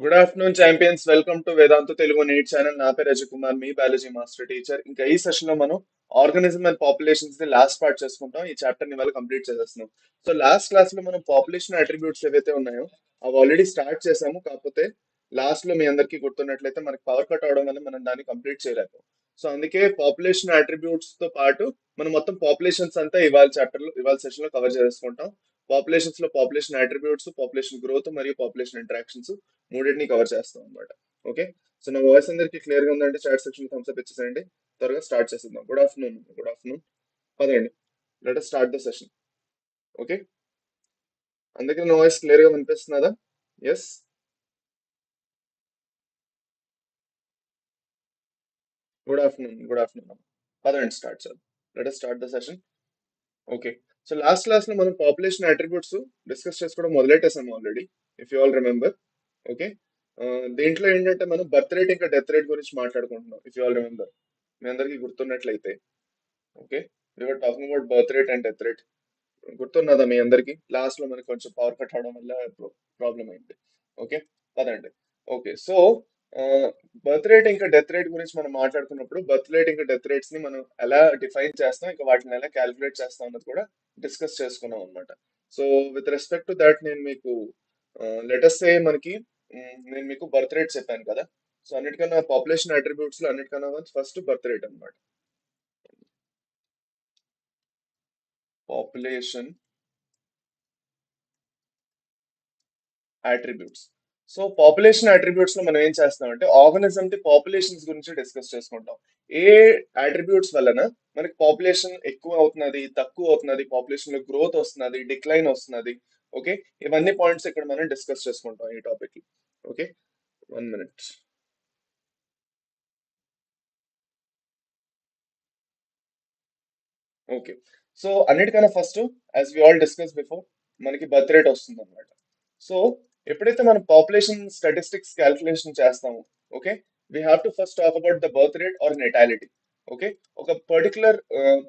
Good afternoon champions. Welcome to Vedantu Telugu NEET channel. నా పేరు అజయ్ కుమార్, మీ బయాలజీ మాస్టర్ టీచర్. ఇంకా ఈ సెషన్ లో మనం ఆర్గానిజం అండ్ పాపులేషన్స్ ని లాస్ట్ పార్ట్ చేసుకుంటాం. ఈ చాప్టర్ ని వాళ్ళు కంప్లీట్ చేసేస్తున్నాం. సో లాస్ట్ క్లాస్ లో మనం పాపులేషన్ అట్రిబ్యూట్స్ ఏవైతే ఉన్నాయో అవి ఆల్రెడీ స్టార్ట్ చేసాము. కాకపోతే లాస్ట్ లో మీ అందరికీ గుర్తున్నట్లయితే మనకి పవర్ కట్ అవడం వల్ల మనం దాన్ని కంప్లీట్ చేయలేము. సో అందుకే పాపులేషన్ అట్రిబ్యూట్స్ తో పాటు మనం మొత్తం పాపులేషన్స్ అంతా ఇవాళ చాప్టర్ లో ఇవాళ సెషన్ లో కవర్ చేసుకుంటాం. పాపులేషన్స్ లో పాపులేషన్ అట్రిబ్యూట్స్, పాపులేషన్ గ్రోత్ మరియు పాపులేషన్ ఇంటరాక్షన్స్ మూడింటిని కవర్ చేస్తాం అనమాట. ఓకే. సో నా వాయిస్ అందరికి క్లియర్ గా ఉందంటే చాట్ సెక్షన్ థమ్స్ అప్ ఇచ్చేసేయండి. త్వరగా స్టార్ట్ చేసేద్దాం. Good afternoon. Good afternoon. పదండి, let us start the session. Okay. అందరికీ నా వాయిస్ క్లియర్ గా వినిపిస్తున్నదా? Yes. Good afternoon. Good afternoon. పదండి, స్టార్ట్ చేద్దాం. Let us start the session. Okay. So last class లో మనం పాపులేషన్ అట్రిబ్యూట్స్ డిస్కస్ చేసుకోవడం మొదలెట్టేసాము already, if you all remember. Okay. దీంట్లో ఏంటంటే మనం బర్త్ రేట్ ఇంకా డెత్ రేట్ గురించి మాట్లాడుకుంటున్నాం, ఇఫ్ యూ ఆల్ రిమెంబర్. మీ అందరికీ గుర్తున్నట్లయితే. Okay. We are talking about birth rate and death rate. గుర్తున్నదా మీ అందరికి? లాస్ట్ లో మనకి కొంచెం పవర్ కట్ అవడం వల్ల ప్రాబ్లం అయింది. ఓకే. పదండి. ఓకే. సో బర్త్ రేట్ ఇంకా డెత్ రేట్ గురించి మనం మాట్లాడుతున్నప్పుడు బర్త్ రేట్ ఇంకా డెత్ రేట్స్ ని మనం ఎలా డిఫైన్ చేస్తాం, ఇంకా వాటిని ఎలా క్యాలిక్యులేట్ చేస్తాం అన్నది కూడా డిస్కస్ చేసుకున్నాం అనమాట. So with respect to that నేను మీకు లెటస్ సే మనకి నేను మీకు బర్త్ రేట్ చెప్పాను కదా. సో అన్నిటికన్నా పాపులేషన్ అట్రిబ్యూట్స్ లో అన్నిటికన్నా ఫస్ట్ బర్త్ రేట్ అన్నమాట. Population attributes. So population attributes లో మనం ఏం చేస్తామంటే ఆర్గానిజం ది పాపులేషన్స్ గురించి డిస్కస్ చేసుకుంటాం. ఏ అట్రిబ్యూట్స్ వలన మనకి పాపులేషన్ ఎక్కువ అవుతున్నది, తక్కువ అవుతున్నది, పాపులేషన్ లో గ్రోత్ వస్తున్నది, డిక్లైన్ వస్తున్నది. ఓకే. ఇవన్నీ పాయింట్స్ ఇక్కడ మనం డిస్కస్ చేసుకుంటాం ఈ topic. Okay. 1 minute. Okay. So అన్నిటికన్నా first, as we all discuss before, మనకి బర్త్ రేట్ వస్తుంది అనమాట. సో ఎప్పుడైతే మనం పాపులేషన్ స్టాటిస్టిక్స్ క్యాల్కులేషన్ చేస్తామో, okay, we have to first talk about the birth rate or natality. Okay. ఒక పర్టికులర్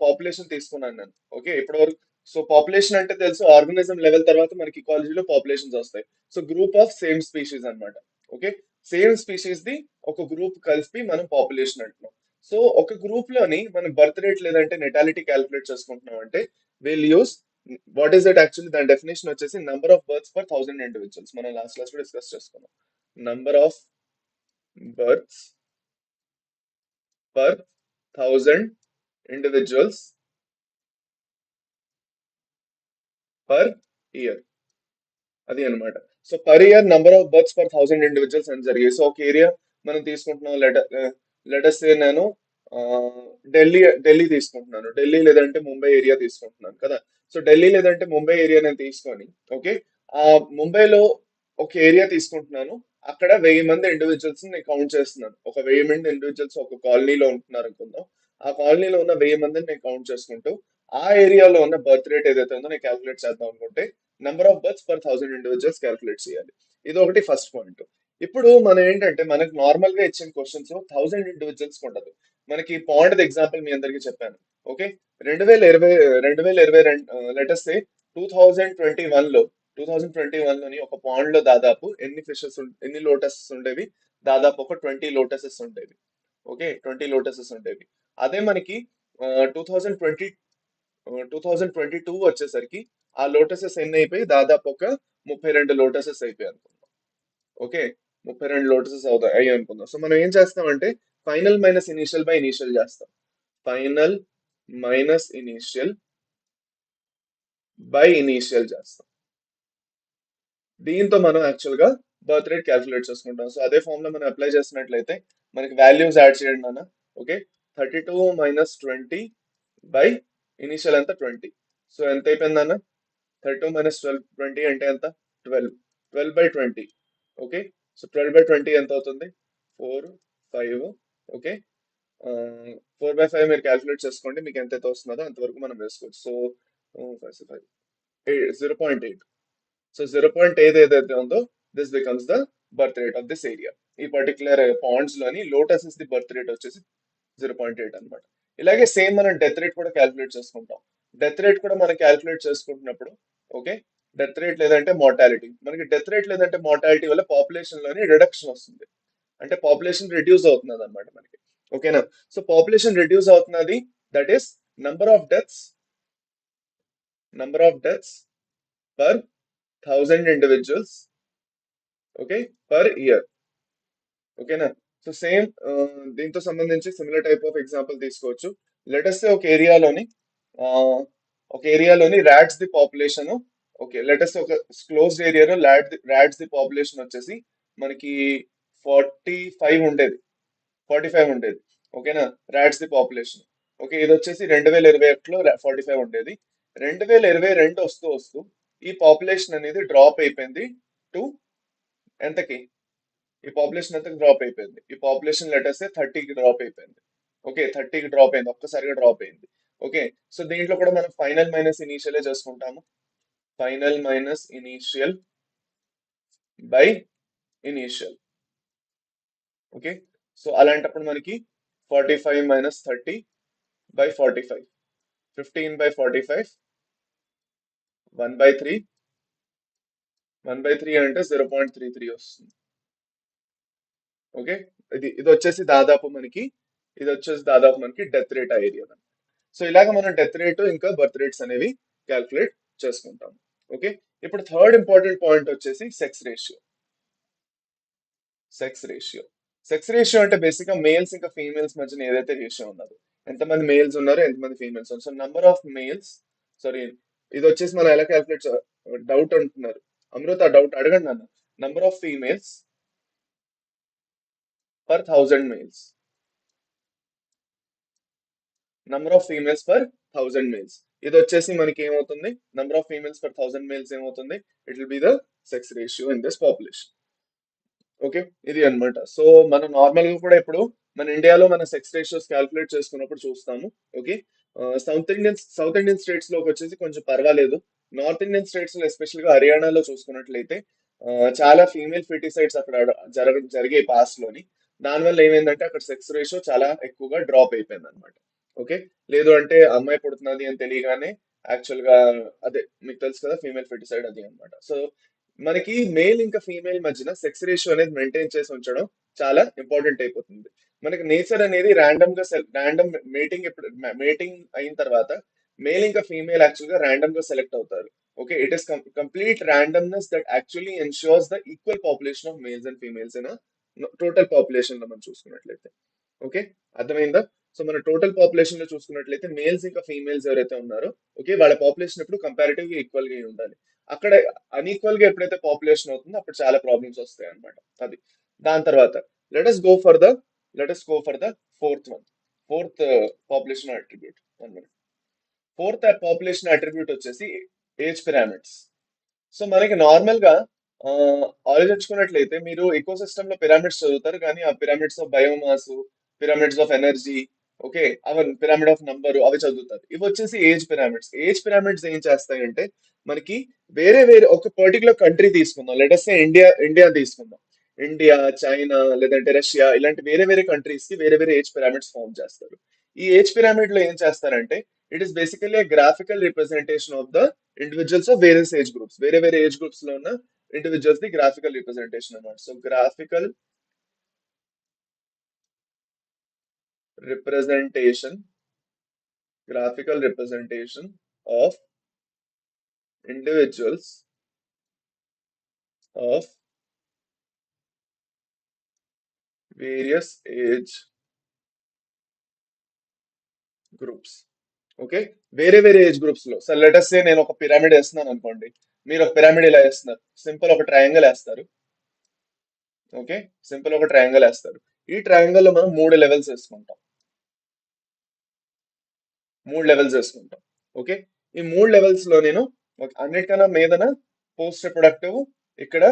పాపులేషన్ తీసుకున్నాను నేను. ఓకే. ఇప్పటివరకు సో పాపులేషన్ అంటే తెలుసు, ఆర్గనిజం లెవెల్ తర్వాత మనకి కాలేజీలో పాపులేషన్స్ వస్తాయి. So group of same species అన్నమాట. ఓకే. సేమ్ స్పీషీస్ ది ఒక గ్రూప్ కలిపి మనం పాపులేషన్ అంటున్నాం. సో ఒక గ్రూప్ లోని మనం బర్త్ రేట్ లేదంటే నెటాలిటీ క్యాలిక్యులేట్ చేసుకుంటున్నాం అంటే will use what is that actually. దాని డెఫినేషన్ వచ్చేసి number of births per 1000 individuals. మనం లాస్ట్ క్లాస్ లో డిస్కస్ చేసుకున్నాం. Number of births per 1000 individuals per year. అది అన్నమాట. So per year number of births per 1000 individuals అని జరిగాయి. సో ఒక ఏరియా మనం తీసుకుంటున్నాం. లెటస్ సే నేను ఆ, ఢిల్లీ తీసుకుంటున్నాను. ఢిల్లీ లేదంటే ముంబై ఏరియా తీసుకుంటున్నాను కదా. సో ఢిల్లీ లేదంటే ముంబై ఏరియా నేను తీసుకొని, ఓకే, ఆ ముంబైలో ఒక ఏరియా తీసుకుంటున్నాను. అక్కడ 1000 మంది ఇండివిజువల్స్ నేను కౌంట్ చేస్తున్నాను. ఒక 1000 మంది ఇండివిజువల్స్ ఒక కాలనీలో ఉంటున్నారు అనుకుందాం. ఆ కాలనీలో ఉన్న 1000 మందిని నేను కౌంట్ చేసుకుంటూ ఆ ఏరియాలో ఉన్న బర్త్ రేట్ ఏదైతే ఉందో నేను క్యాలిక్యులేట్ చేద్దాం అనుకుంటే number of births per 1000 individuals calculate చేయాలి. ఇది ఒకటి ఫస్ట్ పాయింట్. ఇప్పుడు మనం ఏంటంటే మనకి నార్మల్ గా ఇచ్చిన క్వశ్చన్స్ 1000 ఇండివిజువల్స్ ఉండదు. మనకి పాండ్ ఎగ్జాంపుల్ మీ అందరికీ చెప్పాను. ఓకే. 2020 2022 లెటెస్ట్ 2021 లో 2021 లోని ఒక పాండ్ లో దాదాపు ఎన్ని లోటసెస్ ఉండేవి? దాదాపు ఒక 20 లోటసెస్ ఉండేవి. ఓకే. 20 లోటసెస్ ఉండేవి. అదే మనకి 2020 2022 వచ్చేసరికి ఆ లోటసెస్ ఎన్ని అయిపోయి దాదాపు ఒక 32 లోటసెస్ అయిపోయాయి అనుకుందాం. ఓకే. 32 లోటసెస్ అయ్యాయి అనుకుందాం. సో మనం ఏం చేస్తామంటే final minus initial by initial చేస్తాం. Final minus initial by initial చేస్తాం. దీంతో మనం యాక్చువల్ గా బర్త్ రేట్ క్యాలిక్యులేట్ చేసుకుంటాం. సో అదే ఫార్మ్ లో మనం అప్లై చేసినట్లయితే మనకి వాల్యూస్ యాడ్ చేయండి అన్న. ఓకే. 32 - 20 బై ఇనిషియల్ ఎంత 20. సో ఎంత అయిపోయింది అన్న? 32 - 12 20 అంటే ఎంత? 12. 12/20. ఓకే. సో 12/20 ఎంత అవుతుంది? 4 5. ఓకే. 4/5 మీరు క్యాలిక్యులేట్ చేసుకోండి, మీకు ఎంతైతే వస్తుందో అంతవరకు మనం వేసుకోవచ్చు. సో 0.8. సో 0.8 ఏదైతే ఉందో this becomes the birth rate of this area. ఈ పర్టికులర్ పాండ్స్ లోని లోటసెస్ ది బర్త్ రేట్ వచ్చేసి 0.8 అనమాట. ఇలాగే సేమ్ మనం డెత్ రేట్ కూడా క్యాలిక్యులేట్ చేసుకుంటాం. డెత్ రేట్ కూడా మనం క్యాలిక్యులేట్ చేసుకుంటున్నప్పుడు, ఓకే, డెత్ రేట్ లేదంటే మార్టాలిటీ. మనకి డెత్ రేట్ లేదంటే మార్టాలిటీ వల్ల పాపులేషన్ లోని రిడక్షన్ వస్తుంది, అంటే పాపులేషన్ రిడ్యూస్ అవుతున్నది అనమాట మనకి. ఓకేనా? సో పాపులేషన్ రిడ్యూస్ అవుతున్నది, that is number of deaths, number of deaths per 1000 individuals, okay, per year. ఓకేనా? సో సేమ్ దీంతో సంబంధించి సిమిలర్ టైప్ ఆఫ్ ఎగ్జాంపుల్ తీసుకోవచ్చు. లెటస్ ఒక ఏరియాలోని ర్యాట్స్ ది పాపులేషన్, ఓకే, లెటస్ ఒక క్లోజ్డ్ ఏరియాలో ర్యాట్స్ ది పాపులేషన్ వచ్చేసి మనకి 45 ఉండేది. ఓకేనా? ర్యాట్స్ ది పాపులేషన్. ఓకే, ఇది వచ్చేసి 2021లో 45 ఉండేది. 2022 వస్తూ వస్తూ ఈ పాపులేషన్ అనేది డ్రాప్ అయిపోయింది టు ఎంతకి? ఈ పాపులేషన్ అంతా డ్రాప్ అయిపోయింది. ఈ పాపులేషన్ లెటర్స్ 30కి డ్రాప్ అయిపోయింది. ఓకే, 30కి డ్రాప్ అయింది, ఒక్కసారిగా డ్రాప్ అయింది. ఓకే, సో దీంట్లో కూడా మనం ఫైనల్ మైనస్ ఇనీషియలే చేసుకుంటాము. Final minus initial by initial. Okay, so అలాంటప్పుడు మనకి 45 మైనస్ 30 బై 45, 15/45, 1/3, 1/3 అంటే 0.33 వస్తుంది. ఓకే, ఇది వచ్చేసి దాదాపు మనకి డెత్ రేట్ ఆ ఏరియా. సో ఇలాగ మనం డెత్ రేట్ ఇంకా బర్త్ రేట్స్ అనేవి క్యాల్కులేట్ చేసుకుంటాం. ఓకే, ఇప్పుడు థర్డ్ ఇంపార్టెంట్ పాయింట్ వచ్చేసి sex ratio. Sex ratio sex ratio అంటే బేసిక్ గా మేల్స్ ఇంకా ఫీమేల్స్ మధ్యన ఏదైతే రేషియో ఉన్నదో, ఎంతమంది మేల్స్ ఉన్నారు ఎంతమంది ఫీమేల్స్ ఉన్నారు. So number of males, sorry, ఇది వచ్చేసి మనం ఎలా క్యాల్కులేట్, డౌట్ అంటున్నారు అమృత, డౌట్ అడగండి నన్ను. Number of females per 1000 males, number of females per 1000 males. ఇది వచ్చేసి మనకి ఏమవుతుంది? Number of females per 1000 males ఏమవుతుంది? It will be the sex ratio in this population. Okay, ఇది అన్నమాట. సో మనం నార్మల్ గా కూడా ఇప్పుడు మన ఇండియాలో మన సెక్స్ రేషియోస్ క్యాల్కులేట్ చేసుకున్నప్పుడు చూస్తాము. ఓకే, సౌత్ ఇండియన్ స్టేట్స్ లోకి వచ్చేసి కొంచెం పర్వాలేదు. నార్త్ ఇండియన్ స్టేట్స్ లో ఎస్పెషల్ గా హర్యానాలో చూసుకున్నట్లయితే చాలా ఫీమేల్ ఫిటిసైడ్స్ అక్కడ జరిగే పాస్ట్ లోని. దానివల్ల ఏమైందంటే అక్కడ సెక్స్ రేషియో చాలా ఎక్కువగా డ్రాప్ అయిపోయింది అనమాట. ఓకే, లేదు అంటే అమ్మాయి పుడుతున్నది అని తెలియగానే యాక్చువల్ గా అదే మీకు తెలుసు కదా, ఫీమేల్ ఫెటిసైడ్ అది అన్నమాట. సో మనకి మేల్ ఇంకా ఫీమేల్ మధ్యన సెక్స్ రేషియో అనేది మెయింటైన్ చేసి ఉంచడం చాలా ఇంపార్టెంట్ అయిపోతుంది. మనకి నేచర్ అనేది ర్యాండమ్ మేటింగ్ అయిన తర్వాత మేల్ ఇంకా ఫీమేల్ యాక్చువల్ గా ర్యాండమ్ గా సెలెక్ట్ అవుతారు. Okay, it is complete randomness that actually ensures the equal population of males and females in total population లో మనం చూసుకున్నట్లయితే. ఓకే, అర్థమైందా? సో మన టోటల్ పాపులేషన్ లో చూసుకున్నట్లయితే మేల్స్ ఇంకా ఫీమేల్స్ ఎవరైతే ఉన్నారో, ఓకే, వాళ్ళ పాపులేషన్ ఎప్పుడు కంపారిటివ్ గా ఈక్వల్ గా ఉండాలి. అక్కడ అన్ఈక్వల్ గా ఎప్పుడైతే పాపులేషన్ అవుతుందో అప్పుడు చాలా ప్రాబ్లమ్స్ వస్తాయి అనమాట. అది దాని తర్వాత let us go for the fourth one. Fourth population attribute. Fourth population attribute వచ్చేసి ఏజ్ పిరామిడ్స్. సో మనకి నార్మల్ గా ఆ, ఆలోచించుకున్నట్లయితే మీరు ఎకో సిస్టమ్ లో పిరమిడ్స్ చదువుతారు, కానీ ఆ pyramids of biomass, pyramids of energy, okay, అవన్నీ పిరమిడ్ ఆఫ్ నంబర్ అవి చదువుతారు. ఇవి వచ్చేసి ఏజ్ పిరమిడ్స్. ఏజ్ పిరమిడ్స్ ఏం చేస్తాయంటే మనకి వేరే వేరే ఒక పర్టికులర్ కంట్రీ తీసుకుందాం, లెటస్ ఇండియా తీసుకుందాం. ఇండియా, చైనా, లేదంటే రష్యా, ఇలాంటి వేరే వేరే కంట్రీస్ కి వేరే వేరే ఏజ్ పిరమిడ్స్ ఫామ్ చేస్తారు. ఈ ఏజ్ పిరమిడ్ లో ఏం చేస్తారంటే it is basically graphical representation of the individuals of various age groups. వేరే వేరే ఏజ్ గ్రూప్స్ లో ఉన్న ఇండివిజువల్స్ ది గ్రాఫికల్ రిప్రజెంటేషన్ అన్నమాట. So representation graphical representation of individuals of various age groups. Okay, వేరే వేరే ఏజ్ గ్రూప్స్ లో. So let us సే నేను ఒక పిరమిడ్ వేస్తున్నాను అనుకోండి, మీరు ఒక పిరమిడ్ ఇలా వేస్తున్నారు, సింపుల్ ఒక ట్రయాంగిల్ వేస్తారు. ఓకే, సింపుల్ ఒక ట్రయాంగిల్ వేస్తారు. ఈ ట్రయాంగిల్ లో మనం మూడు లెవెల్స్ వేసుకుంటాం. ఓకే, ఈ మూడు లెవెల్స్ లో నేను అన్నిటికన్నా మీదన పోస్ట్ రిప్రొడక్టివ్, ఇక్కడ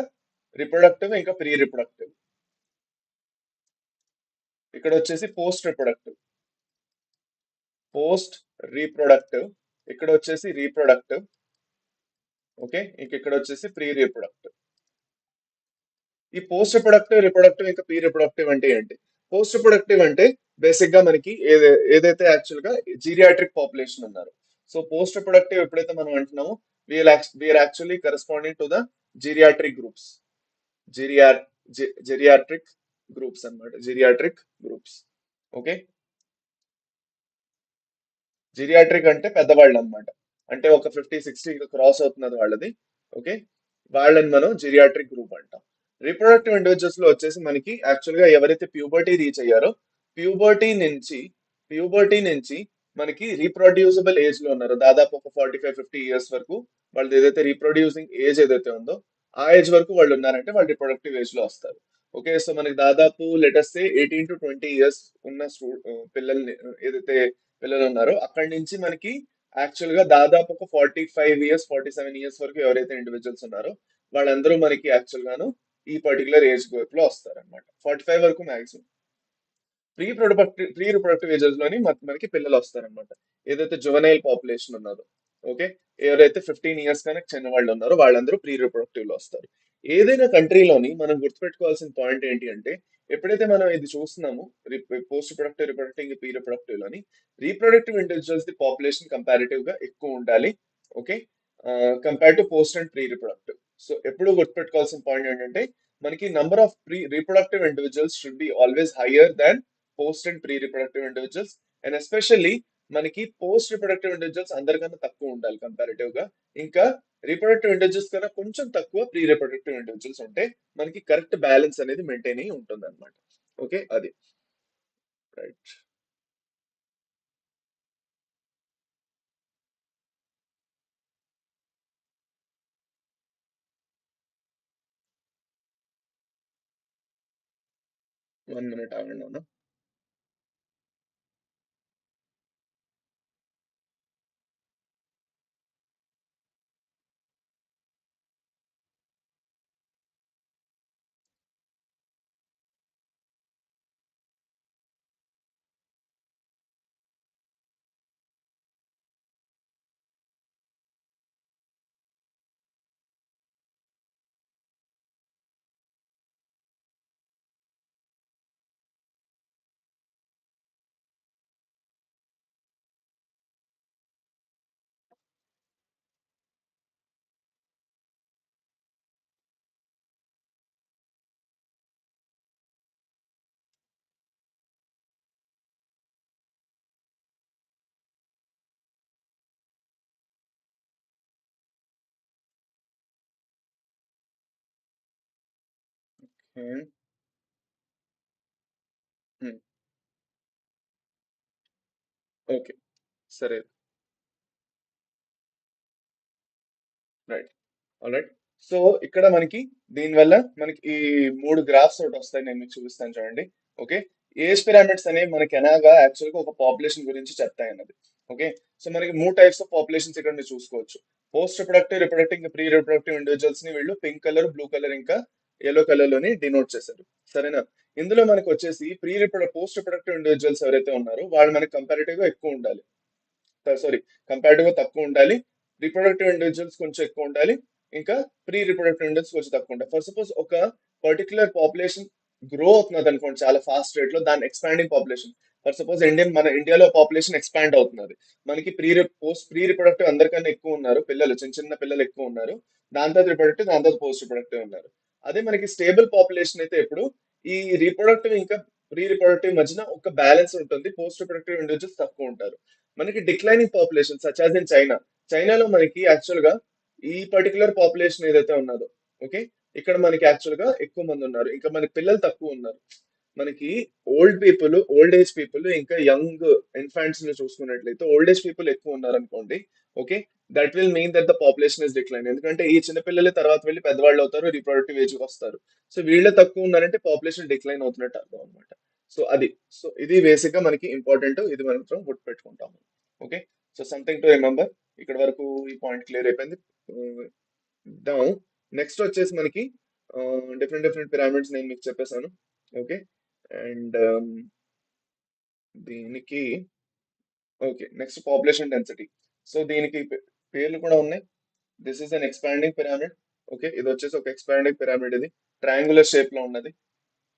రిప్రొడక్టివ్, ఇంకా ప్రీ రిప్రొడక్టివ్. ఇక్కడ వచ్చేసి పోస్ట్ రీప్రొడక్టివ్, ఇక్కడ వచ్చేసి రీప్రొడక్టివ్. ఓకే, ఇంక ఇక్కడ వచ్చేసి ప్రీ రీప్రొడక్టివ్. ఈ పోస్ట్ రిప్రొడక్టివ్ ఇంకా ప్రీ రిప్రొడక్టివ్ అంటే ఏంటి? పోస్ట్ రిప్రొడక్టివ్ అంటే బేసిక్ గా మనకి ఏదైతే యాక్చువల్ గా జీరియాట్రిక్ పాపులేషన్ ఉన్నారు. సో పోస్ట్ రిప్రొడక్టివ్ ఎప్పుడైతే మనం అంటున్నామో we are actually corresponding to the geriatric groups. Geriat geriatric groups అన్నమాట, geriatric groups. ఓకే, జిరియాట్రిక్ అంటే పెద్దవాళ్ళు అన్నమాట. అంటే ఒక 50-60 క్రాస్ అవుతున్నది వాళ్ళది. ఓకే, వాళ్ళని మనం జిరియాట్రిక్ గ్రూప్ అంటాం. రిప్రొడక్టివ్ ఇండివిజువల్స్ లో వచ్చేసి మనకి యాక్చువల్ గా ఎవరైతే ప్యూబర్టీ రీచ్ అయ్యారో, ప్యూబర్టీ నుంచి ప్యూబర్టీ నుంచి మనకి రీప్రొడ్యూసబుల్ ఏజ్ లో ఉన్నారు, దాదాపు ఒక 45-50 ఇయర్స్ వరకు వాళ్ళది ఏదైతే రీప్రొడ్యూసింగ్ ఏజ్ ఏదైతే ఉందో ఆ ఏజ్ వరకు వాళ్ళు ఉన్నారంటే వాళ్ళు రిప్రొడక్టివ్ ఏజ్ లో వస్తారు. ఓకే, సో మనకి దాదాపు లెటస్ సే 18-20 ఇయర్స్ ఉన్న పిల్లల్ని ఏదైతే పిల్లలు ఉన్నారో అక్కడి నుంచి మనకి యాక్చువల్ గా దాదాపు ఒక 45 ఇయర్స్ 47 ఇయర్స్ వరకు ఎవరైతే ఇండివిజువల్స్ ఉన్నారో వాళ్ళందరూ మనకి యాక్చువల్ గాను ఈ పర్టికులర్ ఏజ్ గ్రూప్ లో వస్తారన్నమాట. 45 వరకు మాక్సిమం ప్రీ రిప్రొడక్టివ్ ఏజెస్ లోని మనకి పిల్లలు వస్తారనమాట. ఏదైతే జువనైల్ పాపులేషన్ ఉన్నదో, ఓకే, ఎవరైతే 15 ఇయర్స్ కన్నా చిన్న వాళ్ళు ఉన్నారో వాళ్ళందరూ ప్రీ రిప్రొడక్టివ్ లో వస్తారు. ఏదైనా కంట్రీలోని మనం గుర్తుపెట్టుకోవాల్సిన పాయింట్ ఏంటి అంటే, ఎప్పుడైతే మనం ఇది చూస్తున్నామో post productive reproductive pre reproductive లోని రీప్రొడక్టివ్ ఇండివిజువల్స్ ది పాపులేషన్ కంపారిటివ్ గా ఎక్కువ ఉండాలి. Okay, compare to post and pre reproductive. So ఎప్పుడు గుర్తుపెట్టుకోవాల్సిన పాయింట్ ఏంటంటే, మనకి number of pre reproductive individuals should be always higher than post and pre reproductive individuals. And especially మనకి పోస్ట్ రిప్రొడక్టివ్ ఇండివిజువల్స్ అందరికన్నా తక్కువ ఉండాలి కంపారిటివ్ గా. ఇంకా రిప్రొడక్టివ్ ఇండివిజువల్స్ కన్నా కొంచెం తక్కువ ప్రీ రిప్రొడక్టివ్ ఇండివిజువల్స్ ఉంటే మనకి కరెక్ట్ బ్యాలెన్స్ అనేది మెయింటైన్ అయ్యి ఉంటుంది అనమాట. ఓకే, అది రైట్. 1 minute ఆగండి అన్న. ఓకే, సరే, రైట్, ఆల్రైట్. సో ఇక్కడ మనకి దీనివల్ల మనకి ఈ 3 గ్రాఫ్స్ ఒకటి వస్తాయి, నేను మీకు చూపిస్తాను చూడండి. ఓకే, ఏజ్ పిరామిడ్స్ అనేవి మనకి ఎలాగా యాక్చువల్ గా ఒక పాపులేషన్ గురించి చెప్తాయి అన్నది. ఓకే, సో మనకి 3 టైప్స్ ఆఫ్ పాపులేషన్స్ ఇక్కడ మీరు చూసుకోవచ్చు. పోస్ట్ రిప్రొడక్టివ్, రిప్రొడక్టివ్, ఇంకా ప్రీ రిప్రొడక్టివ్ ఇండివిజువల్స్ ని వీళ్ళు పింక్ కలర్, బ్లూ కలర్, ఇంకా ఎల్లో కలర్ లోని డినోట్ చేశారు. సరేనా? ఇందులో మనకు వచ్చేసి పోస్ట్ రిప్రొడక్టివ్ ఇండివిజువల్స్ ఎవరైతే ఉన్నారో వాళ్ళు మనకి కంపారిటివ్ గా ఎక్కువ ఉండాలి. సారీ, కంపారిటివ్ గా తక్కువ ఉండాలి. రిప్రొడక్టివ్ ఇండివిజువల్స్ కొంచెం ఎక్కువ ఉండాలి. ఇంకా ప్రీ రిప్రొడక్టివ్ ఇండివిజువల్స్ కొంచెం తక్కువ ఉంటాయి. ఫర్ సపోజ్ ఒక పర్టికులర్ పాపులేషన్ గ్రో అవుతున్నది అనుకోండి చాలా ఫాస్ట్ రేట్ లో, దాని ఎక్స్పాండింగ్ పాపులేషన్. ఫర్ సపోజ్ మన ఇండియాలో పాపులేషన్ ఎక్స్పాండ్ అవుతున్నది, మనకి ప్రీ రిప్రొడక్టివ్ అందరికన్నా ఎక్కువ ఉన్నారు పిల్లలు, చిన్న చిన్న పిల్లలు ఎక్కువ ఉన్నారు. దాని తర్వాత రిప్రొడక్టివ్, దాని తర్వాత పోస్ట్ రిప్రొడక్టివ్ ఉన్నారు. అదే మనకి స్టేబుల్ పాపులేషన్ అయితే ఎప్పుడు ఈ రీప్రొడక్టివ్ ఇంకా ప్రీ రిప్రొడక్టివ్ మధ్యన ఒక బ్యాలెన్స్ ఉంటుంది, పోస్ట్ రిప్రొడక్టివ్ ఇండివిజువల్స్ తక్కువ ఉంటారు. మనకి declining population such as in చైనాలో మనకి యాక్చువల్ గా ఈ పర్టికులర్ పాపులేషన్ ఏదైతే ఉన్నదో, ఓకే, ఇక్కడ మనకి యాక్చువల్ గా ఎక్కువ మంది ఉన్నారు, ఇంకా మనకి పిల్లలు తక్కువ ఉన్నారు. మనకి ఓల్డ్ ఏజ్ పీపుల్ ఇంకా యంగ్ ఇన్ఫాంట్స్ ని చూసుకున్నట్లయితే ఓల్డ్ ఏజ్ పీపుల్ ఎక్కువ ఉన్నారు అనుకోండి. Okay, that will mean that the population is decline. ఎందుకంటే ఈ చిన్న పిల్లలే తర్వాత వెళ్ళి పెద్దవాళ్ళు అవుతారు, రీప్రొడక్టివ్ ఏజ్ వస్తారు. సో వీళ్ళే తక్కువ ఉన్నారంటే పాపులేషన్ డిక్లైన్ అవుతున్నట్టు అర్థం అనమాట. సో అది, సో ఇది బేసిక్ గా మనకి ఇంపార్టెంట్, ఇది మనం గుర్తుపెట్టుకుంటాము. Okay, so something to remember. ఇక్కడ వరకు ఈ పాయింట్ క్లియర్ అయిపోయింది. డౌన్ నెక్స్ట్ వచ్చేసి మనకి డిఫరెంట్ డిఫరెంట్ పిరామిడ్స్ నేను మీకు చెప్పేశాను. ఓకే, అండ్ దీనికి okay, next population density. So దీనికి పేర్లు కూడా ఉన్నాయి. This is an expanding pyramid. Okay, ఇది వచ్చేసి ఒక ఎక్స్పాండింగ్ పిరామిడ్. ఇది ట్రయాంగులర్ షేప్ లో ఉన్నది.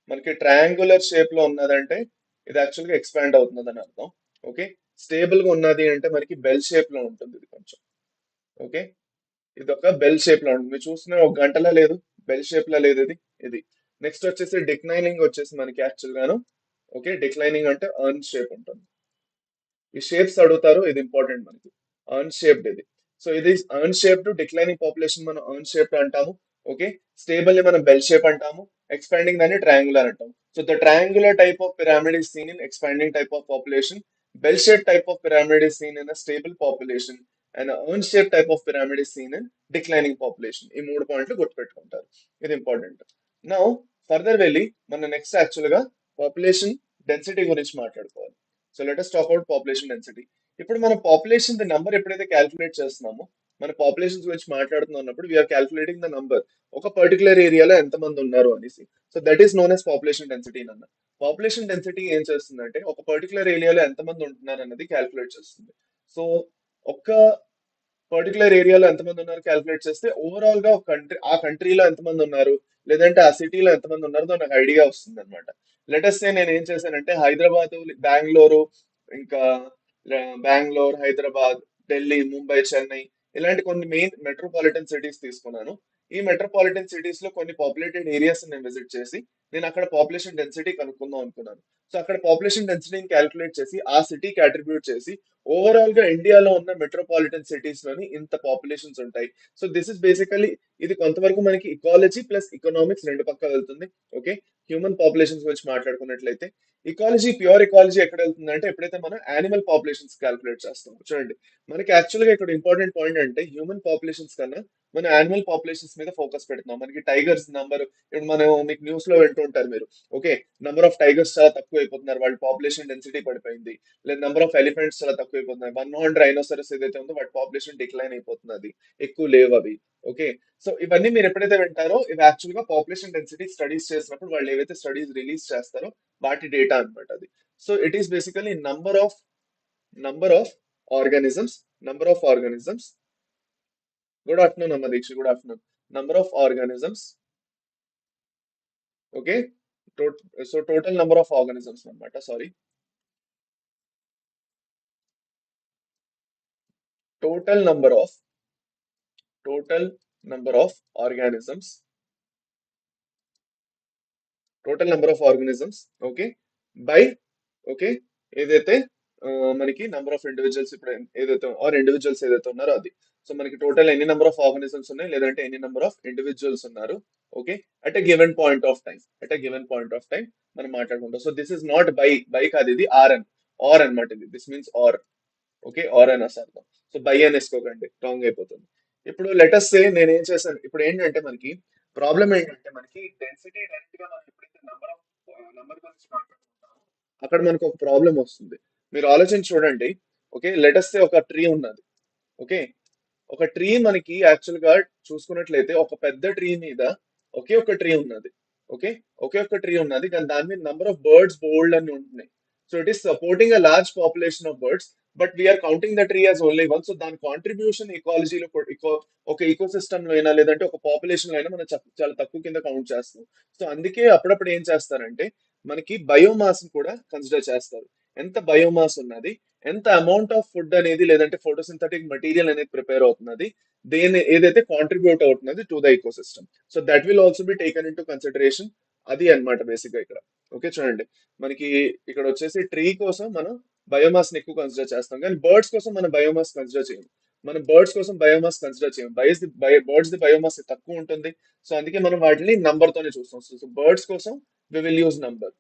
మనకి ట్రయాంగులర్ షేప్ లో ఉన్నదంటే ఇది యాక్చువల్ గా ఎక్స్పాండ్ అవుతుంది అని అర్థం. ఓకే, స్టేబుల్ గా ఉన్నది అంటే మనకి బెల్ షేప్ లో ఉంటుంది ఇది కొంచెం. ఓకే, ఇది ఒక బెల్ షేప్ లో ఉంటుంది. మీరు చూస్తున్న ఒక గంటలా లేదు, బెల్ షేప్ లా లేదు ఇది. ఇది నెక్స్ట్ వచ్చేసి డిక్లైనింగ్ వచ్చేసి మనకి యాక్చువల్ గాను, ఓకే, డిక్లైనింగ్ అంటే అర్న్ షేప్ ఉంటుంది. ఈ షేప్స్ అడుగుతారు, ఇది ఇంపార్టెంట్ మనకి. అర్న్ షేప్డ్ ఇది. సో ఇది అర్న్ షేప్డ్ డిక్లైనింగ్ పాపులేషన్ మనం అర్న్ షేప్డ్ అంటాము. ఓకే, స్టేబుల్ ని మనం బెల్ షేప్ అంటాము. ఎక్స్పాండింగ్ దాన్ని ట్రయాంగులర్ అంటాము. So the triangular type of pyramid is seen in expanding type of population. Bell shaped type of pyramid is seen in a stable population. And a urn shaped type of pyramid is seen in declining population. ఈ మూడు పాయింట్లు గుర్తుపెట్టుకుంటారు. ఇది important. Now further వెళ్ళి మన next actual గా population density గురించి మాట్లాడుకోవాలి. So let us talk out population density. ఇప్పుడు మన పాపులేషన్ ద నంబర్ ఎప్పుడైతే క్యాల్కులేట్ చేస్తున్నామో, మన పాపులేషన్ గురించి మాట్లాడుతున్నప్పుడు వీఆర్ క్యాల్కులేటింగ్ ద నంబర్, ఒక పర్టికులర్ ఏరియాలో ఎంతమంది ఉన్నారు అనేసి. So that is known as population density అన్న. పాపులేషన్ డెన్సిటీ ఏం చేస్తుందంటే ఒక పర్టికులర్ ఏరియాలో ఎంతమంది ఉంటున్నారు అన్నది క్యాల్కులేట్ చేస్తుంది. సో ఒక్క పర్టికులర్ ఏరియాలో ఎంతమంది ఉన్నారు క్యాల్కులేట్ చేస్తే ఓవరాల్ గా ఒక కంట్రీ, ఆ కంట్రీలో ఎంతమంది ఉన్నారు, లేదంటే ఆ సిటీలో ఎంతమంది ఉన్నారో నాకు ఐడియా వస్తుంది అనమాట. లెటస్ సే నేను ఏం చేశానంటే హైదరాబాద్, బెంగళూరు, ఇంకా బెంగళూరు, హైదరాబాద్, ఢిల్లీ, ముంబై, చెన్నై, ఇలాంటి కొన్ని మెయిన్ మెట్రోపాలిటన్ సిటీస్ తీసుకున్నాను. ఈ మెట్రోపాలిటన్ సిటీస్ లో కొన్ని పాపులేటెడ్ ఏరియాస్ నేను విజిట్ చేసి నేను అక్కడ పాపులేషన్ డెన్సిటీ కనుక్కుందాం అనుకున్నాను. సో అక్కడ పాపులేషన్ డెన్సిటీని క్యాల్కులేట్ చేసి ఆ సిటీకి అట్రిబ్యూట్ చేసి ఓవరాల్ గా ఇండియాలో ఉన్న మెట్రోపాలిటన్ సిటీస్ లోని ఇంత పాపులేషన్స్ ఉంటాయి. సో దిస్ ఇస్ బేసికలీ, ఇది కొంతవరకు మనకి ఇకాలజీ ప్లస్ ఎకనామిక్స్ రెండు పక్క వెళ్తుంది. ఓకే, హ్యూమన్ పాపులేషన్స్ గురించి మాట్లాడుకున్నట్లయితే ఇకాలజీ, ప్యూర్ ఇకాలజీ ఎక్కడ వెళ్తుంది అంటే ఎప్పుడైతే మనం యానిమల్ పాపులేషన్స్ క్యాల్కులేట్ చేస్తాం. చూడండి, మనకి యాక్చువల్ గా ఇక్కడ ఇంపార్టెంట్ పాయింట్ అంటే హ్యూమన్ పాపులేషన్స్ కన్నా మనం యానిమల్ పాపులేషన్స్ మీద ఫోకస్ పెడుతున్నాం. మనకి టైగర్స్ నంబర్, ఇప్పుడు మనం మీకు న్యూస్ లో వింటుంటారు మీరు, ఓకే, నంబర్ ఆఫ్ టైగర్స్ చాలా తక్కువ అయిపోతున్నారు, వాళ్ళ పాపులేషన్ డెన్సిటీ పడిపోయింది. లేదా నంబర్ ఆఫ్ ఎలిఫెంట్స్ చాలా తక్కువ అయిపోతున్నాయి. 100 రైనోసరస్ ఏదైతే ఉందో వాటి పాపులేషన్ డిక్లైన్ అయిపోతున్నది, ఎక్కువ లేవు అవి. ఓకే, సో ఇవన్నీ మీరు ఎప్పుడైతే వింటారో ఇవి యాక్చువల్ గా పాపులేషన్ డెన్సిటీ స్టడీస్ చేసినప్పుడు వాళ్ళు ఏవైతే స్టడీస్ రిలీజ్ చేస్తారో వాటి డేటా అన్నమాట అది. So it is basically number of organisms, number of organisms. Good afternoon అమ్మ Deeksha, good afternoon. Number of organisms. Okay, so total number of organisms అన్నమాట, sorry, total number of total number of organisms, total number of organisms. Okay, bye, okay, ఏదైతే ఆ, మనకి number of individuals ఇప్పుడు ఏదైతే are individuals ఏదైతే ఉన్నారో అది. So మనకి టోటల్ ఎన్ని నెంబర్ ఆఫ్ ఆర్గనిజమ్స్ ఉన్నాయి, లేదంటే ఎన్ని నెంబర్ ఆఫ్ ఇండివిజువల్స్ ఉన్నారు, okay, at a given point of time, at a given point of time మనం మాట్లాడుకుంటాం. So this is not by కాదు, ఇది ఆర్ అన్నమాట. ఇది this means are. Okay, are అని అర్థం. సో బై అని వేసుకోకండి, రాంగ్ అయిపోతుంది. ఇప్పుడు లెటస్ సే నేను ఏం చేశాను, ఇప్పుడు ఏంటంటే మనకి ప్రాబ్లం ఏంటంటే మనకి డెన్సిటీ డైరెక్ట్ గా మనం ఎప్పుడైతే నంబర్ గురించి మాట్లాడుకుంటామో అక్కడ మనకు ఒక ప్రాబ్లం వస్తుంది. మీరు ఆలోచించి చూడండి. ఓకే, లెటస్ సే ఒక ట్రీ ఉన్నది. ఓకే, ఒక ట్రీ మనకి యాక్చువల్ గా చూసుకున్నట్లయితే ఒక పెద్ద ట్రీ మీద ఒకే ఒక ట్రీ ఉన్నది. ఓకే, ఒకే ఒక ట్రీ ఉన్నది కానీ దాని మీద నంబర్ ఆఫ్ బర్డ్స్ బోల్డ్ అని ఉంటున్నాయి. So it is supporting a large population of birds, but we're counting the tree as only one. So దాని కాంట్రిబ్యూషన్ ఈకాలజీలో ఒక ఈకో సిస్టమ్ లో అయినా లేదంటే ఒక పాపులేషన్ లో అయినా మనం చాలా తక్కువ కింద కౌంట్ చేస్తాం. సో అందుకే అప్పుడప్పుడు ఏం చేస్తారంటే మనకి బయోమాస్ కూడా కన్సిడర్ చేస్తారు. ఎంత బయోమాస్ ఉన్నది, ఎంత అమౌంట్ ఆఫ్ ఫుడ్ అనేది లేదంటే ఫోటోసింథటిక్ మెటీరియల్ అనేది ప్రిపేర్ అవుతున్నది, దేని ఏదైతే కాంట్రిబ్యూట్ అవుతున్నది to the ecosystem. So that will also be taken into consideration. అది అన్నమాట బేసిక్ గా ఇక్కడ. ఓకే, చూడండి, మనకి ఇక్కడ వచ్చేసి ట్రీ కోసం మనం బయోమాస్ ని ఎక్కువ కన్సిడర్ చేస్తాం, కానీ బర్డ్స్ కోసం మనం బయోమాస్ కన్సిడర్ చేయం. మనం బర్డ్స్ కోసం బయోమాస్ కన్సిడర్ చేయం. బర్డ్స్ ది బయోమాస్ తక్కువ ఉంటుంది. సో అందుకే మనం వాటిని నంబర్ తోనే చూస్తాం. సో బర్డ్స్ కోసం we will use number.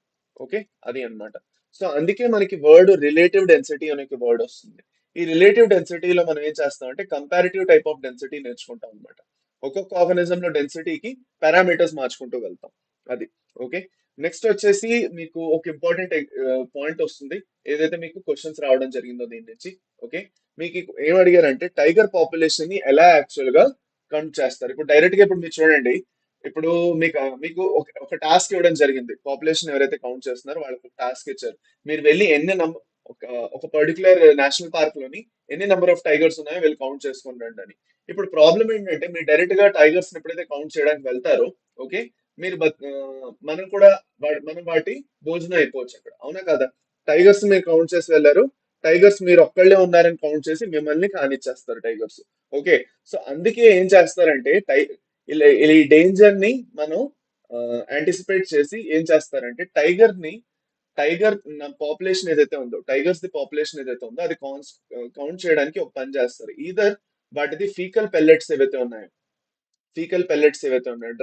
Okay, అది అన్నమాట. సో అందుకే మనకి వర్డ్ రిలేటివ్ డెన్సిటీ అనే వర్డ్ వస్తుంది. ఈ రిలేటివ్ డెన్సిటీలో మనం ఏం చేస్తాం అంటే కంపారిటివ్ టైప్ ఆఫ్ డెన్సిటీ నేర్చుకుంటాం అనమాట. ఒక్కొక్క ఆర్గనిజం లో డెన్సిటీకి పారామీటర్స్ మార్చుకుంటూ వెళ్తాం. అది. ఓకే, నెక్స్ట్ వచ్చేసి మీకు ఒక ఇంపార్టెంట్ పాయింట్ వస్తుంది, ఏదైతే మీకు క్వశ్చన్స్ రావడం జరిగిందో దీని నుంచి. ఓకే, మీకు ఏం అడిగారంటే టైగర్ పాపులేషన్ ని ఎలా యాక్చువల్ గా కౌంట్ చేస్తారు. ఇప్పుడు డైరెక్ట్ గా ఇప్పుడు మీరు చూడండి, ఇప్పుడు మీకు ఒక టాస్క్ ఇవ్వడం జరిగింది. పాపులేషన్ ఎవరైతే కౌంట్ చేస్తున్నారో వాళ్ళకి ఒక టాస్క్ ఇచ్చారు. మీరు వెళ్ళి ఒక ఒక పర్టికులర్ నేషనల్ పార్క్ లోని ఎన్ని నెంబర్ ఆఫ్ టైగర్స్ ఉన్నాయో వెళ్ళి కౌంట్ చేసుకొని రండి అని. ఇప్పుడు ప్రాబ్లం ఏంటంటే మీరు డైరెక్ట్ గా టైగర్స్ ఎప్పుడైతే కౌంట్ చేయడానికి వెళ్తారో, ఓకే, మీరు మనం కూడా మనం వాటి భోజనం అయిపోవచ్చు అక్కడ, అవునా కదా. టైగర్స్ మీరు కౌంట్ చేసి వెళ్ళారు, టైగర్స్ మీరు ఒక్కళ్ళే ఉన్నారని కౌంట్ చేసి మిమ్మల్ని కానిచ్చేస్తారు టైగర్స్. ఓకే. సో అందుకే ఏం చేస్తారంటే ఈ డేంజర్ ని మనం యాంటిసిపేట్ చేసి ఏం చేస్తారంటే టైగర్ పాపులేషన్ ఏదైతే ఉందో, టైగర్స్ ది పాపులేషన్ ఏదైతే ఉందో అది కౌంట్ చేయడానికి ఒక పని చేస్తారు. ఈధర్ వాటిది ఫీకల్ పెల్లెట్స్ ఏవైతే ఉన్నాయో, ఫీకల్ పెల్లెట్స్ ఏవైతే ఉన్నాయో,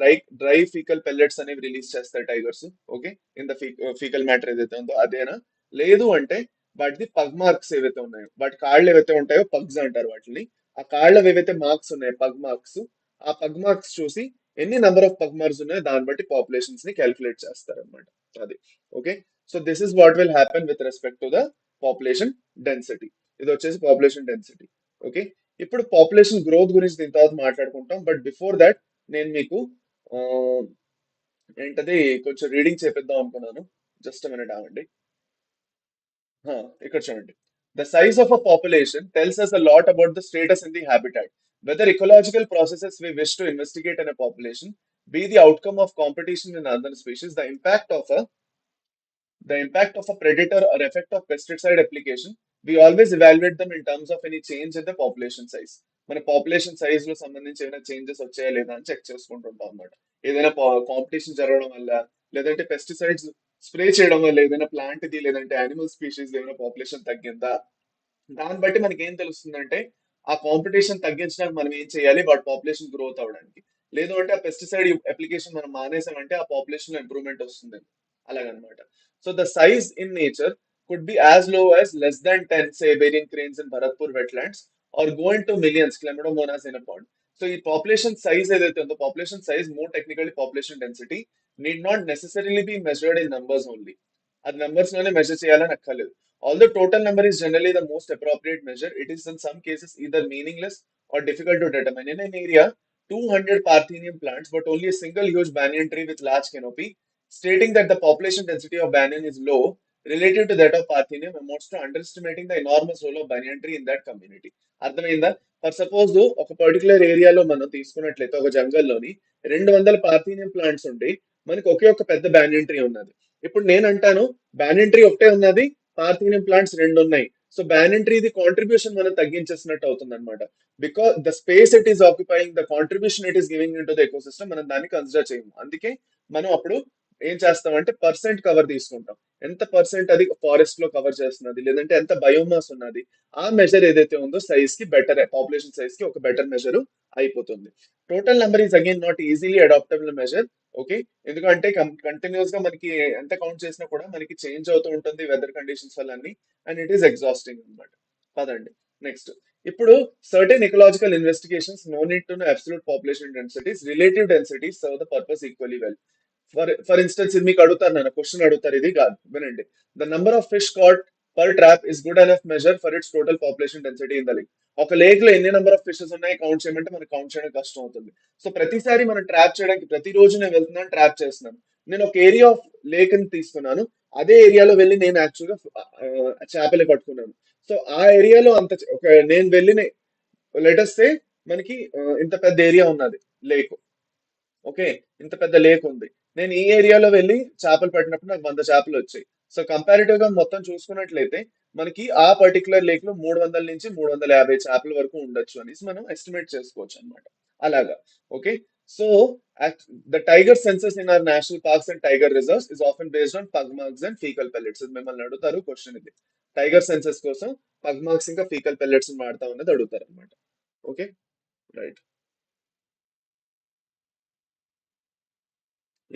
డ్రై ఫీకల్ పెల్లెట్స్ అనేవి రిలీజ్ చేస్తాయి tigers. Okay, in the faecal matter ఏదైతే ఉందో అదేనా, లేదు అంటే వాటిది పగ్ మార్క్స్ ఏవైతే ఉన్నాయో, వాటి కాళ్ళు ఏవైతే ఉంటాయో పగ్స్ అంటారు వాటిని. ఆ కాళ్ళవి ఏవైతే మార్క్స్ ఉన్నాయో పగ్ మార్క్స్, ఆ పగ్ మార్క్స్ చూసి ఎన్ని నెంబర్ ఆఫ్ పగ్ మార్క్స్ ఉన్నాయో దాన్ని బట్టి పాపులేషన్స్ ని క్యాలిక్యులేట్ చేస్తారు అనమాట. అది. Okay. So this is what will happen with respect to the population density. ఇది వచ్చేసి పాపులేషన్ డెన్సిటీ. ఓకే. ఇప్పుడు పాపులేషన్ గ్రోత్ గురించి దీని తర్వాత మాట్లాడుకుంటాం. బట్ బిఫోర్ దాట్ నేను మీకు ఆ, ఏంటది కొంచెం రీడింగ్ చేపిద్దాం అనుకున్నాను. జస్ట్ మినిట్ ఆగండి. ఇక్కడ చూడండి. The size of a population tells us a lot about the status in the habitat. Whether ecological processes we wish to investigate in a population be the outcome of competition in other species, the impact of a predator or effect of pesticide application, we always evaluate them in terms of any change in the population size. మన population size లో సంబంధించి ఏమైనా changes వచ్చాయా లేదా అని check చేసుకుంటుంటాం అనమాట. ఏదైనా competition జరగడం వల్ల, లేదంటే పెస్టిసైడ్స్ స్ప్రే చేయడం వల్ల ఏదైనా ప్లాంట్ ది లేదంటే యానిమల్ స్పీషీస్ ఏమైనా పాపులేషన్ తగ్గిందా, దాన్ని బట్టి మనకి ఏం తెలుస్తుందంటే ఆ కాంపిటీషన్ తగ్గించడానికి మనం ఏం చేయాలి, వాటి పాపులేషన్ గ్రోత్ అవడానికి. లేదు అంటే ఆ పెస్టిసైడ్ అప్లికేషన్ మనం మానేసామంటే ఆ పాపులేషన్ ఇంప్రూవ్మెంట్ వస్తుంది. అలాగనమాట. So the size in nature could be as low as less than 10, say, Bering cranes in Bharatpur wetlands, or go into millions, Chlamydomonas in a pond. So, the population size, the population size, more technically population density, need not necessarily be measured in numbers only. At numbers measure చేయాలని అక్కర్లేదు. Although total number is generally the most appropriate measure, it is in some cases either meaningless or difficult to determine. In an area, 200 Parthenium plants, but only a single huge banyan tree with large canopy, stating that the population density of banyan is low relative to that of Parthenium amounts to underestimating the enormous role of banyan tree in that community. అర్థమైందా? For suppose ఒక particular ఏరియాలో మనం తీసుకున్నట్లయితే ఒక జంగల్లోని 200 parthenium plants ఉండి మనకి ఒకే ఒక పెద్ద బ్యానియన్ ట్రీ ఉన్నది. ఇప్పుడు నేను అంటాను బ్యానియన్ ట్రీ ఒకటే ఉన్నది, పార్థీనియం ప్లాంట్స్ రెండు ఉన్నాయి. So banyan tree the contribution మనం తగ్గించేసినట్టు అవుతుంది అనమాట. Because the space it is occupying, the contribution it is giving in to the ecosystem, మనం దాన్ని కన్సిడర్ చేయము. అందుకే మనం అప్పుడు ఏం చేస్తామంటే పర్సెంట్ కవర్ తీసుకుంటాం. ఎంత పర్సెంట్ అది ఫారెస్ట్ లో కవర్ చేస్తున్నది, లేదంటే ఎంత బయోమాస్ ఉన్నది, ఆ మెజర్ ఏదైతే ఉందో సైజ్ కి బెటర్, పాపులేషన్ సైజ్ కి ఒక బెటర్ మెజర్ అయిపోతుంది. Total number is again not easily adaptable measure. Okay. ఎందుకంటే కంటిన్యూస్ గా మనకి ఎంత కౌంట్ చేసినా కూడా మనకి చేంజ్ అవుతూ ఉంటుంది వెదర్ కండిషన్స్ వల్ల అన్ని, అండ్ ఇట్ ఈస్ ఎగ్జాస్టింగ్ అనమాట. పదండి నెక్స్ట్. ఇప్పుడు certain ecological investigations no need to know absolute population densities, relative densities serve the purpose equally well. For instance ఇది మీకు అడుగుతారు, నన్ను క్వశ్చన్ అడుగుతారు, ఇది కాదు వినండి. The number of fish caught per trap is good enough measure for its total population density in the lake. ఒక lake లో ఎన్ని నెంబర్ ఆఫ్ ఫిషెస్ ఉన్నాయి కౌంట్ చేయమంటే మనకి కౌంట్ చేయడం కష్టం అవుతుంది. సో ప్రతిసారి మనం ట్రాప్ చేయడానికి ప్రతిరోజు నేను వెళ్తున్నాను ట్రాప్ చేస్తున్నాను. నేను ఒక ఏరియా ఆఫ్ లేక్ ని తీసుకున్నాను, అదే ఏరియాలో వెళ్ళి నేను యాక్చువల్గా చేపలు పట్టుకున్నాను. సో ఆ ఏరియాలో అంత ఒక నేను వెళ్ళిన లెటర్స్ మనకి ఇంత పెద్ద ఏరియా ఉన్నది లేక్. ఓకే. ఇంత పెద్ద లేక్ ఉంది, నేను ఈ ఏరియాలో వెళ్ళి చేపలు పట్టినప్పుడు నాకు 100 చేపలు వచ్చాయి. సో కంపారిటివ్ గా మొత్తం చూసుకున్నట్లయితే మనకి ఆ పర్టికులర్ లేక్ లో 300 నుంచి 350 చేపల వరకు ఉండొచ్చు అనేసి మనం ఎస్టిమేట్ చేసుకోవచ్చు అనమాట. అలాగా. Okay. So the tiger census in our national parks and tiger reserves is often based on pug marks and faecal pellets. మిమ్మల్ని అడుగుతారు క్వశ్చన్ ఇది. టైగర్ సెన్సస్ కోసం పగ్ మార్క్స్ ఇంకా ఫీకల్ పెల్లెట్స్ వాడతా ఉన్నది అడుగుతారు అనమాట. Okay. Right.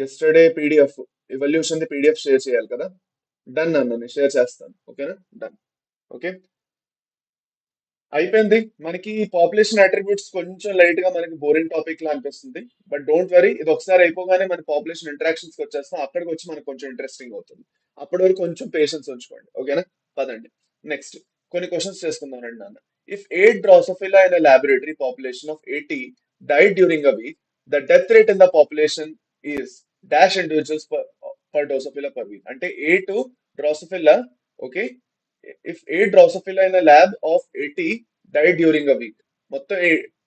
Yesterday PDF, evolution ది పీడిఎఫ్ షేర్ చేయాలి కదా. డన్ అన్న, నేను షేర్ చేస్తాను. ఓకేనా. డన్. ఓకే. అయిపోయింది. మనకి పాపులేషన్ అట్రిబ్యూట్స్ కొంచెం లైట్ గా మనకి బోరింగ్ టాపిక్ లా అనిపిస్తుంది. బట్ డోంట్ వరీ, ఇది ఒకసారి అయిపోగానే మన పాపులేషన్ ఇంటరాక్షన్స్ వచ్చేస్తాం, అక్కడికి వచ్చి మనకు కొంచెం ఇంట్రెస్టింగ్ అవుతుంది. అప్పటి వరకు కొంచెం పేషెన్స్ ఉంచుకోండి. ఓకేనా. పదండి నెక్స్ట్. కొన్ని క్వశ్చన్స్ చేసుకుందాం రండి నాన్న. If 8 Drosophila in laboratory population of 80 died during a week, the death rate in the population is dash individuals per Drosophila per week. అంటే 8 Drosophila. Okay. If 8 Drosophila in lab of 80 died during a week. మొత్తం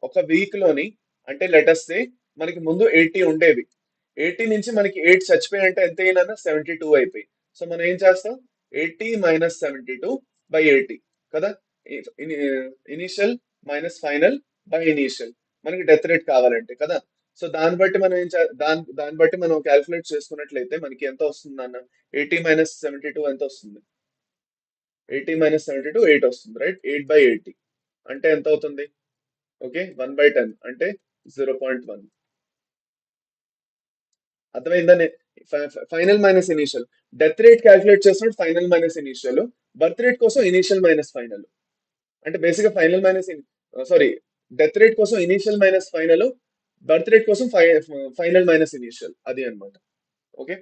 ఒక week లోని, అంటే letters సే మనకి ముందు 80 ఉండేవి, 80 నుంచి మనకి 8 చచ్చిపోయి అంటే ఎంత అయినా 72 అయిపోయి. సో మనం ఏం చేస్తాం, 80 మైనస్ 72 బై 80 కదా. Initial minus final by initial, మనకి డెత్ రేట్ కావాలంటే కదా. సో దాన్ని బట్టి మనం దాన్ని బట్టి మనం క్యాల్కులేట్ చేసుకున్నట్లయితే మనకి ఎంత వస్తుంది అన్న, 80 - 72 ఎంత వస్తుంది? 80 - 72 8 వస్తుంది, రైట్? 8/80 అంటే ఎంత అవుతుంది? ఓకే, 1/10 అంటే 0.1. అర్థమైందని. Final minus initial, death rate calculate చేస్తున్నప్పుడు final minus initial, birth rate కోసం ఇనీషియల్ మైనస్ ఫైనల్. అంటే బేసిక్ గా final minus, sorry, death rate కోసం initial minus final, birth rate కోసం ఫైనల్ మైనస్ ఇనీషియల్, అది అన్నమాట. ఓకే,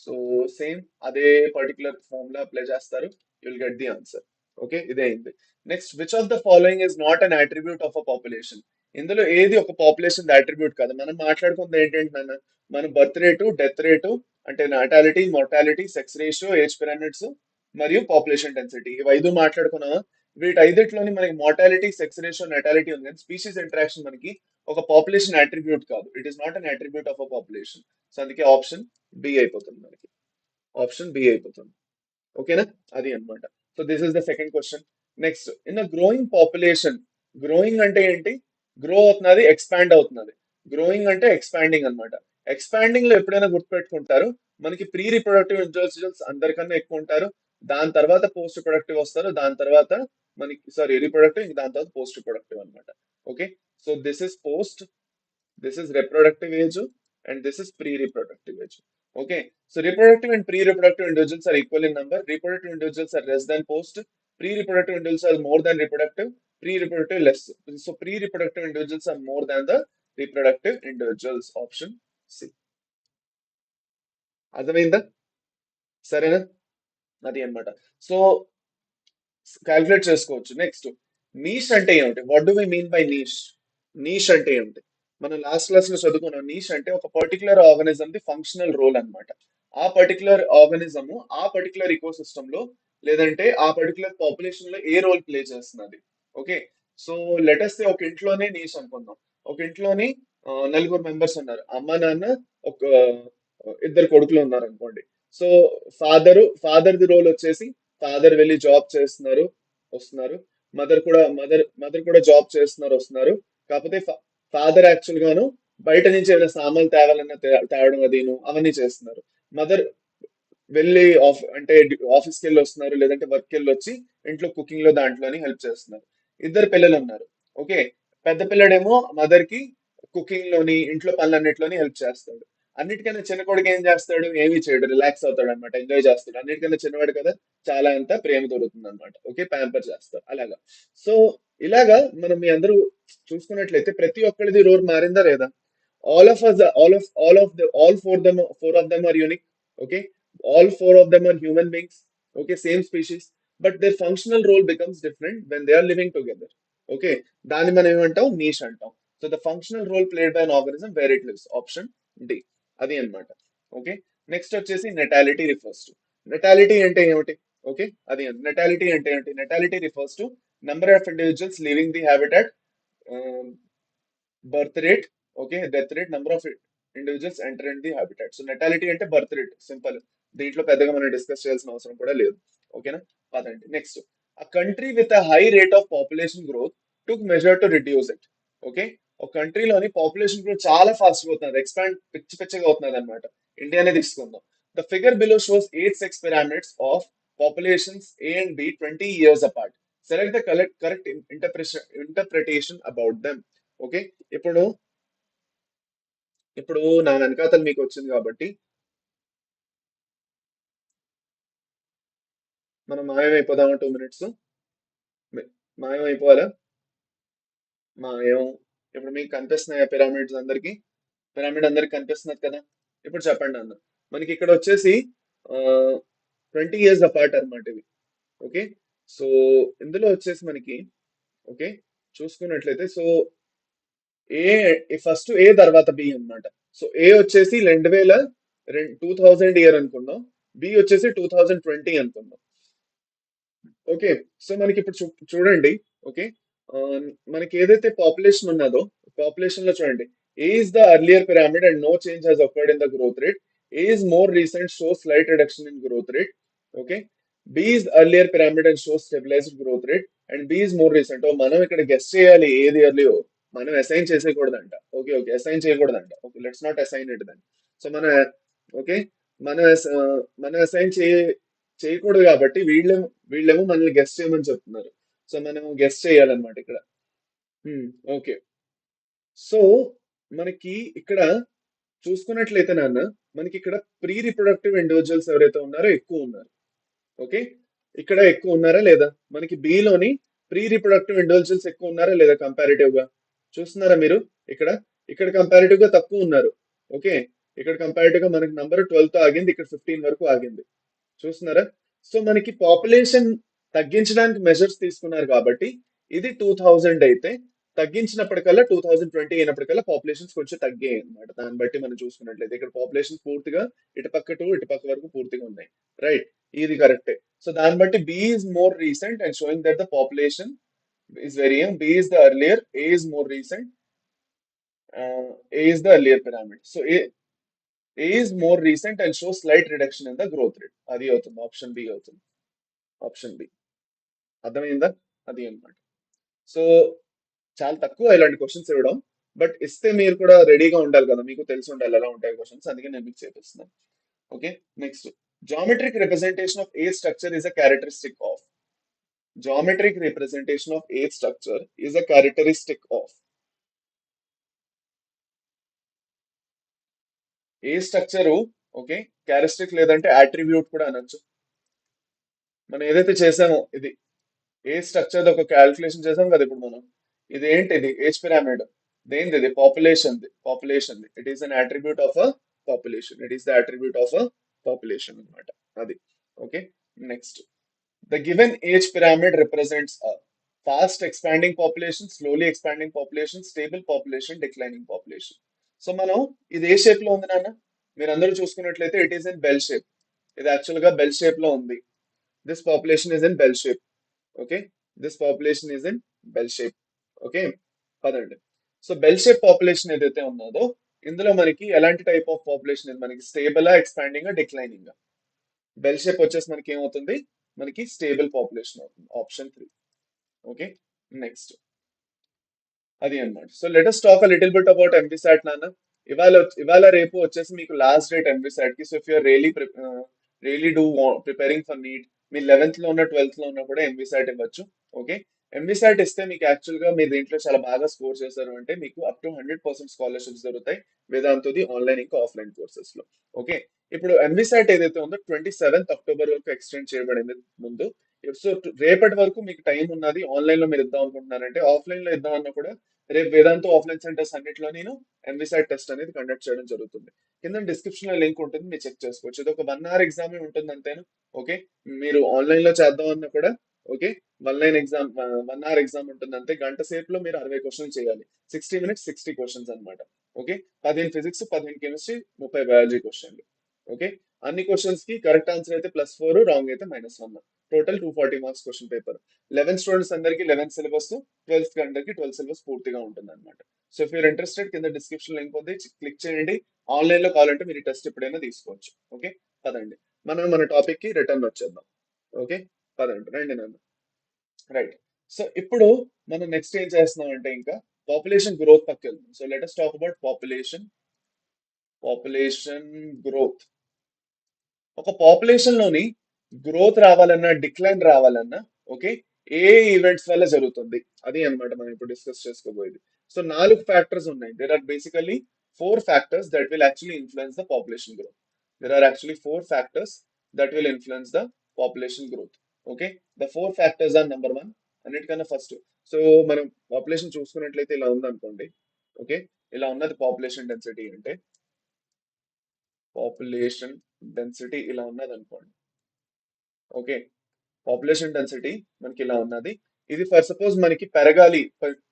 సో సేమ్ అదే particular formula apply చేస్తారు, you'll get the answer. Okay, ఇదే అయింది. Next, which of the following is not an attribute of a population? ఇందులో ఏది ఒక పాపులేషన్ అట్రిబ్యూట్ కాదు. మనం మాట్లాడుకుంది ఏంటంటే మన బర్త్ రేటు, డెత్ రేటు, అంటే natality, mortality, sex ratio, age pyramids మరియు పాపులేషన్ డెన్సిటీ, ఇవి ఐదు మాట్లాడుకున్నామా? వీటి ఐదిట్లోని మనకి మోర్టాలిటీ, సెక్స్ రేషియో, నాటాలిటీ ఉంది, కానీ స్పీషీస్ ఇంటరాక్షన్ మనకి ఒక పాపులేషన్ అట్రిబ్యూట్ కాదు. It is not an attribute of a population. So అందుకే ఆప్షన్ బి అయిపోతుంది మనకి. ఆప్షన్ బి అయిపోతుంది. ఓకేనా? అది అన్నమాట. So this is the second question. Next, in a growing population, growing అంటే ఏంటి? గ్రో అవుతున్నది, ఎక్స్పాండ్ అవుతున్నది. గ్రోయింగ్ అంటే ఎక్స్పాండింగ్ అన్నమాట. ఎక్స్పాండింగ్ లో ఎప్పుడైనా గుర్తుపెట్టుకుంటారు, మనకి ప్రీ రిప్రొడక్టివ్ ఇంటెలిజెన్స్ అందరికన్నా ఎక్కువ ఉంటారు, దాని తర్వాత పోస్ట్ రిప్రొడక్టివ్ వస్తారు, దాని తర్వాత మనకి సారీ రిప్రొడక్టివ్, దాని తర్వాత పోస్ట్ రిప్రొడక్టివ్ అన్నమాట. Okay, so this is post, this is reproductive age, and this is pre-reproductive age. Okay, so reproductive and pre-reproductive individuals are equal in number. Reproductive individuals are less than post. Pre-reproductive individuals are more than reproductive. Pre-reproductive less. So pre-reproductive individuals are more than the reproductive individuals. Option C. అర్థమైందా? సరేనా? అది అన్నమాట. So calculate చేసుకోవచ్చు. Next, niche అంటే ఏమిటి? What do we mean by niche? Niche అంటే ఏమిటి? మనం లాస్ట్ క్లాస్ లో చదువుకున్నాం. నీష్ అంటే ఒక పర్టికులర్ ఆర్గానిజం ది ఫంక్షనల్ రోల్ అన్నమాట. ఆ పర్టికులర్ ఆర్గానిజం ఆ పర్టికులర్ ఇకోసిస్టమ్ లో, లేదంటే ఆ పర్టికులర్ పాపులేషన్ లో ఏ రోల్ ప్లే చేస్తున్నది. ఓకే, సో లెటస్ సే ఒక ఇంట్లోనే నీష్ అనుకుందాం. ఒక ఇంట్లోని నలుగురు మెంబర్స్ ఉన్నారు, అమ్మ నాన్న, ఒక ఇద్దరు కొడుకులు ఉన్నారు అనుకోండి. సో ఫాదర్ ది రోల్ వచ్చేసి, ఫాదర్ వెళ్ళి జాబ్ చేస్తున్నారు, వస్తున్నారు. మదర్ కూడా జాబ్ చేస్తున్నారు, వస్తున్నారు. కాకపోతే ఫాదర్ యాక్చువల్ గాను బయట నుంచి ఏమైనా సామాన్లు తేవాలన్నా తేవడం అదిను అవన్నీ చేస్తున్నారు. మదర్ వెళ్ళి అంటే ఆఫీస్కి వెళ్ళి వస్తున్నారు, లేదంటే వర్క్ వెళ్ళి వచ్చి ఇంట్లో కుకింగ్ లో దాంట్లోని హెల్ప్ చేస్తున్నారు. ఇద్దరు పిల్లలు ఉన్నారు. ఓకే, పెద్ద పిల్లడేమో మదర్ కి కుకింగ్ లోని, ఇంట్లో పనులన్నిటిలోని హెల్ప్ చేస్తాడు. అన్నిటికన్నా చిన్న కొడుకు ఏం చేస్తాడు? ఏమీ చేయడు, రిలాక్స్ అవుతాడు అనమాట, ఎంజాయ్ చేస్తాడు. అన్నిటికన్నా చిన్నవాడు కదా, చాలా అంతా ప్రేమ దొరుకుతుంది అనమాట. ఓకే, ప్యాంపర్ చేస్తారు అలాగా. సో ఇలాగా మనం మీ అందరూ చూసుకున్నట్లయితే ప్రతి ఒక్కరిది రోల్ మారిందా లేదా? All of us, all four of them are unique. Okay, all four of them are human beings. Okay, same species, but their functional role becomes different when they are living together. Okay, దాన్ని మనం ఏమంటాం? Niche అంటాం. So the functional role played by an organism where it lives, option D. అది అన్నమాట. Okay, next వచ్చేసి నెటాలిటీ refers to. నెటాలిటీ అంటే ఏమిటి? Okay, అది నెటాలిటీ అంటే ఏంటి? Natality refers to number of individuals living the habitat, birth rate, okay, death rate, number of individuals enter in the habitat. So natality అంటే birth rate, simple. దీంట్లో పెద్దగా మనం డిస్కస్ చేయాల్సిన అవసరం కూడా లేదు. ఓకేనా? పదండి next. A country with a high rate of population growth took measure to reduce it. Okay, ఒక కంట్రీలోని పాపులేషన్ గ్రోత్ చాలా ఫాస్ట్ గా అవుతున్నది, ఎక్స్పాండ్ పిచ్చి పిచ్చిగా అవుతున్నది అనమాట. ఇండియానే తీసుకుందాం. The figure below shows 8 sex pyramids of populations A and B 20 years apart. Select the correct interpretation about them. Okay, ఇప్పుడు ఇప్పుడు నా వెనకాతలు మీకు వచ్చింది కాబట్టి మనం మాయమైపోదామా? 2 minutes మాయమైపోవాలా? మాయం. ఇప్పుడు మీకు కనిపిస్తున్నాయా పిరమిడ్స్ అందరికి? పిరమిడ్ అందరికి కనిపిస్తున్నది కదా? ఇప్పుడు చెప్పండి అన్న. మనకి ఇక్కడ వచ్చేసి 20 years అపార్ట్ అనమాట ఇవి. ఓకే, సో ఇందులో వచ్చేసి మనకి, ఓకే, చూసుకున్నట్లయితే, సో ఫస్ట్ ఏ తర్వాత బి అన్నమాట. సో ఏ వచ్చేసి 2000 ఇయర్ అనుకుందాం, బి వచ్చేసి 2020 అనుకుందాం. ఓకే, సో మనకి ఇప్పుడు చూడండి. ఓకే, ఆ, మనకి ఏదైతే పాపులేషన్ ఉన్నదో, పాపులేషన్ లో చూడండి, A is the earlier pyramid and no change has occurred in the growth rate. A is more recent, show slight reduction in growth rate. Okay, B is earlier pyramid and show stabilised growth rate, and B is more recent. మనం ఇక్కడ guess చేయాలి ఏది ఎర్లియో. మనం assign చేసేయకూడదంట. Okay okay, assign చేయకూడదంట. Okay, let's not assign it then. So మన okay, మనం మనం అసైన్ చేయకూడదు కాబట్టి వీళ్ళేమో మనల్ని గెస్ట్ చేయమని చెప్తున్నారు. సో మనం గెస్ట్ చేయాలన్నమాట ఇక్కడ. ఓకే, సో మనకి ఇక్కడ చూసుకున్నట్లయితే నాన్న, మనకి ఇక్కడ ప్రీ రిప్రొడక్టివ్ ఇండివిజువల్స్ ఎవరైతే ఉన్నారో ఎక్కువ ఉన్నారు. ఓకే, ఇక్కడ ఎక్కువ ఉన్నారా లేదా? మనకి B లోని ప్రీ రిప్రొడక్టివ్ ఇండివిజువల్స్ ఎక్కువ ఉన్నారా లేదా కంపారిటివ్ గా? చూస్తున్నారా మీరు? ఇక్కడ ఇక్కడ కంపారిటివ్ గా తక్కువ ఉన్నారు. ఓకే, ఇక్కడ కంపారిటివ్ గా మనకి నంబర్ 12 తో ఆగింది, ఇక్కడ 15 వరకు ఆగింది. చూస్తున్నారా? సో మనకి పాపులేషన్ తగ్గించడానికి మెజర్స్ తీసుకున్నారు కాబట్టి ఇది 2000 అయితే, తగ్గించినప్పటికల్లా 2020 అయినప్పటికల్లా పాపులేషన్స్ కొంచెం తగ్గాయి అన్నమాట. దాన్ని బట్టి మనం చూసుకున్నట్లయితే ఇక్కడ పాపులేషన్ పూర్తిగా ఇటుపక్క వరకు పూర్తిగా ఉన్నాయి. రైట్, ఇది కరెక్టే. సో దాన్ని బట్టి B is more recent and showing that the population is very young. B is the earlier, A is more recent, A is the earlier pyramid. So A is more recent and shows slight reduction in the growth rate. అది అవుతుంది, option B అవుతుంది. Option B అర్థమైందా? అది అన్నమాట. So చాలా తక్కువ ఇలాంటి questions ఇవ్వడం, బట్ ఇస్తే మీరు కూడా రెడీగా ఉండాలి కదా, మీకు తెలిసి ఉండాలి ఎలా ఉంటాయి క్వశ్చన్స్, అందుకే నేను మీకు చేపిస్తున్నాను. Okay, next, geometric representation of a structure is a characteristic of. Geometric representation of a structure is a characteristic of. A structure okay characteristic లేదంటే అట్రిబ్యూట్ కూడా అనొచ్చు. మనం ఏదైతే చేసామో ఇది ఏ స్ట్రక్చర్ ఒక క్యాల్కులేషన్ చేసాం కదా ఇప్పుడు మనం, ఇది ఏంటి, ఇది ఏజ్ పిరామిడ్, దేనిది, ఇది population. It is an attribute of a population. It is the attribute of a population అనమాట అది. Okay, next, the given age pyramid represents a fast expanding population, slowly expanding population, stable population, declining population. So మనం ఇది ఏ shape లో ఉంది నాన్న? మీరు అందరూ చూసుకున్నట్లయితే it is in bell shape. ఇది యాక్చువల్ గా బెల్ షేప్ లో ఉంది. This population is in bell shape. Okay, this population is in bell shape. Okay, పదండి. సో బెల్ షేప్ పాపులేషన్ ఏదైతే ఉన్నదో ఇందులో మనకి ఎలాంటి టైప్ ఆఫ్ పాపులేషన్ ఇది, మనకి stable, expanding, declining? Bell shape వచ్చేసి మనకి ఏమవుతుంది, మనకి స్టేబుల్ పాపులేషన్ అవుతుంది, ఆప్షన్ 3. ఓకే, నెక్స్ట్, అది అన్నమాట. So let us talk a little bit about MVSAT నాన్న. ఇవాళ రేపు వచ్చేసి మీకు లాస్ట్ డేట్ ఎంవిసాట్ కి. So if you're really do preparing for NEET, మీ 11th లో ఉన్న 12th లో ఉన్న కూడా ఎంవిసాట్ ఇవ్వచ్చు. ఓకే, ఎంవిసాట్ ఇస్తే మీకు యాక్చువల్ గా మీరు దీంట్లో చాలా బాగా స్కోర్ చేశారు అంటే మీకు అప్ టు 100% స్కాలర్షిప్స్ దొరుకుతాయి వేదాంతుది ఆన్లైన్ ఇంకా ఆఫ్లైన్ కోర్సెస్ లో. ఓకే, ఇప్పుడు ఎంవిసాట్ ఏదైతే ఉందో 27th అక్టోబర్ వరకు ఎక్స్టెండ్ చేయబడింది ముందు. సో రేపటి వరకు మీకు టైం ఉన్నది. ఆన్లైన్ లో మీరు ఇద్దాం అనుకుంటున్నారంటే, ఆఫ్లైన్ లో ఇద్దాం అన్నా కూడా రేపు వేదాంతు ఆఫ్లైన్ సెంటర్స్ అన్నింటిలో నేను ఎంవిసాట్ టెస్ట్ అనేది కండక్ట్ చేయడం జరుగుతుంది. కింద డిస్క్రిప్షన్ లో లింక్ ఉంటుంది, మీరు చెక్ చేసుకోవచ్చు. ఇది ఒక 1 hour ఎగ్జామ్ ఉంటుంది అంతేనా. ఓకే, మీరు ఆన్లైన్ లో చేద్దాం అన్నా కూడా ఓకే, 1 hour ఎగ్జామ్ ఉంటుంది అంతే. గంట సేపులో మీరు 60 క్వశ్చన్స్ చేయాలి. 60 minutes 60 క్వశ్చన్స్ అనమాట. ఓకే, 15 ఫిజిక్స్, 15 కెమిస్ట్రీ, 30 బయాలజీ క్వశ్చన్లు. ఓకే, అన్ని క్వశ్చన్స్ కి కరెక్ట్ ఆన్సర్ అయితే +4, రాంగ్ అయితే -1. Total 240 marks question paper. 11 students అందరికి 11 సిలబస్, 12th అందరికి 12 సిలబస్ పూర్తిగా ఉంటుంది అనమాట. సో ఇఫ్ యూర్ ఇంట్రెస్టెడ్, కింద డిస్క్రిప్షన్ లింక్ ఉంది, క్లిక్ చేయండి. ఆన్లైన్ లో కావాలంటే మీరు టెస్ట్ ఎప్పుడైనా తీసుకోవచ్చు. ఓకే, పదండి, మనం మన టాపిక్ కి రిటర్న్ వచ్చేద్దాం. ఓకే, పదండి, రండి నన్ను. రైట్, సో ఇప్పుడు మనం నెక్స్ట్ ఏం చేస్తున్నాం అంటే ఇంకా పాపులేషన్ గ్రోత్ పక్కకి వెళ్దాం. So let us talk about population growth. ఒక పాపులేషన్ లోని గ్రోత్ రావాలన్నా, డిక్లైన్ రావాలన్నా ఓకే, ఏ ఈవెంట్స్ వల్ల జరుగుతుంది అది అన్నమాట మనం ఇప్పుడు డిస్కస్ చేసుకోబోయేది. సో 4 ఫ్యాక్టర్స్ ఉన్నాయి. There are basically 4 factors that will actually influence the population growth. There are actually 4 factors that will influence the population growth. Okay, the 4 factors are number 1, అన్నిటికన్నా ఫస్ట్. సో మనం population చూసుకున్నట్లయితే ఇలా ఉంది అనుకోండి. Okay, ఇలా ఉన్నది population density అంటే, population density ఇలా ఉన్నది అనుకోండి. ఓకే, పాపులేషన్ డెన్సిటీ మనకి ఇలా ఉన్నది. ఇది ఫర్ సపోజ్ మనకి పెరగాలి,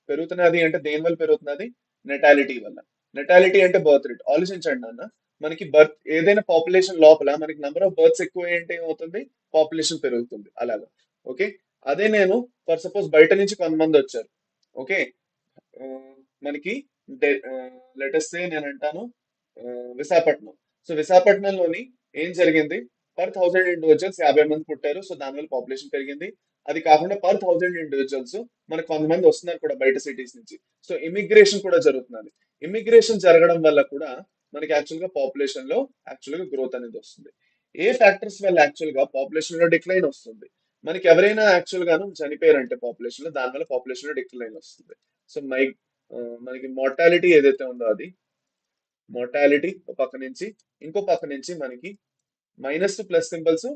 పెరుగుతున్నది అంటే దేని వల్ల పెరుగుతున్నది, నెటాలిటీ వల్ల. నెటాలిటీ అంటే బర్త్ రేట్. ఆలోచించండి నాన్న, మనకి బర్త్ ఏదైనా పాపులేషన్ లోపల మనకి నెంబర్ ఆఫ్ బర్త్స్ ఎక్కువ ఏంటి ఏమవుతుంది, పాపులేషన్ పెరుగుతుంది అలాగా. ఓకే, అదే నేను ఫర్ సపోజ్ బయట నుంచి కొంతమంది వచ్చారు. ఓకే, ఆ, మనకి లెటెస్ట్ నేను అంటాను విశాఖపట్నం. సో విశాఖపట్నంలోని ఏం జరిగింది, పర్ 1000 ఇండివిజువల్స్ 50 మంది పుట్టారు. సో దానివల్ల పాపులేషన్ పెరిగింది. అది కాకుండా పర్ 1000 ఇండివిజువల్స్ మనకు కొంతమంది వస్తున్నారు కూడా బయట సిటీస్ నుంచి. సో ఇమిగ్రేషన్ కూడా జరుగుతున్నది. ఇమిగ్రేషన్ జరగడం వల్ల కూడా మనకి యాక్చువల్ గా పాపులేషన్ లో యాక్చువల్ గా గ్రోత్ అనేది వస్తుంది. ఏ ఫ్యాక్టర్స్ వల్ల యాక్చువల్ గా పాపులేషన్ లో డిక్లైన్ వస్తుంది? మనకి ఎవరైనా యాక్చువల్ గాను చనిపోయారంటే పాపులేషన్ లో, దానివల్ల పాపులేషన్ లో డిక్లైన్ వస్తుంది. సో మనకి మోర్టాలిటీ ఏదైతే ఉందో అది మోర్టాలిటీ ఒక పక్క నుంచి, ఇంకో పక్క నుంచి మనకి మైనస్ ప్లస్ సింబల్స్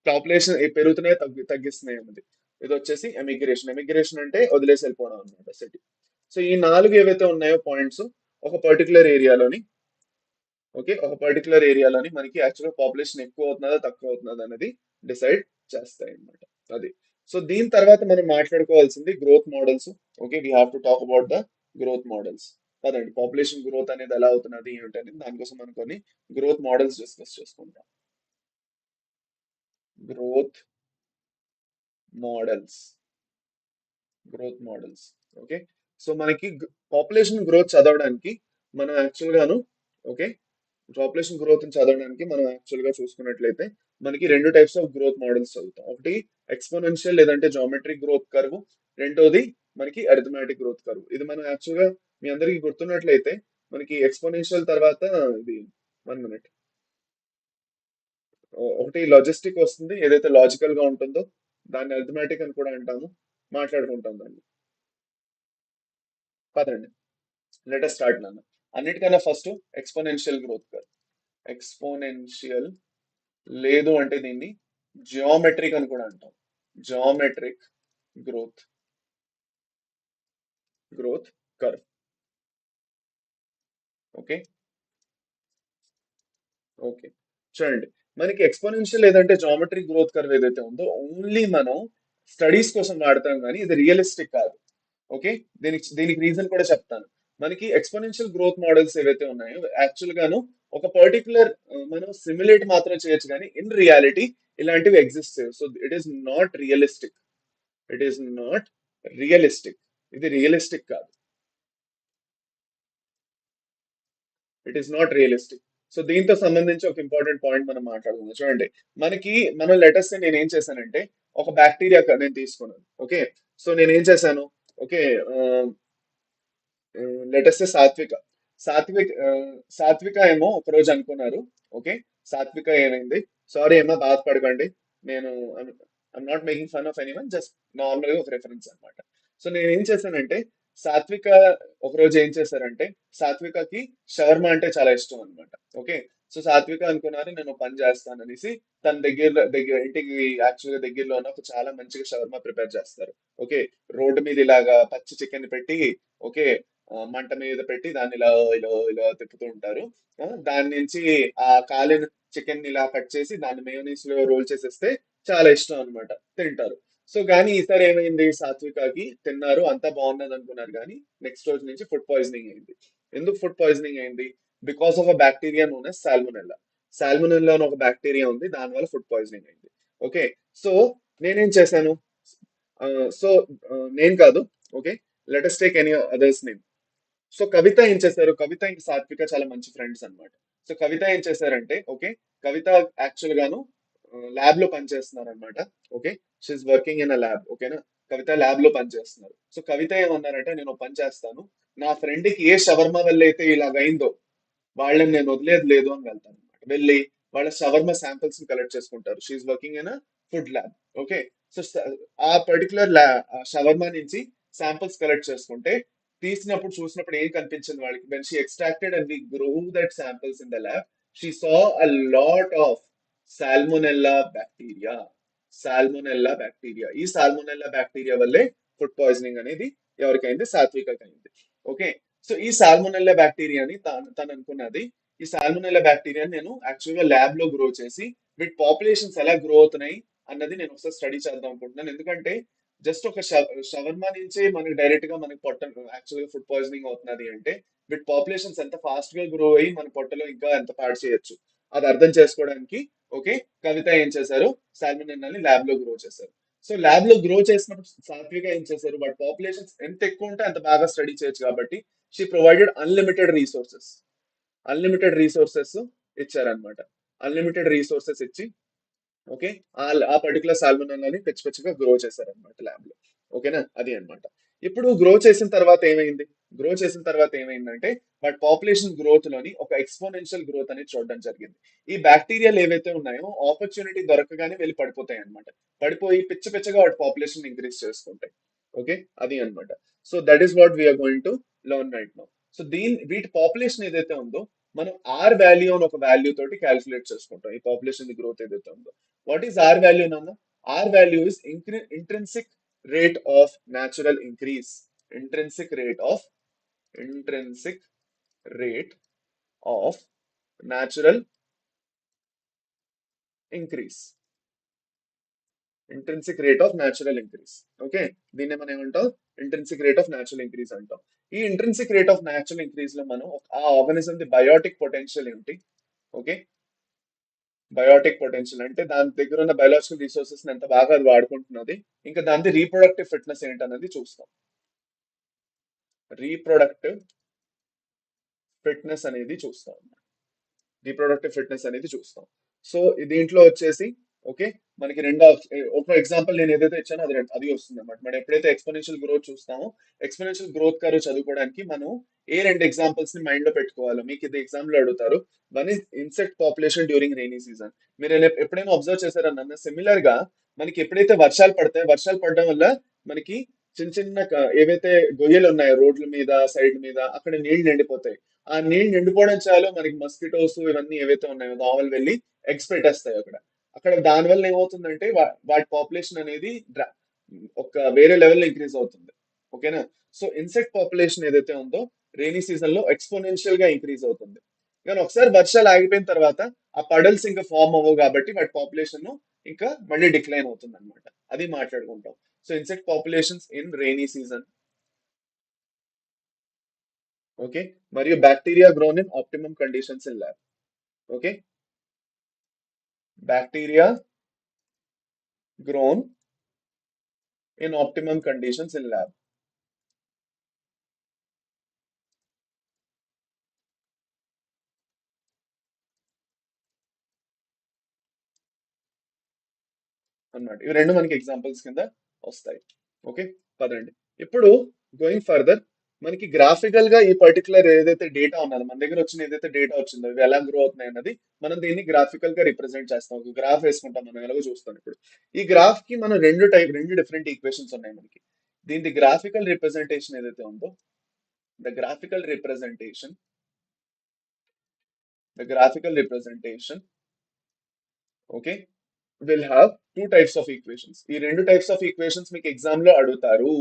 పాపులేషన్ పెరుగుతున్నాయి తగ్గిస్తున్నాయి అన్నది. ఇది వచ్చేసి ఎమిగ్రేషన్. ఎమిగ్రేషన్ అంటే వదిలేసి వెళ్ళిపోవడం అనమాట సిటీ. సో ఈ నాలుగు ఏవైతే ఉన్నాయో పాయింట్స్ ఒక పర్టికులర్ ఏరియాలోని, ఓకే, ఒక పర్టికులర్ ఏరియాలోని మనకి యాక్చువల్గా పాపులేషన్ ఎక్కువ అవుతున్నదా తక్కువ అవుతున్నదా అనేది డిసైడ్ చేస్తాయి అన్నమాట. అది. సో దీని తర్వాత మనం మాట్లాడుకోవాల్సింది growth models. Okay, we have to talk about the growth models. కదండి, పాపులేషన్ గ్రోత్ అనేది ఎలా అవుతున్నది ఏంటనేది దానికోసం మనం కొన్ని గ్రోత్ మోడల్స్ డిస్కస్ చేసుకుంటాం. Growth models. Growth models. Okay. So మనకి పాపులేషన్ గ్రోత్ చదవడానికి మనం యాక్చువల్ గాను, ఓకే, పాపులేషన్ గ్రోత్ చదవడానికి మనం యాక్చువల్ గా చూసుకున్నట్లయితే మనకి రెండు టైప్స్ ఆఫ్ గ్రోత్ మోడల్స్ చదువుతాం. ఒకటి ఎక్స్పోనెన్షియల్ లేదంటే జామెట్రిక్ గ్రోత్ కర్వ్, రెండోది మనకి అరిథమెటిక్ గ్రోత్ కర్వ్. ఇది మనం యాక్చువల్ గా మీ అందరికి గుర్తున్నట్లయితే మనకి ఎక్స్పోనెన్షియల్ తర్వాత ఇది 1 మినిట్, ఒకటి లాజిస్టిక్ వస్తుంది, ఏదైతే లాజికల్ గా ఉంటుందో దాన్ని అరిథమెటిక్ అని కూడా అంటాము. మాట్లాడుకుంటాం దాన్ని. పదండి, లెట్ us స్టార్ట్ నాన్న. అన్నిటికన్నా first exponential growth curve. Exponential లేదు అంటే దీన్ని జియోమెట్రిక్ అని కూడా అంటాం. Geometric growth growth curve. Okay. Okay, చూడండి, మనకి ఎక్స్పోనెన్షియల్ లేదంటే జామెట్రిక్ గ్రోత్ కర్వ్ ఏదైతే ఉందో ఓన్లీ మనం స్టడీస్ కోసం వాడతాం, కానీ ఇది రియలిస్టిక్ కాదు. ఓకే, దీనికి రీజన్ కూడా చెప్తాను. మనకి ఎక్స్పోనెన్షియల్ గ్రోత్ మోడల్స్ ఏవైతే ఉన్నాయో యాక్చువల్ గాను ఒక పర్టికులర్ మనం సిమ్యులేట్ మాత్రం చేయొచ్చు, కానీ ఇన్ రియాలిటీ ఇలాంటివి ఎగ్జిస్ట్ చేయవు. So it is not realistic. It is not realistic. ఇది రియలిస్టిక్ కాదు. It is not realistic. So దీంతో సంబంధించి ఒక ఇంపార్టెంట్ పాయింట్ మనం మాట్లాడుకుందాం. చూడండి, మనం లెటర్స్ నేను ఏం చేశానంటే ఒక బ్యాక్టీరియా నేను తీసుకున్నాను. ఓకే. సో నేను ఏం చేశాను, ఓకే, లెటర్స్ సాత్విక. సాత్విక్ సాత్విక ఏమో ఒక రోజు అనుకున్నారు. ఓకే. సాత్విక ఏమైంది, సారీ ఏమో బాధపడకండి, నేను I'm not making fun of anyone, just normal గా ఒక రెఫరెన్స్ అన్నమాట. సో నేను ఏం చేశానంటే సాత్విక ఒక రోజు ఏం చేశారంటే సాత్వికకి షవర్మ అంటే చాలా ఇష్టం అన్నమాట. ఓకే. సో సాత్విక అనుకున్నారు నేను ఒక పని చేస్తాను అనేసి తన దగ్గర ఇంటికి యాక్చువల్ గా దగ్గరలో ఉన్న ఒక చాలా మంచిగా షవర్మ ప్రిపేర్ చేస్తారు. ఓకే. రోడ్డు మీద ఇలాగా పచ్చి చికెన్ పెట్టి, ఓకే, మంట మీద పెట్టి దాన్ని ఇలా ఇలా ఇలా తిప్పుతూ ఉంటారు. దాని నుంచి ఆ కాలిన చికెన్ ఇలా కట్ చేసి దాన్ని మేయోనీస్ లో రోల్ చేసేస్తే చాలా ఇష్టం అన్నమాట, తింటారు. సో కానీ ఈసారి ఏమైంది, సాత్వికకి తిన్నారు అంతా బాగున్నది అనుకున్నారు, కానీ నెక్స్ట్ రోజు నుంచి ఫుడ్ పాయిజనింగ్ అయింది. ఎందుకు ఫుడ్ పాయిజనింగ్ అయింది? Because of a bacteria known as salmonella. Salmonella అని ఒక బ్యాక్టీరియా ఉంది, దానివల్ల ఫుడ్ పాయిజనింగ్ అయింది. ఓకే. సో నేనేం చేశాను, సో నేను కాదు, okay, let us take any others name. So కవిత ఏం చేశారు, కవిత ఇంకా సాత్విక చాలా మంచి ఫ్రెండ్స్ అన్నమాట. సో కవిత ఏం చేశారంటే, ఓకే, కవిత యాక్చువల్ గాను ల్యాబ్ లో పనిచేస్తున్నారు అనమాట. Okay. She's working in a lab. ఓకేనా. కవిత ల్యాబ్ లో పనిచేస్తున్నారు. సో కవిత ఏమన్నారంటే నేను ఒక పని చేస్తాను, నా ఫ్రెండ్ కి ఏ షవర్మ వల్ల అయితే ఇలాగైందో వాళ్ళని నేను వదిలేదు లేదు అని వెళ్తాను అనమాట. వెళ్ళి వాళ్ళ షవర్మ శాంపిల్స్ ని కలెక్ట్ చేసుకుంటారు. She's working in a food lab. Okay. So ఆ పర్టికులర్ షవర్మా నుంచి శాంపిల్స్ కలెక్ట్ చేసుకుంటే తీసినప్పుడు చూసినప్పుడు ఏం కనిపించింది వాళ్ళకి, when she extracted and we grew that samples in the lab, she saw a lot of salmonella bacteria. Salmonella bacteria. ఈ salmonella bacteria వల్లే ఫుడ్ పాయిజనింగ్ అనేది ఎవరికైంది, సాత్వికకి అయింది. ఓకే. సో ఈ సాల్మొనెల్లా బ్యాక్టీరియాని తను అనుకున్నది, ఈ సాల్మొనెల్లా బ్యాక్టీరియాని నేను యాక్చువల్ గా ల్యాబ్ లో గ్రో చేసి వీటి పాపులేషన్స్ ఎలా గ్రో అవుతున్నాయి అన్నది నేను ఒకసారి స్టడీ చేద్దాం అనుకుంటున్నాను. ఎందుకంటే జస్ట్ ఒక షవర్మా నుంచే మనకి డైరెక్ట్ గా మనకి పొట్ట యాక్చువల్ గా ఫుడ్ పాయిజనింగ్ అవుతున్నది అంటే వీటి పాపులేషన్స్ ఎంత ఫాస్ట్ గా గ్రో అయ్యి మన పొట్టలో ఇంకా ఎంత పాడు చేయొచ్చు, అది అర్థం చేసుకోవడానికి, ఓకే, కవిత ఏం చేశారు, సాల్మొనెల్లాని ల్యాబ్ లో గ్రో చేశారు. సో ల్యాబ్ లో గ్రో చేసినప్పుడు సాత్విక ఏం చేశారు, వాటి పాపులేషన్స్ ఎంత ఎక్కువ ఉంటే అంత బాగా స్టడీ చేయొచ్చు కాబట్టి she provided unlimited resources. Unlimited resources ఇచ్చారనమాట. అన్లిమిటెడ్ రీసోర్సెస్ ఇచ్చి ఓకే. ఆ పర్టికులర్ సాల్మోనెల్లాని పిచ్చి పిచ్చిగా గ్రో చేశారనమాట ల్యాబ్ లో. ఓకేనా, అది అన్నమాట. ఇప్పుడు గ్రో చేసిన తర్వాత ఏమైంది? గ్రో చేసిన తర్వాత ఏమైందంటే వాటి పాపులేషన్ గ్రోత్ లోని ఒక ఎక్స్పోనెన్షియల్ గ్రోత్ అనేది చూడడం జరిగింది. ఈ బ్యాక్టీరియాలు ఏవైతే ఉన్నాయో ఆపర్చునిటీ దొరకగానే వెళ్ళి పడిపోతాయి అనమాట. పడిపోయి పిచ్చ పిచ్చగా వాటి పాపులేషన్ ఇంక్రీజ్ చేసుకుంటాయి. ఓకే, అది అన్నమాట. So that is what we are going to learn right now. So వీటి పాపులేషన్ ఏదైతే ఉందో మనం ఆర్ వాల్యూ అని ఒక వాల్యూ తోటి క్యాలిక్యులేట్ చేసుకుంటాం. ఈ పాపులేషన్ గ్రోత్ ఏదైతే ఉందో, what is R value, Nana? R value is intrinsic rate of natural increase. Intrinsic rate of intrinsic rate of natural increase. Intrinsic rate of natural increase. Okay, దీన్ని మనం ఏమంటాం? Intrinsic rate of natural increase అంటాం. ఈ intrinsic rate of natural increase లో మనం ఆ organism the Biotique potential ఏంటి? Okay, Biotique potential అంటే దాని దగ్గర ఉన్న బయోలాజికల్ రిసోర్సెస్ ఎంత బాగా అది వాడుకుంటున్నది, ఇంకా దాని రీప్రొడక్టివ్ ఫిట్నెస్ ఏంటనేది చూస్తాం. రీప్రొడక్టివ్ ఫిట్నెస్ అనేది చూస్తాం. రీప్రొడక్టివ్ ఫిట్నెస్ అనేది చూస్తాం. సో దీంట్లో వచ్చేసి ఓకే, మనకి రెండు ఒక ఎగ్జాంపుల్ నేను ఏదైతే ఇచ్చానో అది వస్తుంది అనమాట. మనం ఎప్పుడైతే ఎక్స్పోనెన్షియల్ గ్రోత్ చూస్తామో ఎక్స్పోనెన్షియల్ గ్రోత్ కర్వ్ చదువుకోవడానికి మనం ఏ రెండు ఎగ్జాంపుల్స్ ని మైండ్ లో పెట్టుకోవాలో మీకు ఇది ఎగ్జామ్ లో అడుగుతారు. One is insect population during rainy season. మీరు ఎప్పుడైనా అబ్జర్వ్ చేశారన్న సిమిలర్ గా మనకి ఎప్పుడైతే వర్షాలు పడతాయో వర్షాలు పడడం వల్ల మనకి చిన్న చిన్న ఏవైతే గొయ్యలు ఉన్నాయో రోడ్ల మీద సైడ్ మీద అక్కడ నీళ్లు నిండిపోతాయి. ఆ నీళ్లు నిండిపోవడం చాలు మనకి మస్కిటోస్ ఇవన్నీ ఏవైతే ఉన్నాయో దోమలు వెళ్ళి ఎగ్స్ పెట్టేస్తాయి అక్కడ. అక్కడ దానివల్ల ఏమవుతుందంటే వాటి పాపులేషన్ అనేది ఒక వేరే లెవెల్లో ఇంక్రీజ్ అవుతుంది. ఓకేనా. సో ఇన్సెక్ట్ పాపులేషన్ ఏదైతే ఉందో రైనీ సీజన్ లో ఎక్స్పోనెన్షియల్ గా ఇంక్రీజ్ అవుతుంది. కానీ ఒకసారి వర్షాలు ఆగిపోయిన తర్వాత ఆ పడల్స్ ఇంకా ఫామ్ అవ్వవు కాబట్టి వాటి పాపులేషన్ ఇంకా మళ్ళీ డిక్లైన్ అవుతుంది అనమాట. అది మాట్లాడుకుంటాం. So insect populations in rainy season. Okay, మరియు bacteria grown in optimum conditions in lab. Okay, bacteria grown in optimum conditions in lab అన్నమాట. ఇవి రెండు మనకి ఎగ్జాంపుల్స్ కింద వస్తాయి. ఓకే, పదండి. ఇప్పుడు గోయింగ్ ఫర్దర్ మనకి గ్రాఫికల్ గా ఈ పర్టికులర్ ఏదైతే డేటా ఉన్నదో మన దగ్గర వచ్చిన ఏదైతే డేటా వచ్చిందో ఇవి ఎలా గ్రో అవుతున్నాయి అన్నది మనం దీన్ని గ్రాఫికల్ గా రిప్రజెంట్ చేస్తాం. ఒక గ్రాఫ్ వేసుకుంటాం, మనం ఎలాగో చూస్తాం ఇప్పుడు. ఈ గ్రాఫ్ కి మనం రెండు డిఫరెంట్ ఈక్వేషన్స్ ఉన్నాయి మనకి. దీని గ్రాఫికల్ రిప్రజెంటేషన్ ఏదైతే ఉందో the graphical representation the graphical representation okay will have two types of equations. ఈ రెండు టైప్స్ ఆఫ్ ఈక్వేషన్స్ మీకు ఎగ్జామ్ లో అడుగుతారు.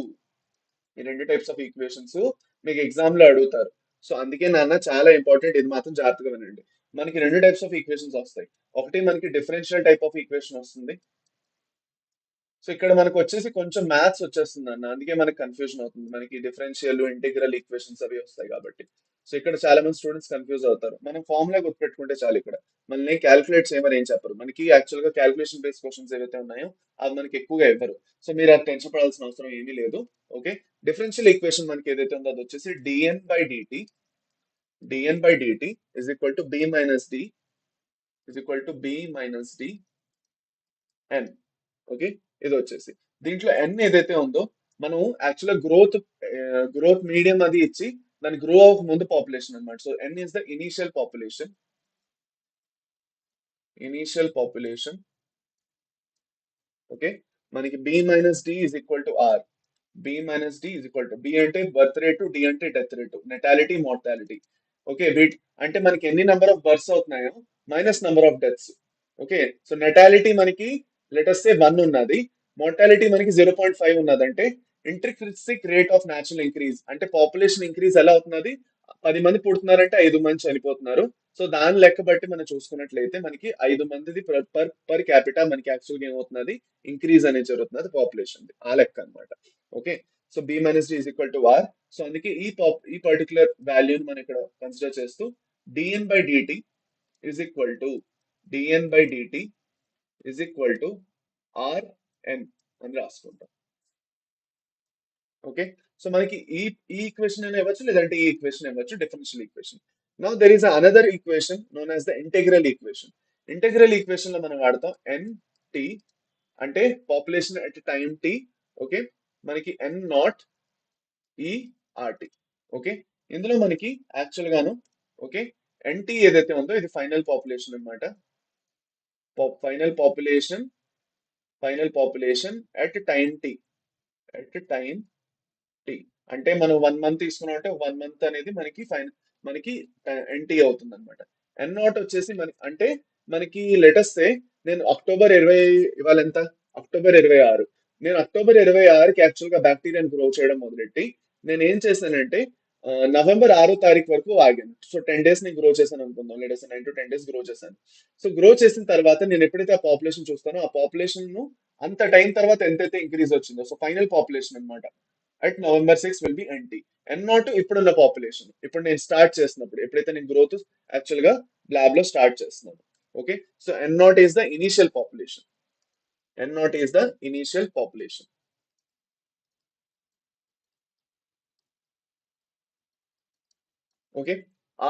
ఈ రెండు టైప్స్ ఆఫ్ ఈక్వేషన్స్ మీకు ఎగ్జామ్ లో అడుగుతారు. సో అందుకే నాన్న చాలా ఇంపార్టెంట్, ఇది మాత్రం జాగ్రత్తగా వినండి. మనకి రెండు టైప్స్ ఆఫ్ ఈక్వేషన్స్ వస్తాయి. ఒకటి మనకి డిఫరెన్షియల్ టైప్ ఆఫ్ ఈక్వేషన్ వస్తుంది. సో ఇక్కడ మనకు వచ్చేసి కొంచెం మ్యాథ్స్ వచ్చేస్తుంది అన్న, అందుకే మనకి కన్ఫ్యూజన్ అవుతుంది. మనకి డిఫరెన్షియల్ ఇంటిగ్రల్ ఈక్వేషన్స్ అవి వస్తాయి కాబట్టి. సో ఇక్కడ చాలా మంది స్టూడెంట్స్ కన్ఫ్యూజ్ అవుతారు. మనం ఫార్ములా గుర్తుపెట్టుకుంటే చాలు. ఇక్కడ మనల్ని క్యాలిక్యులేట్ చేయమని ఏం చెప్పరు. మనకి యాక్చువల్ గా క్యాలిక్యులేషన్ బేస్డ్ క్వశ్చన్స్ ఏవైతే ఉన్నాయో అవి మనకి ఎక్కువగా ఇవ్వరు. సో మీరు అది టెన్షన్ పడాల్సిన అవసరం ఏమీ లేదు. ఓకే, డిఫరెన్షియల్ ఈక్వేషన్ మనకి ఏదైతే ఉందో అది వచ్చేసి dn by dt is equal to b minus d is equal to b minus d n. Okay, ఇది వచ్చేసి దీంట్లో ఎన్ ఏదైతే ఉందో మనం యాక్చువల్గా గ్రోత్ మీడియం అది ఇచ్చి దాని గ్రో అవ్వక ముందు పాపులేషన్ అన్నమాట. So N is the initial population. Okay, మనకి B minus D is equal to R. B minus D is equal to B అంటే బర్త్ రేటు, డి అంటే death rate, natality mortality. Okay, అంటే మనకి ఎన్ని number of births అవుతున్నాయో minus number of deaths. Okay, so natality మనకి let us సే 1 ఉన్నది, mortality మనకి 0.5 ఉన్నది. అంటే intrinsic rate of natural increase అంటే పాపులేషన్ ఇంక్రీజ్ ఎలా అవుతున్నది? 10 మంది పుడుతున్నారంటే 5 మంది చనిపోతున్నారు. సో దాని లెక్క బట్టి మనం చూసుకున్నట్లయితే మనకి 5 మందిది పర్ క్యాపిటా మనకి యాక్చువల్గా ఏమవుతున్నది? ఇంక్రీజ్ అనేది జరుగుతున్నది పాపులేషన్, ఆ లెక్క అన్నమాట. Okay, so b minus D is equal to r. So అందుకే ఈ పర్టికులర్ వాల్యూని మనం ఇక్కడ కన్సిడర్ చేస్తూ dn/dt is equal to dn/dt is equal to rn అని రాసుకుంటాం. ఓకే, సో మనకి ఈ ఈక్వేషన్ అయినా ఇవ్వచ్చు, లేదంటే ఈ ఈక్వేషన్ ఇవ్వచ్చు, differential equation. Now there is another equation known as the integral equation. Integral equation లో మనం వాడతాం n టీ అంటే population at time t. Okay, మనకి ఎన్ నాట్ ఈఆర్టీ. ఓకే, ఇందులో మనకి యాక్చువల్ గాను ఓకే ఎన్టీ ఏదైతే ఉందో ఇది ఫైనల్ పాపులేషన్ అన్నమాట. Final population, final population at time t, at time t. అంటే మనం 1 మంత్ తీసుకున్నాం అంటే 1 మంత్ అనేది మనకి ఫైన్, మనకి ఎన్టీ అవుతుంది అనమాట. ఎన్ నాట్ వచ్చేసి మన అంటే మనకి లెటెస్ట్ నేను అక్టోబర్ 20, ఇవాళ ఎంత, అక్టోబర్ 26. నేను అక్టోబర్ 26కి యాక్చువల్ గా బ్యాక్టీరియాని గ్రో చేయడం మొదలెట్టి నేను ఏం చేశానంటే నవంబర్ 6 తారీఖు వరకు ఆగాను. సో 10 days ని గ్రో చేశాను అనుకుందాం, లేటెస్ట్ 9 to 10 days గ్రో చేశాను. సో గ్రో చేసిన తర్వాత నేను ఎప్పుడైతే ఆ పాపులేషన్ చూస్తానో ఆ పాపులేషన్ ను అంత టైం తర్వాత ఎంతైతే ఇంక్రీజ్ వచ్చిందో, సో ఫైనల్ పాపులేషన్ అన్నమాట at November 6 will be n t. N naught ఇప్పుడున్న పాపులేషన్, ఇప్పుడు నేను స్టార్ట్ చేసినప్పుడు ఎప్పుడైతే నేను గ్రోత్ యాక్చువల్ గా ల్యాబ్ లో స్టార్ట్ చేస్తున్నాను. Okay, so n naught is the initial population, n naught is the initial population. Okay,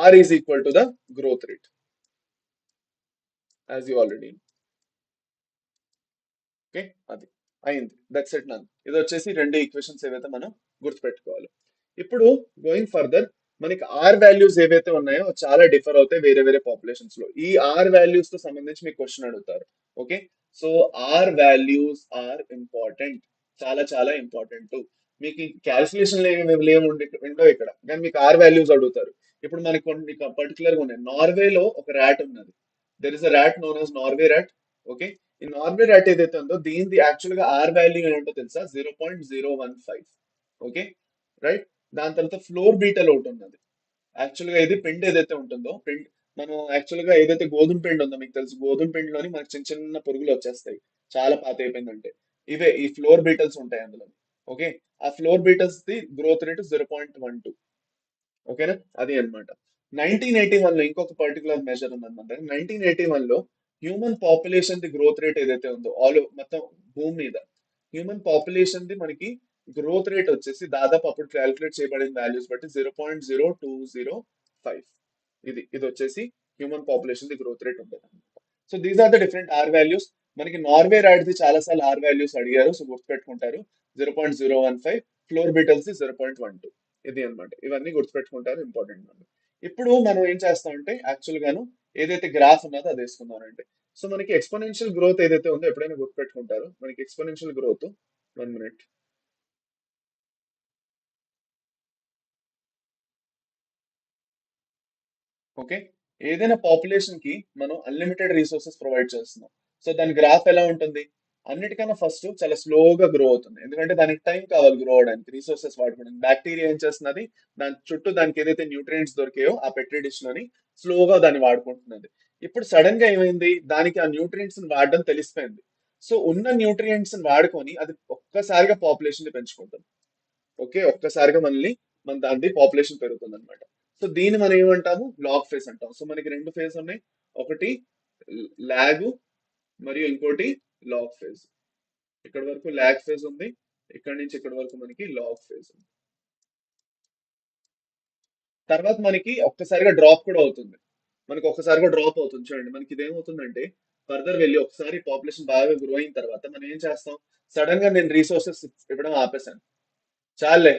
r is equal to the growth rate, as you already. Okay, అది అయింది, that's it నన్. ఇది వచ్చేసి రెండు equations ఏవైతే మనం గుర్తుపెట్టుకోవాలి. ఇప్పుడు గోయింగ్ ఫర్దర్, మనకి ఆర్ వాల్యూస్ ఏవైతే ఉన్నాయో చాలా డిఫర్ అవుతాయి వేరే వేరే పాపులేషన్స్ లో. ఈ ఆర్ వాల్యూస్ తో సంబంధించి మీకు క్వశ్చన్ అడుగుతారు. Okay, so r values are important, చాలా చాలా ఇంపార్టెంట్. మీకు క్యాల్కులేషన్ ఏమి ఉండవు ఇక్కడ, కానీ మీకు ఆర్ వాల్యూస్ అడుగుతారు. ఇప్పుడు మనకి కొన్ని పర్టికులర్ గా ఉన్నాయి. నార్వేలో ఒక ర్యాట్ ఉన్నది, there is a rat known as Norway rat. Okay, ఈ నార్వే ర్యాట్ ఏదైతే ఉందో దీనిది యాక్చువల్ గా ఆర్ వాల్యూ ఏంటో తెలుసా, 0.015. Okay, right. దాని తర్వాత ఫ్లోర్ బీటల్ ఒకటి ఉన్నది. యాక్చువల్ గా ఇది పిండి ఏదైతే ఉంటుందో, పిండి మనం యాక్చువల్ గా ఏదైతే గోధుమ పిండి ఉందో మీకు తెలుసు, గోధుమ పిండిలోని మనకి చిన్న చిన్న పురుగులు వచ్చేస్తాయి చాలా పాత అయిపోయిందంటే, ఇవే ఈ ఫ్లోర్ బీటల్స్ ఉంటాయి అందులో. ఓకే, ఆ floor beetles the growth rate 0.12. ఓకేనా, అది అన్నమాట. 1981 లో ఇంకొక పర్టికులర్ మెజర్ ఉందన్నమాట. 1981 లో human population the growth rate ఏదైతే ఉందో మొత్తం భూమి మీద హ్యూమన్ పాపులేషన్ ది మనకి గ్రోత్ రేట్ వచ్చేసి దాదాపు అప్పుడు క్యాలిక్యులేట్ చేయబడిన వాల్యూస్ బట్టి 0.0205. ఇది వచ్చేసి human population the growth rate ఉంటుంది. So these are the different R values. మనకి నార్వే ర్యాట్ ది చాలా సార్లు ఆర్ వాల్యూస్ అడిగారు, సో గుర్తుపెట్టుకుంటారు. 0.015, ఫ్లోర్ బీటల్స్ ది 0.12. ఇది అన్నమాట, ఇవన్నీ గుర్తుపెట్టుకుంటారు, ఇంపార్టెంట్ అన్నమాట. ఇప్పుడు మనం ఏం చేస్తామంటే యాక్చువల్ గాను ఏదైతే గ్రాఫ్ ఉన్నదో అది వేసుకుందామంటే, సో మనకి ఎక్స్పోనెన్షియల్ గ్రోత్ ఏదైతే ఉందో ఎప్పుడైనా గుర్తుపెట్టుకుంటారు, మనకి ఎక్స్పోనెన్షియల్ గ్రోత్. 1 minute. ఓకే, ఏదైనా పాపులేషన్ కి మనం అన్లిమిటెడ్ రిసోర్సెస్ ప్రొవైడ్ చేస్తున్నాం. సో దాని గ్రాఫ్ ఎలా ఉంటుంది, అన్నిటికన్నా ఫస్ట్ చాలా స్లోగా గ్రో అవుతుంది, ఎందుకంటే దానికి టైం కావాలి గ్రో అవడానికి, రిసోర్సెస్ వాడుకోవడానికి. బ్యాక్టీరియా ఏం చేస్తున్నది, దాని చుట్టూ దానికి ఏదైతే న్యూట్రియంట్స్ దొరికాయో ఆ పెట్రీ డిష్ లోని స్లోగా దాన్ని వాడుకుంటున్నది. ఇప్పుడు సడన్ గా ఏమైంది, దానికి ఆ న్యూట్రియంట్స్ వాడడం తెలిసిపోయింది. సో ఉన్న న్యూట్రియంట్స్ వాడుకొని అది ఒక్కసారిగా పాపులేషన్ ని పెంచుకుంటుంది. ఓకే, ఒక్కసారిగా మన దాని పాపులేషన్ పెరుగుతుంది అనమాట. సో దీన్ని మనం ఏమంటాము, లాగ్ ఫేజ్ అంటాం. సో మనకి రెండు ఫేజ్ ఉన్నాయి, ఒకటి లాగ్ మరియు ఇంకోటి లాగ్ ఫేజ్. ఇక్కడ వరకు లాగ్ ఫేజ్ ఉంది, ఇక్కడ నుంచి ఇక్కడ వరకు మనకి లాగ్ ఫేజ్ ఉంది. తర్వాత మనకి ఒక్కసారిగా డ్రాప్ కూడా అవుతుంది, మనకి ఒక్కసారిగా డ్రాప్ అవుతుంది. చూడండి మనకి ఇదేమవుతుందంటే ఫర్దర్ వెళ్ళి ఒకసారి పాపులేషన్ బాగా గ్రో అయిన తర్వాత మనం ఏం చేస్తాం, సడన్ గా నేను రిసోర్సెస్ ఇవ్వడం ఆపేసాను. చాలే,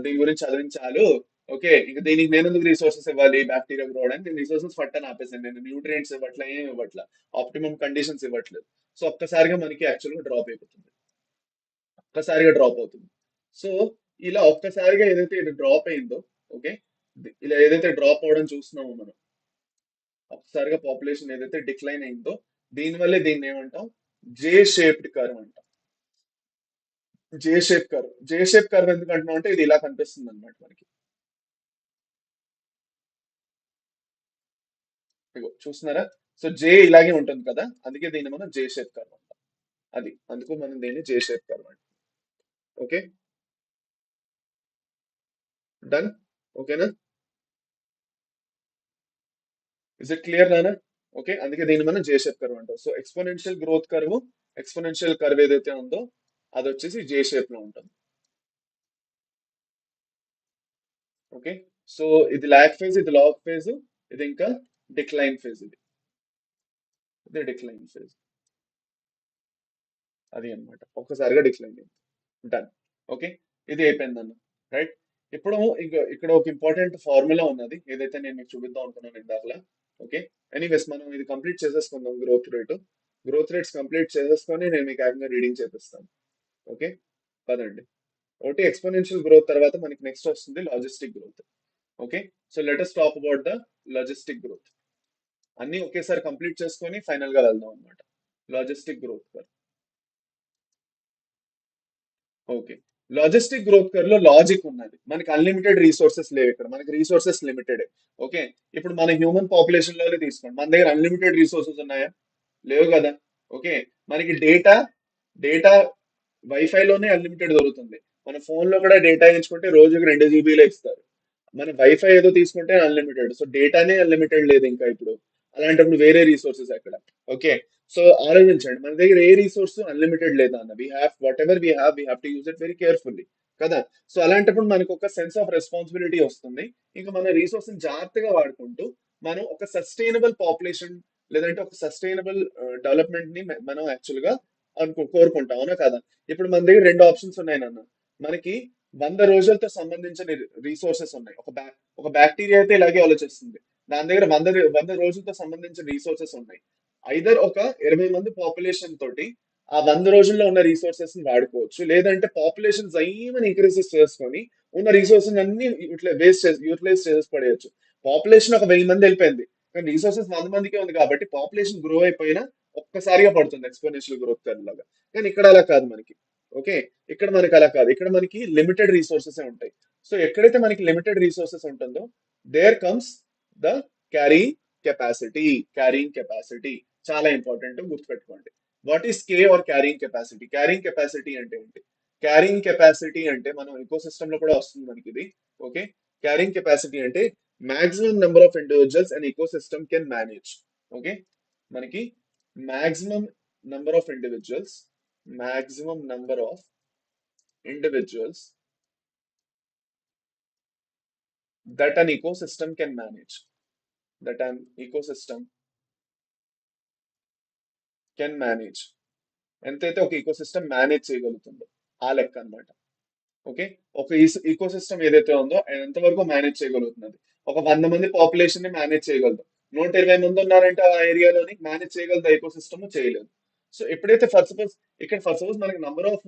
దీని గురించి చదివింది చాలు. ఓకే, ఇంకా దీనికి నేను ఎందుకు రిసోర్సెస్ ఇవ్వాలి, బ్యాక్టీరియా గ్రో అవడానికి నేను రిసోర్సెస్ పట్టని ఆపేసాను, నేను న్యూట్రియంట్స్ ఇవ్వట్లే, ఏం ఇవ్వట్లా, ఆప్టిమమ్ కండిషన్స్ ఇవ్వట్లేదు. సో ఒక్కసారిగా మనకి యాక్చువల్గా డ్రాప్ అయిపోతుంది, ఒక్కసారిగా డ్రాప్ అవుతుంది. సో ఇలా ఒక్కసారిగా ఏదైతే ఇది డ్రాప్ అయిందో, ఓకే, ఇలా ఏదైతే డ్రాప్ అవడం చూస్తున్నామో మనం, ఒక్కసారిగా పాపులేషన్ ఏదైతే డిక్లైన్ అయిందో, దీనివల్లే దీన్ని ఏమంటాం, జే షేప్డ్ కర్వ్ అంటాం. జే షేప్ కర్వ్ ఎందుకు అంటున్నాం అంటే ఇది ఇలా కనిపిస్తుంది అనమాట మనకి. ఇగో చూస్తున్నారా, సో జే ఇలాగే ఉంటుంది కదా, అందుకే దీన్ని మనం జే షేప్ కర్వ్ అంటాం. అది అందుకు మనం దీన్ని జే షేప్ కర్వ్ అంటాం. Okay, done. ఓకేనా, ఇస్ ఇట్ క్లియర్ నానా? ఓకే, అందుకే దీన్ని మనం జే షేప్ కర్వ్ అంటాం. So exponential growth curve, exponential curve ఏదైతే ఉందో అది వచ్చేసి జే షేప్ లో ఉంటుంది. ఓకే, సో ఇది లాగ్ ఫేజ్, ఇది లాగ్ ఫేజ్, ఇది ఇంకా డిక్లైన్ ఫేజ్, ఇది డిక్లైన్ ఫేజ్. అది అన్నమాట, ఒక్కసారిగా డిక్లైన్ అయింది. డన్. ఓకే, ఇది అయిపోయింది అన్న. రైట్. ఇప్పుడు ఇక్కడ ఒక ఇంపార్టెంట్ ఫార్ములా ఉన్నది, ఏదైతే నేను మీకు చూపిద్దాం అనుకున్నాను ఇందాకలా. ఓకే. ఎనీవేస్ మనం ఇది కంప్లీట్ చేసేసుకుందాం. గ్రోత్ రేట్స్ కంప్లీట్ చేసేసుకొని నేను మీకు ఏకంగా రీడింగ్ చేపిస్తాను. ఓకే. పదండి. ఒకటి ఎక్స్పోనెన్షియల్ గ్రోత్ తర్వాత మనకి నెక్స్ట్ వస్తుంది logistic growth. Okay. So let us talk about the logistic growth. అన్ని ఒకేసారి కంప్లీట్ చేసుకొని ఫైనల్ గా వెళ్దాం అనమాట. Logistic growth. Okay. Logistic growth కర్ లో లాజిక్ ఉన్నది, మనకి అన్లిమిటెడ్ రీసోర్సెస్ లేవు ఇక్కడ, మనకి రీసోర్సెస్ లిమిటెడ్. ఓకే. ఇప్పుడు మన హ్యూమన్ పాపులేషన్ లోనే తీసుకోండి, మన దగ్గర అన్లిమిటెడ్ రీసోర్సెస్ ఉన్నాయా? లేవు కదా. ఓకే. మనకి డేటా వైఫై లోనే అన్లిమిటెడ్ దొరుకుతుంది. మన ఫోన్ లో కూడా డేటా ఎంచుకుంటే రోజుకి 2 జీబీలే ఇస్తారు. మన వైఫై ఏదో తీసుకుంటే అన్లిమిటెడ్, సో డేటానే అన్లిమిటెడ్ లేదు ఇంకా ఇప్పుడు. అలాంటప్పుడు వేరే రీసోర్సెస్ ఎక్కడ? ఓకే. సో ఆలోచించండి, మన దగ్గర ఏ రిసోర్స్ అన్లిమిటెడ్ లేదా అన్న, we have what ever we have to use it very carefully కదా. సో అలాంటప్పుడు మనకు ఒక సెన్స్ ఆఫ్ రెస్పాన్సిబిలిటీ వస్తుంది. ఇంకా మన రిసోర్స్ జాగ్రత్తగా వాడుకుంటూ మనం ఒక సస్టైనబుల్ పాపులేషన్, లేదంటే ఒక సస్టైనబుల్ డెవలప్మెంట్ ని మనం యాక్చువల్ గా కోరుకుంటాం, అవునా కదా. ఇప్పుడు మన దగ్గర రెండు ఆప్షన్స్ ఉన్నాయి నాన్న. మనకి 100 రోజులతో సంబంధించిన రీసోర్సెస్ ఉన్నాయి. ఒక బ్యాక్టీరియా అయితే ఇలాగే ఆలోచిస్తుంది, దాని దగ్గర 100 రోజులతో సంబంధించిన రీసోర్సెస్ ఉన్నాయి. ఐదర్ ఒక 20 మంది పాపులేషన్ తోటి ఆ 100 రోజుల్లో ఉన్న రీసోర్సెస్ ని వాడుకోవచ్చు, లేదంటే పాపులేషన్ జైమని ఇంక్రీజెస్ చేసుకొని ఉన్న రీసోర్సెస్ అన్ని యూటిలైజ్ చేసి పడేయచ్చు. పాపులేషన్ ఒక 1000 మంది వెళ్ళిపోయింది, కానీ రీసోర్సెస్ 100 మందికే ఉంది కాబట్టి పాపులేషన్ గ్రో అయిపోయినా ఒక్కసారిగా పడుతుంది ఎక్స్పోనెన్షియల్ గ్రోత్ కర్వ్ లాగా. కానీ ఇక్కడ అలా కాదు మనకి. ఓకే. ఇక్కడ మనకి అలా కాదు, ఇక్కడ మనకి లిమిటెడ్ రీసోర్సెస్ ఉంటాయి. సో ఎక్కడైతే మనకి లిమిటెడ్ రీసోర్సెస్ ఉంటుందో there comes the carry capacity. Carrying capacity చాలా ఇంపార్టెంట్, గుర్తుపెట్టుకోండి. What is k or carrying capacity? Carrying capacity అంటే ఏంటి? క్యారింగ్ కెపాసిటీ అంటే మనం ఎకో సిస్టమ్ లో కూడా వస్తుంది మనకి ఇది. ఓకే. క్యారింగ్ కెపాసిటీ అంటే maximum number of individuals and ecosystem can manage. Okay. మనకి maximum number of individuals maximum number of individuals that an ecosystem can manage, that an ecosystem can manage. ఎంతైతే ఒక ecosystem manage చేయగలుగుతుందో ఆ లెక్క అన్నమాట. Okay. ఒక ecosystem ఏదైతే ఉందో ఎంతవరకు మేనేజ్ చేయగలుగుతున్నది. ఒక 100 మంది పాపులేషన్ ని మేనేజ్ చేయగలదు, 120 మంది ఉన్నారంటే ఆ ఏరియాలోని మేనేజ్ చేయగలదు ఈకోసిస్టమ్? చేయలేదు. సో ఎప్పుడైతే ఫర్ సపోజ్ మనకి నంబర్ ఆఫ్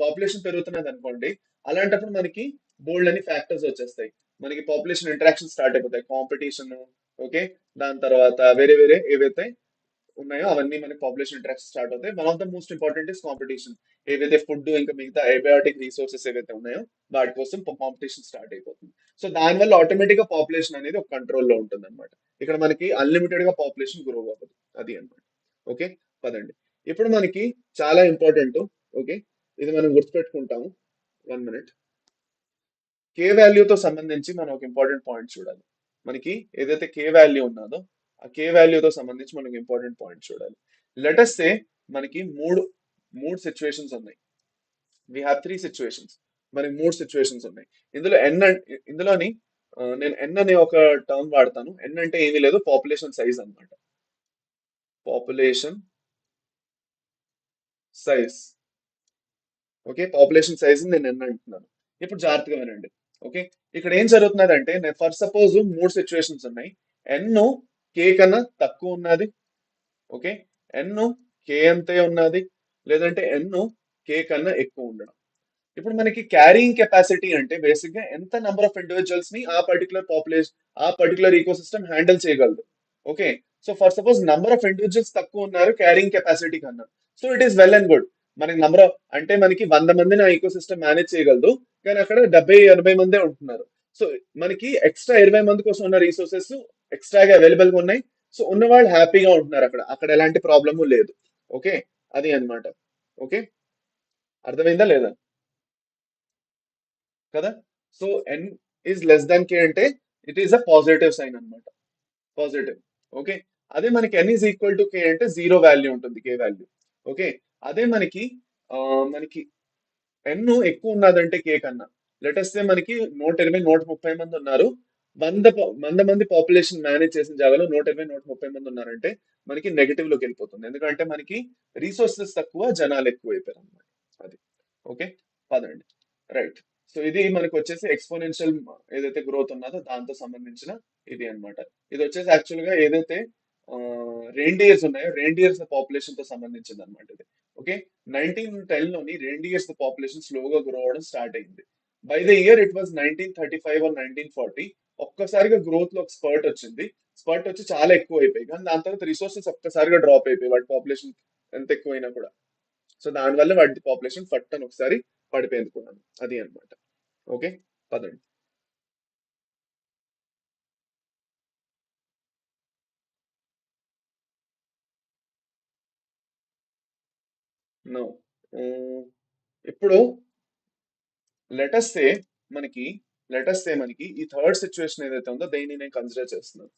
పాపులేషన్ పెరుగుతున్నది అనుకోండి, అలాంటప్పుడు మనకి బోల్డ్ అని ఫ్యాక్టర్స్ వచ్చేస్తాయి. మనకి పాపులేషన్ ఇంటరాక్షన్ స్టార్ట్ అయిపోతాయి, కాంపిటీషన్. ఓకే. దాని తర్వాత వేరే వేరే ఏవైతే ఉన్నాయో అవన్నీ మనకి పాపులేషన్ ఇంటరాక్షన్ స్టార్ట్ అవుతాయి. One of the most important is competition. ఏవైతే ఫుడ్ ఇంకా మిగతా ఏబయాటిక్ రీసోర్సెస్ ఏవైతే ఉన్నాయో వాటి కోసం కాంపిటీషన్ స్టార్ట్ అయిపోతుంది. సో దానివల్ల ఆటోమేటిక్ గా పాపులేషన్ అనేది ఒక కంట్రోల్లో ఉంటుంది అనమాట. ఇక్కడ మనకి అన్లిమిటెడ్ గా పాపులేషన్ గ్రో అవ్వదు, అది అన్నమాట. ఓకే. పదండి. ఇప్పుడు మనకి చాలా ఇంపార్టెంట్. ఓకే. ఇది మనం గుర్తుపెట్టుకుంటాము. 1 మినిట్. కే వాల్యూతో సంబంధించి మనం ఒక ఇంపార్టెంట్ పాయింట్ చూడాలి. మనకి ఏదైతే కే వాల్యూ ఉన్నదో ఆ కే వాల్యూతో సంబంధించి మనకి ఇంపార్టెంట్ పాయింట్ చూడాలి. లెటస్ సే మనకి మూడు సిచ్యువేషన్స్ ఉన్నాయి. We have 3 situations. మనకి 3 సిచ్యువేషన్స్ ఉన్నాయి. ఇందులోని నేను ఎన్ అనే ఒక టర్మ్ వాడతాను. ఎన్ అంటే ఏమీ లేదు, పాపులేషన్ సైజ్ అన్నమాట. Population size. Okay. Population size నేను ఎన్ అంటున్నాను. ఇప్పుడు జాగ్రత్తగా వినండి. ఓకే. ఇక్కడ ఏం జరుగుతున్నదంటే ఫర్ సపోజ్ 3 సిచ్యువేషన్స్ ఉన్నాయి. ఎన్ కే కన్నా తక్కువ ఉన్నది. ఓకే. ఎన్ కే అంతే ఉన్నది, లేదంటే ఎన్ కే కన్నా ఎక్కువ ఉండడం. ఇప్పుడు మనకి క్యారీయింగ్ కెపాసిటీ అంటే బేసిక్ గా ఎంత నెంబర్ ఆఫ్ ఇండివిజువల్స్ ని ఆ పర్టికులర్ పాపులేషన్, ఆ పర్టికులర్ ఈకోసిస్టమ్ హ్యాండిల్ చేయగలదు. Okay. So for suppose number of individuals తక్కువ ఉన్నారు క్యారింగ్ కెపాసిటీ కన్నా, so it is well and good. మనకి అంటే మనకి 100 మందిని ఆ ఈకోసిస్టమ్ మేనేజ్ చేయగలదు, కానీ అక్కడ 70-80 మందే ఉంటున్నారు. సో మనకి ఎక్స్ట్రా 20 మంది కోసం ఉన్న రీసోర్సెస్ ఎక్స్ట్రాగా అవైలబుల్ గా ఉన్నాయి. సో ఉన్న వాళ్ళు హ్యాపీగా ఉంటున్నారు అక్కడ, అక్కడ ఎలాంటి ప్రాబ్లము లేదు. ఓకే. అది అన్నమాట. ఓకే. అర్థమైందా లేదా? కదా. So N is less than K అంటే it is a positive sign అన్నమాట. పాజిటివ్. ఓకే. అదే మనకి N is equal to K అంటే జీరో వాల్యూ ఉంటుంది, కే వాల్యూ. ఓకే. అదే మనకి మనకి ఎన్ ఎక్కువ ఉన్నదంటే కే కన్నా, లెటెస్ట్ మనకి 120-130 మంది ఉన్నారు. వంద మంది పాపులేషన్ మేనేజ్ చేసిన జాగాలో 120 130 మంది ఉన్నారంటే మనకి నెగటివ్ లోకి వెళ్ళిపోతుంది. ఎందుకంటే మనకి రీసోర్సెస్ తక్కువ, జనాలు ఎక్కువ అయిపోయారు అనమాట. అది ఓకే. పదండి. రైట్. సో ఇది మనకు వచ్చేసి ఎక్స్పోనెన్షియల్ ఏదైతే గ్రోత్ ఉన్నదో దాంతో సంబంధించిన ఇది అన్నమాట. ఇది వచ్చేసి యాక్చువల్ గా ఏదైతే రెండియర్స్ ఉన్నాయో రెండియర్స్ పాపులేషన్ తో సంబంధించింది అనమాట ఇది. ఓకే. 1910 లోని రెండియర్స్ పాపులేషన్ స్లోగా గ్రో అవడం స్టార్ట్ అయింది. By the year it was 1935 or 1940 ఒక్కసారిగా గ్రోత్ లో ఒక స్పర్ట్ వచ్చింది. స్పర్ట్ వచ్చి చాలా ఎక్కువ అయిపోయి, కానీ దాని తర్వాత రిసోర్సెస్ ఒక్కసారిగా డ్రాప్ అయిపోయి వాటి పాపులేషన్ ఎంత ఎక్కువైనా కూడా. సో దానివల్ల వాటి పాపులేషన్ ఫట్ అని ఒకసారి పడిపోయింది కూడా. అది అన్నమాట. ఓకే. పదండి. నో. ఇప్పుడు లెటస్ సే మనకి మనకి ఈ థర్డ్ సిచ్యువేషన్ ఏదైతే ఉందో దీన్ని నేను కన్సిడర్ చేస్తున్నాను.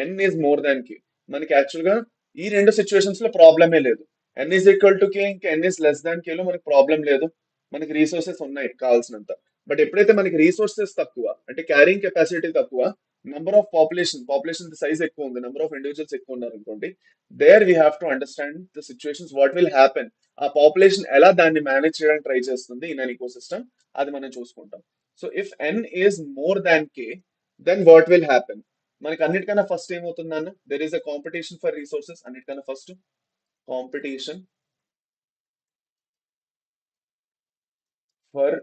ఎన్ ఈజ్ మోర్ దాన్ కి. మనకి యాక్చువల్ గా ఈ రెండు సిచ్యువేషన్స్ లో ప్రాబ్లమే లేదు. ఎన్ ఈజ్ ఈక్వల్ టు కే, ఇంకా ఎన్ ఈజ్ లెస్ దాన్ కే లో మనకి ప్రాబ్లం లేదు. మనకి రీసోర్సెస్ ఉన్నాయి కావాల్సినంత. బట్ ఎప్పుడైతే మనకి రీసోర్సెస్ తక్కువ, అంటే క్యారింగ్ కెపాసిటీ తక్కువ, నంబర్ ఆఫ్ పాపులేషన్ సైజ్ ఎక్కువ ఉంది, నంబర్ ఆఫ్ ఇండివిజువల్స్ ఎక్కువ ఉన్నారు అనుకోండి, there we have to understand the situations what will happen. ఆ పాపులేషన్ ఎలా దాన్ని మేనేజ్ చేయడానికి ట్రై చేస్తుంది ఇన్ అన్ ఈకో సిస్టమ్, అది మనం చూసుకుంటాం. So if N is more than K, then what will happen. మనకి అన్నిటికన్నా ఫస్ట్ ఏమవుతుంది అన్న, there is a competition for resources. అన్నిటికన్నా first competition for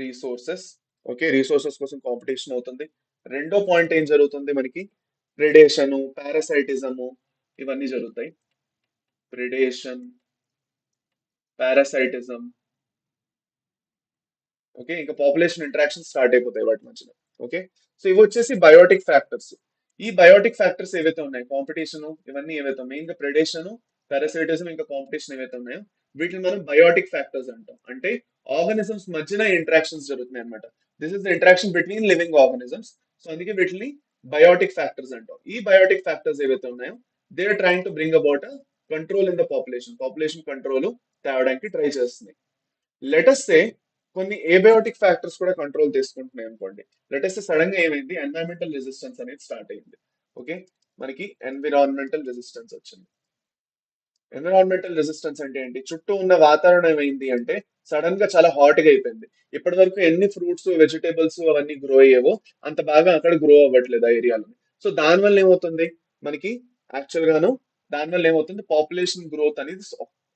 resources. Okay. Resources కోసం కాంపిటీషన్ అవుతుంది. రెండో పాయింట్ ఏం జరుగుతుంది మనకి, ప్రిడేషన్, పారాసైటిజము, ఇవన్నీ జరుగుతాయి. ప్రిడేషన్, పారాసైటిజం. ఓకే. ఇంకా పాపులేషన్ ఇంటరాక్షన్ స్టార్ట్ అయిపోతాయి వాటి మధ్యన. ఓకే. సో ఇవి వచ్చేసి బయోటిక్ ఫ్యాక్టర్స్. ఈ బయోటిక్ ఫ్యాక్టర్స్ ఏవైతే ఉన్నాయి, కాంపిటీషన్ ఇవన్నీ ఏవైతే ఉన్నాయి, ఇంకా ప్రెడేషన్, పారాసైటిజం, ఇంకా కాంపిటీషన్ ఏవైతే ఉన్నాయో వీటిని మనం బయోటిక్ ఫ్యాక్టర్స్ అంటాం. అంటే ఆర్గానిజమ్స్ మధ్యన ఇంటరాక్షన్స్ జరుగుతున్నాయి అనమాట. This is the interaction between living organisms. So అందుకే వీటిని బయోటిక్ ఫ్యాక్టర్స్ అంటాం. ఈ బయోటిక్ ఫ్యాక్టర్స్ ఏవైతే ఉన్నాయో they are trying to bring about control in the population control తేవడానికి ట్రై చేస్తుంది. లెటస్ సే కొన్ని ఏబయోటిక్ ఫ్యాక్టర్స్ కూడా కంట్రోల్ తీసుకుంటున్నాయి అనుకోండి. లెటస్ సే సడన్ గా ఏమైంది, ఎన్వైరన్మెంటల్ రెసిస్టెన్స్ అనేది స్టార్ట్ అయింది. ఓకే. మనకి ఎన్విరాన్మెంటల్ రెసిస్టెన్స్ వచ్చింది. ఎన్విరాన్మెంటల్ రెసిస్టెన్స్ అంటే ఏంటి, చుట్టూ ఉన్న వాతావరణం ఏమైంది అంటే సడన్ గా చాలా హాట్ గా అయిపోయింది. ఇప్పటి వరకు ఎన్ని ఫ్రూట్స్ వెజిటేబుల్స్ అవన్నీ గ్రో అయ్యేవో అంత బాగా అక్కడ గ్రో అవ్వట్లేదు ఆ ఏరియాలో. సో దానివల్ల ఏమవుతుంది మనకి, యాక్చువల్ గాను దానివల్ల ఏమవుతుంది, పాపులేషన్ గ్రోత్ అనేది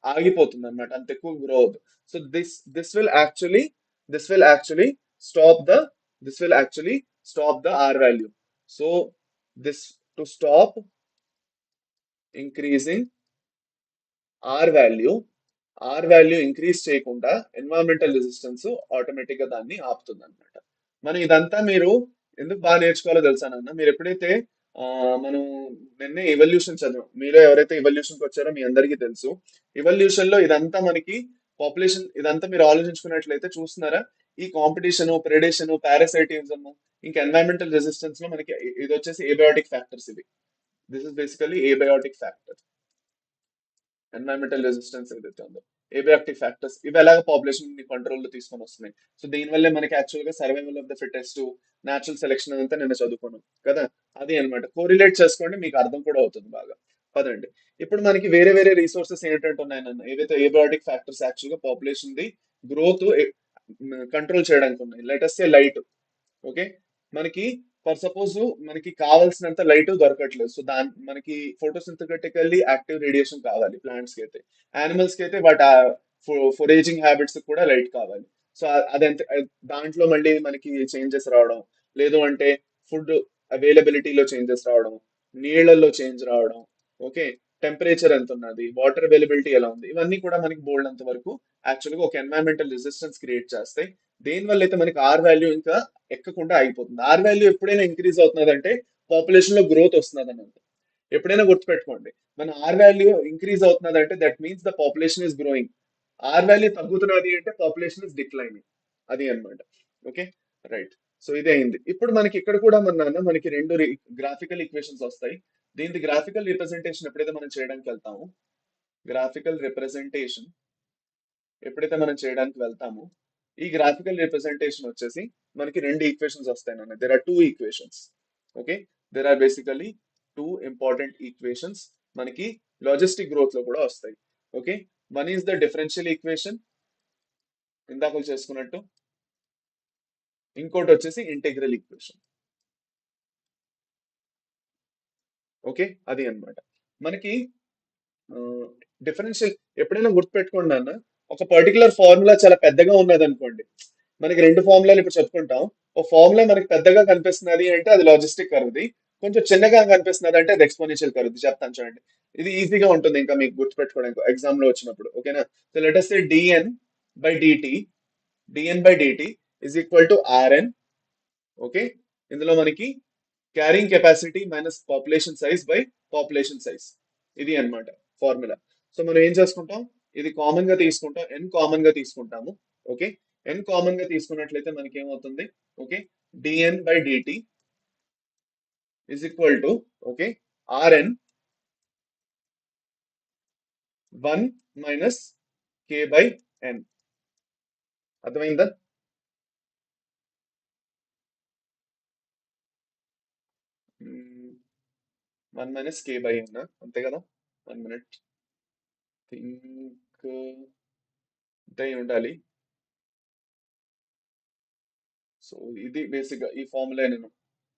ఆగిపోతుంది అనమాట. అంత ఎక్కువ గ్రో అవుతుంది. So this will actually this will actually stop the this will actually stop the r value. So this to stop increasing r value, increase చేయకుండా ఎన్వైరన్మెంటల్ రెసిస్టెన్స్ ఆటోమేటిక్ గా దాన్ని ఆపుతుంది అనమాట. మనం ఇదంతా మీరు ఎందుకు బాగా నేర్చుకోవాలో తెలుసా నాన్న, మీరు ఎప్పుడైతే ఆ మనం నిన్నే ఎవల్యూషన్ చదివాం, మీలో ఎవరైతే ఎవల్యూషన్ కి వచ్చారో మీ అందరికీ తెలుసు. ఎవల్యూషన్ లో ఇదంతా మనకి పాపులేషన్ ఇదంతా మీరు ఆలోచించుకున్నట్లయితే చూస్తున్నారా, ఈ కాంపిటీషన్, ప్రెడేషన్, పారాసైటిజం, ఇంకా ఎన్వైరన్మెంటల్ రెసిస్టెన్స్ లో మనకి ఇది వచ్చేసి ఏబయోటిక్ ఫ్యాక్టర్స్. ఇది this is basically abiotic factor. Environmental resistance ఏదైతే ఉందో, ఏబియాక్టివ్ ఫ్యాక్టర్స్ ఇవి ఎలాగ పాపులేషన్ కంట్రోల్ లో తీసుకొని వస్తున్నాయి. సో దీనివల్లే మనకి యాక్చువల్ గా survival of the fittest, natural selection అంతా నేను చదువుకున్నాను కదా. అది అన్నమాట. కోరిలేట్ చేసుకోండి, మీకు అర్థం కూడా అవుతుంది బాగా. పదండి. ఇప్పుడు మనకి వేరే వేరే రిసోర్సెస్ ఏంటంటే ఉన్నాయన్న, ఏవైతే ఏబియాటిక్ ఫ్యాక్టర్స్ యాక్చువల్ గా పాపులేషన్ ది గ్రోత్ కంట్రోల్ చేయడానికి ఉన్నాయి. Let us say light. ఓకే. మనకి ఫర్ సపోజ్ మనకి కావాల్సినంత లైట్ దొరకట్లేదు. సో మనకి ఫోటోసింథటికల్లీ యాక్టివ్ రేడియేషన్ కావాలి ప్లాంట్స్ కి అయితే. యానిమల్స్ కి అయితే వాటి ఫొరేజింగ్ హ్యాబిట్స్ కూడా లైట్ కావాలి. సో అదంత దాంట్లో మళ్ళీ మనకి చేంజెస్ రావడం, లేదు అంటే ఫుడ్ అవైలబిలిటీలో చేంజెస్ రావడం, నీళ్లలో చేంజ్ రావడం. ఓకే. టెంపరేచర్ ఎంత ఉన్నది, వాటర్ అవైలబిలిటీ ఎలా ఉంది, ఇవన్నీ కూడా మనకి బోల్డ్ అంత వరకు యాక్చువల్గా ఒక ఎన్వైరన్మెంటల్ రెసిస్టెన్స్ క్రియేట్ చేస్తాయి. దేని వల్ల అయితే మనకి ఆర్ వాల్యూ ఇంకా ఎక్కకుండా ఆగిపోతుంది. ఆర్ వాల్యూ ఎప్పుడైనా ఇంక్రీజ్ అవుతున్నది అంటే పాపులేషన్ లో గ్రోత్ వస్తున్నది అని అర్థం. ఎప్పుడైనా గుర్తుపెట్టుకోండి, మన ఆర్ వాల్యూ ఇంక్రీజ్ అవుతున్నది అంటే that means the population is growing. R value తగ్గుతున్నది అంటే పాపులేషన్ ఇస్ డిక్లైనింగ్. అది అన్నమాట. ఓకే. రైట్. సో ఇదే అయింది. ఇప్పుడు మనకి ఇక్కడ కూడా మనకి రెండు గ్రాఫికల్ ఈక్వేషన్స్ వస్తాయి. దీని గ్రాఫికల్ రిప్రజెంటేషన్ ఎప్పుడైతే మనం చేయడానికి వెళ్తామో, గ్రాఫికల్ రిప్రజెంటేషన్ ఎప్పుడైతే మనం చేయడానికి వెళ్తామో ఈ గ్రాఫికల్ రిప్రజెంటేషన్ వచ్చేసి మనకి రెండు ఈక్వేషన్స్ వస్తాయి నాన్న. There are two equations. Okay, there are basically two important equations మనకి లాజిస్టిక్ గ్రోత్ లో కూడా వస్తాయి. Okay, one is the differential equation ఇందాక చేసుకున్నట్టు, ఇంకోటి వచ్చేసి ఇంటిగ్రల్ ఈక్వేషన్. ఓకే, అది అన్నమాట మనకి డిఫరెన్షియల్. ఎప్పుడైనా గుర్తుపెట్టుకోండి అన్న, ఒక పర్టికులర్ ఫార్ములా చాలా పెద్దగా ఉన్నది అనుకోండి, మనకి రెండు ఫార్ములాలు ఇప్పుడు చెప్పుకుంటాం. ఒక ఫార్ములా మనకి పెద్దగా కనిపిస్తున్నది అంటే అది లాజిస్టిక్ కర్వ్ది, కొంచెం చిన్నగా కనిపిస్తున్నది అంటే అది ఎక్స్పోనెన్షియల్ కర్వ్ది. చెప్తాను చూడండి, ఇది ఈజీగా ఉంటుంది ఇంకా మీకు గుర్తుపెట్టుకోవడానికి ఎగ్జామ్ లో వచ్చినప్పుడు. ఓకేనా, so let us say dn by dt is equal to rn. Okay, ఇందులో మనకి carrying capacity minus population size by population size, ఇది అన్నమాట ఫార్ములా. సో మనం ఏం చేసుకుంటాం, ఇది కామన్ గా తీసుకుంటాం, ఎన్ కామన్ గా తీసుకుంటాము. ఓకే, ఎన్ కామన్ గా తీసుకున్నట్లయితే మనకి ఏమవుతుంది, okay, dn/dt is equal to, okay, rn 1 minus k/n. అర్థమైందా? 1 మైనస్ k/n, అంతే కదా? 1 మినిట్ థింక్, అంతే ఉండాలి. సో ఇది బేసిక్ గా ఈ ఫార్ములా నేను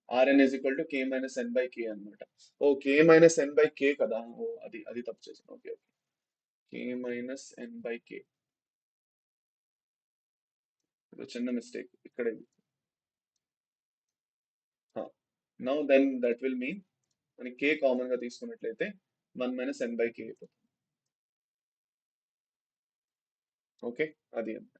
rn is equal to k minus n by k అనమాట. ఓ k minus n by k కదా, ఓ అది అది తప్పు చేశాను. Okay okay, k minus n by k, ఇది చిన్న మిస్టేక్ ఇక్కడ. Now then that will mean మనకి k కామన్ గా తీసుకున్నట్లయితే 1 మైనస్ n బై k అయిపోతుంది. ఓకే, అది అన్నమాట.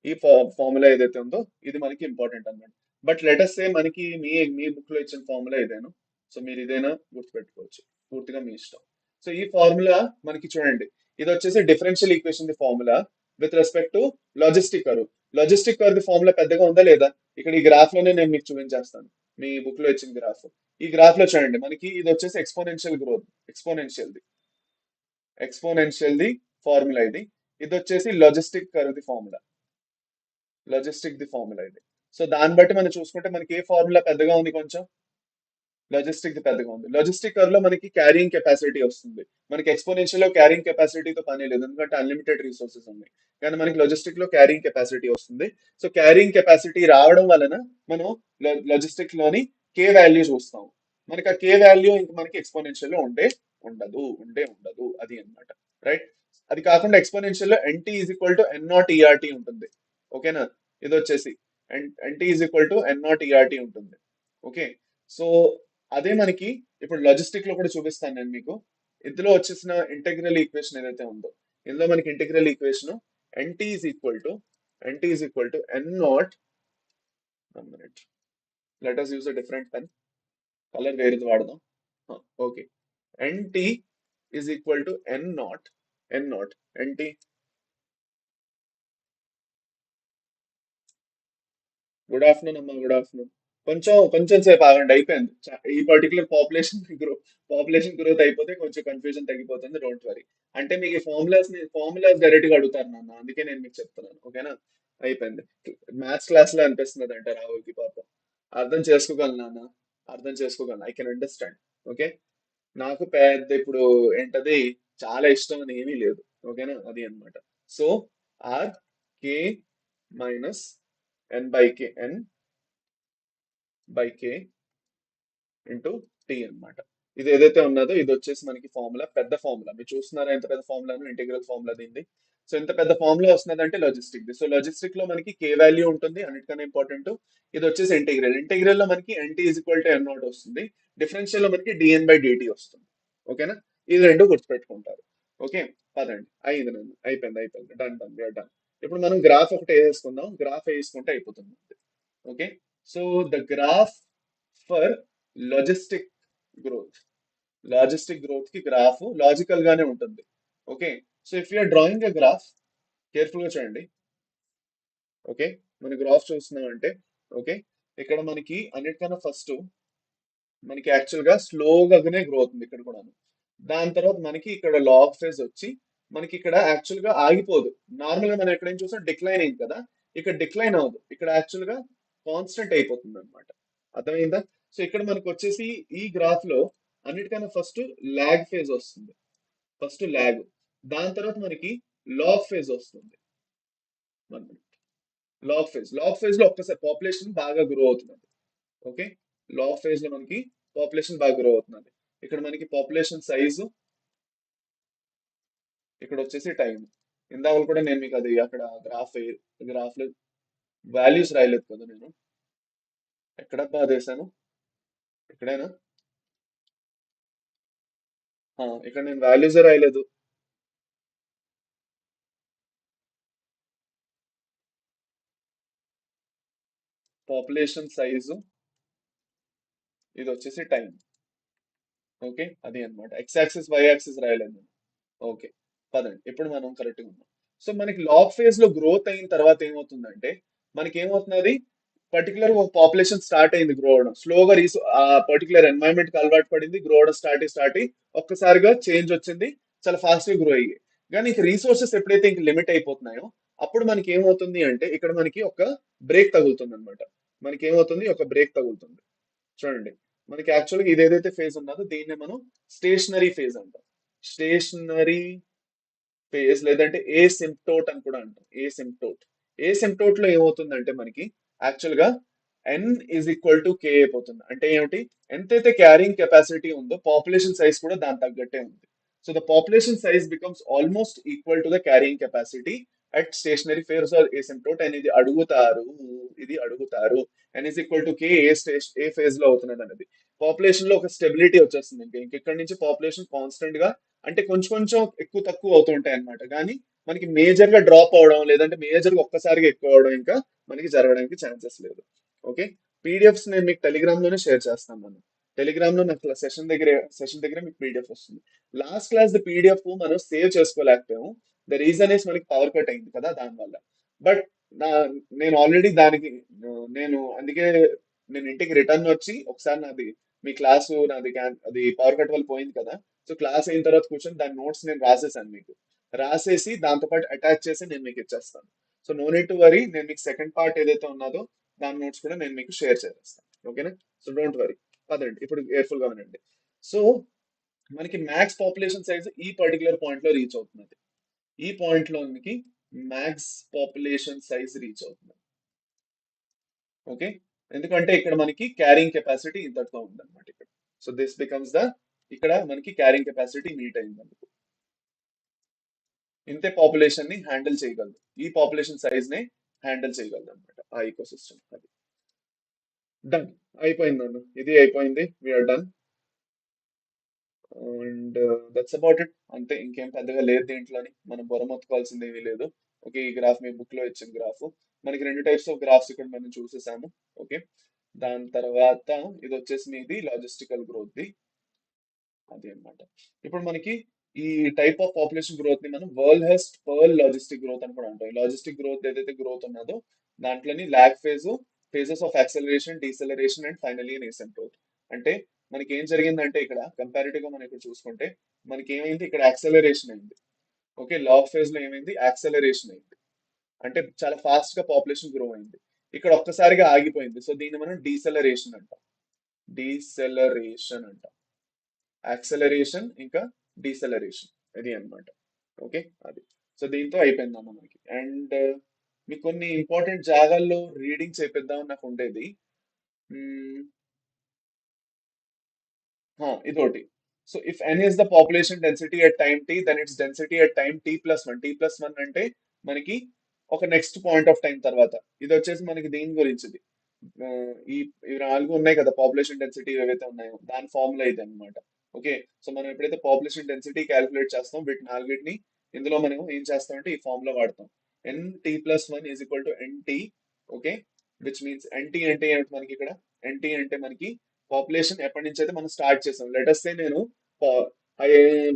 ఈ ఫార్ములా ఏదైతే ఉందో ఇది మనకి ఇంపార్టెంట్ అన్నమాట. బట్ లెటస్ సే మనకి మీ మీ బుక్ లో ఇచ్చిన ఫార్ములా ఇదేనా, సో మీరు ఇదైనా గుర్తుపెట్టుకోవచ్చు, పూర్తిగా మీ ఇష్టం. సో ఈ ఫార్ములా మనకి చూడండి, ఇది వచ్చేసి differential equation the formula with respect to logistic curve. Logistic curve the formula పెద్దగా ఉందా లేదా, ఇక్కడ ఈ గ్రాఫ్ లోనే నేను మీకు చూపించేస్తాను. మీ బుక్ లో ఇచ్చిన గ్రాఫ్, ఈ గ్రాఫ్ లో చూడండి మనకి ఇది వచ్చేసి exponential growth, exponential the formula ఇది. ఇది వచ్చేసి logistic curve the formula, logistic the formula ఇది. సో దాన్ని బట్టి మనం చూసుకుంటే మనకి ఏ ఫార్ములా పెద్దగా ఉంది, కొంచెం లాజిస్టిక్ ది పెద్దగా ఉంది. లాజిస్టిక్ కర్వ్ లో మనకి క్యారింగ్ కెపాసిటీ వస్తుంది, మనకి ఎక్స్పోనెన్షియల్ లో క్యారింగ్ కెపాసిటీతో పని లేదు, ఎందుకంటే అన్లిమిటెడ్ రిసోర్సెస్ ఉన్నాయి. కానీ మనకి లాజిస్టిక్ లో క్యారింగ్ కెపాసిటీ వస్తుంది. సో క్యారింగ్ కెపాసిటీ రావడం వలన మనం లాజిస్టిక్ లోని కే వాల్యూ చూస్తాం. మనకి ఆ కే వాల్యూ ఇంక మనకి ఎక్స్పోనెన్షియల్ లో ఉండదు అది అన్నమాట. రైట్, అది కాకుండా ఎక్స్పోనెన్షియల్ లో n t is equal to N naught e r t ఉంటుంది. ఓకేనా, ఇది వచ్చేసి n t is equal to N naught e r t ఉంటుంది. ఓకే, సో అదే మనకి ఇప్పుడు లాజిస్టిక్ లో కూడా చూపిస్తాను నేను మీకు. ఇందులో వచ్చేసిన ఇంటెగ్రల్ ఈక్వేషన్ ఏదైతే ఉందో, ఇందులో మనకి integral equation nt is equal to N naught, 1 minute, let us use a different pen, colour వేరేది వాడదాం. Okay, nt is equal to N naught nt. Good afternoon అమ్మా, గుడ్ ఆఫ్టర్నూన్. కొంచెం కొంచెం సేపు ఆగండి, అయిపోయింది. ఈ పర్టికులర్ పాపులేషన్ గ్రోత్ అయిపోతే కొంచెం కన్ఫ్యూజన్ తగ్గిపోతుంది, డోంట్ వరీ. అంటే మీకు ఈ ఫార్ములాస్ డైరెక్ట్ గా అడుగుతారు నాన్న, అందుకే నేను మీకు చెప్తున్నాను. ఓకేనా, అయిపోయింది. మ్యాథ్స్ క్లాస్ లో అనిపిస్తున్నది అంటే రాహుల్కి పాపం. అర్థం చేసుకోగలను నాన్న, అర్థం చేసుకోగలను, ఐ కెన్ అండర్స్టాండ్. ఓకే, నాకు పెద్ద ఇప్పుడు ఏంటది చాలా ఇష్టం అని ఏమీ లేదు. ఓకేనా, అది అన్నమాట. So r k minus n by k into t అన్నమాట. ఇది ఏదైతే ఉన్నదో ఇది వచ్చేసి మనకి ఫార్ములా, పెద్ద ఫార్ములా. మీరు చూస్తున్నారా ఎంత పెద్ద ఫార్ములాను, ఇంటిగ్రల్ ఫార్ములా దీనిది. సో ఎంత పెద్ద ఫార్ములా వస్తున్నది అంటే లాజిస్టిక్ ది. సో లాజిస్టిక్ లో మనకి కే వాల్యూ ఉంటుంది, అన్నిటికన్నా ఇంపార్టెంట్. ఇది వచ్చేసి ఇంటిగ్రల్ లో మనకి n t is equal to N naught వస్తుంది, డిఫరెన్షియల్ లో మనకి డిఎన్/డిటి వస్తుంది. ఓకేనా, ఇది రెండు గుర్తుపెట్టుకుంటారు. ఓకే, పదండి, అయింది నన్ను, అయిపోయింది, డన్ డన్ డన్. ఇప్పుడు మనం గ్రాఫ్ ఒకటి వేసుకుందాం, గ్రాఫ్ వేసుకుంటే అయిపోతుంది. Okay, so the graph for logistic growth, logistic growth కి గ్రాఫ్ లాజికల్ గానే ఉంటుంది. Okay, so if you're drawing a graph, careful గా చూడండి. ఓకే, మన గ్రాఫ్ చూస్తున్నాం అంటే, ఓకే, ఇక్కడ మనకి అన్నిటికన్నా ఫస్ట్ మనకి యాక్చువల్ గా స్లోగానే గ్రో అవుతుంది ఇక్కడ కూడా. దాని తర్వాత మనకి ఇక్కడ లాగ్ ఫేజ్ వచ్చి మనకి ఇక్కడ యాక్చువల్ గా ఆగిపోదు. నార్మల్ గా మనం ఎక్కడైనా చూసాం డిక్లైనింగ్ కదా, ఇక్కడ డిక్లైన్ అవ్వదు, ఇక్కడ యాక్చువల్ గా కాన్స్టెంట్ అయిపోతుంది అనమాట. అర్థమైందా? సో ఇక్కడ మనకు వచ్చేసి ఈ గ్రాఫ్ లో అన్నిటికన్నా ఫస్ట్ లాగ్ ఫేజ్ వస్తుంది. ఫస్ట్ లాగ్, దాని తర్వాత మనకి లాగ్ ఫేజ్ వస్తుంది. లాగ్ ఫేజ్ లో ఒక్కసారి పాపులేషన్ బాగా గ్రో అవుతుంది. ఓకే, లాగ్ ఫేజ్ లో మనకి పాపులేషన్ బాగా గ్రో అవుతుంది. ఇక్కడ మనకి పాపులేషన్ సైజు, ఇక్కడ వచ్చేసి టైం. ఇందాక కూడా నేను మీకు అది అక్కడ గ్రాఫ్ లో వాల్యూస్ రాయలేదు కదా నేను. ఎక్కడ వేసాను? ఎక్కడైనా ఇక్కడ నేను వాల్యూస్ రాయలేదు. పాపులేషన్ సైజు, ఇది వచ్చేసి టైం. ఓకే, అది అన్నమాట. ఎక్స్ యాక్సిస్ వై యాక్సిస్ రాయలేదు నేను. ఓకే, పదండి ఇప్పుడు మనం కరెక్ట్గా ఉన్నాం. సో మనకి లాగ్ ఫేజ్ లో గ్రోత్ అయిన తర్వాత ఏమవుతుందంటే మనకి ఏమవుతున్నది, పర్టికులర్ ఒక పాపులేషన్ స్టార్ట్ అయింది గ్రో అవడం స్లోగా, ఆ పర్టికులర్ ఎన్వైరన్మెంట్ కి అలవాటు పడింది, గ్రో అవడం స్టార్ట్ అయ్యి ఒక్కసారిగా చేంజ్ వచ్చింది, చాలా ఫాస్ట్ గా గ్రో అయ్యి. కానీ ఇంక రీసోర్సెస్ ఎప్పుడైతే ఇంక లిమిట్ అయిపోతున్నాయో అప్పుడు మనకి ఏమవుతుంది అంటే ఇక్కడ మనకి ఒక బ్రేక్ తగులుతుంది అనమాట. మనకి ఏమవుతుంది, ఒక బ్రేక్ తగులుతుంది. చూడండి, మనకి యాక్చువల్గా ఇది ఏదైతే ఫేజ్ ఉన్నదో దీన్ని మనం స్టేషనరీ ఫేజ్ అంటాం. స్టేషనరీ ఫేజ్ లేదంటే ఏ సింప్టోట్ అని కూడా అంటాం. ఏ సింప్టోట్ లో ఏమవుతుందంటే మనకి యాక్చువల్ గా N is equal to K అయిపోతుంది. అంటే ఏమిటి, ఎంతైతే క్యారింగ్ కెపాసిటీ ఉందో పాపులేషన్ సైజ్ కూడా దాని తగ్గట్టే ఉంది. So the population size becomes almost equal to the carrying capacity at stationary phase or asymptote. And ఇది అడుగుతారు N is equal to K ఏ ఫేజ్ లో అవుతున్నది అనేది. పాపులేషన్ లో ఒక స్టెబిలిటీ వచ్చేస్తుంది. ఇంకెక్కడి నుంచి పాపులేషన్ కాన్స్టెంట్ గా, అంటే కొంచెం కొంచెం ఎక్కువ తక్కువ అవుతుంటాయి అన్నమాట. కానీ మనకి మేజర్ గా డ్రాప్ అవడం లేదంటే మేజర్ గా ఒక్కసారిగా ఎక్కువ అవడం ఇంకా మనకి జరగడానికి ఛాన్సెస్ లేదు. ఓకే, పీడిఎఫ్స్ నేను మీకు టెలిగ్రామ్ లోనే షేర్ చేస్తాను. మనం టెలిగ్రామ్ లో నాకు సెషన్ దగ్గర మీకు పీడిఎఫ్ వస్తుంది. లాస్ట్ క్లాస్ ది పీడిఎఫ్ మనం సేవ్ చేసుకోలేకపోయాము. ద రీజన్ ఇస్ మనకి పవర్ కట్ అయింది కదా దానివల్ల. బట్ నా నేను ఆల్రెడీ దానికి అందుకే నేను ఇంటికి రిటర్న్ వచ్చి ఒకసారి మీ క్లాసు అది పవర్ కట్ వల్ల పోయింది కదా. సో క్లాస్ అయిన తర్వాత కూర్చొని దాని నోట్స్ నేను రాసేసాను మీకు. రాసేసి దాంతో పాటు అటాచ్ చేసి నేను మీకు ఇచ్చేస్తాను. So no need to worry, నేను మీకు సెకండ్ పార్ట్ ఏదైతే ఉన్నదో దాని నోట్స్ కూడా నేను మీకు షేర్ చేస్తాను. ఓకేనా? So don't worry. పదండి ఇప్పుడు కేర్ఫుల్ గా వినండి. సో మనకి మ్యాక్స్ పాపులేషన్ సైజ్ ఈ పర్టికులర్ పాయింట్ లో రీచ్ అవుతుంది. ఈ పాయింట్ లో మనకి మ్యాక్స్ పాపులేషన్ సైజ్ రీచ్ అవుతుంది. ఓకే, ఎందుకంటే ఇక్కడ మనకి క్యారింగ్ కెపాసిటీ ఇంతటితో ఉందన్నమాట ఇక్కడ. సో దిస్ బికమ్స్ ద, ఇక్కడ మనకి క్యారింగ్ కెపాసిటీ మీట్ అయింది అందుకు. ఇంతే పాపులేషన్ ని హ్యాండిల్ చేయగలదు, ఈ పాపులేషన్ సైజ్ ని హ్యాండిల్ చేయగలదు అనమాట ఆ ఈకో సిస్టమ్. అది డన్, అయిపోయింది అన్న, ఇది అయిపోయింది, we are done. And that's about it. అంతే, ఇంకేం పెద్దగా లేదు దీంట్లోని, మనం బొరమొత్తుకోవాల్సింది ఏమీ లేదు. ఓకే, ఈ గ్రాఫ్ మీ బుక్ లో ఇచ్చిన గ్రాఫ్. మనకి రెండు టైప్స్ ఆఫ్ గ్రాఫ్స్ ఇక్కడ మనం చూసేసాము. ఓకే, దాని తర్వాత ఇది వచ్చేసి మీది లాజిస్టికల్ గ్రోత్. అది అన్నమాట. ఇప్పుడు మనకి ఈ టైప్ ఆఫ్ పాపులేషన్ గ్రోత్ ని మనం వరల్డ్ లాజిస్టిక్ గ్రోత్ అని కూడా అంటాం. ఈ లాజిస్టిక్ గ్రోత్ ఏదైతే గ్రోత్ ఉన్నదో దాంట్లోని lag phase, phases of acceleration, deceleration and finally growth. అంటే మనకి ఏం జరిగిందంటే ఇక్కడ కంపారిటివ్ గా మనం ఇక్కడ చూసుకుంటే మనకి ఏమైంది, ఇక్కడ యాక్సలరేషన్ అయింది. ఓకే, లాగ్ ఫేజ్ లో ఏమైంది, యాక్సలరేషన్ అయింది. అంటే చాలా ఫాస్ట్ గా పాపులేషన్ గ్రో అయింది. ఇక్కడ ఒక్కసారిగా ఆగిపోయింది. సో దీన్ని మనం డీసెలరేషన్ అంటాం. డీసెలరేషన్ అంటాం. యాక్సలరేషన్ ఇంకా డీసెలరేషన్, ఇది అన్నమాట. ఓకే, అది. సో దీంతో అయిపోయిందన్న మనకి. అండ్ మీకు కొన్ని ఇంపార్టెంట్ జాగాల్లో రీడింగ్ చేపిద్దామని నాకు ఉండేది. మ్మ్, ఇదోటి. So if n is the population density at time t, then its density at time t+1. t+1 అంటే మనకి ఒక నెక్స్ట్ పాయింట్ ఆఫ్ టైం తర్వాత. ఇది వచ్చేసి మనకి దీని గురించిది. ఆ, ఈ ఇవి నాలుగు ఉన్నాయి కదా పాపులేషన్ డెన్సిటీ ఏవైతే ఉన్నాయో దాని ఫార్ములా ఇది అన్నమాట. ఓకే, సో మనం ఎప్పుడైతే పాపులేషన్ డెన్సిటీ క్యాలిక్యులేట్ చేస్తాం వీటి నాలుగిటిని, ఇందులో మనం ఏం చేస్తామంటే ఈ ఫార్ములా వాడతాం. nt+1 is equal to nt. Okay, which means nt అంటే ఏమిటి మనకి ఇక్కడ, nt అంటే మనకి పాపులేషన్ ఎప్పటి నుంచి అయితే మనం స్టార్ట్ చేసాం. లెటర్స్ నేను పా-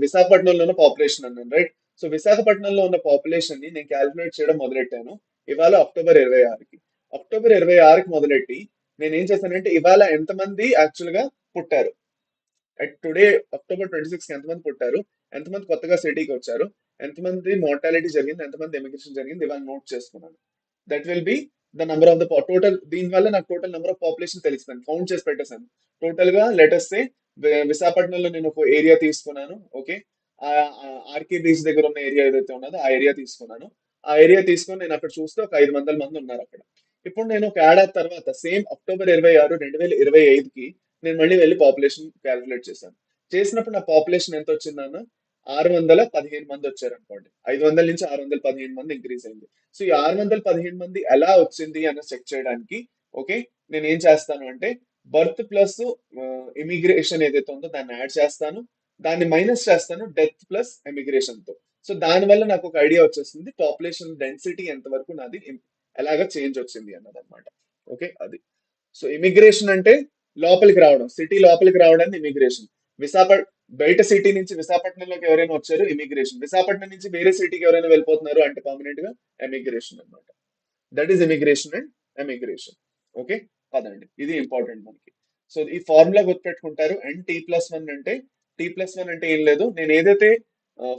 విశాఖపట్నంలో ఉన్న పాపులేషన్ అన్నాను, రైట్? సో విశాఖపట్నంలో ఉన్న పాపులేషన్ ని నేను క్యాలిక్యులేట్ చేయడం మొదలెట్టాను ఇవాళ అక్టోబర్ 26కి. అక్టోబర్ 26కి మొదలెట్టి నేను ఏం చేశానంటే ఇవాళ ఎంతమంది యాక్చువల్ గా పుట్టారు, అట్ టుడే అక్టోబర్ 26కి ఎంతమంది పుట్టారు, ఎంతమంది కొత్తగా సిటీకి వచ్చారు, ఎంతమంది మోర్టాలిటీ జరిగింది, ఎంతమంది ఎమిగ్రేషన్ జరిగింది, ఇవాళ నోట్ చేసుకున్నాను. That will be the number of the total. దీనివల్ల నాకు టోటల్ నెంబర్ ఆఫ్ పాపులేషన్ తెలుస్తుంది, కౌంట్ చేసి పెట్టేసాను. టోటల్ గా లెటర్స్ సే విశాఖపట్నంలో నేను ఒక ఏరియా తీసుకున్నాను. ఓకే, ఆర్కే బీచ్ దగ్గర ఉన్న ఏరియా ఏదైతే ఉన్నదో ఆ ఏరియా తీసుకున్నాను. ఆ ఏరియా తీసుకొని నేను అక్కడ చూస్తే ఒక 500 మంది ఉన్నారు అక్కడ. ఇప్పుడు నేను ఒక ఏడాది తర్వాత సేమ్ అక్టోబర్ 26, 2025కి నేను మళ్ళీ వెళ్ళి పాపులేషన్ క్యాలిక్యులేట్ చేశాను. చేసినప్పుడు నా పాపులేషన్ ఎంత వచ్చిందన్న 615 మంది వచ్చారు అనుకోండి. 500 నుంచి 615 మంది ఇంక్రీజ్ అయింది. సో ఈ 615 మంది ఎలా వచ్చింది అని చెక్ చేయడానికి, ఓకే, నేను ఏం చేస్తాను అంటే బర్త్ ప్లస్ ఇమిగ్రేషన్ ఏదైతే ఉందో దాన్ని యాడ్ చేస్తాను, దాన్ని మైనస్ చేస్తాను డెత్ ప్లస్ ఎమిగ్రేషన్ తో. సో దాని వల్ల నాకు ఒక ఐడియా వచ్చేస్తుంది పాపులేషన్ డెన్సిటీ ఎంత వరకు నాది ఎలాగ చేంజ్ వచ్చింది అన్నది అనమాట. ఓకే, అది. సో ఇమిగ్రేషన్ అంటే లోపలికి రావడం, సిటీ లోపలికి రావడాన్ని ఇమిగ్రేషన్. విశాఖ బయట సిటీ నుంచి విశాఖపట్నంలోకి ఎవరైనా వచ్చారు ఇమిగ్రేషన్, విశాఖపట్నం నుంచి వేరే సిటీకి ఎవరైనా వెళ్ళిపోతున్నారు అంటే పర్మనెంట్ గా ఎమిగ్రేషన్ అన్నమాట. That is immigration and emigration. Okay, పదండి, ఇది ఇంపార్టెంట్ మనకి. సో ఈ ఫార్ములా గుర్తుపెట్టుకుంటారు. అండ్ T+1 అంటే, T+1 అంటే ఏం లేదు, నేను ఏదైతే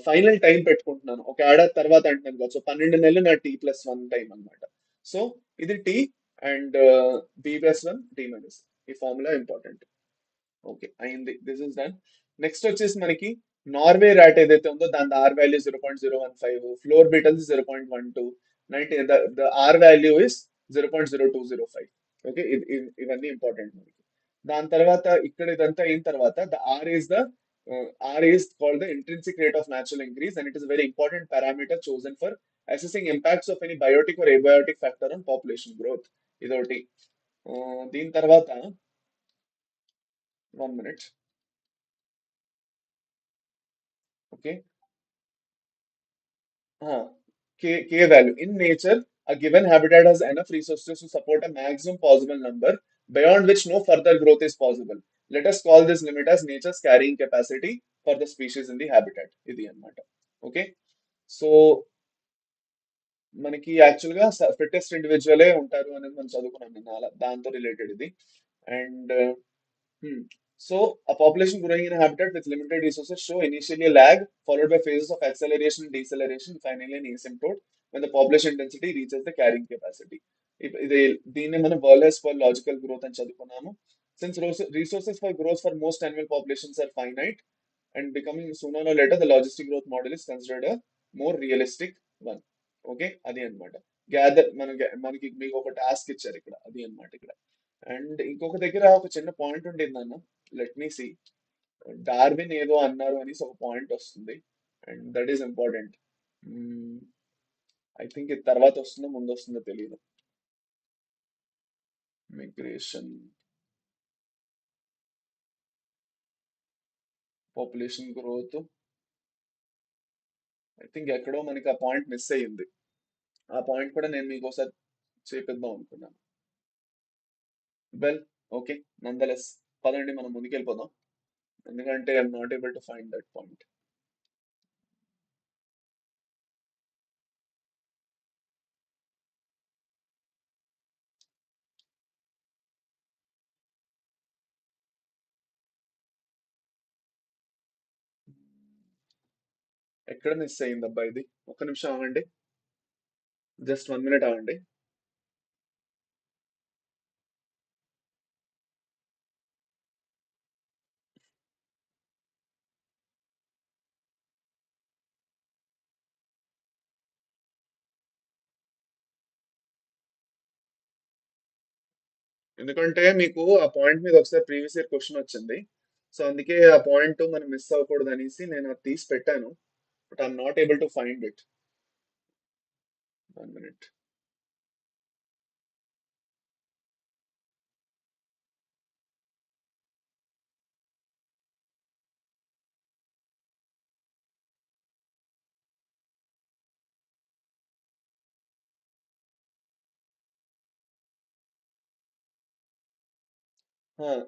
ఫైనల్ టైం పెట్టుకుంటున్నాను ఒక ఏడాది తర్వాత అంటున్నాను కదా, సో 12 నెలలు నా T+1 టైం అన్నమాట. సో ఇది T అండ్ B+1 T-, ఈ ఫార్ములా ఇంపార్టెంట్. ఓకే, అయింది, దిస్ ఇస్ డన్. నెక్స్ట్ వచ్చేసి మనకి నార్వే ర్యాట్ ఏదైతే ఉందో దాని r value 0.015, flour beetle 0.12, the r value is 0.0205. Okay, ఇవన్నీ ఇంపార్టెంట్ మనకి. దాని తర్వాత ఇక్కడ ఇదంతా అయిన తర్వాత the r is called the intrinsic rate of natural increase and it is very important parameter chosen for assessing impacts of any biotic or abiotic factor on population growth. ఇదొకటి. దీని తర్వాత 1 minute. Okay. K value. In nature, a given habitat has enough resources to support a maximum possible number beyond which no further growth is possible. Let us call this limit as nature's carrying capacity for the species in the habitat. ఇది అన్నమాట. Okay, so మనకి actual గా fittest ఇండివిజువలే ఉంటారు అనేది మనం చదువుకున్నాం నిన్న, దాంతో రిలేటెడ్ ఇది. And Hmm. So, a population growing in a habitat with limited resources show initially a lag, followed by phases of acceleration and deceleration, finally an asymptote when the population density reaches the carrying capacity. ఇది దీన్ని మనం వర్లెస్ for logical growth అని చదువుకున్నాము. Since resources for growth for most animal populations are finite and becoming sooner or later, the logistic growth model is considered a more realistic one. Okay, అది అన్నమాట. Gather మనకి మీకు ఒక task ఇచ్చారు ఇక్కడ, అది అన్నమాట ఇక్కడ. అండ్ ఇంకొక దగ్గర ఒక చిన్న పాయింట్ ఉండేది నాన్న, లెట్ మీ సి. డార్విన్ ఏదో అన్నారు అనేసి ఒక పాయింట్ వస్తుంది, and that is important. I think ఇది తర్వాత వస్తుందో ముందు వస్తుందో తెలియదు. Migration, population growth, I think ఎక్కడో మనకి ఆ పాయింట్ మిస్ అయ్యింది. ఆ పాయింట్ కూడా నేను మీకు ఒకసారి చేపిద్దాం అనుకున్నాను. వెల్, ఓకే, నందలెస్, పదండి మనం ముందుకెళ్ళిపోదాం, ఎందుకంటే I'm not able to find that point. ఎక్కడ మిస్ అయ్యింది అబ్బా ఇది, ఒక్క నిమిషం ఆగండి, జస్ట్ 1 minute ఆగండి. ఎందుకంటే మీకు ఆ పాయింట్ మీద ఒకసారి ప్రీవియస్ ఇయర్ క్వశ్చన్ వచ్చింది, సో అందుకే ఆ పాయింట్ మనం మిస్ అవ్వకూడదు అనేసి నేను అది తీసి పెట్టాను, but I'm not able to find it. 1 minute.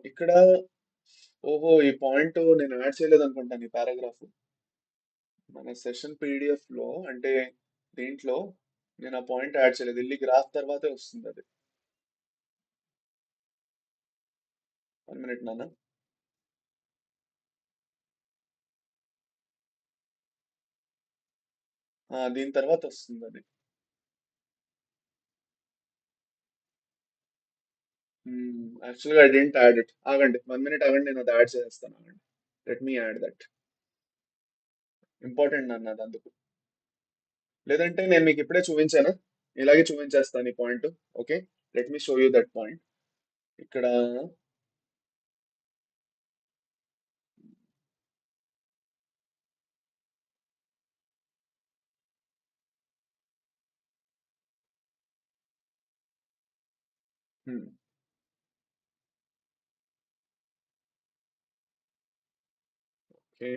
ఇక్కడ, ఓహో, ఈ పాయింట్ నేను యాడ్ చేయలేదు అనుకుంటాను, ఈ పారాగ్రాఫ్ మన సెషన్ పీడిఎఫ్ లో, అంటే దీంట్లో నేను ఆ పాయింట్ యాడ్ చేయలేదు, వెళ్ళి గ్రాఫ్ తర్వాతే వస్తుంది అది. 1 minute నాన్న. దీని తర్వాత వస్తుంది అది. యాక్చువల్గా ఐ డెంట్ యాడ్ ఇట్. ఆగండి 1 minute ఆగండి, నేను అది యాడ్ చేస్తాను. ఆగండి, let me add that. Important అన్నది అందుకు. లేదంటే నేను మీకు ఇప్పుడే చూపించాను, ఇలాగే చూపించేస్తాను ఈ point. Okay, let me show you that point. ఇక్కడ ఓకే.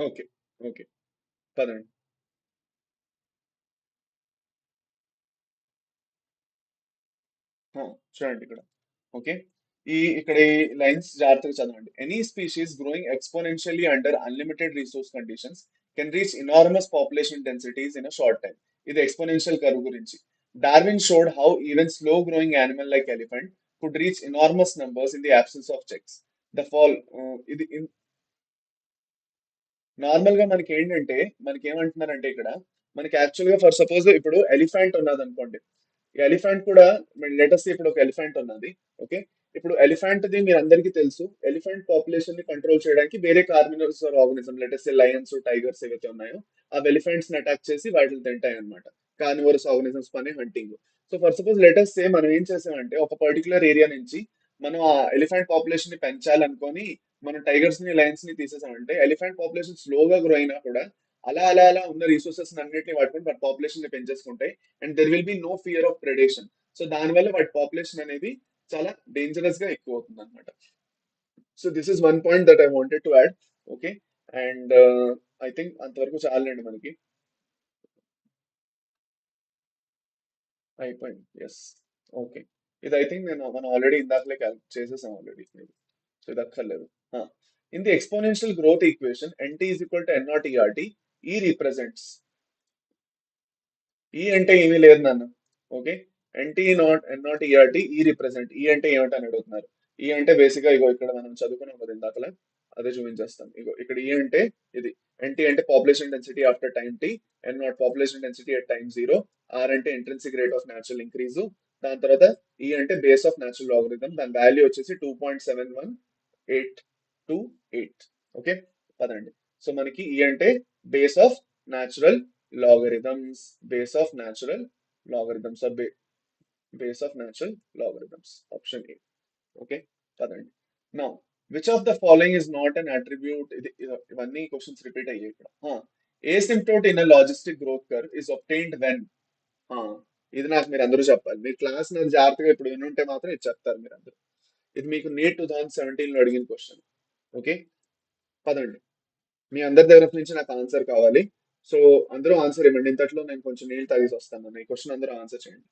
ఓకే. ఓకే, పదండి. ఆ, చూడండి ఇక్కడ. ఓకే, ఇక్కడ ఈ లైన్స్ జాగ్రత్తగా చదవండి. Any species growing exponentially under unlimited resource conditions can reach enormous population densities in a short time. ఇది ఎక్స్పోనెన్షియల్ కర్వ్ గురించి. Darwin showed how even slow growing animal like elephant could reach enormous numbers in the absence of checks. The fall ఇది normal గా మనకి ఏంటంటే, మనకి ఏమంటున్నారంటే ఇక్కడ, మనకి యాక్చువల్ గా ఫర్ సపోజ్ ఇప్పుడు ఎలిఫెంట్ ఉన్నది అనుకోండి. ఈ ఎలిఫెంట్ కూడా, లెటస్ ఇప్పుడు ఒక ఎలిఫెంట్ ఉన్నది. ఓకే, ఇప్పుడు ఎలిఫెంట్ ది మీరు అందరికీ తెలుసు, ఎలిఫెంట్ పాపులేషన్ ని కంట్రోల్ చేయడానికి వేరే carnivorous organism, let us lions, tigers ఏవైతే ఉన్నాయో అవి ఎలిఫెంట్స్ ని అటాక్ చేసి వాటిని తింటాయి అనమాట. కార్నివోరస్ ఆర్గానిజమ్స్ పని hunting. So for suppose let us say మనం ఏం చేసామంటే, ఒక పర్టికులర్ ఏరియా నుంచి మనం ఆ ఎలిఫెంట్ పాపులేషన్ ని పెంచాలనుకొని మనం టైగర్స్ ని లయన్స్ ని తీసేసామంటే, ఎలిఫెంట్ పాపులేషన్ స్లోగా గ్రో అయినా కూడా అలా అలా అలా ఉన్న రిసోర్సెస్ అన్నింటినీ వాడుకొని వాటి పాపులేషన్ ని పెంచేసుకుంటాయి. And there will be no fear of predation. So దానివల్ల వాటి పాపులేషన్ అనేది చాలా డేంజరస్ గా ఎక్కువ అవుతుంది అనమాట. So this is one point that I wanted to add. Okay, and I think అంతవరకు చాలండి మనకి. అయిపోయింది, ఎస్. ఓకే, ఇది ఐ థింక్ మనం ఆల్రెడీ ఇందాకలే చేసేసాం ఆల్రెడీ. సో ఇది అక్కర్లేదు. In the exponential growth equation nt is equal to n not ERT, ఈ రిప్రజెంట్స్. ఈ అంటే ఏమీ లేదు నాన్న. Okay, NT not an naught ERT, ఈ రిప్రజెంట్. ఈ అంటే ఏమిటని అడుగుతున్నారు. ఈ అంటే బేసిక్ గా ఇగో ఇక్కడ మనం చదువుకున్నాం కదా ఇందాకలా, అదే చూపించేస్తాం. ఇగో ఇక్కడ ఈ అంటే ఇది. ఎన్టీ అంటే population density after time T, N naught population density at time zero, R అంటే intrinsic rate of natural increase, దాని తర్వాత ఈ అంటే బేస్ ఆఫ్ న్యాచురల్ లాగరిథం, దాని వాల్యూ వచ్చేసి 2.71828. ఓకే, పదండి. సో మనకి ఈ అంటే base of natural logarithms, base of natural logarithms, or base of natural logarithms, option A. Okay, పదండి. Now, which of the following is not an attribute? ఇవన్నీ questions repeat అయ్యాయి ఇక్కడ. Asymptote in a logistic growth curve is obtained when. ఇది నాకు మీరు అందరూ చెప్పాలి. మీ class నాకు జాగ్రత్తగా ఇప్పుడు వినుంటే మాత్రం ఇది చెప్తారు మీరు అందరూ. ఇది మీకు నీట్ 2017 లో అడిగిన క్వశ్చన్. ఓకే, పదండి. మీ అందరి దగ్గర నుంచి నాకు ఆన్సర్ కావాలి. సో అందరూ ఆన్సర్ ఇవ్వండి. ఇంతట్లో నేను కొంచెం నీళ్ళు తాగేసి వస్తాను. ఈ క్వశ్చన్ అందరూ ఆన్సర్ చేయండి.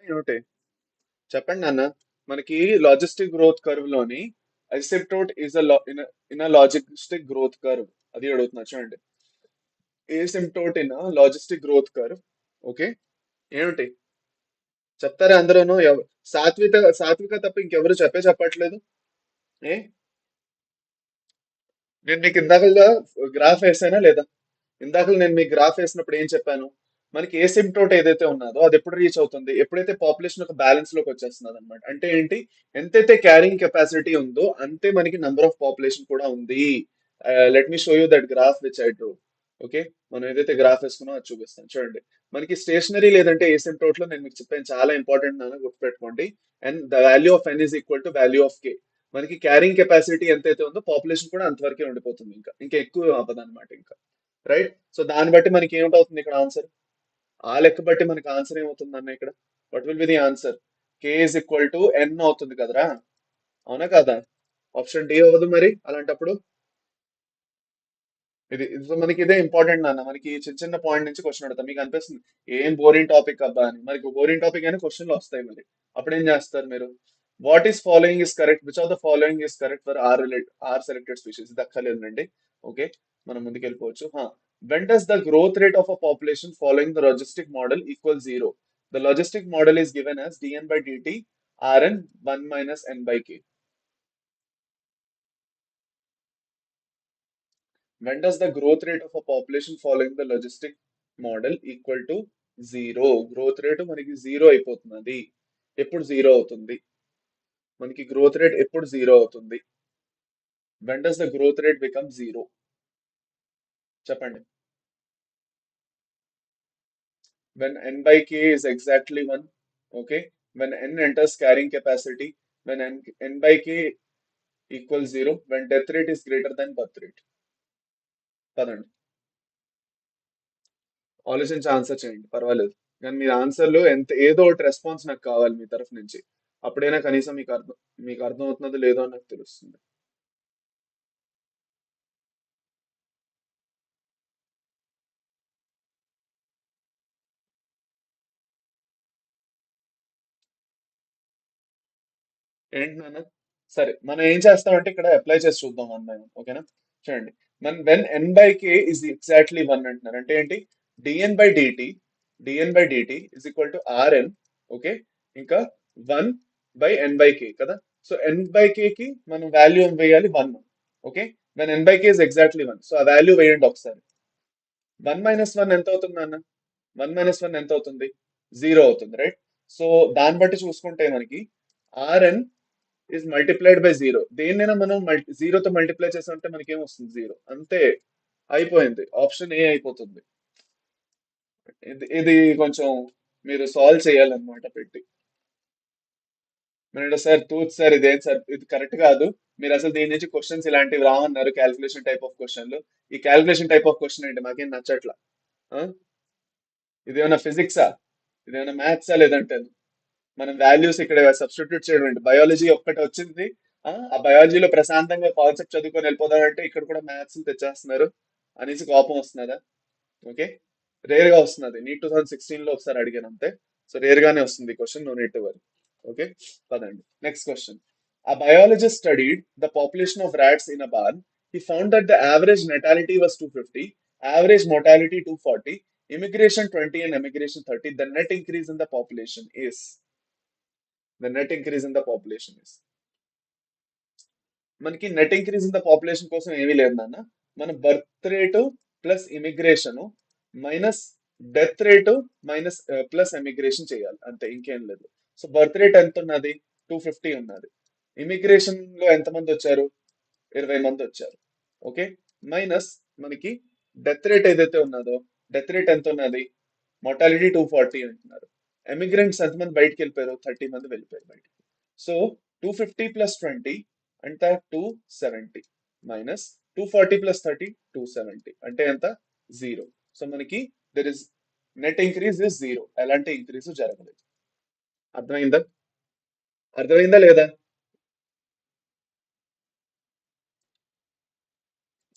ఏమిటి? చెప్పండి నాన్న. మనకి లాజిస్టిక్ గ్రోత్ కర్వ్ లోని asymptote is in logistic growth curve, అది అడుగుతున్నా చూడండి. Asymptote in logistic growth curve. Okay, ఏమిటి చెప్తారా అందరూను? సాత్విక తప్ప ఇంకెవరు చెప్పట్లేదు. ఏ, నేను మీకు ఇందాక గ్రాఫ్ వేసానా లేదా? ఇందాక నేను మీకు గ్రాఫ్ వేసినప్పుడు ఏం చెప్పాను? మనకి ఏసిమ్టోట్ ఏదైతే ఉన్నదో అది ఎప్పుడు రీచ్ అవుతుంది? ఎప్పుడైతే పాపులేషన్ ఒక బ్యాలెన్స్ లోకి వచ్చేస్తున్నది అనమాట. అంటే ఏంటి? ఎంతైతే క్యారింగ్ కెపాసిటీ ఉందో అంతే మనకి నంబర్ ఆఫ్ పాపులేషన్ కూడా ఉంది. Let me show you that graph which I Drew. Okay, మనం ఏదైతే గ్రాఫ్ వేసుకున్నామో అది చూపిస్తాను చూడండి. మనకి స్టేషనరీ లేదంటే ఏసిమ్టోట్ లో నేను మీకు చెప్పాను, చాలా ఇంపార్టెంట్ నాన్న, గుర్తుపెట్టుకోండి. And the value of N is equal to value of K. మనకి క్యారింగ్ కెపాసిటీ ఎంతైతే ఉందో పాపులేషన్ కూడా అంతవరకే ఉండిపోతుంది, ఇంకా ఎక్కువ అవ్వదు అనమాట ఇంకా. రైట్. సో దాన్ని బట్టి మనకి ఏమిటవుతుంది ఇక్కడ ఆన్సర్? ఆ లెక్క బట్టి మనకి ఆన్సర్ ఏమవుతుంది అన్న ఇక్కడ? What will be the answer? K is equal to N అవుతుంది కదరా? అవునా కాదా? ఆప్షన్ డి అవ్వదు మరి అలాంటప్పుడు? ఇది మనకి ఇదే ఇంపార్టెంట్ నాన్న. మనకి చిన్న చిన్న పాయింట్ నుంచి క్వశ్చన్ అడుగుతాం, మీకు అనిపిస్తుంది ఏం బోరింగ్ టాపిక్ అబ్బా అని. మరి బోరింగ్ టాపిక్ అయినా క్వశ్చన్లు వస్తాయి మరి. అప్పుడు ఏం చేస్తారు మీరు? What is following is correct, which of the following is correct for r selected species? ఇది అక్కర్లేదండి. ఓకే, మనం ముందుకు వెళ్ళిపోవచ్చు. When does the growth rate of a population following the logistic model equal zero? The logistic model is given as dn by dt rn 1 minus n by k. When does the growth rate of a population following the logistic model equal to zero? Growth rate మనకి zero అయిపోతున్నది. ఎప్పుడు zero అవుతుంది? మనకి growth rate ఎప్పుడు zero అవుతుంది? When does the growth rate become zero? చెప్పండి. When n by k is exactly 1. Okay, when n enters carrying capacity, when n by k equals 0, when death rate is greater than birth rate. పదండి, ఆలోచించి answer చేయండి, పర్వాలేదు. కానీ మీ ఆన్సర్లు ఎంత, ఏదో ఒకటి రెస్పాన్స్ నాకు కావాలి మీ తరఫు నుంచి. అప్పుడైనా కనీసం మీకు అర్థం అవుతున్నదో లేదో అని నాకు తెలుస్తుంది. ఏంటి నాన్న? సరే, మనం ఏం చేస్తామంటే ఇక్కడ అప్లై చేసి చూద్దాం వన్ బై వన్. ఓకేనా? చూడండి. మన when N by K is exactly one అంటున్నారు అంటే ఏంటి? DN by dt, dN by dt is equal to rN. Okay, ఇంకా 1 బై ఎన్ బై కే కదా. సో ఎన్ బై కే కి మనం వాల్యూ ఏం వేయాలి? 1. Okay, when N by K is exactly 1, సో ఆ వాల్యూ వేయండి ఒకసారి. 1 - 1 ఎంత అవుతుంది అన్న? 1 - 1 ఎంత అవుతుంది? జీరో అవుతుంది, రైట్? సో దాన్ని బట్టి చూసుకుంటే మనకి RN is multiplied by zero. దేన్నైనా మనం జీరోతో మల్టిప్లై చేసామంటే మనకి ఏం వస్తుంది? జీరో. అంతే, అయిపోయింది. ఆప్షన్ ఏ అయిపోతుంది. ఇది కొంచెం మీరు సాల్వ్ చేయాలన్నమాట పెట్టి. మీరు సార్ టూత్ సార్ ఇదేం సార్, ఇది కరెక్ట్ కాదు, మీరు అసలు దీని నుంచి క్వశ్చన్స్ ఇలాంటివి రావన్నారు, క్యాల్కులేషన్ టైప్ ఆఫ్ క్వశ్చన్లు. ఈ క్యాల్కులేషన్ టైప్ ఆఫ్ క్వశ్చన్ ఏంటి? మాకేం నచ్చట్లా. ఆ? ఇదేమైనా ఫిజిక్సా? ఇదేమైనా మ్యాథ్సా? లేదంటే మనం వాల్యూస్ ఇక్కడ సబ్స్టిట్యూట్ చేయడం ఏంటి? బయాలజీ ఒక్కటి వచ్చింది. ఆ బయాలజీలో ప్రశాంతంగా కాన్సెప్ట్ చదువుకొని వెళ్ళిపోదామంటే ఇక్కడ కూడా మ్యాథ్స్ తెచ్చేస్తున్నారు అనేసి కోపం వస్తున్నదా? ఓకే, రేర్ గా వస్తున్నది. నీట్ 2016 లో ఒకసారి అడిగాను అంతే. సో రేర్ గానే వస్తుంది question, no need to worry. Okay, పదండి next question. A biologist studied the population of rats in a barn. He found that the average natality was 250, average mortality 240, immigration 20 and emigration 30. The net increase in the population is, the net increase in the population is, మనకి net increase in the population కోసం ఏమీ లేదు నాన్న. మన birth rate plus immigration minus death rate minus plus emigration చేయాలి, అంతే, ఇంకేం లేదు. సో బర్త్ రేట్ ఎంత ఉన్నది? 250 ఉన్నది. ఇమిగ్రేషన్ లో ఎంతమంది వచ్చారు? 20 మంది వచ్చారు. ఓకే, మైనస్ మనకి డెత్ రేట్ ఏదైతే ఉన్నదో, డెత్ రేట్ ఎంత ఉన్నది? mortality 240 అంటున్నారు. ఎమిగ్రెంట్స్ ఎంతమంది బయటికి వెళ్ళిపోయారు? 30 మంది వెళ్ళిపోయారు బయటికి. సో 250 ప్లస్ 20 అంటే 270 మైనస్ 240 ప్లస్ 30 270 అంటే ఎంత? జీరో. సో మనకి there is net increase is zero, ఎలాంటి ఇంక్రీజ్ జరగలేదు. అర్థమైందా? అర్థమైందా లేదా?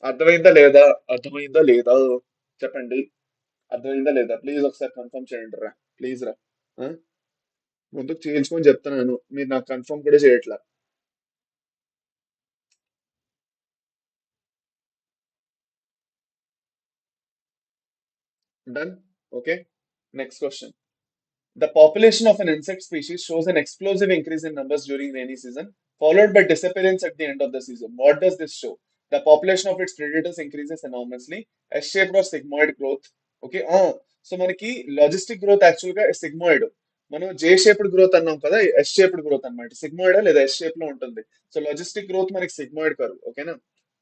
అర్థమైందా లేదా? అర్థమైందా లేదా? చెప్పండి, అర్థమైందా లేదా? ప్లీజ్ ఒకసారి కన్ఫర్మ్ చేయండి రా, ప్లీజ్ రా. ఆ? ముందుకు చేయించుకొని చెప్తున్నాను, మీరు నాకు కన్ఫర్మ్ కూడా చేయట్లా. Done. Okay. Next question. The population of an insect species shows an explosive increase in numbers during rainy season, followed by disappearance at the end of the season. What does this show? The population of its predators increases enormously, S-shaped or sigmoid growth. ఓకే. So మనకి logistic growth actual గా sigmoid. మనం J shaped growth అన్నాం కదా, S shaped growth అన్నమాట. Sigmoid లేదా S shape లో ఉంటుంది. సో లాజిస్టిక్ గ్రోత్ మనకి సిగ్మాయిడ్ కర్వ్. ఓకేనా?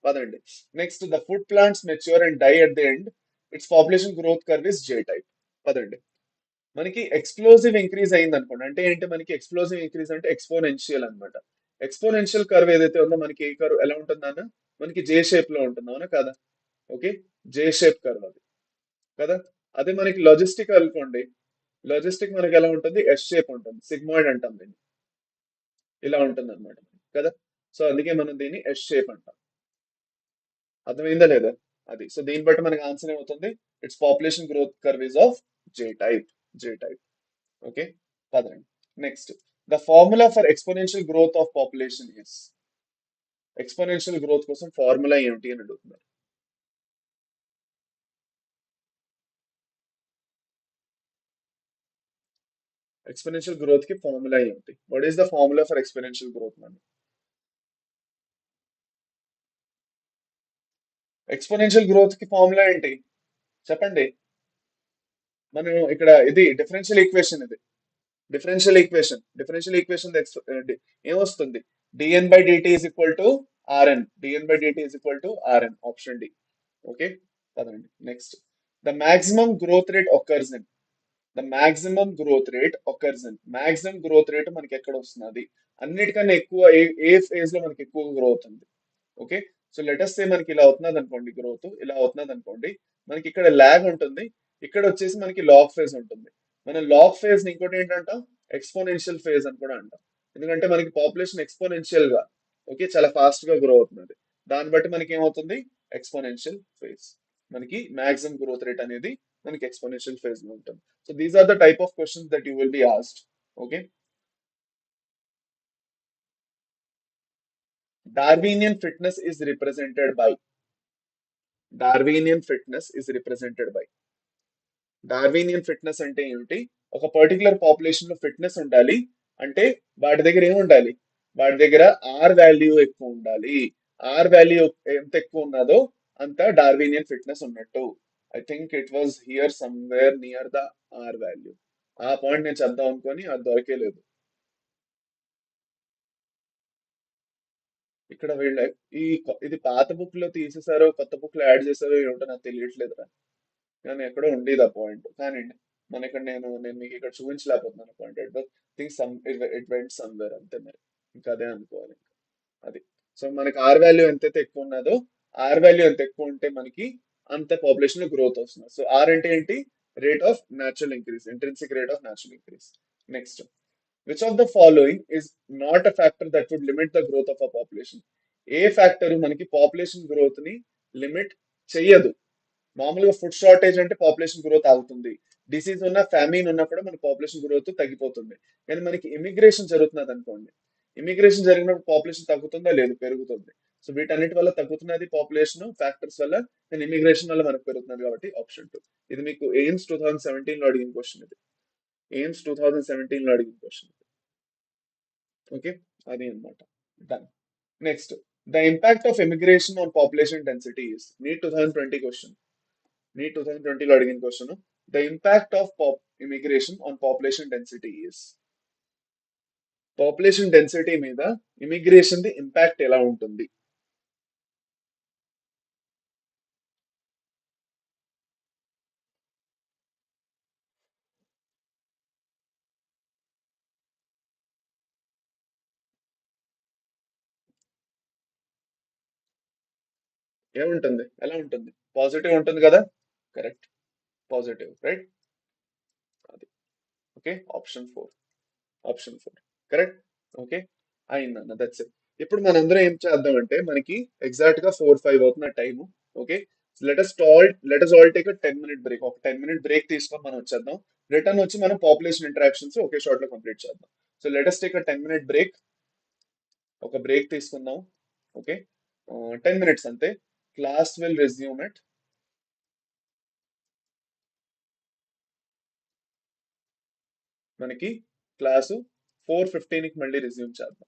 పదండి. Next, the food plants mature and die at the end. Its population growth curve is J type. పదండి. మనకి ఎక్స్ప్లోజివ్ ఇంక్రీజ్ అయింది అనుకోండి, అంటే ఏంటి, మనకి ఎక్స్ప్లోజివ్ ఇంక్రీజ్ అంటే ఎక్స్పోనెన్షియల్ అన్నమాట. ఎక్స్పోనెన్షియల్ కర్వ్ ఏదైతే ఉందో మనకి ఏ కర్వ్ ఎలా ఉంటుందన్న, మనకి జే షేప్ లో ఉంటుంది, అవునా కదా? ఓకే. జే షేప్ కర్వ్ అది కదా. అదే మనకి లాజిస్టిక్ అనుకోండి, లాజిస్టిక్ మనకి ఎలా ఉంటుంది, ఎస్ షేప్ ఉంటుంది, సిగ్మాయిడ్ అంటాం దీన్ని. ఇలా ఉంటుంది అనమాట కదా. సో అందుకే మనం దీన్ని ఎస్ షేప్ అంటాం. అర్థమైందా లేదా? అది. సో దీన్ని బట్టి మనకి ఆన్సర్ ఏమవుతుంది, it's population growth curve is of J type. J type. Okay. పదండి. Next, the formula for exponential growth of population is. Exponential growth కోసం ఫార్ములా ఏమిటి అని అడుగుతున్నారు. ఎక్స్పోనెన్షియల్ గ్రోత్ కి ఫార్ములా ఏమిటి? What is the formula for exponential growth అని? Exponential growth కి formula ఏంటి చెప్పండి. మనం ఇక్కడ ఇది డిఫరెన్షియల్ ఈక్వేషన్, ఇది డిఫరెన్షియల్ ఈక్వేషన్ ఏమొస్తుంది, dN by dt is equal to rN. DN by dt is equal to rN, option D. Okay. పదండి. Next, the maximum growth rate occurs in. The maximum growth rate occurs in. Maximum growth rate మనకి ఎక్కడ వస్తున్నది, అన్నిటికన్నా ఎక్కువ ఏ phase లో మనకి ఎక్కువ growth ఉంది. ఓకే. సో లెటస్ సే మనకి ఇలా అవుతున్నది అనుకోండి, గ్రోత్ ఇలా అవుతున్నది అనుకోండి, మనకి ఇక్కడ ల్యాగ్ ఉంటుంది, ఇక్కడ వచ్చేసి మనకి లాగ్ ఫేజ్ ఉంటుంది. మనం లాగ్ ఫేజ్ ని ఇంకోటి ఏంటంటాం, ఎక్స్పోనెన్షియల్ ఫేజ్ అని కూడా అంటాం. ఎందుకంటే మనకి పాపులేషన్ ఎక్స్పోనెన్షియల్ గా, ఓకే, చాలా ఫాస్ట్ గా గ్రో అవుతున్నది. దాన్ని బట్టి మనకి ఏమవుతుంది, ఎక్స్పోనెన్షియల్ ఫేజ్. మనకి మాక్సిమం గ్రోత్ రేట్ అనేది మనకి ఎక్స్పోనెన్షియల్ ఫేజ్ లో ఉంటుంది. So these are the type of questions that you will be asked. Okay. Darwinian fitness is represented by. Darwinian fitness is represented by. Darwinian fitness అంటే ఏమిటి, ఒక particular population లో fitness ఉండాలి అంటే వాటి దగ్గర ఏమి ఉండాలి, వాటి దగ్గర ఆర్ వాల్యూ ఎక్కువ ఉండాలి. ఆర్ వాల్యూ ఎంత ఎక్కువ ఉన్నదో అంత డార్వినియన్ ఫిట్నెస్ ఉన్నట్టు. I think it was here somewhere near the r value. ఆ పాయింట్ నేను చెప్దాం అనుకొని అది దొరికేలేదు. ఇక్కడ వీళ్ళ ఇది పాత బుక్ లో తీసేసారో కొత్త బుక్ లో యాడ్ చేసారో ఏమిటో నాకు తెలియట్లేదురా. కానీ ఎక్కడో ఉండేది ఆ పాయింట్. కానీ మన ఇక్కడ నేను మీకు ఇక్కడ చూపించలేకపోతున్నాను point. Think some it went somewhere అంతే మరి. ఇంకా అదే అనుకోవాలి. అది. సో మనకి ఆర్ వాల్యూ ఎంతైతే ఎక్కువ ఉన్నదో, ఆర్ వాల్యూ ఎంత ఎక్కువ ఉంటే మనకి అంత పాపులేషన్ లో గ్రోత్ వస్తుంది. సో ఆర్ అంటే ఏంటి, rate of natural increase, intrinsic rate of natural increase. Next, which of the following is not a factor that would limit the growth of a population. ఏ ఫ్యాక్టర్ మనకి population growth ని limit చెయ్యదు. మామూలుగా food shortage అంటే population growth ఆగుతుంది, disease ఉన్న famine ఉన్నా కూడా మన పాపులేషన్ గ్రోత్ తగ్గిపోతుంది. కానీ మనకి ఇమిగ్రేషన్ జరుగుతున్నది అనుకోండి, ఇమిగ్రేషన్ జరిగినప్పుడు పాపులేషన్ తగ్గుతుందా, లేదు, పెరుగుతుంది. సో వీటన్నిటి వల్ల తగ్గుతున్నది పాపులేషన్ ఫ్యాక్టర్స్ వల్ల, కానీ ఇమిగ్రేషన్ వల్ల మనకు పెరుగుతున్నది, కాబట్టి ఆప్షన్ 2. ఇది మీకు ఎయిమ్స్ 2017 లో అడిగిన క్వశ్చన్. ఇది ఎయిమ్స్ 2017 లో అడిగిన క్వశ్చన్. ఓకే. అది అన్నమాట. Done. Next, the impact of immigration on population density is. NEET 2020 question. NEET 2020 లో అడిగిన question. The impact of immigration on population density is. Population density మీద ఇమిగ్రేషన్ ది ఇంపాక్ట్ ఎలా ఉంటుంది? ఏముంటుంది, ఎలా ఉంటుంది? పాజిటివ్ ఉంటుంది కదా. కరెక్ట్. Positive, right. అది. Okay. Option 4. Option 4 correct. Okay. అయిందన్న, దట్స్ ఇట్. ఇప్పుడు మనందరం ఏం చేద్దామంటే, మనకి ఎగ్జాక్ట్ గా 4-5 అవుతున్న time. Okay. Let us all take a 10 minute break. ఒక 10 minute బ్రేక్ తీసుకొని మనం వచ్చేద్దాం. రిటర్న్ వచ్చి మనం పాపులేషన్ ఇంటరాక్షన్స్ ఒకే షాట్ లో కంప్లీట్ చేద్దాం. So let us take a 10 minute break. ఒక బ్రేక్ తీసుకుందాం. ఓకే, 10 minutes అంతే. క్లాస్ విల్ రెజ్యూమ్ ఎట్ మనకి క్లాసు 4:15కి మళ్ళీ రెజ్యూమ్ చేద్దాం.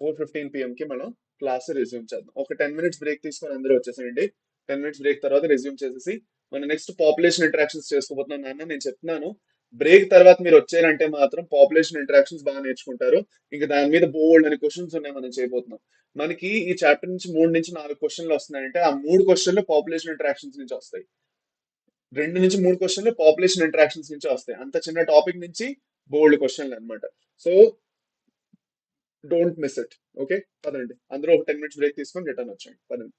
4:15 PM కి మనం క్లాస్ రెజ్యూమ్ చేద్దాం. ఒక 10 minutes బ్రేక్ తీసుకొని అందరూ వచ్చేసేయండి. 10 minutes బ్రేక్ తర్వాత రెజ్యూమ్ చేసేసి మనం నెక్స్ట్ పాపులేషన్ ఇంటరాక్షన్స్ చేసుకోబోతున్నాం. నాన్న నేను చెప్తున్నాను, బ్రేక్ తర్వాత మీరు వచ్చారంటే మాత్రం పాపులేషన్ ఇంటరాక్షన్స్ బాగా నేర్చుకుంటారు. ఇంకా దాని మీద బోల్డ్ అని క్వశ్చన్స్ ఉన్నాయి మనం చేయబోతున్నాం. మనకి ఈ చాప్టర్ నుంచి 3 నుంచి 4 క్వశ్చన్లు వస్తున్నాయంటే ఆ 3 క్వశ్చన్లు పాపులేషన్ ఇంటరాక్షన్స్ నుంచి వస్తాయి. 2 నుంచి 3 క్వశ్చన్లు పాపులేషన్ ఇంటరాక్షన్స్ నుంచి వస్తాయి. అంత చిన్న టాపిక్ నుంచి బోల్డ్ క్వశ్చన్లు అన్నమాట. So don't miss it. Okay, పదండి అందరూ ఒక 10 minutes బ్రేక్ తీసుకొని రిటర్న్ వచ్చేయండి. పదండి.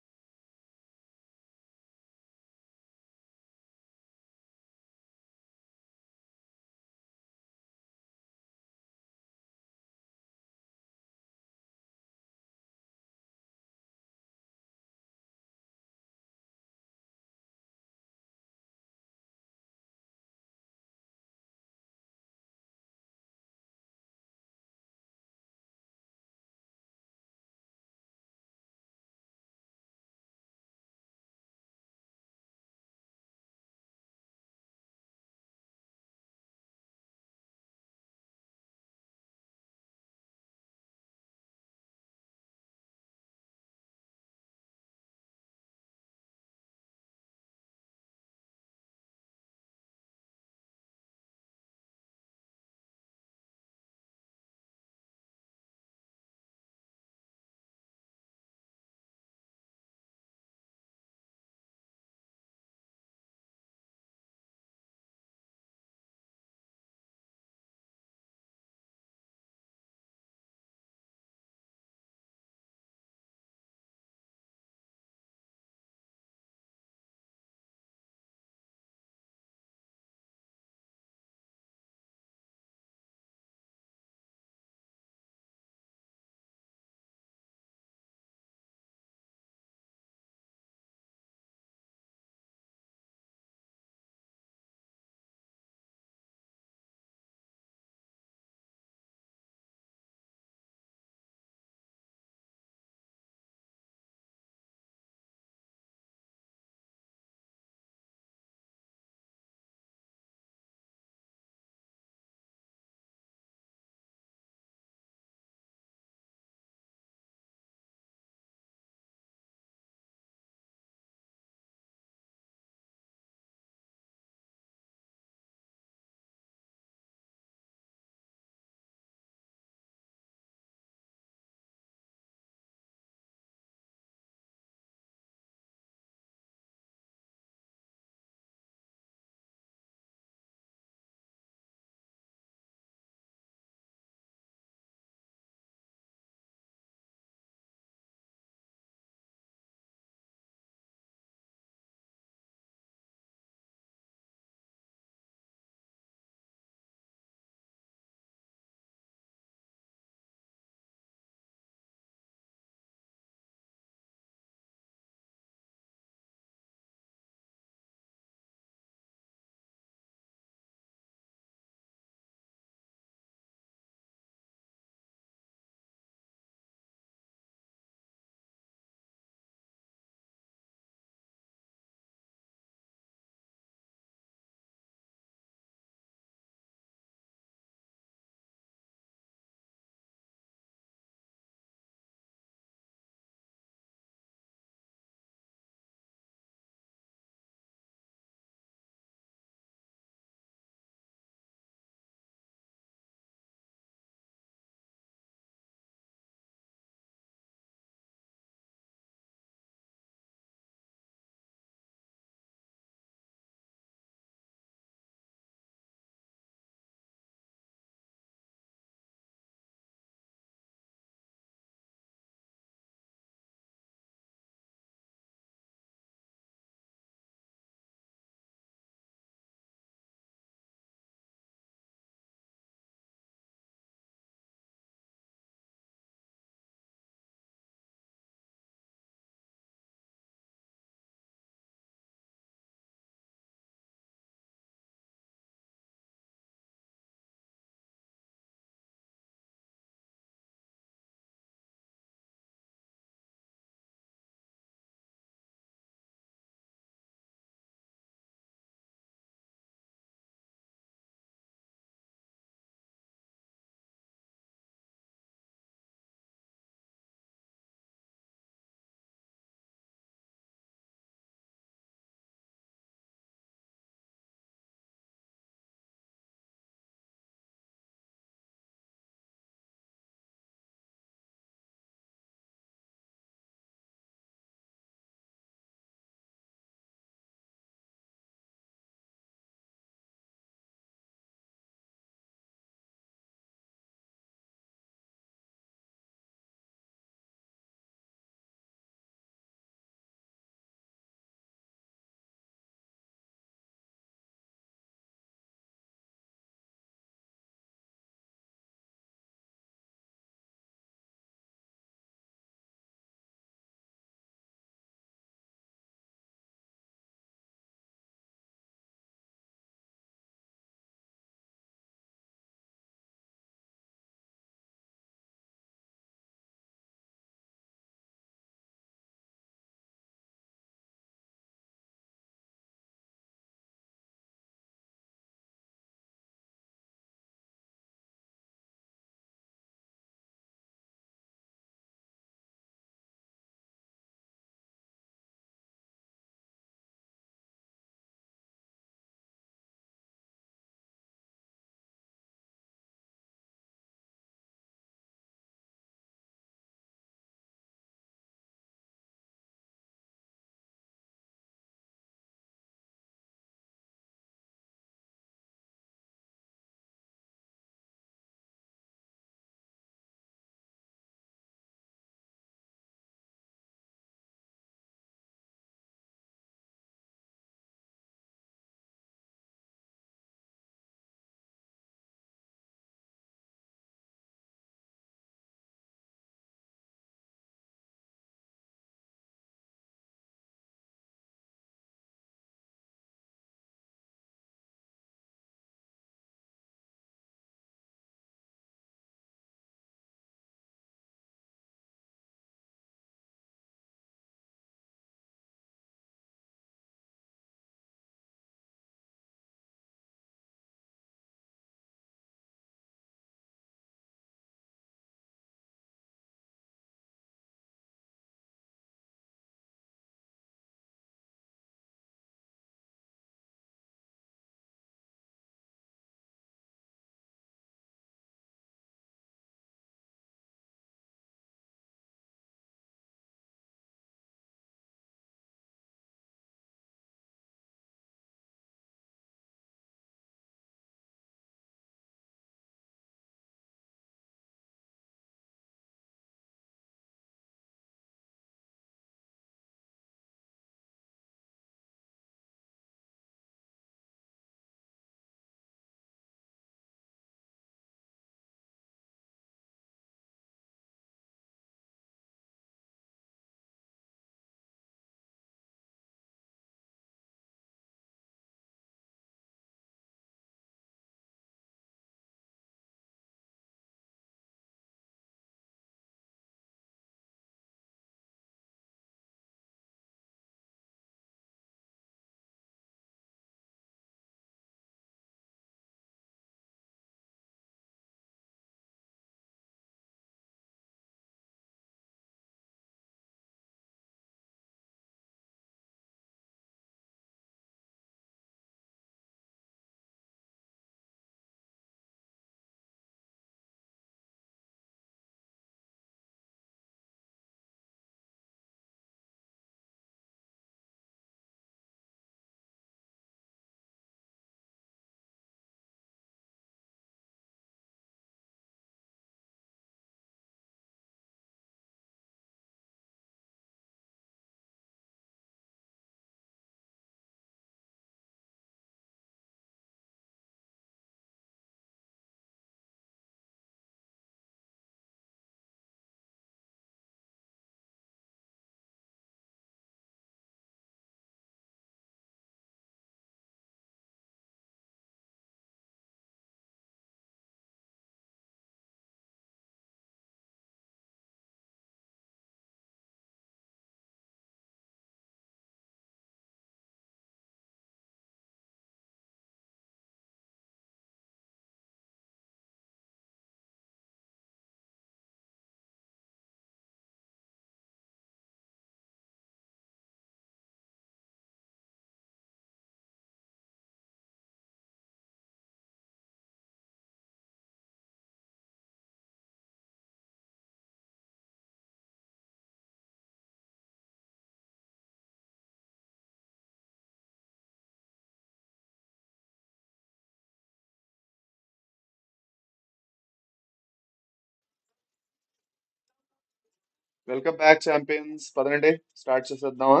Welcome back champions. పదండి స్టార్ట్ చేసేద్దామా?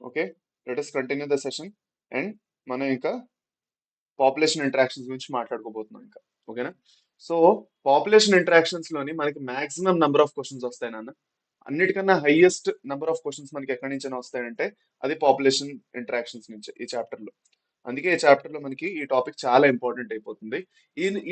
Okay, let us continue the session. And మనం ఇంకా పాపులేషన్ ఇంటరాక్షన్స్ గురించి మాట్లాడుకోబోతున్నాం ఇంకా. ఓకేనా? సో పాపులేషన్ ఇంటరాక్షన్స్ లోని మనకి మాక్సిమం నెంబర్ ఆఫ్ క్వశ్చన్స్ వస్తాయి నాన్న. అన్నిటికన్నా హైయెస్ట్ నెంబర్ ఆఫ్ క్వశ్చన్స్ మనకి ఎక్కడి నుంచి వస్తాయంటే అది పాపులేషన్ ఇంటరాక్షన్స్ నుంచి ఈ చాప్టర్ లో. అందుకే ఈ చాప్టర్ లో మనకి ఈ టాపిక్ చాలా ఇంపార్టెంట్ అయిపోతుంది.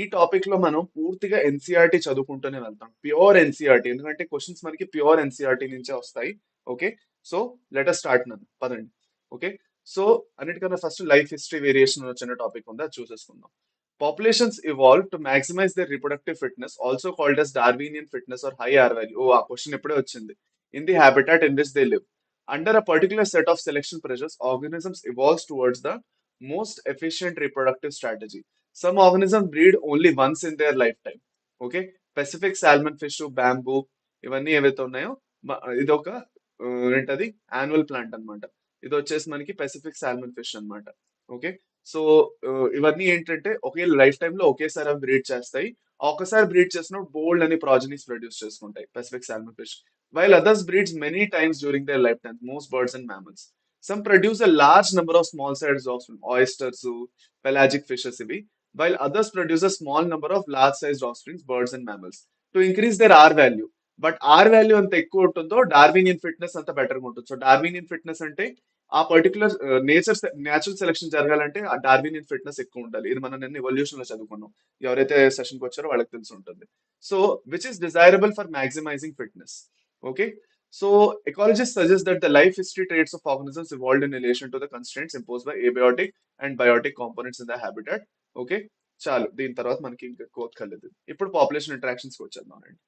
ఈ టాపిక్ లో మనం పూర్తిగా ఎన్సీఆర్టీ చదువుకుంటూనే వెళ్తాం, ప్యూర్ ఎన్సీఆర్టీ, ఎందుకంటే క్వశ్చన్స్ మనకి ప్యూర్ ఎన్సీఆర్టీ నుంచే వస్తాయి. Okay, so let us start నన్ను, పదండి. ఓకే, సో అన్నిటికన్నా ఫస్ట్ లైఫ్ హిస్టరీ వేరియేషన్ వచ్చిన టాపిక్ ఉంది, అది చూసేసుకుందాం. Populations evolved to maximize their reproductive fitness, also called as Darwinian fitness or high R value. Oh, ఆ question ఎప్పుడే వచ్చింది. In the habitat in which they live. Under a particular set of selection pressures, organisms evolves towards the most efficient reproductive strategy. Some organisms breed only once in their lifetime. Okay, Pacific salmon fish, bamboo, ఇవన్నీ ఏవైతే ఉన్నాయో ఇదొక ఏంటది annual plant అన్నమాట. ఇది వచ్చేసి మనకి Pacific salmon fish అన్నమాట. ఓకే, సో ఇవన్నీ ఏంటంటే ఒకే లైఫ్ టైమ్ లో ఒకేసారి అవి బ్రీడ్ చేస్తాయి. ఒకసారి బ్రీడ్ చేసినప్పుడు బోల్డ్ అని ప్రాజనీస్ ప్రొడ్యూస్ చేసుకుంటాయి Pacific salmon fish. While others breeds many times during their life time, most birds and mammals. Some produce a large number of small sized offspring, oysters, pelagic fishes ఇవి, while others produce a small number of large sized offspring, birds and mammals, to increase their R value. But r value ఎంత ఎక్కువ ఉంటుందో Darwinian fitness అంత బెటర్గా ఉంటుంది. So Darwinian fitness అంటే ఆ particular natural selection జరగాలంటే ఆ డార్వినియన్ ఫిట్నెస్ ఎక్కువ ఉండాలి. ఇది మనం నిన్న ఎవల్యూషన్ లో చదువుకున్నాం, ఎవరైతే సెషన్ కి వచ్చారో వాళ్ళకి తెలిసి ఉంటుంది. So which is desirable for maximising fitness. Okay, so ecologists suggest that the life history traits of organisms evolved in relation to the constraints imposed by abiotic and biotic components in the habitat. Okay, చాలు, దీని తర్వాత మనకి ఇంకా కోత్ ఇప్పుడు population interactions కి వచ్చేద్దాం అండి.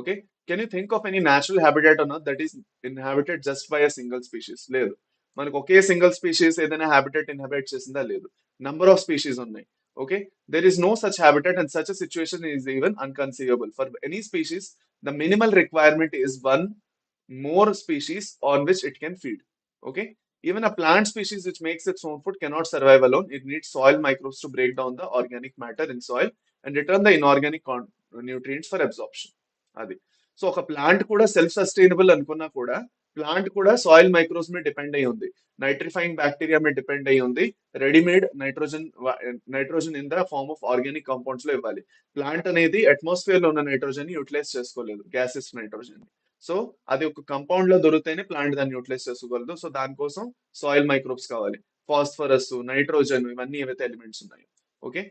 Okay, can you think of any natural habitat అన్న that is inhabited just by a single species? లేదు, మనకు ఒకే సింగిల్ స్పీషీస్ ఏదైనా హ్యాబిటేట్ ఇన్హాబిట్ చేసిందా? లేదు, నంబర్ ఆఫ్ స్పీషీస్ ఉన్నాయి. Okay, there is no such habitat and such a situation is even unconceivable. For any species, the minimal requirement is one more species on which it can feed. Okay, even a plant species which makes its own food cannot survive alone. It needs soil microbes to break down the organic matter in soil and return the inorganic nutrients for absorption. అది, so ఒక plant కూడా self sustainable అనుకున్నా కూడా plant కూడా soil micros మీద depend అయి ఉంది, nitrifying bacteria మీద డిపెండ్ అయి ఉంది, readymade nitrogen in the form of organic compounds లో ఇవ్వాలి. ప్లాంట్ అనేది అట్మాస్ఫియర్ లో ఉన్న నైట్రోజన్ ని యూటిలైజ్ చేసుకోలేదు, గ్యాసెస్ నైట్రోజన్. సో అది ఒక కంపౌండ్ లో దొరికితేనే ప్లాంట్ దాన్ని యూటిలైజ్ చేసుకోగలదు. సో దానికోసం సాయిల్ మైక్రోబ్స్ కావాలి, ఫాస్ఫరస్, నైట్రోజన్, ఇవన్నీ ఏవైతే ఎలిమెంట్స్ ఉన్నాయో. Okay,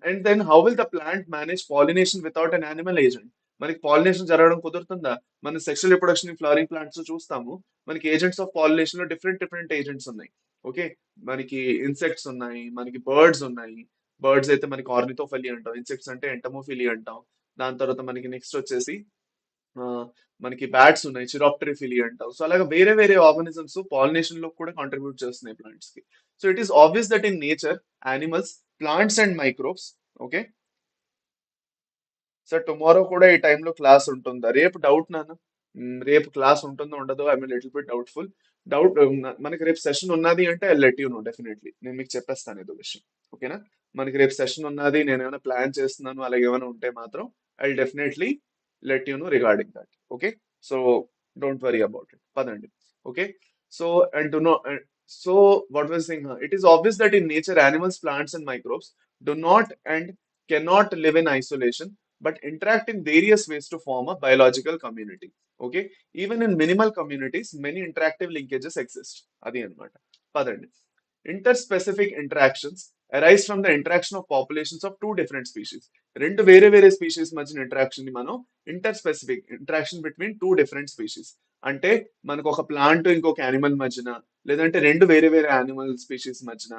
and then how will the plant manage pollination without an animal agent? మనకి పాలినేషన్ జరగడం కుదురుతుందా? మన సెక్షువల్ రిప్రొడక్షన్ ఫ్లవరింగ్ ప్లాంట్స్ చూస్తాము, మనకి ఏజెంట్స్ ఆఫ్ పాలినేషన్ లో డిఫరెంట్ డిఫరెంట్ ఏజెంట్స్ ఉన్నాయి. ఓకే, మనకి ఇన్సెక్ట్స్ ఉన్నాయి, మనకి బర్డ్స్ ఉన్నాయి. బర్డ్స్ అయితే మనకి ఆర్నిథోఫిలి అంటాం, ఇన్సెక్ట్స్ అంటే ఎంటమోఫిలి అంటాం. దాని తర్వాత మనకి నెక్స్ట్ వచ్చేసి ఆ, మనకి బ్యాట్స్ ఉన్నాయి, చిరాప్టరిఫిలి అంటాం. సో అలాగా వేరే వేరే ఆర్గానిజమ్స్ పాలినేషన్ లో కూడా కాంట్రిబ్యూట్ చేస్తున్నాయి ప్లాంట్స్ కి. So it is obvious that in nature animals, plants and microbes. Okay sir, tomorrow కూడా ఈ టైంలో క్లాస్ ఉంటుందా? రేపు డౌట్ నాన్న. రేపు క్లాస్ ఉంటుందో ఉండదో I mean little bit doubtful. Doubt, మనకి రేపు సెషన్ ఉన్నది అంటే I let you no definitely, నేను మీకు చెప్పేస్తాను ఏదో విషయం. ఓకేనా? మనకి రేపు సెషన్ ఉన్నది, నేను ఏమైనా ప్లాన్ చేస్తున్నాను అలాగే ఏమైనా ఉంటే మాత్రం I definitely let you know regarding that. Okay, so don't worry about it, పదండి. Okay, so and do know, so what was thing, it is obvious that in nature animals, plants and microbes do not and cannot live in isolation but interact in various ways to form a biological community. Okay, even in minimal communities many interactive linkages exist. Adi anamata, padandi. Interspecific interactions arise from the interaction of populations of two different species. రెండు వేరే వేరే species మధ్యన interaction ని మనం interspecific interaction between two different species అంటే, మనకు ఒక plant ఇంకొక యానిమల్ మధ్యన, లేదంటే రెండు వేరే వేరే యానిమల్ స్పీషీస్ మధ్యన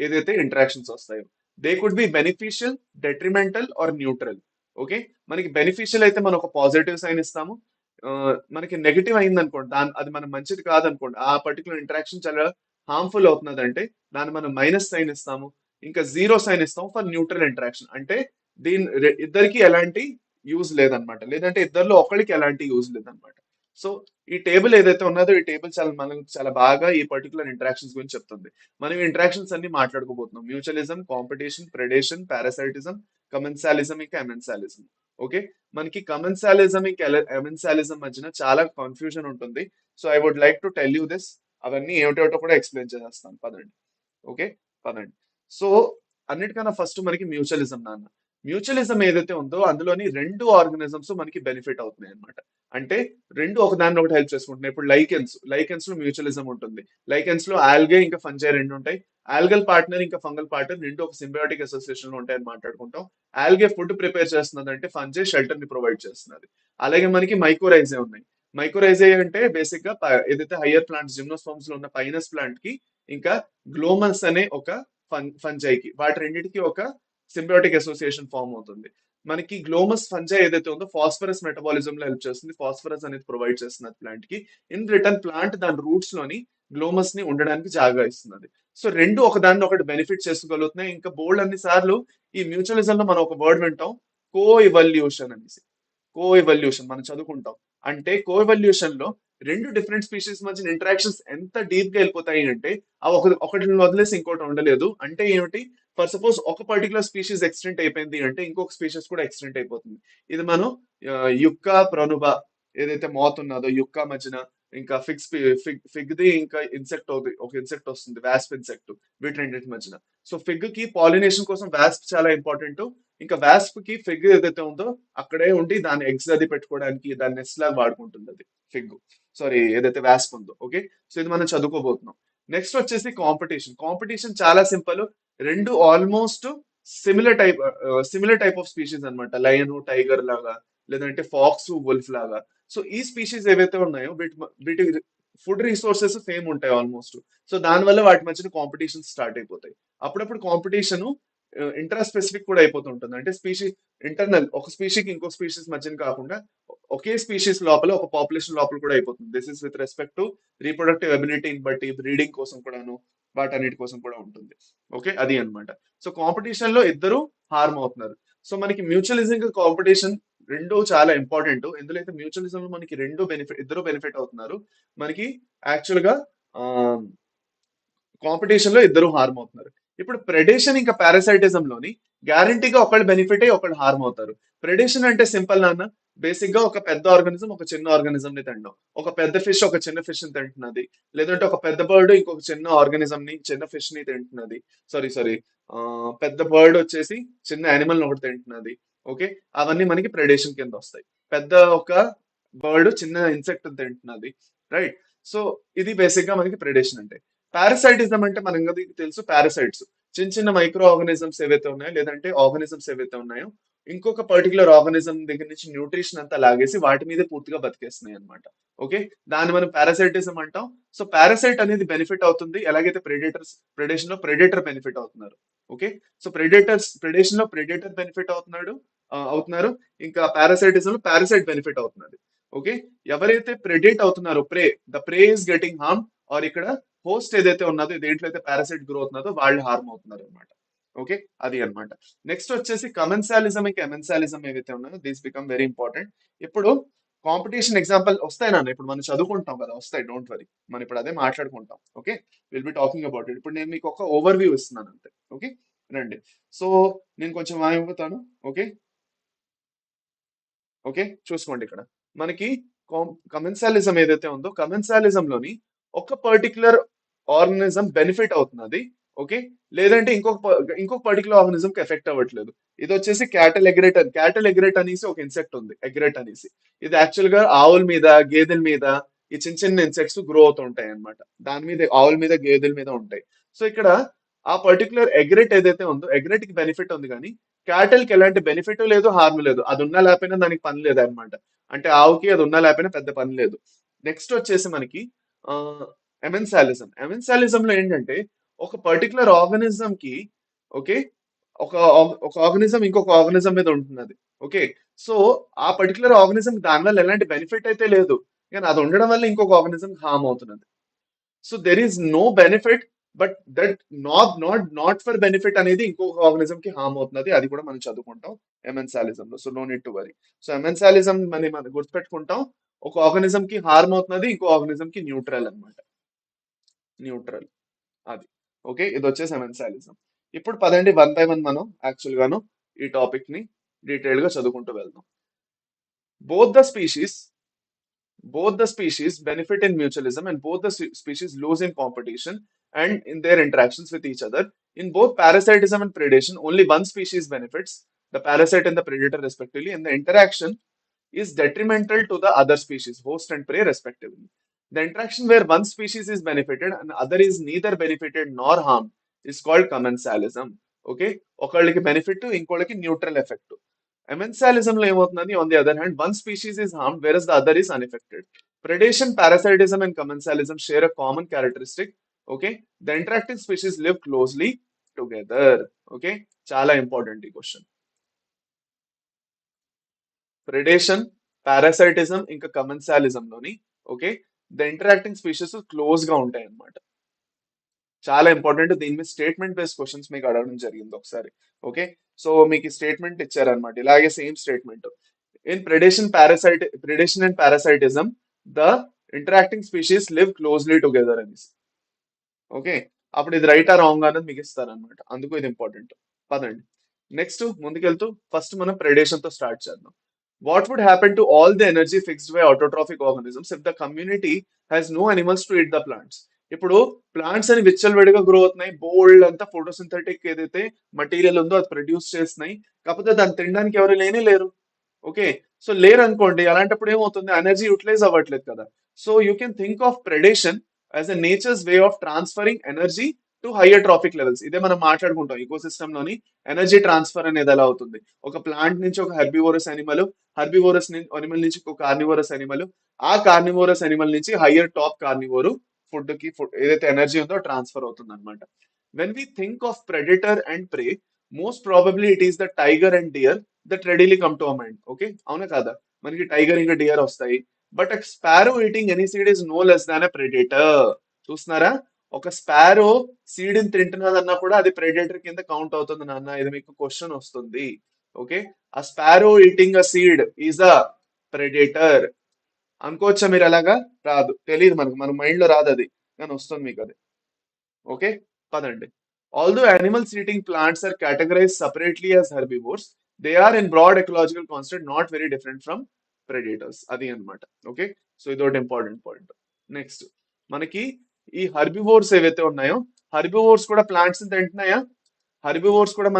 ఏదైతే ఇంటరాక్షన్స్ వస్తాయో, they could be beneficial, detrimental or neutral. Okay, మనకి బెనిఫిషియల్ అయితే మనం ఒక పాజిటివ్ సైన్ ఇస్తాము. ఆ, మనకి నెగిటివ్ అయింది అనుకోండి, దాని అది మన మంచిది కాదనుకోండి, ఆ పర్టికులర్ ఇంటరాక్షన్ చాలా హార్మ్ఫుల్ అవుతున్నది అంటే దాన్ని మనం మైనస్ సైన్ ఇస్తాము. ఇంకా జీరో సైన్ ఇస్తాము ఫర్ న్యూట్రల్ ఇంటరాక్షన్ అంటే ఇద్దరికి ఎలాంటి యూజ్ లేదనమాట, లేదంటే ఇద్దరిలో ఒకరికి ఎలాంటి యూజ్ లేదనమాట. సో ఈ టేబుల్ ఏదైతే ఉన్నదో ఈ టేబుల్ చాలా మనకు చాలా బాగా ఈ పర్టికులర్ ఇంటరాక్షన్స్ గురించి చెప్తుంది. మనం ఇంటరాక్షన్స్ అన్ని మాట్లాడుకోబోతున్నాం, మ్యూచువలిజం, కాంపిటీషన్, ప్రెడేషన్, పారాసైటిజం, కమెన్సాలిజం, ఇంకా ఎమెన్సాలిజం. ఓకే, మనకి కమెన్సాలిజం ఇంకా ఎమెన్సాలిజం మధ్యన చాలా కన్ఫ్యూజన్ ఉంటుంది. So I would like to tell you this. అవన్నీ ఏమిటేమిటో కూడా ఎక్స్ప్లెయిన్ చేసేస్తాను, పదండి. ఓకే, పదండి. సో అన్నిటికన్నా ఫస్ట్ మనకి మ్యూచువలిజం నాన్న. మ్యూచువలిజం ఏదైతే ఉందో అందులోని రెండు ఆర్గనిజమ్స్ మనకి బెనిఫిట్ అవుతున్నాయి అనమాట. అంటే రెండు ఒకదాన్ని ఒకటి హెల్ప్ చేసుకుంటున్నాయి. ఇప్పుడు లైకెన్స్ లో మ్యూచువలిజం ఉంటుంది. లైకెన్స్ లో ఆల్గే ఇంకా ఫంజై రెండు ఉంటాయి. ఆల్గల్ పార్ట్నర్ ఇంకా ఫంగల్ పార్ట్నర్ రెండు ఒక సింబయోటిక్ అసోసియేషన్ లో ఉంటాయని మాట్లాడుకుంటాం. ఆల్గే ఫుడ్ ప్రిపేర్ చేస్తున్నది అంటే ఫంజై షెల్టర్ ని ప్రొవైడ్ చేస్తున్నది. అలాగే మనకి మైకోరైజే ఉన్నాయి. మైకోరైజే అంటే బేసిక్ గా ఏదైతే హయ్యర్ ప్లాంట్స్ జిమ్నోస్పర్మ్స్ లో ఉన్న పైనస్ ప్లాంట్ కి ఇంకా గ్లోమస్ అనే ఒక ఫంజైకి, వాటి రెండింటికి ఒక సింబయోటిక్ అసోసియేషన్ ఫామ్ అవుతుంది. మనకి గ్లోమస్ ఫంజై ఏదైతే ఉందో ఫాస్ఫరస్ మెటబాలిజం లో హెల్ప్ చేస్తుంది. ఫాస్ఫరస్ అనేది ప్రొవైడ్ చేస్తున్నది ప్లాంట్ కి. ఇన్ రిటర్న్ ప్లాంట్ దాని రూట్స్ లోని గ్లోమస్ ని ఉండడానికి జాగా ఇస్తున్నది. సో రెండు ఒకదాన్ని ఒకటి బెనిఫిట్ చేసుకోగలుగుతున్నాయి. ఇంకా బోల్డ్ అన్ని సార్లు ఈ మ్యూచువలిజం లో మనం ఒక వర్డ్ వింటాం, కో ఇవల్యూషన్ అనేసి. కో ఎవల్యూషన్ మనం చదువుకుంటాం. అంటే కో ఎవల్యూషన్ లో రెండు డిఫరెంట్ స్పీషీస్ మధ్య ఇంటరాక్షన్స్ ఎంత డీప్ గా వెళ్ళిపోతాయి అంటే ఆ ఒకటిని వదిలేసి ఇంకోటి ఉండలేదు. అంటే ఏమిటి, ఫర్ సపోజ్ ఒక పర్టికులర్ స్పీషీస్ ఎక్స్టెంట్ అయిపోయింది అంటే ఇంకొక స్పీషీస్ కూడా ఎక్స్టెంట్ అయిపోతుంది. ఇది మనం యుక్క ప్రొనుబ ఏదైతే మోత్ ఉన్నదో యుక్క మధ్యన ఇంకా ఫిగ్ ది ఇంకా ఇన్సెక్ట్ అవుతుంది, ఒక ఇన్సెక్ట్ వస్తుంది వాస్ప్ ఇన్సెక్ట్, వీటి రెండింటి మధ్యన. సో ఫిగ్ కి పాలినేషన్ కోసం వాస్ప్ చాలా ఇంపార్టెంట్. ఇంకా వాస్ప్ కి ఫిగ్ ఏదైతే ఉందో అక్కడే ఉండి దాని ఎగ్స్ అది పెట్టుకోవడానికి దాని నెస్ట్ లాగా వాడుకుంటుంది అది ఫిగ్, సారీ ఏదైతే వాస్ప్ ఉందో. ఓకే, సో ఇది మనం చదువుకోబోతున్నాం. నెక్స్ట్ వచ్చేసి కాంపిటీషన్. కాంపిటీషన్ చాలా సింపుల్. రెండు almost similar type of species అన్నమాట. లయన్ టైగర్ లాగా, లేదంటే ఫాక్స్ వుల్ఫ్ లాగా. సో ఈ స్పీషీస్ ఏవైతే ఉన్నాయో వీటి ఫుడ్ రిసోర్సెస్ సేమ్ ఉంటాయి ఆల్మోస్ట్. సో దానివల్ల వాటి మధ్యన కాంపిటీషన్ స్టార్ట్ అయిపోతాయి. అప్పుడప్పుడు కాంపిటీషన్ ఇంట్రా స్పెసిఫిక్ కూడా అయిపోతుంటుంది. అంటే ఇంటర్నల్ ఒక స్పీషీకి ఇంకో స్పీషీస్ మధ్యన కాకుండా ఒకే స్పీషీస్ లోపల ఒక పాపులేషన్ లోపల కూడా అయిపోతుంది. This is with respect to reproductive ఎబిలిటీని బట్టి, బ్రీడింగ్ కోసం కూడాను, వాటన్నిటి కోసం కూడా ఉంటుంది. ఓకే, అది అన్నమాట. సో కాంపిటీషన్ లో ఇద్దరు హార్మ్ అవుతున్నారు. సో మనకి మ్యూచువలిజం కాంపిటీషన్ రెండు చాలా ఇంపార్టెంట్. ఎందులో అయితే మ్యూచువలిజం లో మనకి ఇద్దరు బెనిఫిట్ అవుతున్నారు. మనకి యాక్చువల్ గా కాంపిటీషన్ లో ఇద్దరు హార్మ్ అవుతున్నారు. ఇప్పుడు ప్రెడేషన్ ఇంకా పారాసైటిజం లోని గ్యారంటీగా ఒకళ్ళు బెనిఫిట్ అయ్యి ఒకళ్ళు హార్మ్ అవుతారు. ప్రెడేషన్ అంటే సింపుల్ నాన్న. బేసిక్ గా ఒక పెద్ద ఆర్గానిజం ఒక చిన్న ఆర్గానిజం ని తినడం, ఒక పెద్ద ఫిష్ ఒక చిన్న ఫిష్ ని తింటున్నది, లేదంటే ఒక పెద్ద బర్డ్ ఇంకొక చిన్న ఆర్గానిజం ని చిన్న ఫిష్ ని తింటున్నది. సారీ పెద్ద బర్డ్ వచ్చేసి చిన్న యానిమల్ ని ఒకటి తింటున్నది. ఓకే, అవన్నీ మనకి ప్రెడేషన్ కింద వస్తాయి. పెద్ద ఒక బర్డ్ చిన్న ఇన్సెక్ట్ తింటున్నది, రైట్. సో ఇది బేసిక్ గా మనకి ప్రెడేషన్ అంటే. పారాసైటిజం అంటే మనకి తెలుసు, పారాసైట్స్ చిన్న చిన్న మైక్రో ఆర్గానిజమ్స్ ఏవైతే ఉన్నాయో, లేదంటే ఆర్గానిజమ్స్ ఏవైతే ఉన్నాయో ఇంకొక పర్టికులర్ ఆర్గానిజం దగ్గర నుంచి న్యూట్రిషన్ అంతా లాగేసి వాటి మీదే పూర్తిగా బతికేస్తున్నాయి అనమాట. ఓకే, దాన్ని మనం పారాసైటిజం అంటాం. సో పారాసైట్ అనేది బెనిఫిట్ అవుతుంది, ఎలాగైతే ప్రెడేషన్ లో ప్రెడేటర్ బెనిఫిట్ అవుతున్నారు. ఓకే, సో ప్రెడేషన్ లో ప్రెడేటర్ బెనిఫిట్ అవుతున్నారు. ఇంకా పారాసైటిజం లో పారాసైట్ బెనిఫిట్ అవుతున్నారు. ఓకే, ఎవరైతే ప్రెడేట్ అవుతున్నారో the prey is getting harm, or ఇక్కడ హోస్ట్ ఏదైతే ఉన్నదో దేంట్లో అయితే పారాసైట్ గ్రో అవుతున్నదో వాళ్ళు హార్మ్ అవుతున్నారు అనమాట. ఓకే, అది అన్నమాట. నెక్స్ట్ వచ్చేసి కమెన్సాలిజం ఇంకా ఎమెన్సాలిజం ఏవైతే ఉన్నాయో దీస్ బికమ్ వెరీ ఇంపార్టెంట్. ఇప్పుడు కాంపిటీషన్ ఎగ్జాంపుల్ వస్తాయి నాన్న, ఇప్పుడు మనం చదువుకుంటాం కదా, వస్తాయి, డోంట్ వరీ. మనం ఇప్పుడు అదే మాట్లాడుకుంటాం. Okay, will be talking about it. ఇప్పుడు నేను మీకు ఒక ఓవర్ వ్యూ ఇస్తున్నాను అంతే. ఓకే, రండి. సో నేను కొంచెం మాయమవుతాను. ఓకే, ఓకే, చూసుకోండి ఇక్కడ మనకి కమెన్సాలిజం ఏదైతే ఉందో కమెన్సాలిజం లోని ఒక పర్టికులర్ ఆర్గనిజం బెనిఫిట్ అవుతున్నది. ఓకే, లేదంటే ఇంకొక పర్టికులర్ ఆర్గనిజం కి ఎఫెక్ట్ అవ్వట్లేదు. ఇది వచ్చేసి క్యాటల్ ఎగ్రెట్ అనేసి ఒక ఇన్సెక్ట్ ఉంది, ఎగ్రెట్ అనేసి. ఇది యాక్చువల్ గా ఆవుల మీద, గేదెల మీద ఈ చిన్న చిన్న ఇన్సెక్ట్స్ గ్రో అవుతుంటాయి అన్నమాట. దాని మీద ఆవుల మీద, గేదెల మీద ఉంటాయి. సో ఇక్కడ ఆ పర్టికులర్ ఎగ్రెట్ ఏదైతే ఉందో ఎగ్రెట్ కి బెనిఫిట్ ఉంది, కానీ క్యాటల్ కి ఎలాంటి బెనిఫిట్ లేదు, హార్మ్ లేదు. అది ఉన్నా లేకపోయినా దానికి పని లేదు అనమాట. అంటే ఆవుకి అది ఉన్నా లేకపోయినా పెద్ద పని లేదు. నెక్స్ట్ వచ్చేసి మనకి ఆ ఎమెన్సాలిజం లో ఏంటంటే ఒక పర్టికులర్ ఆర్గనిజం కి, ఓకే, ఒక ఒక ఆర్గనిజం ఇంకొక ఆర్గనిజం మీద ఉంటున్నది. ఓకే, సో ఆ పర్టికులర్ ఆర్గనిజం దాని వల్ల ఎలాంటి బెనిఫిట్ అయితే లేదు, కానీ అది ఉండడం వల్ల ఇంకొక ఆర్గనిజం హార్మ్ అవుతున్నది. So there is no benefit, but that not for benefit అనేది ఇంకొక ఆర్గనిజం కి హార్మ్ అవుతున్నది. అది కూడా మనం చదువుకుంటాం ఎమెన్సాలిజం లో. So no need to worry. So amensalism మనం గుర్తుపెట్టుకుంటాం, ఒక ఆర్గనిజం కి హార్మ్ అవుతున్నది, ఇంకో ఆర్గనిజం కి న్యూట్రల్ అన్నమాట. న్యూట్రల్, అది. ఓకే, ఇది వచ్చేసి ఎమెన్సాలిజం. ఇప్పుడు పదండి, వన్ బై వన్ మనం యాక్చువల్ గాను ఈ టాపిక్ ని డీటెయిల్ గా చదువుకుంటూ వెళ్దాం. Both the species both the species benefit in mutualism and both the species lose in competition and in their interactions with each other. In both parasitism and predation, only one species benefits, the parasite and the predator respectively, and the interaction is detrimental to the other species, host and prey respectively. The interaction where one species is benefited and other is neither benefited nor harmed is called commensalism. Okay, ఒకళ్ళకి benefit ఇంకోళ్ళకి neutral effect. Commensalism లో ఏమవుతుందని, on the other hand, one species is harmed whereas the other is unaffected. Predation, parasitism, and commensalism share a common characteristic. Okay, the interacting species live closely together. Okay, చాలా important ఈ question. Predation, పారాసైటిజం ఇంకా కమెన్సాలిజం లోని okay the interacting species close గా ఉంటాయి అన్నమాట. చాలా important. దీని మీద స్టేట్మెంట్ బేస్డ్ క్వశ్చన్స్ మీకు అడగడం జరిగింది ఒకసారి. ఓకే, సో మీకు స్టేట్మెంట్ ఇచ్చారనమాట, ఇలాగే same statement. In predation and parasitism, the interacting species live closely together అనేసి. ఓకే, అప్పుడు ఇది రైటా రాంగ్ అనేది మీకు ఇస్తారనమాట, అందుకు ఇది ఇంపార్టెంట్. పదండి నెక్స్ట్ ముందుకెళ్తూ ఫస్ట్ మనం ప్రెడేషన్ తో స్టార్ట్ చేద్దాం. What would happen to all the energy fixed by autotrophic organisms if the community has no animals to eat the plants? ఇప్పుడు ప్లాంట్స్ అని విచ్చలవిడిగా గ్రో అవుతున్నాయి, బోల్డ్ అంతా ఫోటోసింథటిక్ ఏదైతే మటీరియల్ ఉందో అది ప్రొడ్యూస్ చేస్తున్నాయి, కాకపోతే దాన్ని తినడానికి ఎవరు లేనే లేరు. ఓకే, సో లేరు అనుకోండి, అలాంటప్పుడు ఏమవుతుంది, ఎనర్జీ యూటిలైజ్ అవ్వట్లేదు కదా. So you can think of predation as a nature's way of transferring energy to higher trophic levels. ఇదే మనం మాట్లాడుకుంటాం ఈకో సిస్టమ్ లోని ఎనర్జీ ట్రాన్స్ఫర్ అనేది ఎలా అవుతుంది. ఒక ప్లాంట్ నుంచి ఒక హెర్బివోరస్ అనిమల్, హెర్బివోరస్ అనిమల్ నుంచి ఒక కార్నివోరస్ అనిమల్, ఆ కార్నివోరస్ అనిమల్ నుంచి హయ్యర్ టాప్ కార్నివోరు ఫుడ్ ఏదైతే ఎనర్జీ ఉందో ట్రాన్స్ఫర్ అవుతుంది అనమాట. When we think of predator and prey, most probably it is the tiger and deer that readily come to our mind. Okay, అవునా కాదా, మనకి tiger ఇంకా deer వస్తాయి. But sparrow eating any seed is no less than a predator. చూస్తున్నారా, ఒక sparrow seed ని తింటున్నదన్నా కూడా అది ప్రెడేటర్ కింద కౌంట్ అవుతుంది నాన్న, ఇది మీకు క్వశ్చన్ వస్తుంది. ఓకే, ఆ sparrow eating a seed is a predator అనుకోవచ్చా మీరు? అలాగా రాదు, తెలియదు మనకు, మన మైండ్ లో రాదు అది, కానీ వస్తుంది మీకు అది. ఓకే, పదండి. Although animals eating plants are categorized separately as herbivores, they are in broad ecological constant not very different from predators. అది అన్నమాట. ఓకే, సో ఇదొకటి ఇంపార్టెంట్ పాయింట్. నెక్స్ట్ మనకి ఈ హర్బివోర్స్ ఏవైతే ఉన్నాయో, హర్బివోర్స్ కూడా ప్లాంట్స్ తింటున్నాయా? హర్బివోర్స్ కూడా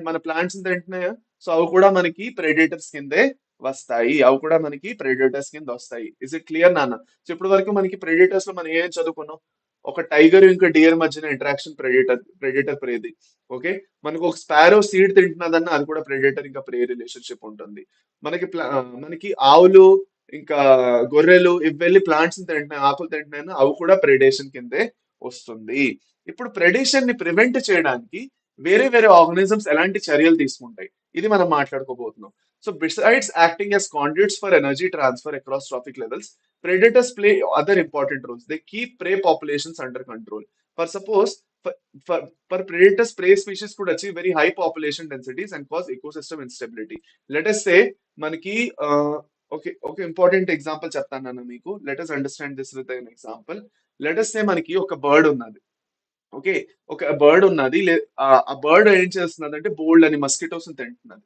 మన ప్లాంట్స్ తింటున్నాయా? సో అవి కూడా మనకి ప్రెడేటర్స్ కిందే వస్తాయి, అవి కూడా మనకి ప్రెడేటర్స్ కింద వస్తాయి. ఇస్ ఇట్ క్లియర్ నాన్న? సో ఇప్పటి వరకు మనకి ప్రెడేటర్స్ లో మనం ఏం చదువుకున్నాం, ఒక టైగర్ ఇంకా డియర్ మధ్యన ఇంటరాక్షన్ ప్రెడేటర్ ప్రేది. ఓకే, మనకు ఒక స్పారో సీడ్ తింటున్నదన్న అది కూడా ప్రెడేటర్ ఇంకా ప్రే రిలేషన్షిప్ ఉంటుంది. మనకి ఆవులు ఇంకా గొర్రెలు ఇవి వెళ్ళి ప్లాంట్స్ తింటున్నాయి, ఆకులు తింటున్నాయన్న అవి కూడా ప్రెడేషన్ కిందే వస్తుంది. ఇప్పుడు ప్రెడేషన్ ని ప్రివెంట్ చేయడానికి వేరే వేరే ఆర్గనిజమ్స్ ఎలాంటి చర్యలు తీసుకుంటాయి, ఇది మనం మాట్లాడుకోబోతున్నాం. So besides acting as conduits for energy transfer across trophic levels, predators play other important roles. They keep prey populations under control. For suppose, for, for, for predators, prey species could achieve very high population densities and cause ecosystem instability. Let us say, మనకి ఒక important example చెప్తాను నన్ను మీకు. Let us understand this with an example. Let us say మనకి ఒక bird ఉన్నది. Okay, ఒక bird ఉన్నది, ఆ బర్డ్ ఏం చేస్తున్నది అంటే బోల్డ్ అని మస్కిటోస్ తింటున్నది.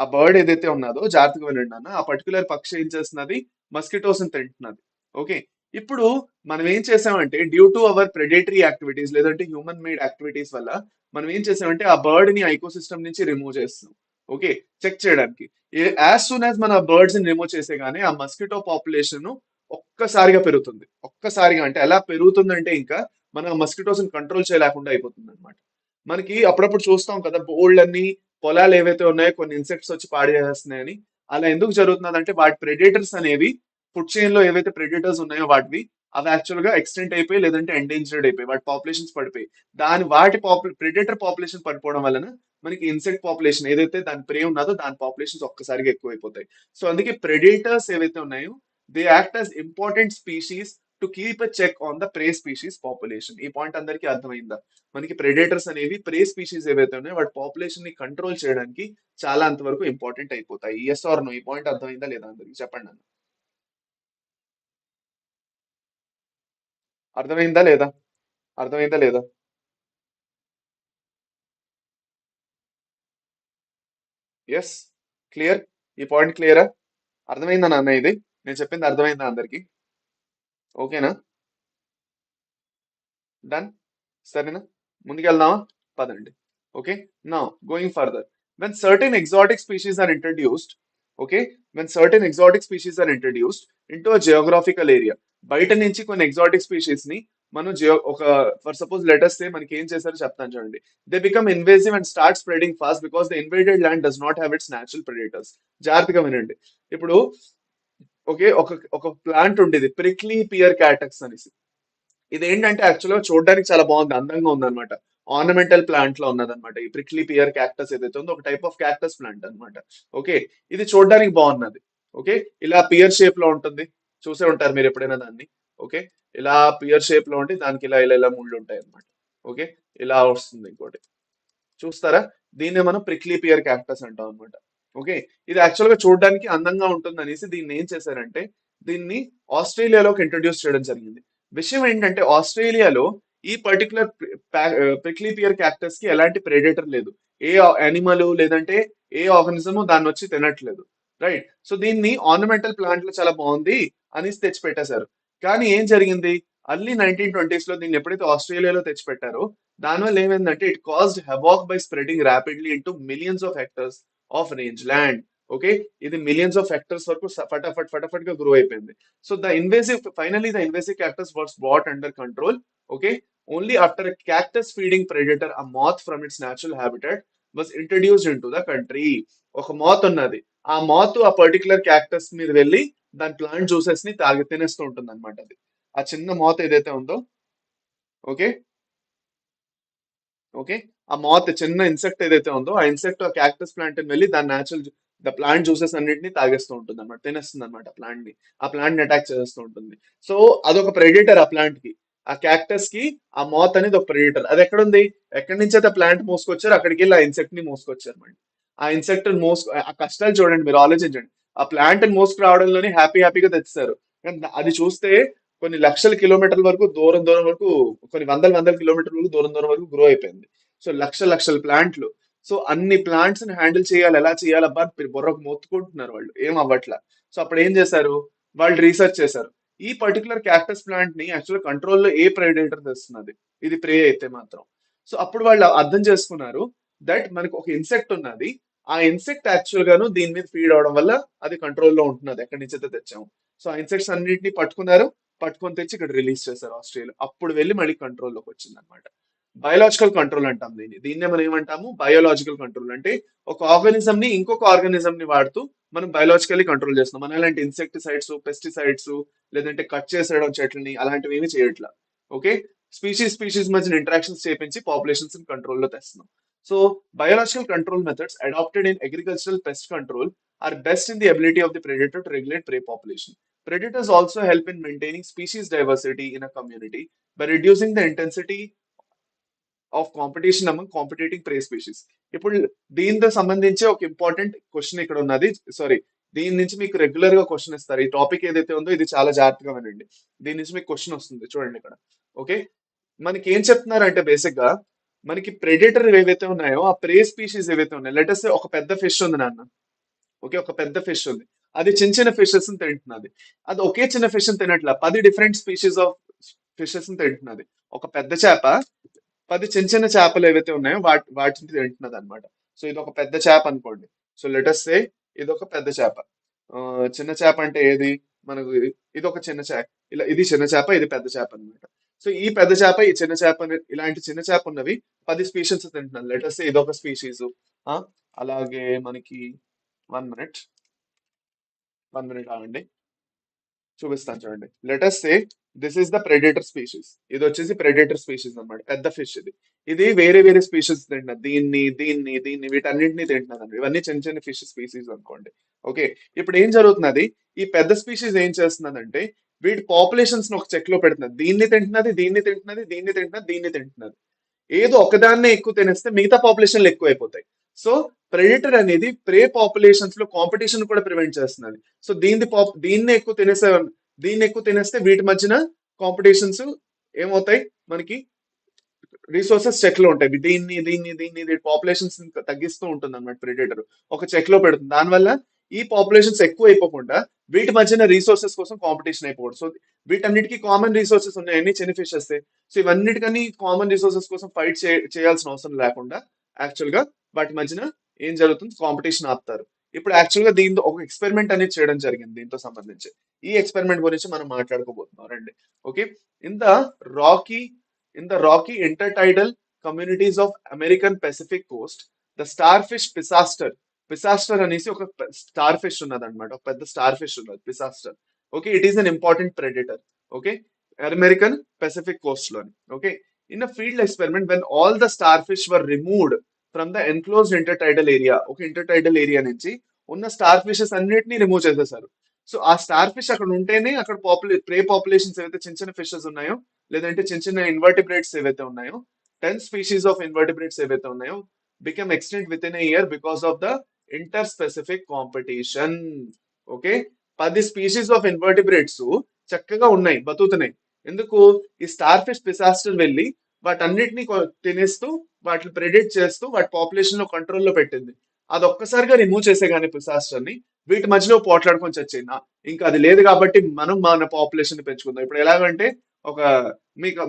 ఆ బర్డ్ ఏదైతే ఉన్నదో జాగ్రత్తగా వినండి అన్న, ఆ పర్టికులర్ పక్షి ఏం చేస్తున్నది, మస్కిటోస్ తింటున్నది. ఓకే, ఇప్పుడు మనం ఏం చేసామంటే due to our predatory activities లేదంటే హ్యూమన్ మేడ్ యాక్టివిటీస్ వల్ల మనం ఏం చేసామంటే ఆ బర్డ్ ని ఐకోసిస్టమ్ నుంచి రిమూవ్ చేస్తాం. ఓకే, చెక్ చేయడానికి. యాజ్ సూన్ యాజ్ మన బర్డ్స్ ని రిమూవ్ చేసే గానీ ఆ మస్కిటో పాపులేషన్ ఒక్కసారిగా పెరుగుతుంది. ఒక్కసారిగా అంటే ఎలా పెరుగుతుందంటే ఇంకా మనం మస్కిటోస్ ని కంట్రోల్ చేయలేకుండా అయిపోతుంది అనమాట. మనకి అప్పుడప్పుడు చూస్తాం కదా, బోల్డ్ అన్ని పొలాలు ఏవైతే ఉన్నాయో కొన్ని ఇన్సెక్ట్స్ వచ్చి పాడు చేసేస్తున్నాయని. అలా ఎందుకు జరుగుతున్నదంటే వాటి ప్రెడేటర్స్ అనేవి ఫుడ్ చైన్ లో ఏవైతే ప్రెడేటర్స్ ఉన్నాయో వాటివి అవి యాక్చువల్ గా ఎక్స్టెంట్ అయిపోయి లేదంటే ఎండేంజర్డ్ అయిపోయి వాటి పాపులేషన్స్ పడిపోయి వాటి ప్రెడేటర్ పాపులేషన్ పడిపోవడం వలన మనకి ఇన్సెక్ట్ పాపులేషన్ ఏదైతే దాని ప్రే ఉన్నదో దాని పాపులేషన్స్ ఒక్కసారిగా ఎక్కువైపోతాయి. సో అందుకే ప్రెడేటర్స్ ఏవైతే ఉన్నాయో they act as important species to keep a check on the prey species population. ఈ పాయింట్ అందరికీ అర్థమైందా? మనకి ప్రెడేటర్స్ అనేవి ప్రే స్పీషీస్ ఏవైతే ఉన్నాయో వాటి పాపులేషన్ ని కంట్రోల్ చేయడానికి చాలా అంతవరకు ఇంపార్టెంట్ అయిపోతాయి. ఎస్ ఆర్ నో, ఈ పాయింట్ అర్థమైందా లేదా అందరికి చెప్పండి అన్న. అర్థమైందా లేదా? అర్థమైందా లేదా? ఎస్. క్లియర్? ఈ పాయింట్ క్లియరా? అర్థమైందా నాన్న? ఇది నేను చెప్పింది అర్థమైందా అందరికి? ఓకేనా? డన్? సరేనా? ముందుకెళ్దామా? పదండి. ఓకే, నా going further. When certain exotic species are introduced, okay, when certain exotic species are introduced into a geographical area, బయట నుంచి కొన్ని ఎగ్జాటిక్ స్పీషీస్ ని మనం ఒక ఫర్ సపోజ్ లెటర్స్ సే మనకి ఏం చేశారో చెప్తాను చూడండి. They become invasive and start spreading fast because the invaded land does not have it's natural predators. జాగ్రత్తగా వినండి. ఇప్పుడు ఓకే, ఒక ప్లాంట్ ఉండేది ప్రిక్లీ పియర్ క్యాటక్స్ అనేసి. ఇదేంటంటే యాక్చువల్గా చూడడానికి చాలా బాగుంది, అందంగా ఉందన్నమాట. ఆర్నమెంటల్ ప్లాంట్ లో ఉన్నదన్నమాట ఈ ప్రిక్లీ పియర్ క్యాక్టస్ ఏదైతే ఉందో, ఒక టైప్ ఆఫ్ క్యాక్టస్ ప్లాంట్ అన్నమాట. ఓకే, ఇది చూడడానికి బాగున్నది. ఓకే, ఇలా పియర్ షేప్ లో ఉంటుంది, చూసే ఉంటారు మీరు ఎప్పుడైనా దాన్ని. ఓకే, ఇలా పియర్ షేప్ లో ఉండి దానికి ఇలా ఇలా ఇలా ముళ్ళు ఉంటాయి అన్నమాట. ఓకే, ఇలా వస్తుంది ఇంకోటి, చూస్తారా? దీన్నే మనం ప్రిక్లీ పియర్ క్యాక్టస్ అంటాం అనమాట. ఓకే, ఇది యాక్చువల్ గా చూడడానికి అందంగా ఉంటుంది అనేసి దీన్ని ఏం చేశారంటే దీన్ని ఆస్ట్రేలియాలోకి ఇంట్రడ్యూస్ చేయడం జరిగింది. విషయం ఏంటంటే ఆస్ట్రేలియాలో ఈ పర్టికులర్ ప్రిక్లీ పియర్ క్యాక్టస్ కి ఎలాంటి ప్రెడేటర్ లేదు. ఏ యానిమల్ లేదంటే ఏ ఆర్గనిజము దాన్ని వచ్చి తినట్లేదు. రైట్, సో దీన్ని ఆర్నమెంటల్ ప్లాంట్ లో చాలా బాగుంది అనేసి తెచ్చి పెట్టేశారు. కానీ ఏం జరిగింది, అర్లీ 1920s లో దీన్ని ఎప్పుడైతే ఆస్ట్రేలియాలో తెచ్చిపెట్టారో దానివల్ల ఏమైందంటే it caused havoc by spreading rapidly into millions of hectares of range land. Okay, ఇది మిలియన్స్ ఆఫ్ హెక్టర్స్ వరకు ఫటాఫట్ ఫటాఫట్ గా గ్రో అయిపోయింది. So the invasive finally the invasive cactus was brought under control. Okay, only after a cactus feeding predator, a moth from its natural habitat was introduced into the country. ఒక మాత్ ఉన్నది, ఆ మాత్ ఆ particular cactus మీద వెళ్ళి దాని plant juices ని తాగి తినేస్తూ ఉంటుంది అనమాట. అది ఆ చిన్న మాత్ ఏదైతే ఉందో, ఓకే, ఓకే, ఆ మాత్ చిన్న ఇన్సెక్ట్ ఏదైతే ఉందో ఆ ఇన్సెక్ట్ ఆ క్యాక్టస్ ప్లాంట్ వెళ్ళి దాని న్యాచురల్ ద ప్లాంట్ జ్యూసెస్ అన్నింటినీ తాగేస్తూ ఉంటుంది అనమాట, తినేస్తుంది అనమాట ప్లాంట్ ని. ఆ ప్లాంట్ ని అటాక్ చేస్తూ ఉంటుంది. సో అదొక ప్రెడిటర్ ఆ ప్లాంట్ కి. ఆ క్యాక్టస్ కి ఆ మాత్ అనేది ఒక ప్రెడిటర్. అది ఎక్కడుంది, ఎక్కడి నుంచి అయితే ప్లాంట్ మోసుకొచ్చారో అక్కడికి వెళ్ళి ఆ ఇన్సెక్ట్ ని మోసుకొచ్చారు అనమాట. ఆ ఇన్సెక్ట్ ఆ కష్టాలు చూడండి, మీరు ఆలోచించండి. ఆ ప్లాంట్ ని మోసుకు రావడంలోనే హ్యాపీగా తెచ్చారు. కానీ అది చూస్తే కొన్ని లక్షల కిలోమీటర్ల వరకు దూరం దూరం వరకు, కొన్ని వందల కిలోమీటర్ల వరకు దూరం దూరం వరకు గ్రో అయిపోయింది. సో లక్షల ప్లాంట్లు. సో అన్ని ప్లాంట్స్ ని హ్యాండిల్ చేయాలి, ఎలా చేయాలి అబ్బా అని బుర్రకు మొత్తుకుంటున్నారు వాళ్ళు, ఏం అవ్వట్లా. సో అప్పుడు ఏం చేశారు, వాళ్ళు రీసెర్చ్ చేశారు. ఈ పర్టికులర్ క్యాక్టస్ ప్లాంట్ ని యాక్చువల్ కంట్రోల్లో ఏ ప్రెడేటర్ తెస్తున్నది, ఇది ప్రే అయితే మాత్రం. సో అప్పుడు వాళ్ళు అర్థం చేసుకున్నారు దట్ మనకు ఒక ఇన్సెక్ట్ ఉన్నది, ఆ ఇన్సెక్ట్ యాక్చువల్ గాను దీని మీద ఫీడ్ అవడం వల్ల అది కంట్రోల్లో ఉంటున్నది ఎక్కడి నుంచి అయితే తెచ్చాము. సో ఆ ఇన్సెక్ట్స్ అన్నింటినీ పట్టుకున్నారు, పట్టుకొని తెచ్చి ఇక్కడ రిలీజ్ చేశారు ఆస్ట్రేలియా. అప్పుడు వెళ్ళి మళ్ళీ కంట్రోల్లోకి వచ్చింది అనమాట. బయోలాజికల్ కంట్రోల్ అంటాం దీన్నే మనం ఏమంటాము, బయోలాజికల్ కంట్రోల్. అంటే ఒక ఆర్గానిజం ని ఇంకొక ఆర్గానిజం ని వాడుతూ మనం బయోలాజికల్లీ కంట్రోల్ చేస్తున్నాం. మనం ఎలాంటి ఇన్సెక్టిసైడ్స్, పెస్టిసైడ్స్, లేదంటే కట్ చేసేయడం చెట్లని, అలాంటివి ఏమి చేయట్లా. ఓకే, స్పీషీస్ మధ్య ఇంటరాక్షన్స్ చేపించి పాపులేషన్స్ కంట్రోల్లో తెస్తున్నాం. So biological control methods adopted in agricultural pest control are best in the ability of the predator to regulate prey population. Predators also help in maintaining species diversity in a community by reducing the intensity of competition among కాంపిటేటింగ్ pray species. ఇప్పుడు దీంతో సంబంధించి ఒక important question ఇక్కడ ఉన్నది. Sorry, దీని నుంచి మీకు regular గా క్వశ్చన్ ఇస్తారు. ఈ టాపిక్ ఏదైతే ఉందో ఇది చాలా జాగ్రత్తగా వినండి. దీని నుంచి మీకు క్వశ్చన్ వస్తుంది చూడండి ఇక్కడ. ఓకే, మనకి ఏం చెప్తున్నారంటే బేసిక్ గా మనకి ప్రెడేటర్ ఏవైతే ఉన్నాయో ఆ ప్రే స్పీషీస్ ఏవైతే ఉన్నాయో, లెటర్స్ ఒక పెద్ద ఫిష్ ఉంది నాన్న. ఓకే, ఒక పెద్ద ఫిష్ ఉంది, అది చిన్న ఫిషెస్ తింటున్నది. అది ఒకే చిన్న ఫిష్ తినట్లా, 10 డిఫరెంట్ స్పీషీస్ ఆఫ్ ఫిషెస్ తింటున్నది. ఒక పెద్ద చేప 10 చిన్న చేపలు ఏవైతే ఉన్నాయో వాటిని తింటున్నది అనమాట. సో ఇది ఒక పెద్ద చేప అనుకోండి. సో లెటస్ సే ఇది ఒక పెద్ద చేప. చిన్న చేప అంటే ఏది, మనకు ఇది ఒక చిన్న చేప, ఇలా ఇది చిన్న చేప, ఇది పెద్ద చేప అనమాట. సో ఈ పెద్ద చేప ఈ చిన్న చేప ఇలాంటి చిన్న చేప ఉన్నవి 10 స్పీషీస్ తింటున్నది. లెటస్ సే ఇది ఒక స్పీషీస్. అలాగే మనకి 1 మినిట్, 1 మినిట్ ఆగండి, చూపిస్తాను చూడండి. Let us say this is the predator species. ఇది వచ్చేసి ప్రెడేటర్ స్పీషీస్ అన్నమాట, పెద్ద ఫిష్ ఇది. ఇది వేరే స్పీషీస్ తింటున్నది, దీన్ని వీటన్నింటినీ తింటున్నది. ఇవన్నీ చిన్న ఫిష్ స్పీషీస్ అనుకోండి. ఓకే, ఇప్పుడు ఏం జరుగుతున్నది, ఈ పెద్ద స్పీషీస్ ఏం చేస్తున్నదంటే వీటి పాపులేషన్స్ ఒక చెక్ లో పెడుతున్నది. దీన్ని తింటున్నది. ఏదో ఒకదాన్నే ఎక్కువ తినేస్తే మిగతా పాపులేషన్లు ఎక్కువ అయిపోతాయి. సో ప్రెడిటర్ అనేది ప్రే పాపులేషన్స్ లో కాంపిటీషన్ కూడా ప్రివెంట్ చేస్తున్నది. సో దీన్ని ఎక్కువ తినేస్తే వీటి మధ్యన కాంపిటీషన్స్ ఏమవుతాయి మనకి, రిసోర్సెస్ చెక్ లో ఉంటాయి. దీన్ని పాపులేషన్స్ తగ్గిస్తూ ఉంటుంది అనమాట ప్రెడేటర్. ఒక చెక్ లో పెడుతుంది. దానివల్ల ఈ పాపులేషన్స్ ఎక్కువ అయిపోకుండా వీటి మధ్యన రీసోర్సెస్ కోసం కాంపిటీషన్ అయిపోవడం. సో వీటన్నిటికీ కామన్ రీసోర్సెస్ ఉన్నాయి, అన్ని చిన్న ఫిషెస్. సో ఇవన్నిటికని కామన్ రిసోర్సెస్ కోసం ఫైట్ చేయాల్సిన అవసరం లేకుండా యాక్చువల్ గా వాటి మధ్యన ఏం జరుగుతుంది, కాంపిటీషన్ ఆపుతారు. ఇప్పుడు యాక్చువల్ గా దీంతో ఒక ఎక్స్పెరిమెంట్ అనేది చేయడం జరిగింది దీంతో సంబంధించి. ఈ ఎక్స్పెరిమెంట్ గురించి మనం మాట్లాడుకోబోతున్నాం రండి. Okay. In the Rocky Rocky intertidal communities of American Pacific coast, the starfish పిసాస్టర్ అనేసి ఒక స్టార్ ఫిష్ ఉన్నది అనమాట. ఒక పెద్ద స్టార్ ఫిష్ ఉన్నది Pisaster. Okay, it is an important predator. Okay, American Pacific coast లోని. Okay, in a field experiment when all the star fish were removed from the enclosed intertidal area. ఒక intertidal area నుంచి ఉన్న star fishes అన్నిటిని remove చేసేసారు. So ఆ star fish అక్కడ ఉంటేనే అక్కడ ప్రే పాపులేషన్స్ ఏవైతే చిన్న చిన్న ఫిషెస్ ఉన్నాయో, లేదంటే చిన్న చిన్న ఇన్వర్టిబ్రేట్స్ ఏవైతే ఉన్నాయో, 10 స్పీషీస్ ఆఫ్ ఇన్వర్టిబ్రేట్స్ ఏవైతే ఉన్నాయో become extent with in year because of the inter specific competition. Okay, 10 species of invertebrates చక్కగా ఉన్నాయి, బతుకుతున్నాయి. ఎందుకు? ఈ స్టార్ ఫిష్ డిసాస్టర్ వెళ్ళి వాటన్నిటిని తినేస్తూ వాటిని ప్రెడిక్ట్ చేస్తూ వాటి పాపులేషన్ లో కంట్రోల్లో పెట్టింది. అది ఒక్కసారిగా రిమూవ్ చేసే కానీ డిసాస్టర్ ని వీటి మధ్యలో పోట్లాడుకొని చచ్చింది. ఇంకా అది లేదు కాబట్టి మనం మన పాపులేషన్ ని పెంచుకుందాం. ఇప్పుడు ఎలాగంటే ఒక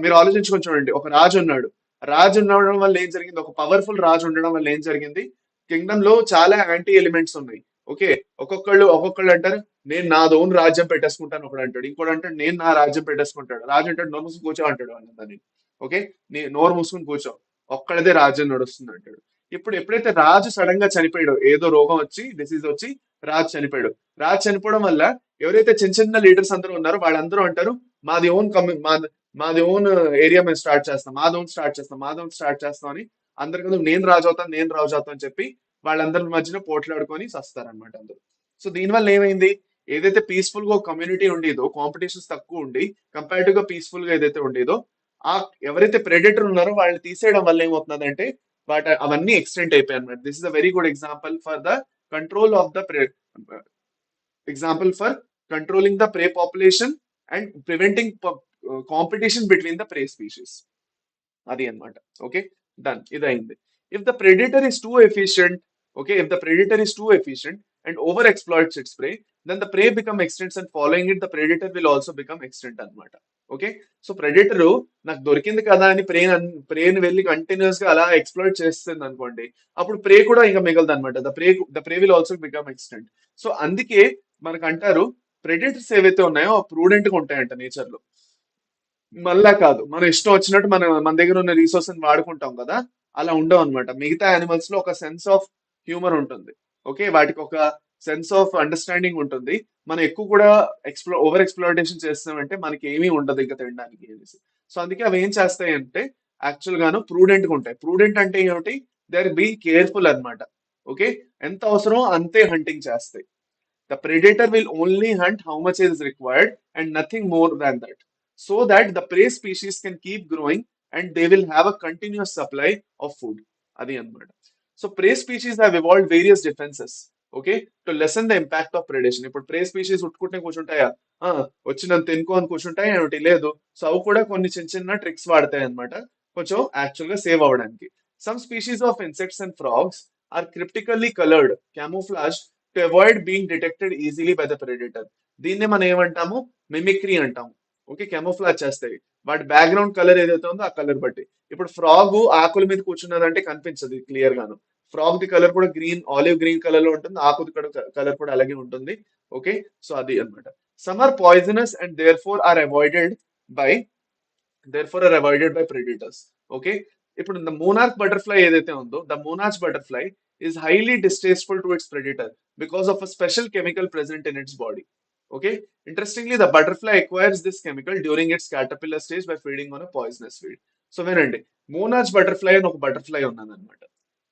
మీరు ఆలోచించుకొని చూడండి. ఒక రాజు ఉన్నాడు. రాజు ఉండడం వల్ల ఏం జరిగింది? ఒక పవర్ఫుల్ రాజు ఉండడం వల్ల ఏం జరిగింది? కింగ్డమ్ లో చాలా యాంటీ ఎలిమెంట్స్ ఉన్నాయి. ఓకే, ఒక్కొక్కళ్ళు అంటారు నేను నా ఓన్ రాజ్యం పెట్టేసుకుంటాను, ఒకడు అంటాడు. ఇంకోటి అంటాడు నేను నా రాజ్యం పెట్టేసుకుంటాడు. రాజు అంటాడు నోరు మూసుకుని కూర్చో అంటాడు వాళ్ళని. ఓకే, నీ నోరు మూసుకుని కూర్చో, ఒక్కడదే రాజ్యం నడుస్తుంది అంటాడు. ఇప్పుడు ఎప్పుడైతే రాజు సడన్ గా చనిపోయాడో, ఏదో రోగం వచ్చి డిసీజ్ వచ్చి రాజు చనిపోయాడు. రాజు చనిపోవడం వల్ల ఎవరైతే చిన్న చిన్న లీడర్స్ అందరూ ఉన్నారో వాళ్ళందరూ అంటారు మాది ఓన్ మాది ఓన్ ఏరియా మేము స్టార్ట్ చేస్తాం, మాది ఓన్ స్టార్ట్ చేస్తాం అని అందరికీ నేను రాజు అవుతాను అని చెప్పి వాళ్ళందరి మధ్యన పోట్లాడుకొని సస్తారనమాట అందరూ. సో దీనివల్ల ఏమైంది? ఏదైతే పీస్ఫుల్ గా ఒక కమ్యూనిటీ ఉండేదో, కాంపిటీషన్స్ తక్కువ ఉండి కంపారిటివ్ గా పీస్ఫుల్ గా ఏదైతే ఉండేదో, ఆ ఎవరైతే ప్రెడేటర్ ఉన్నారో వాళ్ళని తీసేయడం వల్ల ఏమవుతుందంటే అవన్నీ ఎక్స్టెంట్ అయిపోయాయి అనమాట. This is a very good example for the control of the example for controlling the prey population and preventing competition between the prey species. అది అన్నమాట. ఓకే, డన్, ఇది అయింది. If the predator is too efficient, okay, if the predator is too efficient and over exploits its prey, then the prey become extincts and following it the predator will also become extinct అనమాట. Okay, so predator నాకు దొరికింది కదా అని ప్రేని వెళ్ళి continuous గా అలా exploit చేస్తుంది అనుకోండి, అప్పుడు ప్రే కూడా ఇంకా మిగలదు అనమాట. The pray will also become extent. So అందుకే మనకు అంటారు ప్రెడిటర్స్ ఏవైతే ఉన్నాయో ప్రూడెంట్ గా ఉంటాయంట నేచర్ లో. మళ్ళా కాదు, మనం ఇష్టం వచ్చినట్టు మన దగ్గర ఉన్న రిసోర్స్ వాడుకుంటాం కదా, అలా ఉండవు అనమాట. మిగతా యానిమల్స్ లో ఒక సెన్స్ ఆఫ్ హ్యూమర్ ఉంటుంది. ఓకే, వాటికి ఒక సెన్స్ ఆఫ్ అండర్స్టాండింగ్ ఉంటుంది. మనం ఎక్కువ కూడా ఓవర్ ఎక్స్ప్లోయిటేషన్ చేస్తామంటే మనకి ఏమీ ఉండదు ఇంకా తినడానికి అనేసి. సో అందుకే అవి ఏం చేస్తాయి అంటే యాక్చువల్ గాను ప్రూడెంట్ గా ఉంటాయి. ప్రూడెంట్ అంటే ఏమిటి? దే ఆర్ బీ కేర్ఫుల్ అనమాట. ఓకే, ఎంత అవసరం అంతే హంటింగ్ చేస్తాయి. The predator will only hunt how much is required and nothing more than that, so that the prey species can keep growing and they will have a continuous supply of food. Adi anamata. So prey species have evolved various defenses, okay, to lessen the impact of predation. ఇప్పుడు ప్రే species ఉట్టుకుంటే కూర్చుంటాయా? వచ్చినంత తినుకో అని కూర్చుంటాయి ఏమిటి? లేదు. So అవి కూడా కొన్ని చిన్న చిన్న ట్రిక్స్ వాడతాయి అనమాట, కొంచెం యాక్చువల్ గా సేవ్ అవ్వడానికి. Some species of insects and frogs are cryptically coloured camouflage to avoid being detected easily by the predator. దీన్ని మనం ఏమంటాము? మిమిక్రీ అంటాము. ఓకే, కెమోఫ్లాజ్ చేస్తాయి వాటి బ్యాక్గ్రౌండ్ కలర్ ఏదైతే ఉందో ఆ కలర్ బట్టి. ఇప్పుడు ఫ్రాగ్ ఆకుల మీద కూర్చున్నదంటే కనిపించదు క్లియర్ గాను. ఫ్రాగ్ ది కలర్ కూడా ఆలివ్ గ్రీన్ కలర్ లో ఉంటుంది, ఆకుది కలర్ కూడా అలాగే ఉంటుంది. ఓకే, సో అది అన్నమాట. Some are poisonous and by therefore are avoided by predators. Okay, ఇప్పుడు ద మోనార్క్ బటర్ఫ్లై ఏదైతే ఉందో, the monarch butterfly is highly distasteful to its predator because of a special chemical present in its body. Okay, interestingly, the butterfly acquires this chemical during its caterpillar stage by feeding on a poisonous weed. So వినండి, monarch butterfly అని ఒక butterfly ఉన్నదన్నమాట.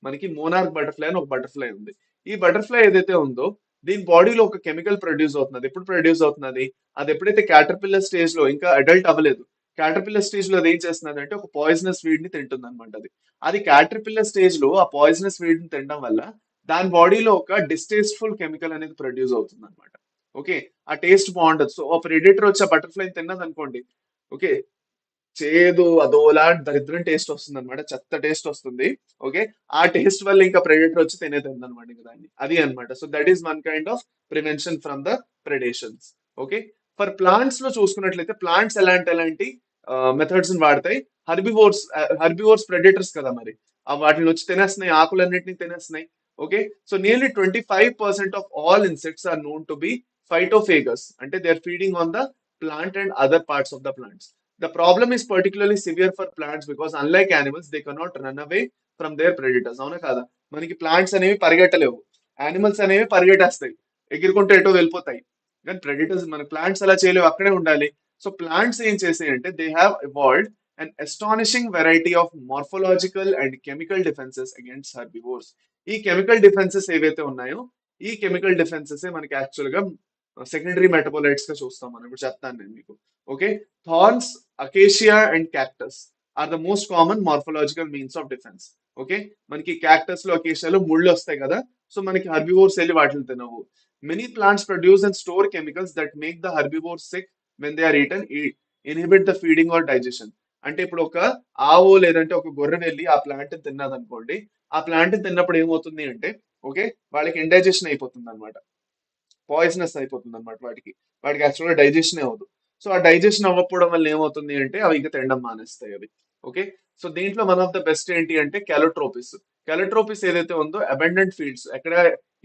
మనకి monarch butterfly అని ఒక butterfly ఉంది. ఈ butterfly ఏదైతే ఉందో దీని బాడీలో ఒక కెమికల్ ప్రొడ్యూస్ అవుతున్నది. ఎప్పుడు ప్రొడ్యూస్ అవుతున్నది? అది ఎప్పుడైతే క్యాటర్పిల్లర్ స్టేజ్ లో, ఇంకా అడల్ట్ అవ్వలేదు, క్యాటర్పిల్లర్ స్టేజ్ లో అది ఏం చేస్తున్నది అంటే ఒక పాయిజనస్ వీడ్ ని తింటుంది అనమాట. అది క్యాటర్పిల్లర్ స్టేజ్ లో ఆ పాయిజనస్ వీడ్ ని తినడం వల్ల దాని బాడీలో ఒక డిస్టేస్ట్ఫుల్ కెమికల్ అనేది ప్రొడ్యూస్ అవుతుంది అనమాట. ఓకే, ఆ టేస్ట్ బాగుండదు. సో ఆ ప్రెడేటర్ వచ్చి ఆ బటర్ఫ్లై తిన్నది అనుకోండి, ఓకే, చేదు అదోలా దరిద్రం టేస్ట్ వస్తుంది అనమాట, చెత్త టేస్ట్ వస్తుంది. ఓకే, ఆ టేస్ట్ వల్ల ఇంకా ప్రెడేటర్ వచ్చి తినేది అనమాట ఇంకా దాన్ని, అది అన్నమాట. So that is one kind of prevention from the predations. Okay, for plants లో చూసుకున్నట్లయితే ప్లాంట్స్ ఎలాంటి ఎలాంటి మెథడ్స్ వాడతాయి. హర్బివోర్స్, హర్బివోర్స్ ప్రెడేటర్స్ కదా మరి, వాటిని వచ్చి తినేస్తున్నాయి, ఆకులన్నింటినీ తినేస్తున్నాయి. Okay, so nearly 25% of all insects are known to be phytophagous, అంటే they are feeding on the plant and other parts of the plants. The problem is particularly severe for plants because unlike animals, they cannot run away from their predators. అవునా కాదా? మనకి plants అనేవి పరిగెట్టలేవు, animals అనేవి పరిగెట్టేస్తాయి, ఎగురుకుంటూ ఎటో వెళ్ళిపోతాయి. కానీ predators, మన ప్లాంట్స్ అలా చేయలేవు, అక్కడే ఉండాలి. సో ప్లాంట్స్ ఏం చేసాయంటే they have evolved an astonishing variety of morphological and chemical defenses against herbivores. ఈ కెమికల్ డిఫెన్సెస్ ఏవైతే ఉన్నాయో, ఈ కెమికల్ డిఫెన్సెస్ మనకి యాక్చువల్ గా సెకండరీ మెటబోలైట్స్ గా చూస్తాం మనం. ఇప్పుడు చెప్తాను నేను మీకు. Okay, thorns, acacia and cactus are the most common morphological means of defence. Okay, మనకి క్యాక్టస్ లో అకేషియాలో ముళ్ళు వస్తాయి కదా, సో మనకి హర్బివోర్స్ వెళ్ళి వాటిని తినవు. Many plants produce and store chemicals that make the herbivores sick when they are eaten, inhibit the feeding or digestion. అంటే ఇప్పుడు ఒక ఆవు లేదంటే ఒక గొర్రె వెళ్ళి ఆ ప్లాంట్ తిన్నది అనుకోండి, ఆ ప్లాంట్ తిన్నప్పుడు ఏమవుతుంది అంటే, ఓకే, వాళ్ళకి ఇండైజెషన్ అయిపోతుంది అనమాట, పాయిజనస్ అయిపోతుంది అనమాట వాటికి, వాటికి యాక్చువల్గా డైజెషన్ అవ్వదు. సో ఆ డైజెషన్ అవ్వకపోవడం వల్ల ఏమవుతుంది అంటే అవి ఇంకా తినడం మానేస్తాయి అవి. ఓకే, సో దీంట్లో వన్ ఆఫ్ ద బెస్ట్ ఏంటి అంటే కెలోట్రోపిస్. కెలోట్రోపిస్ ఏదైతే ఉందో అబండెంట్ ఫీల్డ్స్, ఎక్కడ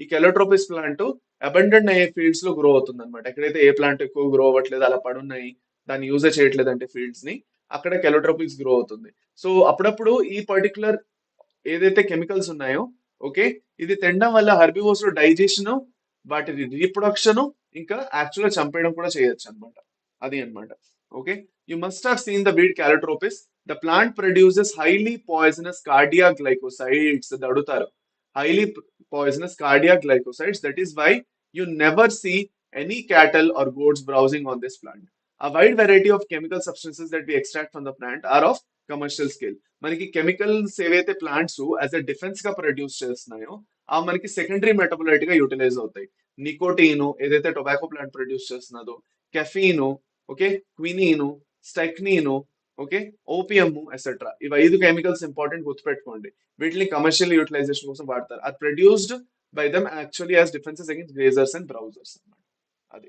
ఈ కెలోట్రోపిస్ ప్లాంట్ అబండెంట్ అయ్యే ఫీల్డ్స్ లో గ్రో అవుతుంది అనమాట. ఎక్కడైతే ఏ ప్లాంట్ ఎక్కువ గ్రో అవ్వట్లేదు, అలా పడున్నాయి, దాన్ని యూజే చేయట్లేదు అంటే ఫీల్డ్స్ ని, అక్కడ కెలోట్రోపిక్స్ గ్రో అవుతుంది. సో అప్పుడప్పుడు ఈ పర్టికులర్ ఏదైతే కెమికల్స్ ఉన్నాయో, ఓకే, ఇది తినడం వల్ల హెర్బివోర్స్ లో డైజెషన్, వాటి రీప్రొడక్షన్, ఇంకా యాక్చువల్ గా చంపేయడం కూడా చేయొచ్చు అనమాట. అది అన్నమాట. Okay, you must have seen the weed Calotropis. The plant produces highly poisonous cardiac glycosides, అది అడుగుతారు. Highly poisonous cardiac glycosides, that is why you never see any cattle or goats browsing on this plant. A wide variety of chemical substances that we extract from the plant are of commercial scale. మనకి chemicals ఏవైతే plants as a defence గా produce చేస్తున్నాయో, ఆ మనకి secondary metabolite గా utilise అవుతాయి. Nicotine ఏదైతే tobacco plant produce చేస్తున్నదో, caffeine, okay, quinine, strychnine, okay, opium etcetera, ఇవి 5 కెమికల్స్ ఇంపార్టెంట్ గుర్తుపెట్టుకోండి. వీటిని కమర్షియల్ యూటిలైజేషన్ కోసం వాడతారు. అది produced by them actually as defences against grazers and browsers అన్నమాట. అది.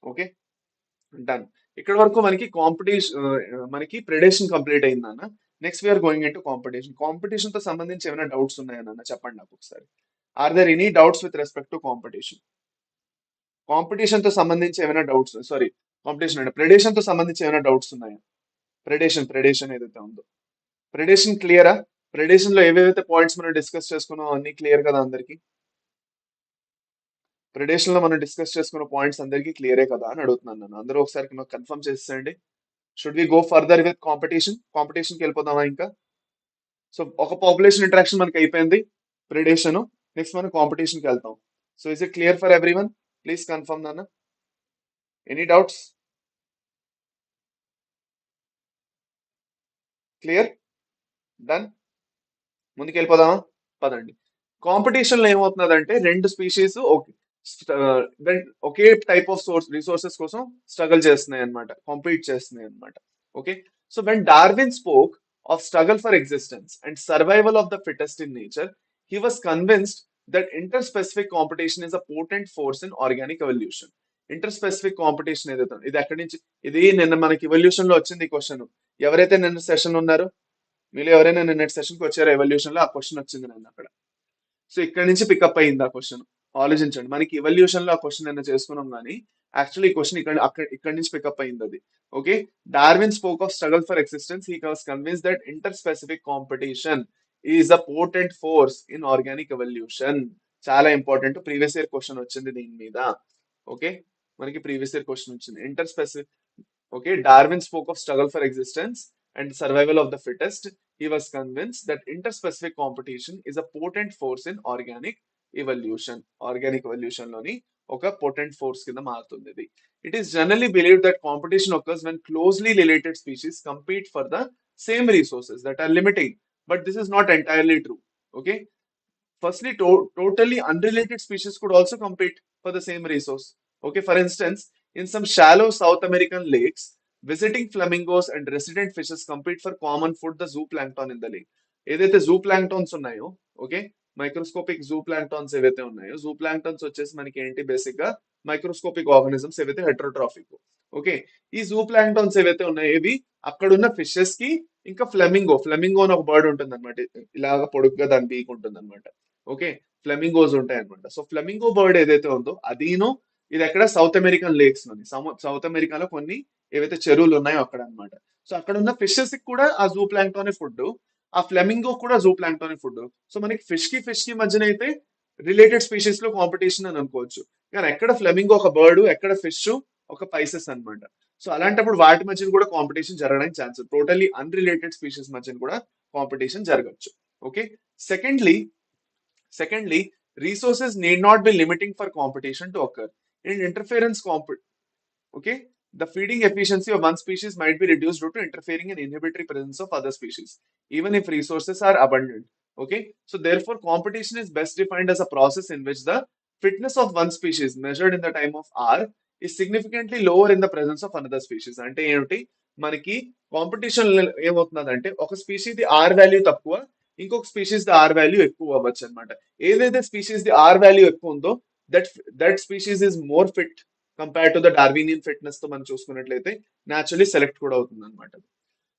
Okay, done. ఇక్కడ వరకు మనకి కాంపిటీషన్, మనకి ప్రెడేషన్ కంప్లీట్ అయిందన్న. Next we're going into competition. Competition తో సంబంధించి ఏమైనా డౌట్స్ ఉన్నాయన్న చెప్పండి నాకు ఒకసారి. Are there any doubts with respect to competition? Competition తో సంబంధించి ఏమైనా డౌట్స్, సారీ, కాంపిటీషన్ అంటే ప్రెడేషన్ తో సంబంధించి ఏమైనా డౌట్స్ ఉన్నాయా? ప్రెడేషన్ ఏదైతే ఉందో, ప్రెడేషన్ క్లియరా? ప్రెడేషన్ లో ఏవేవైతే పాయింట్స్ మనం డిస్కస్ చేసుకున్నాం అన్ని క్లియర్ కదా అందరికి? ప్రెడేషన్ లో మనం డిస్కస్ చేసుకున్న పాయింట్స్ అందరికీ క్లియరే కదా అని అడుగుతున్నాను నన్ను. అందరూ ఒకసారి నాకు కన్ఫర్మ్ చేసేయండి. Should we go further with competition? కాంపిటీషన్కి వెళ్ళిపోదామా ఇంకా? సో ఒక పాపులేషన్ ఇంటరాక్షన్ మనకి అయిపోయింది, ప్రిడేషన్. నెక్స్ట్ మనం కాంపిటీషన్కి వెళ్తాం. So is it clear for everyone? Please confirm నాన్న. Any doubts? క్లియర్? డన్. ముందుకు వెళ్ళిపోదామా? పదండి. కాంపిటీషన్ లో ఏమవుతున్నదంటే రెండు స్పీషీస్ ఒకే టైప్ ఆఫ్ రిసోర్సెస్ కోసం స్ట్రగుల్ చేస్తున్నాయి అనమాట, కాంపీట్ చేస్తున్నాయి అనమాట. Okay, so when Darwin spoke of struggle for existence and survival of the fittest in nature, he was convinced that interspecific competition is a potent force in organic evolution. Interspecific competition ఏదైతే ఇది ఎక్కడి నుంచి, ఇది నిన్న మనకి evolution లో వచ్చింది question. ఎవరైతే నిన్న సెషన్ ఉన్నారో, మీరు ఎవరైనా నిన్న సెషన్ కి వచ్చారో ఎవల్యూషన్ లో, ఆ క్వశ్చన్ వచ్చింది నన్ను అక్కడ. సో ఇక్కడ నుంచి పికప్ అయింది ఆ క్వశ్చన్. ఆలోచించండి, మనకి ఎవల్యూషన్ లో ఆ క్వశ్చన్ నిన్న చేసుకున్నాం కానీ యాక్చువల్లీ ఈ క్వశ్చన్ ఇక్కడ నుంచి పికప్ అయింది అది. Okay, Darwin spoke of struggle for existence, he was convince that interspecific competition is a potent force in organic evolution. చాలా ఇంపార్టెంట్, ప్రీవియస్ ఇయర్ క్వశ్చన్ వచ్చింది దీని మీద. ఓకే, మనకి ప్రీవియస్ ఇయర్ క్వశ్చన్ వచ్చింది inter specific. Okay, Darwin spoke of struggle for existence and survival of the fittest. He was convinced that interspecific competition is a potent force in organic evolution. Organic evolution లోని ఒక potent force కింద మారుతుంది ఇది. It is generally believed that competition occurs when closely related species compete for the same resources that are limiting. But this is not entirely true. Okay, firstly, totally unrelated species could also compete for the same resource. Okay, for instance, in some shallow South American lakes, visiting flamingos and resident fishes compete for common food the zoo plankton in the lake. ఏదైతే zoo planktons ఉన్నాయో, okay, microscopic zoo planktons ఏవైతే ఉన్నాయో, zoo planktons వచ్చేసి మనకి ఏంటి basic గా microscopic organisms ఏవైతే హెట్రోట్రాఫిక్. Okay, ఈ జూ ప్లాంక్టాన్స్ ఏవైతే ఉన్నాయో ఇవి అక్కడున్న ఫిషెస్ కి, ఇంకా ఫ్లెమింగో అని ఒక బర్డ్ ఉంటుంది అనమాట, ఇలాగ పొడుగ్గా దాని పీక్ ఉంటుంది అనమాట. ఓకే, ఫ్లెమింగోస్ ఉంటాయి అనమాట. సో ఫ్లెమింగో బర్డ్ ఏదైతే ఉందో అదీను, ఇది ఎక్కడ సౌత్ అమెరికన్ లేక్స్ లోని, సౌత్ అమెరికాలో కొన్ని ఏవైతే చెరువులు ఉన్నాయో అక్కడ అనమాట. సో అక్కడ ఉన్న ఫిషెస్ కి కూడా ఆ జూ ప్లాంక్టోనే ఫుడ్, ఆ ఫ్లెమింగో కూడా జూ ప్లాంక్టోనే ఫుడ్. సో మనకి ఫిష్ కి మధ్యన అయితే రిలేటెడ్ స్పీషీస్ లో కాంపిటీషన్ అని అనుకోవచ్చు. కానీ ఎక్కడ ఫ్లెమింగో ఒక బర్డ్, ఎక్కడ ఫిష్ ఒక పైసెస్ అన్నమాట. సో అలాంటప్పుడు వాటి మధ్యన కూడా కాంపిటీషన్ జరగడానికి ఛాన్స్, టోటల్లీ అన్రిలేటెడ్ స్పీషీస్ మధ్యన కూడా కాంపిటీషన్ జరగచ్చు. Okay, secondly secondly resources need not be limiting for competition to occur. In interference okay, the feeding efficiency of one species might be reduced due to interfering and inhibitory presence of other species, even if resources are abundant. Okay, so therefore competition is best defined as a process in which the fitness of one species measured in the time of r is significantly lower in the presence of another species. అంటే ఏంటి, మనకి competition ఏమవుతుందంటే ఒక స్పీషీది are value తక్కువ, ఇంకొక species the are value ఎక్కువ అవ్వచ్చు అనమాట. ఏదైతే స్పీషీస్ ది ఆర్ వాల్యూ ఎక్కువ ఉందో that that species is more fit compare to the Darwinian fitness తో మనం చూసుకున్నట్లయితే న్యాచురలీ సెలెక్ట్ కూడా అవుతుంది అనమాట.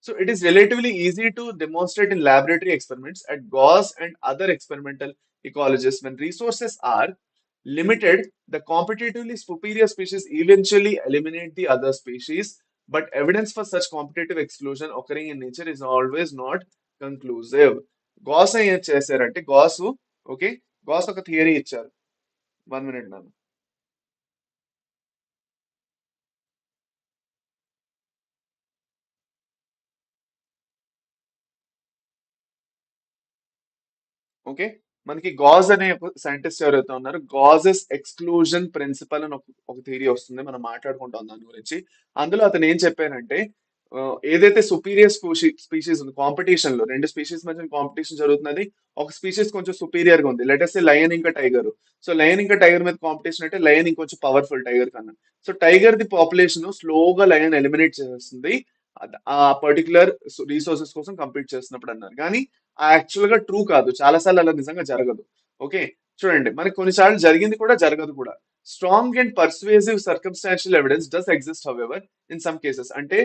So it is relatively easy to demonstrate in laboratory experiments at Gauss and other experimental ecologists. When resources are limited, the competitively superior species eventually eliminate the other species, but evidence for such competitive exclusion occurring in nature is always not conclusive. Gause ఏం చేశారంటే, Gause, okay, Gause ఒక theory ఇచ్చారు. 1 minute నాన్న. Okay, మనకి gauge అనే ఒక scientist ఎవరైతే ఉన్నారు, గాజెస్ ఎక్స్క్లూజన్ ప్రిన్సిపల్ అని ఒక థియరీ వస్తుంది, మనం మాట్లాడుకుంటాం దాని గురించి. అందులో అతను ఏం చెప్పారంటే, ఆ, ఏదైతే సుపీరియర్ స్పీషీస్ ఉంది కాంపిటీషన్ లో, రెండు స్పీషీస్ మధ్య కాంపిటీషన్ జరుగుతున్నది, ఒక స్పీషీస్ కొంచెం సుపీరియర్ గా ఉంది, లెటెస్ట్ లయన్ ఇంకా టైగర్. సో లయన్ ఇంకా టైగర్ మీద కాంపిటీషన్ అంటే లయన్ ఇంకొంచెం పవర్ఫుల్ టైగర్ కన్నా. సో టైగర్ ది పాపులేషన్ స్లోగా లయన్ ఎలిమినేట్ చేస్తుంది ఆ పర్టికులర్ రీసోర్సెస్ కోసం కంపీట్ చేస్తున్నప్పుడు అన్నారు. కానీ యాక్చువల్ గా ట్రూ కాదు, చాలా సార్లు అలా నిజంగా జరగదు. ఓకే, చూడండి, మనకి కొన్నిసార్లు జరిగింది కూడా, జరగదు కూడా. Strong and persuasive circumstantial evidence does exist however in some cases. అంటే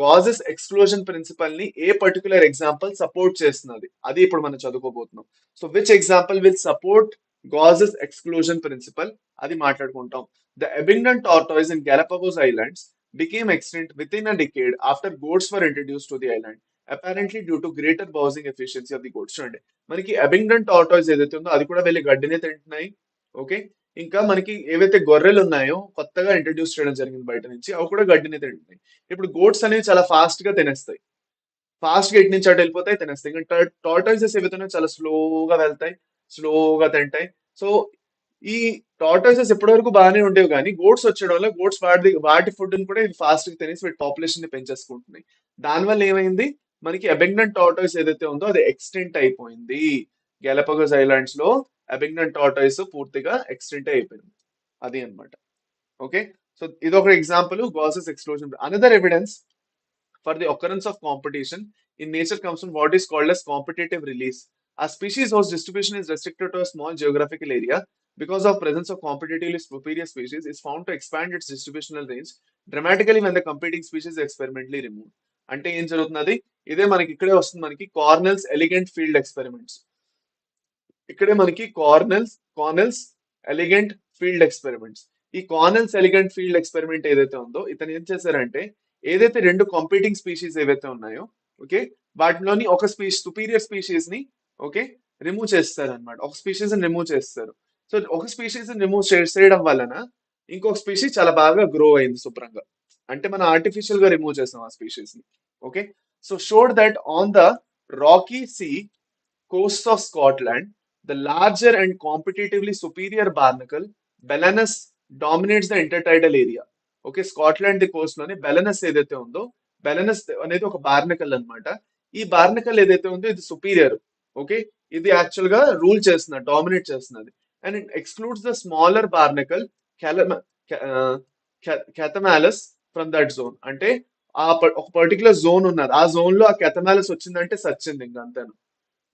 గాజెస్ ఎక్స్క్లూజన్ ప్రిన్సిపల్ ని ఏ పర్టికులర్ ఎగ్జాంపుల్ సపోర్ట్ చేస్తున్నది, అది ఇప్పుడు మనం చదువుకోబోతున్నాం. So which example will support Gause's exclusion principle, అది మాట్లాడుకుంటాం. The abundant tortoise in Galapagos islands became extinct within a decade after goats were introduced to the island, apparently due to greater browsing efficiency of the goats. చూడండి, మనకి అబిండెంట్ tortoise ఏదైతే ఉందో అది కూడా వెళ్ళి గడ్డినే తింటున్నాయి. ఓకే, ఇంకా మనకి ఏవైతే గొర్రెలు ఉన్నాయో కొత్తగా ఇంట్రడ్యూస్ చేయడం జరిగింది బయట నుంచి, అవి కూడా గడ్డినే తింటున్నాయి. ఇప్పుడు గోట్స్ అనేవి చాలా ఫాస్ట్ గా తినేస్తాయి, ఫాస్ట్ గా ఇటు నుంచి అటు వెళ్ళిపోతాయి, తినేస్తాయి. ఇంకా టార్టాయిసెస్ ఏవైతే చాలా స్లోగా వెళ్తాయి, స్లోగా తింటాయి. సో ఈ టార్టాయిసెస్ ఎప్పటి వరకు బాగానే ఉండేవి, కానీ గోట్స్ వచ్చేయడం వల్ల గోట్స్ వాటి ఫుడ్ ని కూడా ఫాస్ట్ గా తినేసి వీటి పాపులేషన్ ని పెంచేసుకుంటున్నాయి. దానివల్ల ఏమైంది, మనకి అబెండెంట్ టార్టాయిస్ ఏదైతే ఉందో అది ఎక్స్టెంట్ అయిపోయింది. గెలపగోస్ ఐలాండ్స్ లో అబెండెంట్ టార్టాయిస్ పూర్తిగా ఎక్స్టెంట్ అయిపోయింది, అది అన్నమాట. ఓకే, సో ఇది ఒక example Gause's exclusion. Another evidence for the occurrence of competition in nature comes from what is called as competitive release. A species whose distribution is restricted to a small geographical area because of presence of competitively superior species is found to expand its distributional range dramatically when the competing species is experimentally removed. అంటే ఏం జరుగుతున్నది, ఇదే మనకి ఇక్కడే వస్తుంది, మనకి కార్నెల్స్ elegant field experiments. ఇక్కడే మనకి కార్నెల్స్ ఎలిగెంట్ ఫీల్డ్ ఎక్స్పెరిమెంట్స్. ఈ కార్నెల్స్ ఎలిగెంట్ ఫీల్డ్ ఎక్స్పెరిమెంట్ ఏదైతే ఉందో, ఇతను ఏం చేశారంటే, ఏదైతే రెండు కాంపీటింగ్ స్పీషీస్ ఏవైతే ఉన్నాయో, ఓకే, వాటిలోని ఒక సుపీరియర్ స్పీషీస్ ని, ఓకే, రిమూవ్ చేస్తారు అనమాట. ఒక స్పీషీస్ ని రిమూవ్ చేస్తారు. సో ఒక స్పీషీస్ ని రిమూవ్ చేయడం వలన ఇంకొక స్పీషీస్ చాలా బాగా గ్రో అయింది శుభ్రంగా. అంటే మనం ఆర్టిఫిషియల్ గా రిమూవ్ చేస్తాం ఆ స్పీషీస్ ని. Okay, so showed that on the rocky sea coasts of Scotland, the larger and competitively superior barnacle, Belanus, dominates the intertidal area. Okay, Scotland the Coast లోని బెలనస్ ఏదైతే ఉందో, బెలనస్ అనేది ఒక బార్నకల్ అన్నమాట. ఈ బార్నకల్ ఏదైతే ఉందో ఇది సుపీరియర్. ఓకే, ఇది యాక్చువల్ గా రూల్ చేస్తున్నది, డామినేట్ చేస్తున్నది. And it excludes the smaller barnacle Chthamalus from that zone. అంటే ఒక పర్టికులర్ జోన్ ఉన్నది, ఆ జోన్ లో ఆ కెథమాలిస్ వచ్చిందంటే సచ్చింది ఇంక అంతే.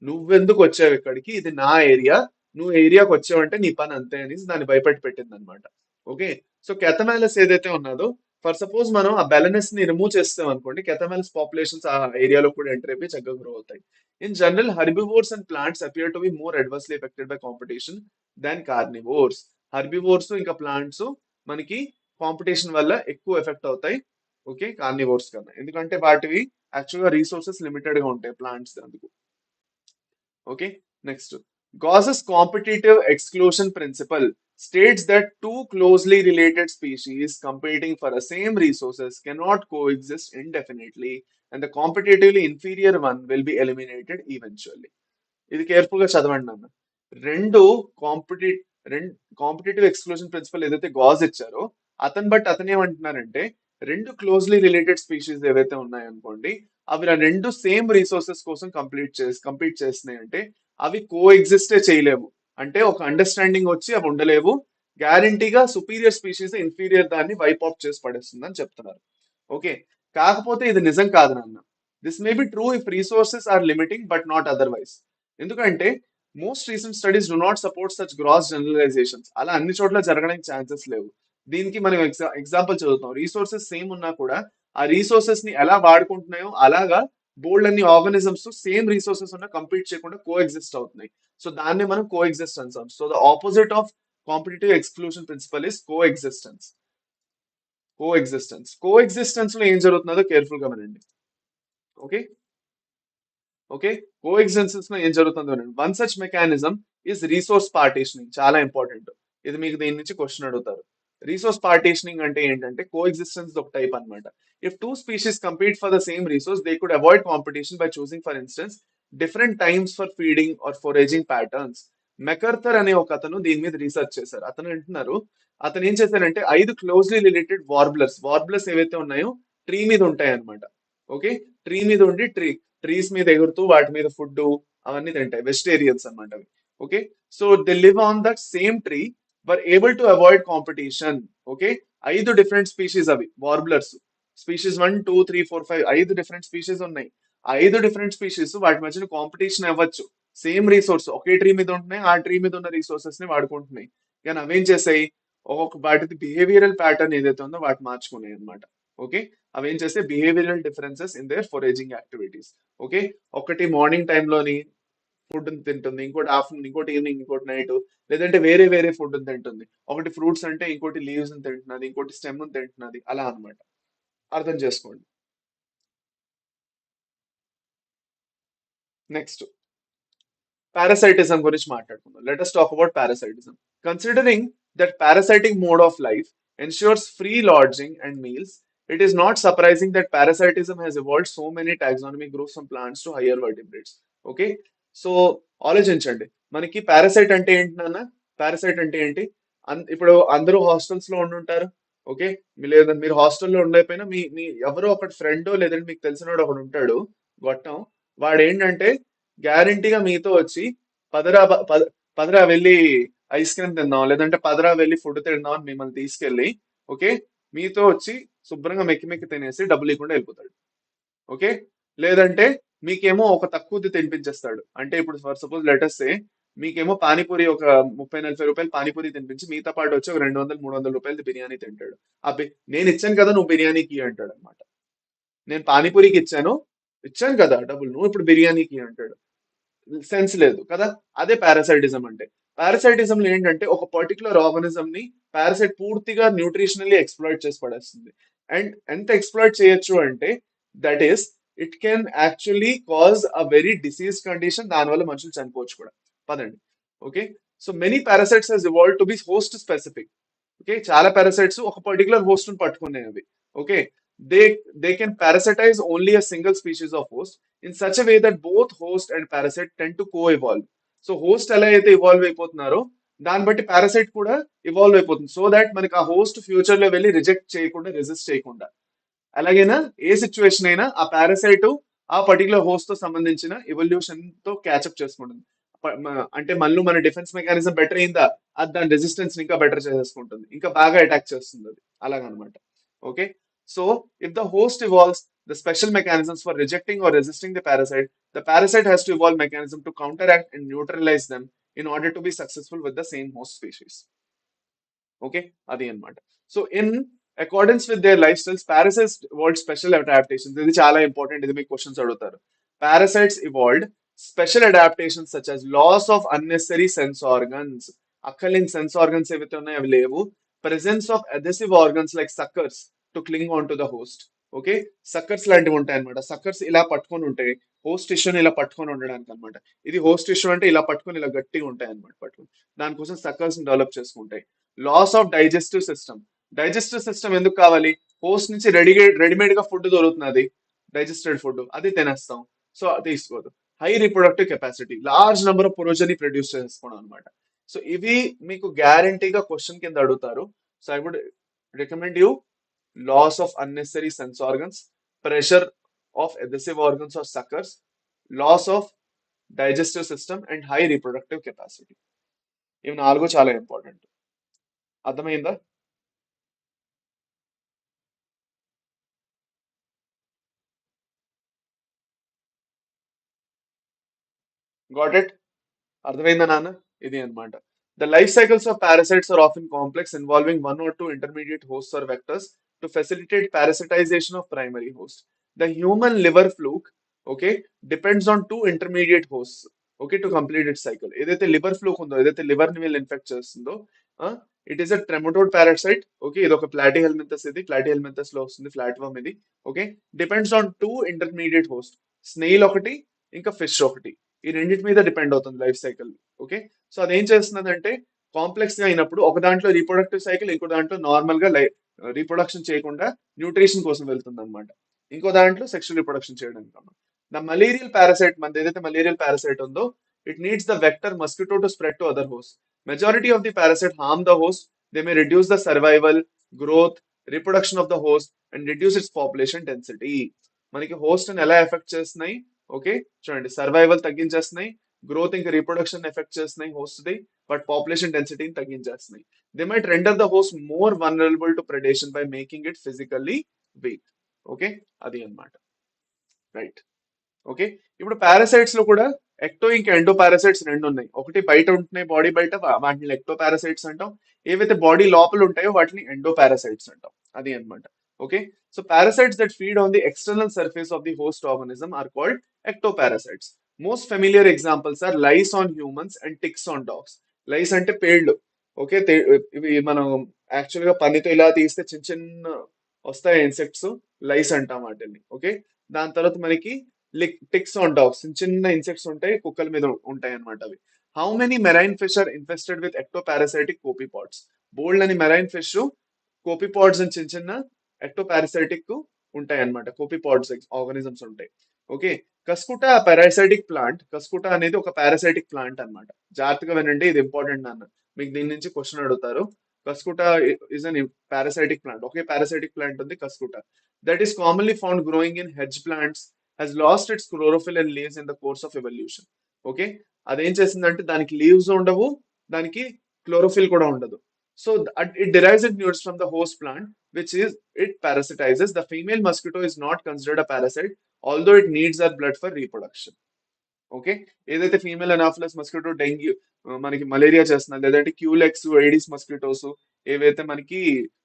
నువ్వెందుకు వచ్చావు ఇక్కడికి, ఇది నా ఏరియా, నువ్వు ఏరియాకి వచ్చావంటే నీ పని అంతే అనేసి దాన్ని భయపెట్టి పెట్టింది అనమాట. ఓకే. సో కెథమాలిస్ ఏదైతే ఉన్నదో, ఫర్ సపోజ్ మనం ఆ బెలనస్ ని రిమూవ్ చేస్తాం అనుకోండి, కెథమాలిస్ పాపులేషన్స్ ఆ ఏరియాలో కూడా ఎంటర్ అయిపోయి చక్కగా గ్రో అవుతాయి. In general herbivores and plants appear to be more adversely affected by competition than carnivores. Herbivores ఇంకా ప్లాంట్స్ మనకి కాంపిటీషన్ వల్ల ఎక్కువ ఎఫెక్ట్ అవుతాయి, ఓకే, కార్నివోర్స్ కన్నా. ఎందుకంటే వాటివి యాక్చువల్గా రీసోర్సెస్ లిమిటెడ్ గా ఉంటాయి ప్లాంట్స్ అందుకు. Okay, next. Gauss's competitive exclusion principle states that two closely related species competing for the same resources cannot coexist indefinitely, and the competitively inferior one will be eliminated eventually. ఇది careful గా చదవండి అన్న. రెండు కాంపిటి రెండు competitive exclusion principal ఏదైతే gauge ఇచ్చారో, అతను ఏమంటున్నారంటే, రెండు క్లోజ్లీ రిలేటెడ్ స్పీషీస్ ఏవైతే ఉన్నాయనుకోండి, అవి ఆ రెండు సేమ్ రిసోర్సెస్ కోసం కంపీట్ చేస్తున్నాయి అంటే అవి కో ఎగ్జిస్టే చేయలేవు. అంటే ఒక అండర్స్టాండింగ్ వచ్చి అవి ఉండలేవు. గ్యారంటీగా సుపీరియర్ స్పీషీస్ ఇన్ఫీరియర్ దాన్ని వైప్ అవుట్ చేసి పడేస్తుంది అని చెప్తున్నారు. ఓకే. కాకపోతే ఇది నిజం కాదు నాన్న. This may be true if resources are limiting but not otherwise. ఎందుకంటే most recent studies do not support such gross generalisations. అలా అన్ని చోట్ల జరగడానికి ఛాన్సెస్ లేవు. దీనికి మనం ఎగ్జాంపుల్ చదువుతాం. రీసోర్సెస్ సేమ్ ఉన్నా కూడా ఆ రీసోర్సెస్ ని ఎలా వాడుకుంటున్నాయో అలాగా బోల్డ్ అన్ని ఆర్గానిజమ్స్ సేమ్ రీసోర్సెస్ ఉన్న కంపీట్ చేయకుండా కో ఎగ్జిస్ట్ అవుతున్నాయి. సో దాన్ని మనం కో ఎగ్జిస్ట్ అంటాం. So the opposite of competitive exclusion principle is coexistence. Coexistence లో ఏం జరుగుతుందో కేర్ఫుల్ గా వినండి. ఓకే. ఓకే. కో ఎగ్జిస్టెన్స్ లో ఏం జరుగుతుందో వినండి. One such mechanism is resource partitioning. చాలా ఇంపార్టెంట్. ఇది మీకు దీని నుంచి క్వశ్చన్ అడుగుతారు. రీసోర్స్ పార్టీషనింగ్ అంటే ఏంటంటే కో ఎగ్జిస్టెన్స్ ఒక టైప్ అన్నమాట. If two species compete for the same resource they could avoid competition by choosing for instance different times for feeding or foraging patterns. MacArthur అనే ఒక అతను దీని మీద రీసెర్చ్ చేశారు. అతను అంటున్నారు, అతను ఏం చేశారంటే 5 క్లోజ్లీ రిలేటెడ్ వార్బ్లర్స్ ఏవైతే ఉన్నాయో ట్రీ మీద ఉంటాయి అనమాట. ఓకే. ట్రీ మీద ఉండి ట్రీస్ మీద ఎగురుతూ వాటి మీద ఫుడ్ అవన్నీ తింటాయి. వెజిటేరియన్స్ అన్నమాట అవి. Okay. So they live on that same tree, were able to avoid competition. Okay. 5 different species అవి వార్బ్లర్స్. స్పీషీస్ 1, 2, 3, 4, 5 5 డిఫరెంట్ స్పీషీస్ ఉన్నాయి. ఆ 5 డిఫరెంట్ స్పీషీస్ వాటి మధ్యన కాంపిటీషన్ అవ్వచ్చు. సేమ్ రిసోర్స్ ఒకే ట్రీ మీద ఉంటున్నాయి, ఆ ట్రీ మీద ఉన్న రిసోర్సెస్ ని వాడుకుంటున్నాయి. కానీ అవేం చేసాయి, ఒక్కొక్క వాటిది బిహేవియరల్ ప్యాటర్న్ ఏదైతే ఉందో వాటి మార్చుకున్నాయి అనమాట. ఓకే. అవి ఏం చేస్తే behavioural differences in their foraging activities. Okay. ఒకటి మార్నింగ్ టైంలోని ఫుడ్ తింటుంది, ఇంకోటి ఆఫ్టర్నూన్, ఇంకోటి ఈవినింగ్, ఇంకోటి నైట్, లేదంటే వేరే వేరే ఫుడ్ తింటుంది. ఒకటి ఫ్రూట్స్ అంటే ఇంకోటి లీవ్స్ తింటున్నది, ఇంకోటి స్టెమ్ తింటున్నది, అలా అన్నమాట. అర్థం చేసుకోండి. నెక్స్ట్ పారాసైటిజం గురించి మాట్లాడుకుందాం. Let us talk about parasitism. Considering that parasitic mode of life ensures free lodging and meals, it is not surprising that parasitism has evolved so many taxonomic groups from plants to higher vertebrates. Okay. So ఆలోచించండి, మనకి parasite అంటే ఏంటి నాన్న? Parasite అంటే ఏంటి? ఇప్పుడు అందరూ hostels లో ఉండుంటారు. ఓకే. లేదంటే మీరు హాస్టల్లో ఉండకపోయినా మీ మీ ఎవరో ఒకటి ఫ్రెండ్ లేదంటే మీకు తెలిసినోడు ఒకడు ఉంటాడు గొట్టం. వాడు ఏంటంటే గ్యారంటీగా మీతో వచ్చి పదరా పదరా వెళ్ళి ఐస్ క్రీమ్ తిందాం, లేదంటే పదరా వెళ్ళి ఫుడ్ తిందాం అని మిమ్మల్ని తీసుకెళ్ళి, ఓకే, మీతో వచ్చి శుభ్రంగా మెక్కి మెక్కి తినేసి డబ్బులు ఇవ్వకుండా వెళ్ళిపోతాడు. ఓకే. లేదంటే మీకేమో ఒక తక్కువది తినిపించేస్తాడు. అంటే ఇప్పుడు ఫర్ సపోజ్ లెటర్స్ మీకేమో పానీపూరి ఒక 30-40 రూపాయలు పానీపూరి తినిపించి మీతో పాటు వచ్చి ఒక 200-300 రూపాయలది బిర్యానీ తింటాడు. నేను ఇచ్చాను కదా నువ్వు బిర్యానీకి అంటాడు అనమాట. నేను పానీపూరికి ఇచ్చాను కదా డబ్బులు, నువ్వు ఇప్పుడు బిర్యానీకి అంటాడు. సెన్స్ లేదు కదా. అదే పారాసైటిజం అంటే. పారాసైటిజం లో ఏంటంటే ఒక పర్టికులర్ ఆర్గానిజం ని పారాసైట్ పూర్తిగా న్యూట్రిషనల్లీ ఎక్స్ప్లాయిట్ చేసి పడేస్తుంది. అండ్ ఎంత ఎక్స్ప్లాయిట్ చేయొచ్చు అంటే, that is it can actually cause a very disease condition, దానివల్ల మనుషులు చనిపోవచ్చు కూడా. పదండి. Okay. So many parasites has evolve to be host specific. Okay. చాలా పారాసైట్స్ ఒక పర్టికులర్ హోస్ట్ ని పట్టుకున్నాయి అవి. Okay. They they can parasitize only a single species of host in such way that both host and parasite ten to co evolve. So host ఎలా అయితే evolve అయిపోతున్నారో దాన్ని బట్టి parasite కూడా ఇవాల్వ్ అయిపోతుంది. సో దాట్ మనకి ఆ హోస్ట్ ఫ్యూచర్ లో వెళ్ళి రిజెక్ట్ చేయకుండా, రెసిస్ట్ చేయకుండా, అలాగైనా ఏ సిచ్యువేషన్ అయినా ఆ పారాసైట్ ఆ పర్టికులర్ హోస్ట్ తో సంబంధించిన ఎవల్యూషన్ తో క్యాచప్ చేసుకుంటుంది. అంటే మళ్ళీ మన డిఫెన్స్ మెకానిజం బెటర్ అయిందా, అది దాని రెసిస్టెన్స్ ఇంకా బెటర్ చేసేసుకుంటుంది, ఇంకా బాగా అటాక్ చేస్తుంది అది, అలాగనమాట. Okay. So if the host evolves the special mechanisms for rejecting or resisting the parasite has to evolve mechanism to counteract and neutralize them in order to be successful with the same host species. Okay అది అన్నమాట so in accordance with their lifestyles parasites evolved special adaptations ఇది చాలా important ఇది మీకు questions అడుగుతారు parasites evolved special adaptations such as loss of unnecessary sense organs అక్కర్లేని sense organs ఏవైతే ఉన్నాయో అవి లేవు presence of adhesive organs like suckers to cling on to the host okay suckers లాంటివి ఉంటాయి అనమాట సక్కర్స్ ఇలా పట్టుకొని ఉంటాయి హోస్ట్ టిష్యూని ఇలా పట్టుకొని ఉండడానికి అనమాట ఇది హోస్ట్ టిష్యూ అంటే ఇలా పట్టుకొని ఇలా గట్టిగా ఉంటాయి అనమాట పట్టుకొని దానికోసం సక్కర్స్ డెవలప్ చేసుకుంటాయి లాస్ ఆఫ్ డైజెస్టివ్ సిస్టమ్ ఎందుకు కావాలి హోస్ట్ నుంచి రెడీమేడ్ గా ఫుడ్ దొరుకుతున్నది డైజెస్టెడ్ ఫుడ్ అది తినేస్తాం సో తీసుకోదు high reproductive capacity large number of progeny produce చేసుకోవడం అనమాట సో ఇవి మీకు గ్యారంటీగా క్వశ్చన్ కింద అడుగుతారు so I would recommend you loss of unnecessary sense organs presence of adhesive organs or suckers loss of digestive system and high reproductive capacity ఇవి నాలుగు చాలా ఇంపార్టెంట్ అర్థమైందా గాట్ ఇట్ అర్థమైందా నాన్న ఇది అన్నమాట the life cycles of parasites are often complex involving one or two intermediate hosts or vectors to facilitate parasitization of primary host. The human liver fluke, okay, depends on two intermediate hosts, okay, to complete its cycle. ఏదైతే liver fluke ఉందో ఏదైతే liver ని వీళ్ళు infect చేస్తుందో it is a trematode parasite okay ఇది ఒక ప్లాటీ హెల్మింథస్ ఇది ప్లాటీ హెల్మింథస్ లో వస్తుంది ఫ్లాట్వర్మ్ ఇది okay depends on two intermediate host snail ఒకటి ఇంకా ఫిష్ ఒకటి ఈ రెండింటి మీద డిపెండ్ అవుతుంది లైఫ్ సైకిల్ ఓకే సో అదేం చేస్తున్నదంటే కాంప్లెక్స్ గా అయినప్పుడు ఒక దాంట్లో రీప్రొడక్టివ్ సైకిల్ ఇంకో దాంట్లో నార్మల్ గా రీప్రొడక్షన్ చేయకుండా న్యూట్రిషన్ కోసం వెళ్తుంది అనమాట ఇంకో దాంట్లో సెక్షువల్ రీప్రొడక్షన్ చేయడానికి అన్నమాట ద మలేరియల్ పారాసైట్ మన ఏదైతే మలేరియల్ పారాసైట్ ఉందో it needs the vector mosquito to spread to other host majority of the parasite harm the host they may reduce the survival growth reproduction of the host and reduce its population density మనకి host ని ఎలా affect చేస్తున్నాయి okay చూడండి survival తగ్గించేస్తున్నాయి growth ఇంకా reproduction affect చేస్తున్నాయి host the but population డెన్సిటీని తగ్గించేస్తున్నాయి they might render the host more vulnerable to predation by making it physically week okay అది అన్నమాట రైట్ ఓకే ఇప్పుడు పారాసైట్స్ లో కూడా ఎక్టో ఇంకా ఎండో పారాసైట్స్ రెండు ఉన్నాయి ఒకటి బయట ఉంటున్నాయి బాడీ బయట వాటిని ఎక్టో పారాసైట్స్ అంటాం ఏవైతే బాడీ లోపల ఉంటాయో వాటిని ఎండో పారాసైట్స్ అంటాం అది అన్నమాట okay so parasites that feed on the external surface of the host organism are called ectoparasites most familiar examples are lice on humans and ticks on dogs lice అంటే పేళ్లు okay ఇవి మనం actual గా పనితో ఇలా తీస్తే చిన్న చిన్న వస్తాయి ఇన్సెక్ట్స్ లైస్ అంటాం వాటిని ఓకే దాని తర్వాత మనకి టిక్స్ ఆన్ డాగ్స్ చిన్న చిన్న ఇన్సెక్ట్స్ ఉంటాయి కుక్కల మీద ఉంటాయి అన్నమాట అవి how many marine fish are infested with ectoparasitic copepods bold అని మెరైన్ ఫిష్ కోపిపాడ్స్ అని చిన్న చిన్న ఎక్టోపారాసైటిక్ ఉంటాయి అన్నమాట కోపిపాడ్స్ ఆర్గానిజమ్స్ ఉంటాయి ఓకే కస్కుటా పారాసైటిక్ ప్లాంట్ కస్కుటా అనేది ఒక పారాసైటిక్ ప్లాంట్ అన్నమాట జాగ్రత్తగా వినండి ఇది ఇంపార్టెంట్ అన్న మీకు దీని నుంచి క్వశ్చన్ అడుగుతారు Cuscuta is an parasitic plant ఒకే పారాసైటిక్ ప్లాంట్ ఉంది Cuscuta that is commonly found growing in hedge plants has lost its chlorophyll and leaves in the course of evolution. Okay అదేం చేసిందంటే దానికి లీవ్స్ ఉండవు దానికి క్లోరోఫిల్ కూడా ఉండదు so it derives its nutrients from the host plant which is it parasitizes the female mosquito is not considered a parasite although it needs our blood for reproduction okay ఏదైతే female Anopheles mosquito dengue మనకి malaria చేస్తున్నది లేదంటే culex ఎయిడిస్ mosquitoes ఏవైతే మనకి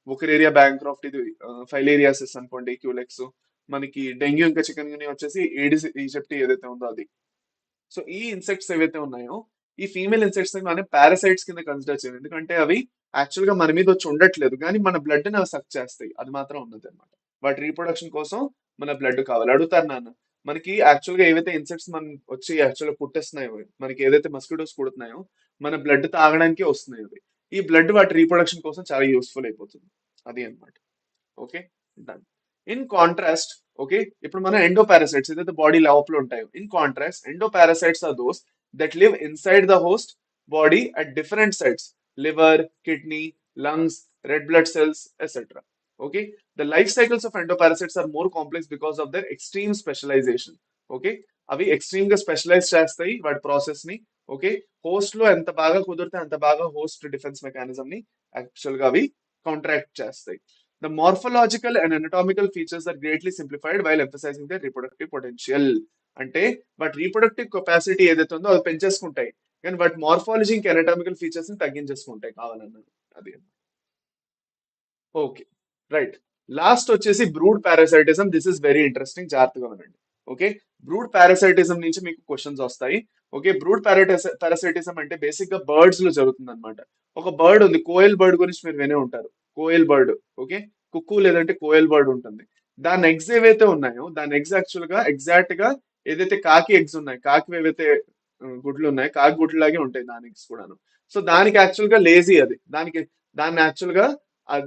ఒకరేరియా బ్యాంక్రాఫ్ట్ ఇది filariasis అనుకోండి culex మనకి dengue ఇంకా చికెన్ గుని వచ్చేసి ఏడిస్ ఈజిప్టి ఏదైతే ఉందో అది సో ఈ ఇన్సెక్ట్స్ ఏవైతే ఉన్నాయో ఈ ఫీమేల్ ఇన్సెక్ట్స్ మనం పారాసైట్స్ కింద కన్సిడర్ చేయాలి ఎందుకంటే అవి యాక్చువల్ గా మన మీద వచ్చి ఉండట్లేదు కానీ మన బ్లడ్ ని అవి సక్ చేస్తాయి అది మాత్రం ఉన్నది అనమాట వాటి రీప్రొడక్షన్ కోసం మన బ్లడ్ కావాలి అడుగుతారు నాన్న మనకి యాక్చువల్ గా ఏవైతే ఇన్సెక్ట్స్ మనం వచ్చి యాక్చువల్ గా కుట్టేస్తున్నాయో మనకి ఏదైతే మస్కిటోస్ కుడుతున్నాయో మన బ్లడ్ తాగడానికి వస్తున్నాయి అవి ఈ బ్లడ్ వాటి రీప్రొడక్షన్ కోసం చాలా యూస్ఫుల్ అయిపోతుంది అది అన్నమాట okay done in contrast okay ఇప్పుడు మన ఎండోపారాసైట్స్ ఏదైతే బాడీ లోపల ఉంటాయో in contrast endoparasites are those that live inside the host body at different sites liver kidney lungs red blood cells etcetera okay the life cycles of endoparasites are more complex because of their extreme specialisation okay అవి extreme గా specialise చేస్తాయి వాటి process ని okay host లో ఎంత బాగా కుదిరితే అంత బాగా హోస్ట్ డిఫెన్స్ మెకానిజం ని యాక్చువల్ గా అవి కాంట్రాక్ట్ చేస్తాయి The morphological and anatomical features are greatly simplified while emphasizing their reproductive potential. అంటే బట్ రీప్రొడక్టివ్ కెపాసిటీ ఏదైతే ఉందో అది పెంచేసుకుంటాయి, కానీ బట్ మార్ఫాలజీ ఇంకా anatomical ఫీచర్స్ ని తగ్గించేసుకుంటాయి కావాలన్నాను. అది ఓకే, రైట్. లాస్ట్ వచ్చేసి brood parasitism. This is very interesting, జాగ్రత్తగా ఉండండి. ఓకే, బ్రూడ్ పారాసైటిజం నుంచి మీకు క్వశ్చన్స్ వస్తాయి. ఓకే, బ్రూడ్ పారాసైటిజం అంటే బేసిక్ గా బర్డ్స్ లో జరుగుతుంది అనమాట. ఒక బర్డ్ ఉంది, కోయల్ బర్డ్ గురించి మీరు వినే ఉంటారు. కోయల్ బర్డ్, ఓకే, కుక్కు లేదంటే కోయల్ బర్డ్ ఉంటుంది. దాని ఎగ్స్ ఏవైతే ఉన్నాయో, దాని ఎగ్స్ యాక్చువల్ గా ఎగ్జాక్ట్ గా ఏదైతే కాకి ఎగ్స్ ఉన్నాయి, కాకి ఏవైతే గుడ్లు ఉన్నాయి, కాకి గుడ్లు లాగే ఉంటాయి దాని ఎగ్స్ కూడాను. సో దానికి యాక్చువల్ గా లేజీ అది, దాన్ని యాక్చువల్ గా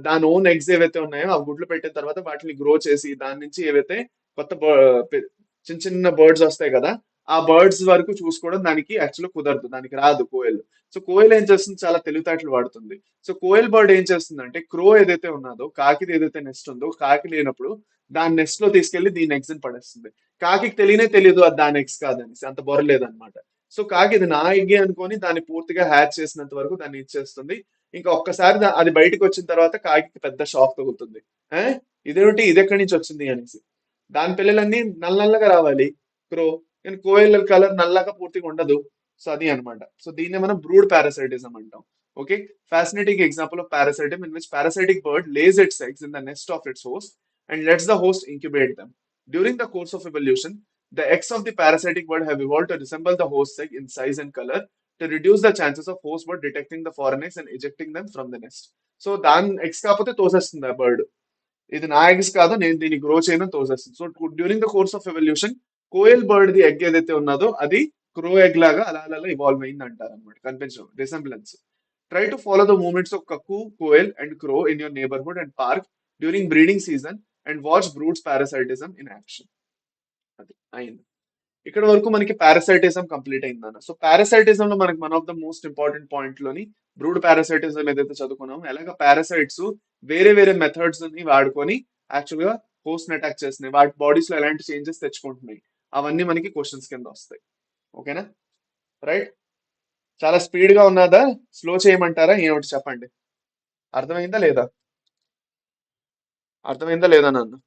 దాని ఓన్ ఎగ్స్ ఏవైతే ఉన్నాయో ఆ గుడ్లు పెట్టిన తర్వాత వాటిని గ్రో చేసి దాని నుంచి ఏవైతే కొత్త చిన్న చిన్న బర్డ్స్ వస్తాయి కదా, ఆ బర్డ్స్ వరకు చూసుకోవడం దానికి యాక్చువల్ కుదరదు, దానికి రాదు కోయల్. సో కోయల్ ఏం చేస్తుంది, చాలా తెలివితేటలు వాడుతుంది. సో కోయల్ బర్డ్ ఏం చేస్తుందంటే క్రో ఏదైతే ఉన్నదో, కాకిది ఏదైతే నెస్ట్ ఉందో, కాకి లేనప్పుడు దాని నెస్ట్ లో తీసుకెళ్లి దీని ఎగ్స్ ని పడేస్తుంది. కాకి తెలియనే తెలియదు అది దాని ఎగ్స్ కాదని, అంత బొరలేదన్నమాట. సో కాకి ఇది నా ఎగ్గే అనుకొని దాన్ని పూర్తిగా హ్యాచ్ చేసినంత వరకు దాన్ని ఇచ్చేస్తుంది. ఇంకా ఒక్కసారి అది బయటకు వచ్చిన తర్వాత కాకి పెద్ద షాక్ తగులుతుంది. ఏ ఇదేమిటి, ఇది ఎక్కడి నుంచి వచ్చింది అనేసి. దాని పిల్లలన్నీ నల్ల నల్లగా రావాలి, క్రో, కానీ కోయల్ కలర్ నల్లగా పూర్తిగా ఉండదు. సో అది అన్నమాట. సో దీన్నే మనం బ్రూడ్ పారాసైటిజం అంటాం. Okay, fascinating example of parasitism in which parasitic bird lays its eggs in the nest of its host and lets the host incubate them. During the course of evolution, the eggs of the parasitic bird have evolved to resemble the host's egg in size and color to reduce the chances of host bird detecting the foreign eggs and ejecting them from the nest. So దాని eggs కాకపోతే తోసేస్తుంది ఆ bird, ఇది నా eggs కాదు నేను దీన్ని grow చేయను తోసేస్తుంది. So during the course of evolution koel bird the egg ఏదైతే ఉన్నదో అది క్రో ఎగ్ లాగా అలా అలా ఇవాల్వ్ అయింది అంటారు అనమాట, కనిపించడం, resemblance. Try to follow the movements of cuckoo, koel and crow in your neighbourhood and park during breeding season and watch broods parasitism in action. అది అయింది. ఇక్కడ వరకు మనకి పారాసైటిజం కంప్లీట్ అయిందన్న. సో పారాసైటిజం లో మనకి one of the most important point లోని brood పారాసైటిజం ఏదైతే చదువుకున్నామో, ఎలాగ పారాసైట్స్ వేరే వేరే మెథడ్స్ ని వాడుకొని యాక్చువల్ గా హోస్ట్ ని అటాక్ చేస్తున్నాయి, వాటి బాడీస్ లో ఎలాంటి చేంజెస్ తెచ్చుకుంటున్నాయి, అవన్నీ మనకి క్వశ్చన్స్ కింద వస్తాయి. ఓకేనా, రైట్. చాలా స్పీడ్ గా ఉన్నదా, స్లో చేయమంటారా, ఏమిటి చెప్పండి. అర్థమైందా లేదా, అర్థమైందా లేదా నన్ను.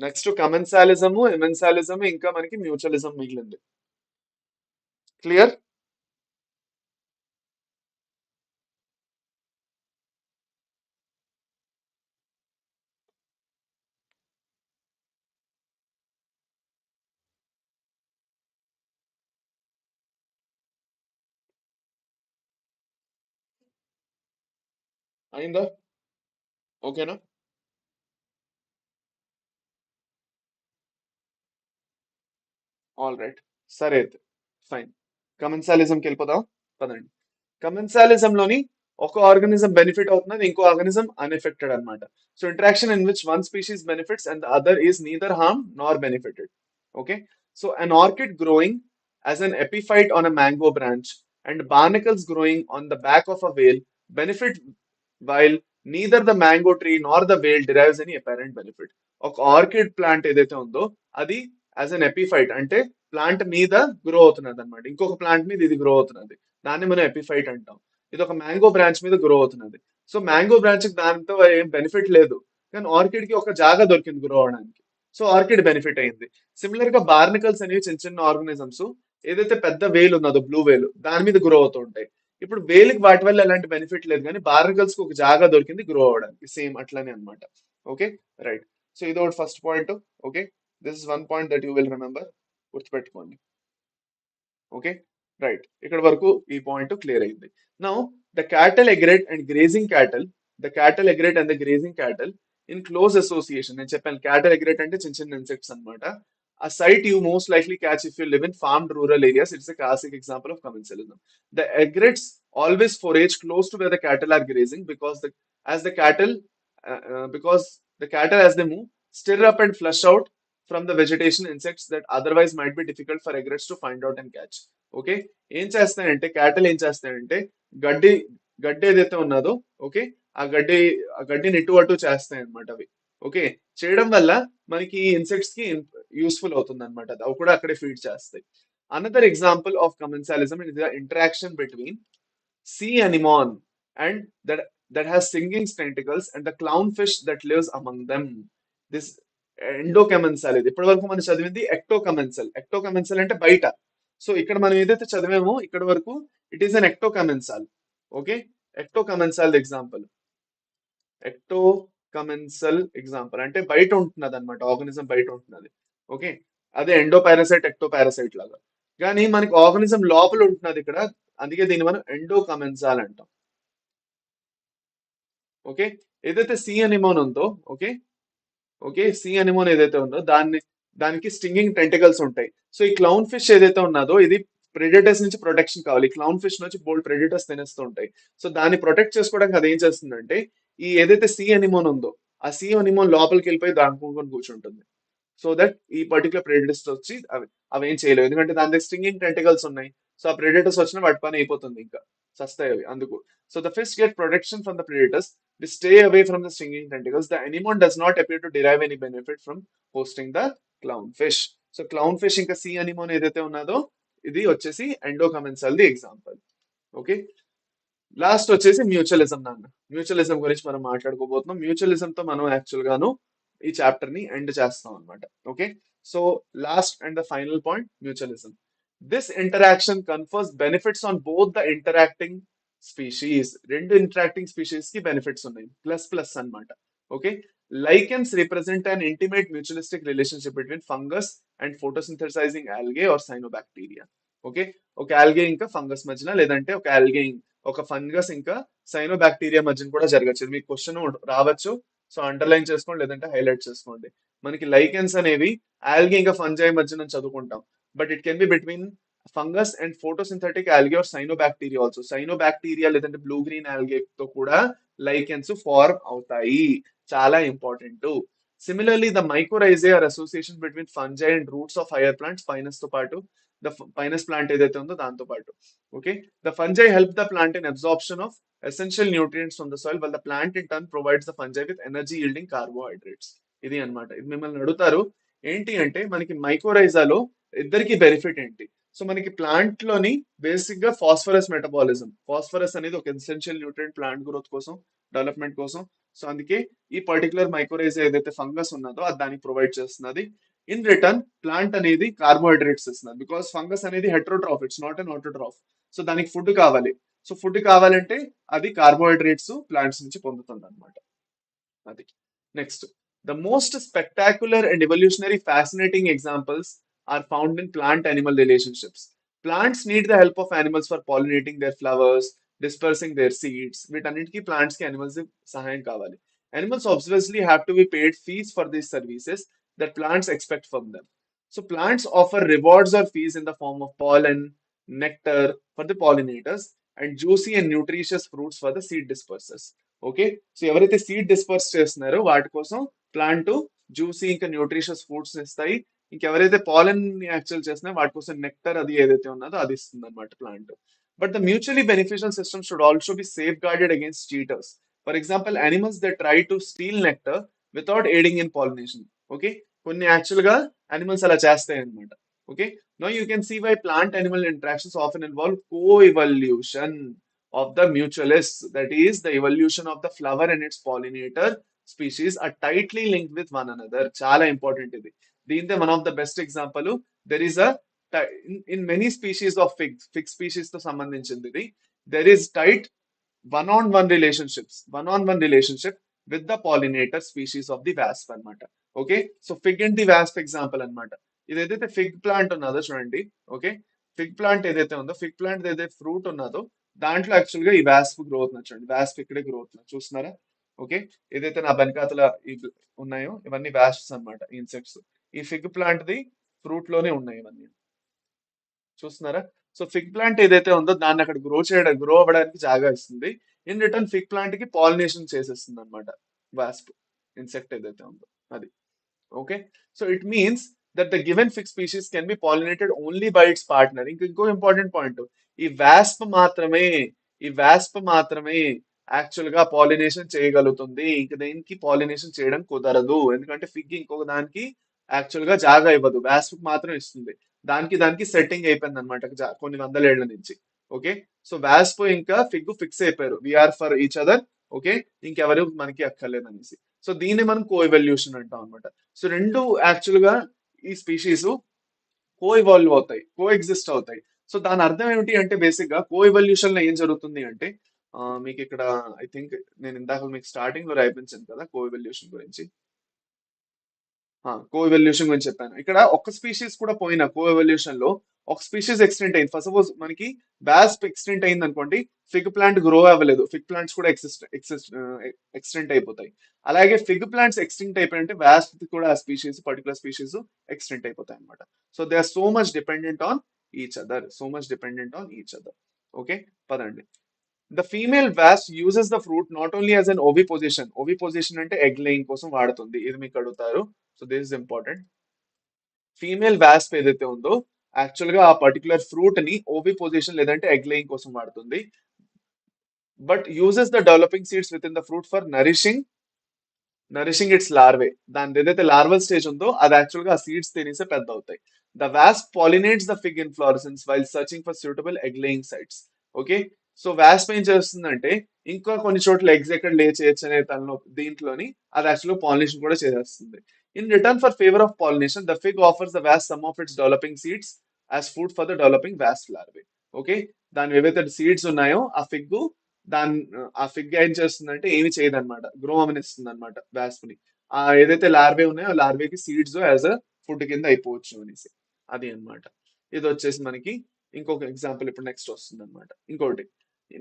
నెక్స్ట్ కమెన్సాలిజము, ఎమెన్సాలిజం, ఇంకా మనకి మ్యూచువలిజం మిగిలింది. క్లియర్. అయిందా, ఓకేనా. ఆల్ రైట్, సరే అయితే ఫైన్. కమెన్సాలిజంకి వెళ్ళిపోదాం, పదండి. కమెన్సాలిజం లోని ఒక ఆర్గానిజం బెనిఫిట్ అవుతున్నది, ఇంకో ఆర్గానిజం అన్ఎఫెక్టెడ్ అన్నమాట. So interaction in which one species benefits and the other is neither harmed nor benefited. Okay, so an orchid growing as an epiphyte on a mango branch and barnacles growing on the back of a whale benefit while neither the mango tree nor the whale derives any apparent benefit. ఒక orchid plant ఏదైతే ఉందో అది as an epiphyte అంటే plant మీద grow అవుతున్నది అనమాట, ఇంకొక plant మీద ఇది గ్రో అవుతున్నది, దాన్ని మనం ఎపిఫైట్ అంటాం. ఇది ఒక మ్యాంగో బ్రాంచ్ మీద గ్రో అవుతున్నది. సో మ్యాంగో బ్రాంచ్ కి దాంతో ఏం బెనిఫిట్ లేదు, కానీ ఆర్కిడ్ కి ఒక జాగా దొరికింది గ్రో అవడానికి, సో ఆర్కిడ్ బెనిఫిట్ అయింది. సిమిలర్ గా బార్నికల్స్ అనేవి చిన్న చిన్న ఆర్గనిజమ్స్ ఏదైతే పెద్ద వేలు ఉన్నదో బ్లూ వేలు దాని మీద గ్రో అవుతూ ఉంటాయి. ఇప్పుడు వేలికి వాటి వల్ల ఎలాంటి బెనిఫిట్ లేదు, కానీ బార్నికల్స్ కి ఒక జాగా దొరికింది గ్రో అవడానికి, సేమ్ అట్లనే అన్నమాట. Okay, right. సో ఇది ఒకటి first point. Okay, this is one point that you will remember, గుర్తుపెట్టుకోండి. Okay, right. ఇక్కడ వరకు ఈ పాయింట్ క్లియర్ అయింది. Now the cattle egret and grazing cattle, the cattle egret and the grazing cattle in close association. నేను చెప్పాను క్యాటల్ egret అంటే చిన్న చిన్న ఇన్సెక్ట్స్ అన్నమాట. A sight you most likely catch if you live in farmed rural areas. It's a classic example of commensalism. The egrets always forage close to where the cattle are grazing because the as the cattle because the cattle as they move stir up and flush out from the vegetation insects that otherwise might be difficult for egrets to find out and catch. Okay, ఏం చేస్తాయంటే క్యాటల్ ఏం చేస్తాయంటే గడ్డి గడ్డి ఏదైతే ఉన్నదో, okay, ఆ గడ్డిని ఇటు అటు చేస్తాయి అనమాట అవి. ఓకే, చేయడం వల్ల మనకి ఇన్సెక్ట్స్ కి యూస్ఫుల్ అవుతుంది అనమాట, అవి కూడా అక్కడే ఫీడ్ చేస్తాయి. Another example of commensalism is the interaction between sea anemone and the that has stinging tentacles and the clownfish that lives among them. This ఎండోకెమెన్సల్. ఇది ఇప్పటి వరకు మనం చదివింది ఎక్టోకమెన్సల్. ఎక్టోకమెన్సల్ అంటే బయట. సో ఇక్కడ మనం ఏదైతే చదివామో ఇక్కడ వరకు it is an ectocommensal. Okay, ectocommensal example. Ectocommensal example అంటే బయట ఉంటున్నది అనమాట, ఆర్గనిజం బయట ఉంటున్నది. ఓకే, అదే ఎండోపారాసైట్ ఎక్టోపారాసైట్ లాగా. కానీ మనకి ఆర్గనిజం లోపల ఉంటున్నది ఇక్కడ, అందుకే దీన్ని మనం ఎండోకమెన్సాల్ అంటాం. ఓకే, ఏదైతే సి అనిమోన్ ఉందో, ఓకే ఓకే సి అనిమోన్ ఏదైతే ఉందో దానికి స్టింగింగ్ టెంటికల్స్ ఉంటాయి. సో ఈ క్లౌన్ ఫిష్ ఏదైతే ఉన్నదో ఇది ప్రెడేటర్స్ నుంచి ప్రొటెక్షన్ కావాలి. క్లౌన్ ఫిష్ నుంచి బోల్డ్ ప్రెడేటర్స్ తినేస్తూ ఉంటాయి. సో దాన్ని ప్రొటెక్ట్ చేసుకోవడానికి అది ఏం చేస్తుందంటే ఈ ఏదైతే సి అనిమోన్ ఉందో ఆ సి అనిమోన్ లోపలికి వెళ్ళిపోయి దాటుకొని కూర్చుంటుంది. సో దట్ ఈ పర్టికులర్ ప్రెడేటర్స్ వచ్చి అవి ఏం చేయలేవు, ఎందుకంటే దాని దగ్గర స్టింగింగ్ టెంటికల్స్ ఉన్నాయి. సో ఆ ప్రెడేటర్స్ వచ్చినా వాటి పని అయిపోతుంది, ఇంకా సస్తాయి అవి అందుకు. So the fish get protection from the predators, the stay away from the stinging tentacles. The అనిమోన్ does not appear to derive any benefit from hosting the clown fish. So clown fish ఇంకా C అనిమోన్ ఏదైతే ఉన్నదో ఇది వచ్చేసి ఎండోకమెన్సల్ the example. Okay, last వచ్చేసి mutualism. నాన్న mutualism గురించి మనం మాట్లాడుకోబోతున్నాం. Mutualism తో మనం యాక్చువల్ గాను ఈ చాప్టర్ ని ఎండ్ చేస్తాం అనమాట. Okay, so last and the final point, mutualism. This interaction confers benefits on both the interacting species. రెండు ఇంటరాక్టింగ్ స్పీషీస్ కి బెనిఫిట్స్ ఉన్నాయి, ప్లస్ ప్లస్ అన్నమాట. Okay, lichens represent an intimate mutualistic relationship between fungus and photosynthesising algae or cyanobacteria. Okay, ఒక algae ఇంకా fungus మధ్యన, లేదంటే ఒక algae ఒక ఫంగస్ ఇంకా సైనోబాక్టీరియా మధ్యన కూడా జరగచ్చు. ఇది మీకు క్వశ్చన్ రావచ్చు. సో అండర్లైన్ చేసుకోండి, లేదంటే హైలైట్ చేసుకోండి. మనకి లైకెన్స్ అనేవి ఆల్గే ఇంకా ఫంజై మధ్యన చదువుకుంటాం, but it can be between fungus and photosynthetic algae or cyanobacteria also. Cyanobacteria లేదంటే బ్లూ గ్రీన్ ఆల్గే తో కూడా లైకెన్స్ ఫార్మ్ అవుతాయి, చాలా important. Similarly the mycorrhizae are association between fungi and roots of higher plants, Pinus తో పాటు the Pinus plant ఏదైతే ఉందో దాంతో పాటు. Okay, the fungi help the plant in absorption of essential nutrients from the soil, while the plant in turn provides the fungi with energy yielding carbohydrates. ఇది అన్నమాట. ఇది మిమ్మల్ని అడుగుతారు ఏంటి అంటే మనకి మైకోరైజాలో ఇద్దరికి బెనిఫిట్ ఏంటి. సో మనకి ప్లాంట్ లోని బేసిక్ గా ఫాస్ఫరస్ మెటబాలిజం, ఫాస్ఫరస్ అనేది ఒక ఎసెన్షియల్ న్యూట్రియంట్ ప్లాంట్ గ్రోత్ కోసం, డెవలప్మెంట్ కోసం. సో అందుకే ఈ పర్టికులర్ మైకోరైజా ఏదైతే ఫంగస్ ఉన్నదో అది దానికి ప్రొవైడ్ చేస్తున్నది. ఇన్ రిటర్న్ ప్లాంట్ అనేది కార్బోహైడ్రేట్స్ ఇస్తున్నారు, బికాస్ ఫంగస్ అనేది heterotroph, it's not an autotroph. So దానికి ఫుడ్ కావాలి. సో ఫుడ్ కావాలంటే అది కార్బోహైడ్రేట్స్ ప్లాంట్స్ నుంచి పొందుతుంది అనమాట. అది next, the most spectacular and evolutionary fascinating examples are found in plant animal relationships. Plants need the help of animals for pollinating their flowers, dispersing their seeds. వీటన్నిటికీ plants కి animals సహాయం కావాలి. Animals obviously have to be paid fees for these services that plants expect from them. So plants offer rewards or fees in the form of pollen, nectar for the pollinators, and juicy and nutritious fruits for the seed dispersers. Okay, so ఎవరైతే seed disperse చేస్తున్నారో వాటి కోసం plant juicy ఇంకా nutritious fruits ఇస్తాయి. ఇంకెవరైతే పాలన్ actual చేస్తున్నారో వాటి కోసం nectar అది ఏదైతే ఉన్నదో అది ఇస్తుంది అనమాట plant. But the mutually beneficial system should also be safe guarded against cheaters. For example animals that try to steal nectar without aiding in pollination. Okay, కొన్ని యాక్చువల్ గా అనిమల్స్ అలా చేస్తాయి అనమాట. Okay, no you can see why plant animal interactions often involve co-evolution of the mutualists, that is the evolution of the flower and its pollinator species are tightly linked with one another. చాలా important ఇది. దీంతో one of the best example there is a in many species of fig species తో సంబంధించింది ఇది. There is tight one-on-one relationship with the pollinator species of the wasp అన్నమాట. Okay, so fig and the wasp example అన్నమాట. ఇది ఏదైతే fig plant ఉన్నదో చూడండి. Okay, fig plant ఏదైతే ఉందో, ఫిగ్ ప్లాంట్ ఏదైతే ఫ్రూట్ ఉన్నదో దాంట్లో యాక్చువల్ గా ఈ వాస్ప్ గ్రోత్ చూడండి. వాస్ప్ ఇక్కడే గ్రోత్ చూస్తున్నారా. ఓకే, ఏదైతే నా వెనకాతల ఉన్నాయో ఇవన్నీ వాస్ప్స్ అన్నమాట, ఇన్సెక్ట్స్. ఈ ఫిగ్ ప్లాంట్ ది ఫ్రూట్ లోనే ఉన్నాయి ఇవన్నీ, చూస్తున్నారా. సో ఫిగ్ ప్లాంట్ ఏదైతే ఉందో దాన్ని అక్కడ గ్రో అవ్వడానికి జాగా ఇస్తుంది. ఇన్ రిటర్న్ ఫిగ్ ప్లాంట్ కి పాలినేషన్ చేసేస్తుంది అనమాట వాస్ప్, ఇన్సెక్ట్ ఏదైతే ఉందో అది. Okay, so it means that the given fig species can be pollinated only by it's partner. ఇంకో ఇంపార్టెంట్ పాయింట్, ఈ వాస్ప్ మాత్రమే యాక్చువల్ గా పాలినేషన్ చేయగలుగుతుంది. ఇంక దీనికి పాలినేషన్ చేయడం కుదరదు, ఎందుకంటే ఫిగ్ ఇంకొక దానికి యాక్చువల్ గా జాగా ఇవ్వదు, వాస్ప్ మాత్రం ఇస్తుంది. దానికి సెట్టింగ్ అయిపోయింది అనమాట కొన్ని వందల ఏళ్ల నుంచి. ఓకే, సో వాస్ప్ ఇంకా ఫిగ్ ఫిక్స్ అయిపోయారు, we're for each other, okay, ఇంకెవరు మనకి అక్కర్లేదు అనేసి. సో దీన్ని మనం కో ఎవల్యూషన్ అంటాం అనమాట. సో రెండు యాక్చువల్ గా ఈ స్పీషీస్ కో ఇవాల్వ్ అవుతాయి, కో ఎగ్జిస్ట్ అవుతాయి. సో దాని అర్థం ఏమిటి అంటే బేసిక్ గా కో ఎవల్యూషన్ లో ఏం జరుగుతుంది అంటే మీకు ఇక్కడ ఐ థింక్ నేను ఇందాక మీకు స్టార్టింగ్ లో రాయించాను కదా కో ఎవల్యూషన్ గురించి. కో ఎవల్యూషన్ గురించి చెప్పాను. ఇక్కడ ఒక స్పీషీస్ కూడా పోయిన కో ఎవల్యూషన్ లో ఒక స్పీషీస్ ఎక్స్టెంట్ అయింది. ఫస్ట్ సపోజ్ మనకి బ్యాస్ప్ ఎక్స్టెంట్ అయింది అనుకోండి, ఫిగ్ ప్లాంట్ గ్రో అవ్వలేదు, ఫిగ్ ప్లాంట్స్ కూడా ఎక్స్టెంట్ అయిపోతాయి. అలాగే ఫిగ్ ప్లాంట్స్ ఎక్స్టెంట్ అయిపోయింటే వ్యాస్ప్ కూడా ఆ స్పీషీస్ పర్టికులర్ స్పీషీస్ ఎక్స్టెంట్ అయిపోతాయి అనమాట. So they are so much dependent on each other, so much dependent on each other. Okay, పదండి. The female wasp uses the fruit not only as an oviposition. Oviposition అంటే egg laying కోసం వాడుతుంది, ఇది మీకు అడుగుతారు. So this is important. Female wasp ఏదైతే ఉందో actual గా ఆ పర్టికులర్ ఫ్రూట్ ని ఓవిపోజిషన్ లేదంటే ఎగ్ లేయింగ్ కోసం వాడుతుంది. But uses the developing seeds with in the fruit for nourishing it's larvae. దాని ఏదైతే లార్వల్ స్టేజ్ ఉందో అది యాక్చువల్ గా ఆ సీడ్స్ తినేసే పెద్ద అవుతాయి. The wasp pollinates the fig inflorescence while searching for suitable egg laying sites. Okay, so wasp ఏం చేస్తుందంటే ఇంకా కొన్ని చోట్ల ఎగ్స్ ఎక్కడ లే చేయొచ్చు అనే తనలో దీంట్లోని అది యాక్చువల్గా పాలినేషన్ కూడా చేసేస్తుంది. In return for favour of pollination the fig offers the was some of it's developing seeds as food for the developing wasp larvae. Okay, దాని ఏవైతే సీడ్స్ ఉన్నాయో ఆ ఫిగ్ దాని ఆ ఫిగ్ ఏం చేస్తుందంటే ఏమి చేయదు అనమాట, గ్రో అవనిస్తుంది అనమాట వాస్ప్ ని. ఆ ఏదైతే లార్వే ఉన్నాయో ఆ లార్వేకి సీడ్స్ యాజ్ అ ఫుడ్ కింద అయిపోవచ్చు అనేసి. అది అన్నమాట. ఇది వచ్చేసి మనకి ఇంకొక ఎగ్జాంపుల్ ఇప్పుడు నెక్స్ట్ వస్తుంది అనమాట. ఇంకోటి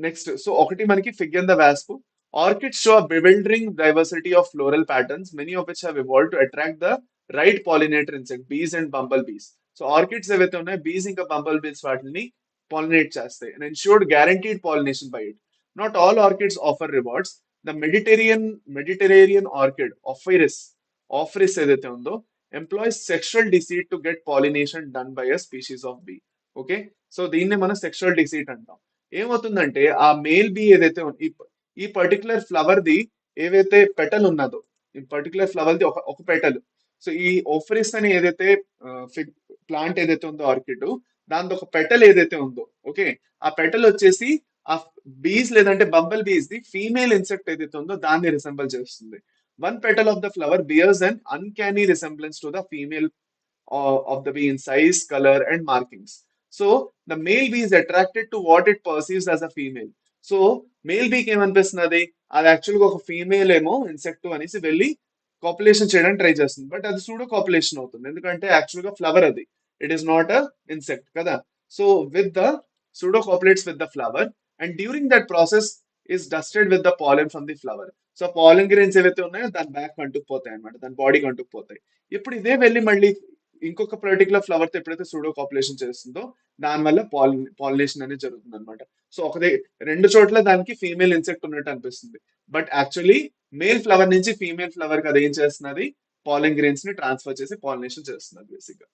నెక్స్ట్, సో ఒకటి మనకి fig and the wasp. Orchids show bewildering diversity of floral patterns many of which have evolved to attract the right pollinator insect bees and bumble bees. So orchids ఏవైతే ఉన్నాయో బీస్ ఇంకా బంబల్ బీస్ వాటిని పాలినేట్ చేస్తాయి and ensured guaranteed pollination by it. Not all orchids offer rewards. The Mediterranean orchid Ophrys ఏదైతే ఉందో employs sexual deceit to get pollination done by a species of bee. Okay, so దీన్ని మనం సెక్షువల్ డిసీట్ అంటాం. ఏమవుతుందంటే ఆ male be ఏదైతే ఈ particular flower the ఏవైతే పెటల్ ఉన్నదో, ఈ పర్టికులర్ ఫ్లవర్ ది ఒక ఒక పెటల్. సో ఈ ఓఫరిస్ అని ఏదైతే ప్లాంట్ ఏదైతే ఉందో ఆర్కిడ్, దాని ఒక పెటల్ ఏదైతే ఉందో, ఓకే, ఆ పెటల్ వచ్చేసి ఆ బీస్ లేదంటే బంబల్ బీస్ ది ఫీమేల్ ఇన్సెక్ట్ ఏదైతే ఉందో దాన్ని రిసెంబల్ చేస్తుంది. One petal of the flower bears an uncanny resemblance to the female of the bee in size, color, and markings. So the male bee is attracted to what it perceives as a female. So male బీకి ఏమనిపిస్తున్నది, అది యాక్చువల్గా ఒక female ఏమో insect అనేసి వెళ్ళి copulation చేయడానికి try చేస్తుంది. బట్ అది సూడో కాపులేషన్ అవుతుంది, ఎందుకంటే యాక్చువల్గా ఫ్లవర్ అది, it is not a insect కదా. So with the pseudocopulates with the flower and during that process is dusted with the pollen from the flower. So pollen grains ఏవైతే ఉన్నాయో దాని back అంటుకుపోతాయి అనమాట, దాని బాడీకి అంటుకుపోతాయి. ఇప్పుడు ఇదే వెళ్ళి మళ్ళీ ఇంకొక పర్టికులర్ ఫ్లవర్ తో ఎప్పుడైతే సూడో కాపులేషన్ చేస్తుందో దానివల్ల పాలినేషన్ అనేది జరుగుతుంది అనమాట. సో ఒకదే రెండు చోట్ల దానికి ఫీమేల్ ఇన్సెక్ట్ ఉన్నట్టు అనిపిస్తుంది, బట్ యాక్చువల్లీ మేల్ ఫ్లవర్ నుంచి ఫీమేల్ ఫ్లవర్ కి అది ఏం చేస్తున్నది, పాలిన్ గ్రెయిన్స్ ని ట్రాన్స్ఫర్ చేసి పాలినేషన్ చేస్తున్నది బేసిక్ గా.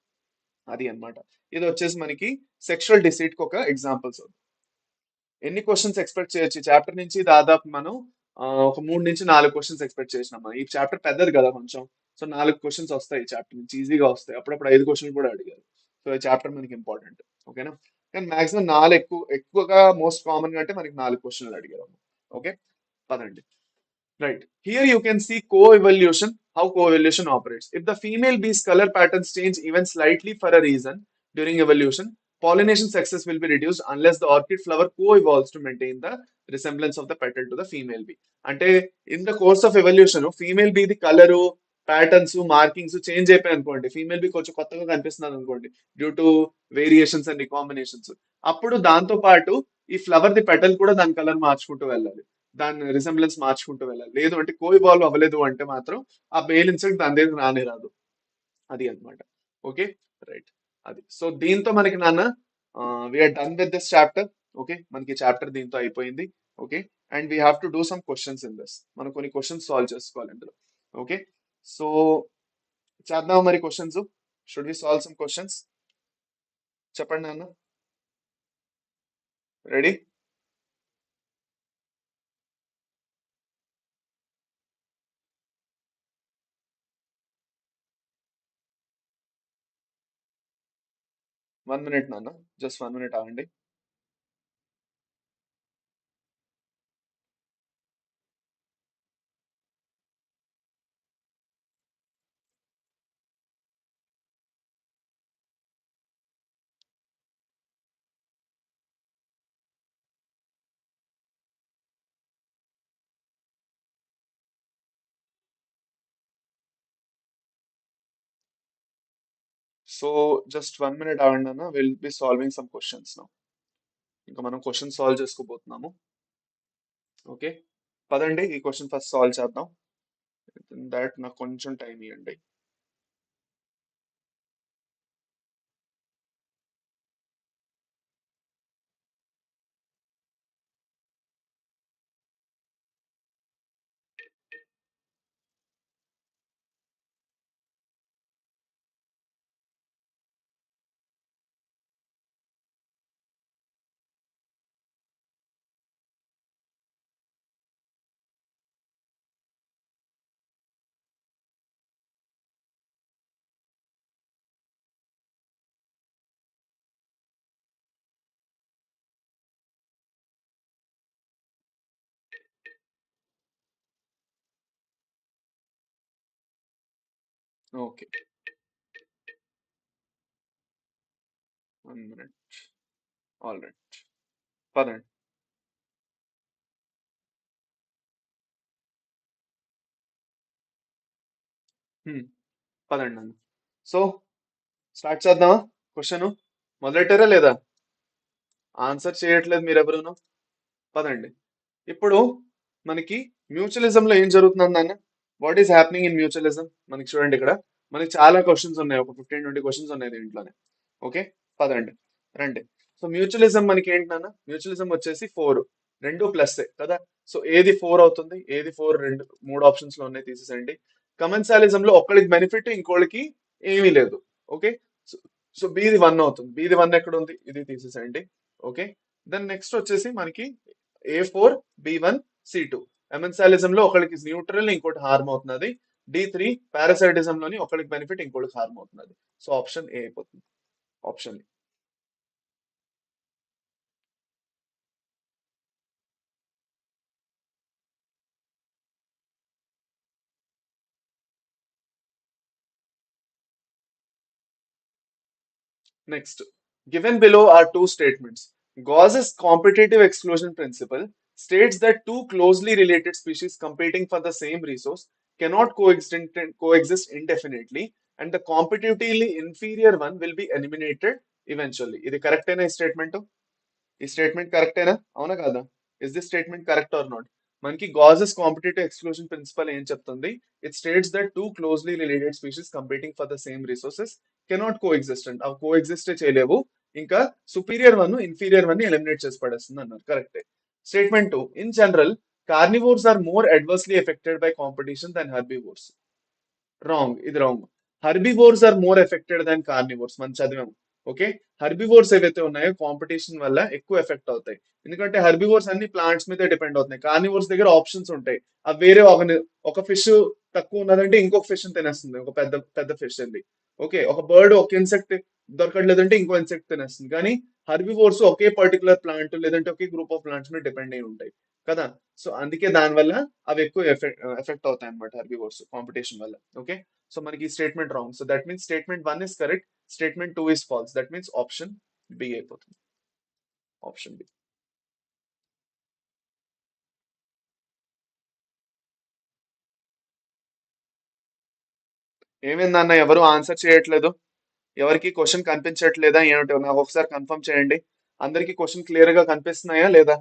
అది అన్నమాట. ఇది వచ్చేసి మనకి సెక్షువల్ డిసీట్ కి ఒక ఎగ్జాంపుల్స్. ఎన్ని క్వశ్చన్స్ ఎక్స్పెక్ట్ చేయొచ్చు ఈ చాప్టర్ నుంచి? దాదాపు మనం ఒక 3 నుంచి 4 క్వశ్చన్స్ ఎక్స్పెక్ట్ చేసినాం మనం. ఈ చాప్టర్ పెద్దది కదా కొంచెం. సో 4 క్వశ్చన్స్ వస్తాయి ఈ చాప్టర్ నుంచి, ఈజీగా వస్తాయి. అప్పుడప్పుడు 5 క్వశ్చన్లు కూడా అడిగారు. సో ఈ చాప్టర్ మనకి ఇంపార్టెంట్. ఓకేనా? కానీ మాక్సిమం 4 ఎక్కువగా మోస్ట్ కామన్ గా అంటే మనకి 4 క్వశ్చన్లు అడిగారు. ఓకే, పదండి. Right. Here you can see co-evolution, how co-evolution operates. If the female bee's color patterns change even slightly for a reason during evolution, pollination success will be reduced unless the orchid flower co-evolves to maintain the resemblance of the petal to the female bee. అంటే in the course of evolution, female bee the colour, patterns, markings change అయిపోయాయి అనుకోండి, female be కొంచెం కొత్తగా కనిపిస్తుంది అనుకోండి due to variations and రికాంబినేషన్స్, అప్పుడు దాంతో పాటు ఈ ఫ్లవర్ ది పెటల్ కూడా దాని కలర్ మార్చుకుంటూ వెళ్ళాలి, దాని రిసెంబ్లెన్స్ మార్చుకుంటూ వెళ్ళాలి. లేదు అంటే కో ఇవాల్వ్ అవ్వలేదు అంటే మాత్రం ఆ మేల్ ఇన్సెక్ట్ దాని దగ్గర రానే రాదు. అది అన్నమాట. Okay, right. అది సో దీంతో మనకి నాన్న we're done with this chapter. Okay, మనకి చాప్టర్ దీంతో అయిపోయింది. Okay, and we have to do some questions in this. మనం కొన్ని క్వశ్చన్స్ సాల్వ్ చేసుకోవాలి ఇందులో. ఓకే, సో చేద్దాం మరి questions. Should we solve some questions? చెప్పండి నాన్న. రెడీ? 1 minute నాన్న, జస్ట్ 1 minute ఆగండి. సో జస్ట్ 1 minute ఆగండి అన్న, will be solving some questions now. ఇంకా మనం క్వశ్చన్ సాల్వ్ చేసుకోబోతున్నాము. ఓకే, పదండి ఈ క్వశ్చన్ ఫస్ట్ సాల్వ్ చేద్దాం. దాట్ నాకు కొంచెం టైం ఇవ్వండి. Okay, 1 minute. ఆల్ రైట్, పదండి. Hmm, పదండి అన్న. సో స్టార్ట్ చేద్దామా? క్వశ్చన్ మొదలెట్టారా లేదా? ఆన్సర్ చేయట్లేదు మీరెవరును. పదండి. ఇప్పుడు మనకి మ్యూచువలిజం లో ఏం జరుగుతుంది అన్న? What is happening in mutualism? మనకి చూడండి ఇక్కడ మనకి చాలా క్వశ్చన్స్ ఉన్నాయి, ఒక 15-20 క్వశ్చన్స్ ఉన్నాయి దీంట్లోనే. ఓకే, పదండి, రండి. సో మ్యూచువలిజం మనకి ఏంటన్నా, మ్యూచువలిజం వచ్చేసి ఫోర్, రెండు ప్లస్ కదా. సో ఏది ఫోర్ అవుతుంది, ఏది ఫోర్, రెండు మూడు ఆప్షన్స్ లో ఉన్నాయి, తీసేసండి. కమెన్సాలిజం లో ఒకళ్ళకి బెనిఫిట్, ఇంకోళ్ళకి ఏమీ లేదు. ఓకే, సో సో బీది వన్ అవుతుంది, బీది వన్ ఎక్కడ ఉంది, ఇది తీసేసండి. ఓకే, దెన్ నెక్స్ట్ వచ్చేసి మనకి A4 B1 C2. ఎమెన్సాలిజం లో ఒకరికి న్యూట్రల్, ఇంకోటి హార్మ్ అవుతున్నది. D3 పారాసైటిజం లోని ఒకరికి బెనిఫిట్, ఇంకోటికి హార్మ్ అవుతున్నది. సో ఆప్షన్ ఏ అయిపోతుంది, option A. Next, given below are two statements. Gauss's competitive exclusion principle states that two closely related species competing for the same resource cannot coexist indefinitely, and the competitively inferior one will be eliminated eventually. ఇది correct అయిన statement? ఈ statement కరెక్టేనా, అవునా కాదా? Is this statement correct or not? మనకి Gause's competitive exclusion principle ఏం చెప్తుంది? It states that two closely related species competing for the same resources cannot coexist and అవి కో ఎగ్జిస్ట్ చేయలేవు, ఇంకా superior one inferior one eliminate చేసి పడేస్తుంది అన్నారు. కరెక్టే. Statement two, in general carnivores are more adversely affected by competition than herbivores. Wrong, ఇది wrong. Herbivores are more affected than carnivores, మనం చదివాము. ఓకే, హర్బివోర్స్ ఏవైతే ఉన్నాయో కాంపిటీషన్ వల్ల ఎక్కువ ఎఫెక్ట్ అవుతాయి, ఎందుకంటే హర్బివోర్స్ అన్ని ప్లాంట్స్ మీద డిపెండ్ అవుతున్నాయి. కార్నివోర్స్ దగ్గర ఆప్షన్స్ ఉంటాయి, అవి వేరే ఒక ఫిష్ తక్కువ ఉన్నదంటే ఇంకొక ఫిష్ తినేస్తుంది, ఒక పెద్ద పెద్ద ఫిష్ అండి. ఓకే, ఒక బర్డ్ ఒక ఇన్సెక్ట్ దొరకట్లేదంటే ఇంకో ఇన్సెక్ట్ తినేస్తుంది. కానీ హర్బివోర్స్ ఒకే పర్టికులర్ ప్లాంట్ లేదంటే ఒకే గ్రూప్ ఆఫ్ ప్లాంట్స్ మీద డిపెండ్ అయి ఉంటాయి కదా. సో అందుకే దానివల్ల అవి ఎక్కువ ఎఫెక్ట్ అవుతాయి అనమాట, హెర్బివోర్స్ కాంపిటీషన్ వల్ల. ఓకే, సో మనకి statement wrong. So that means statement one is correct, statement two is false. That means option B అయిపోతుంది, ఆప్షన్ బి. ఏమైందన్న, ఎవరు ఆన్సర్ చేయట్లేదు? ఎవరికి క్వశ్చన్ కనిపించట్లేదా ఏమిటో నాకు ఒకసారి కన్ఫర్మ్ చేయండి. అందరికి క్వశ్చన్ క్లియర్ గా కనిపిస్తున్నాయా లేదా?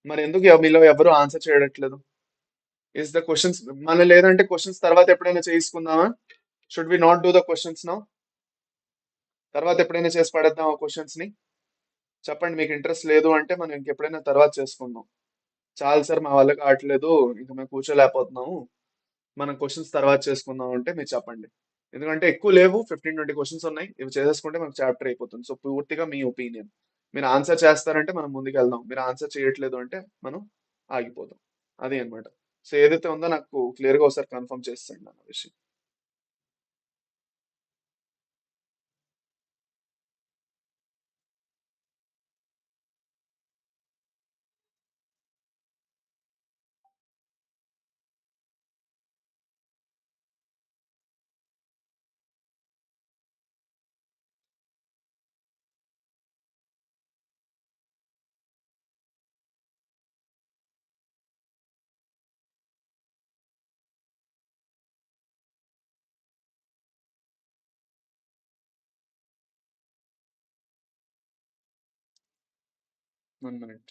మరి ఎందుకు మీలో ఎవరు ఆన్సర్ చేయట్లేదు? ఇస్ ద క్వశ్చన్స్ మన లేదంటే క్వశ్చన్స్ తర్వాత ఎప్పుడైనా చేసుకుందామా? Should we not do the questions now? తర్వాత ఎప్పుడైనా చేసి పడేద్దాం ఆ క్వశ్చన్స్ ని? చెప్పండి, మీకు ఇంట్రెస్ట్ లేదు అంటే మనం ఇంకెప్పుడైనా తర్వాత చేసుకుందాం. చాలు సార్ మా వల్ల కావట్లేదు, ఇంకా మేము కూర్చోలేకపోతున్నాము, మనం క్వశ్చన్స్ తర్వాత చేసుకుందాం అంటే మీరు చెప్పండి. ఎందుకంటే ఎక్కువ లేవు, 15-20 క్వశ్చన్స్ ఉన్నాయి, ఇవి చేసేసుకుంటే మనకు చాప్టర్ అయిపోతుంది. సో పూర్తిగా మీ ఒపీనియన్. మీరు ఆన్సర్ చేస్తారంటే మనం ముందుకు వెళ్దాం, మీరు ఆన్సర్ చేయట్లేదు అంటే మనం ఆగిపోదాం. అదే అన్నమాట. సో ఏదైతే ఉందో నాకు క్లియర్ గా ఒకసారి కన్ఫర్మ్ చేస్తాండి అన్న విషయం. 1 minute.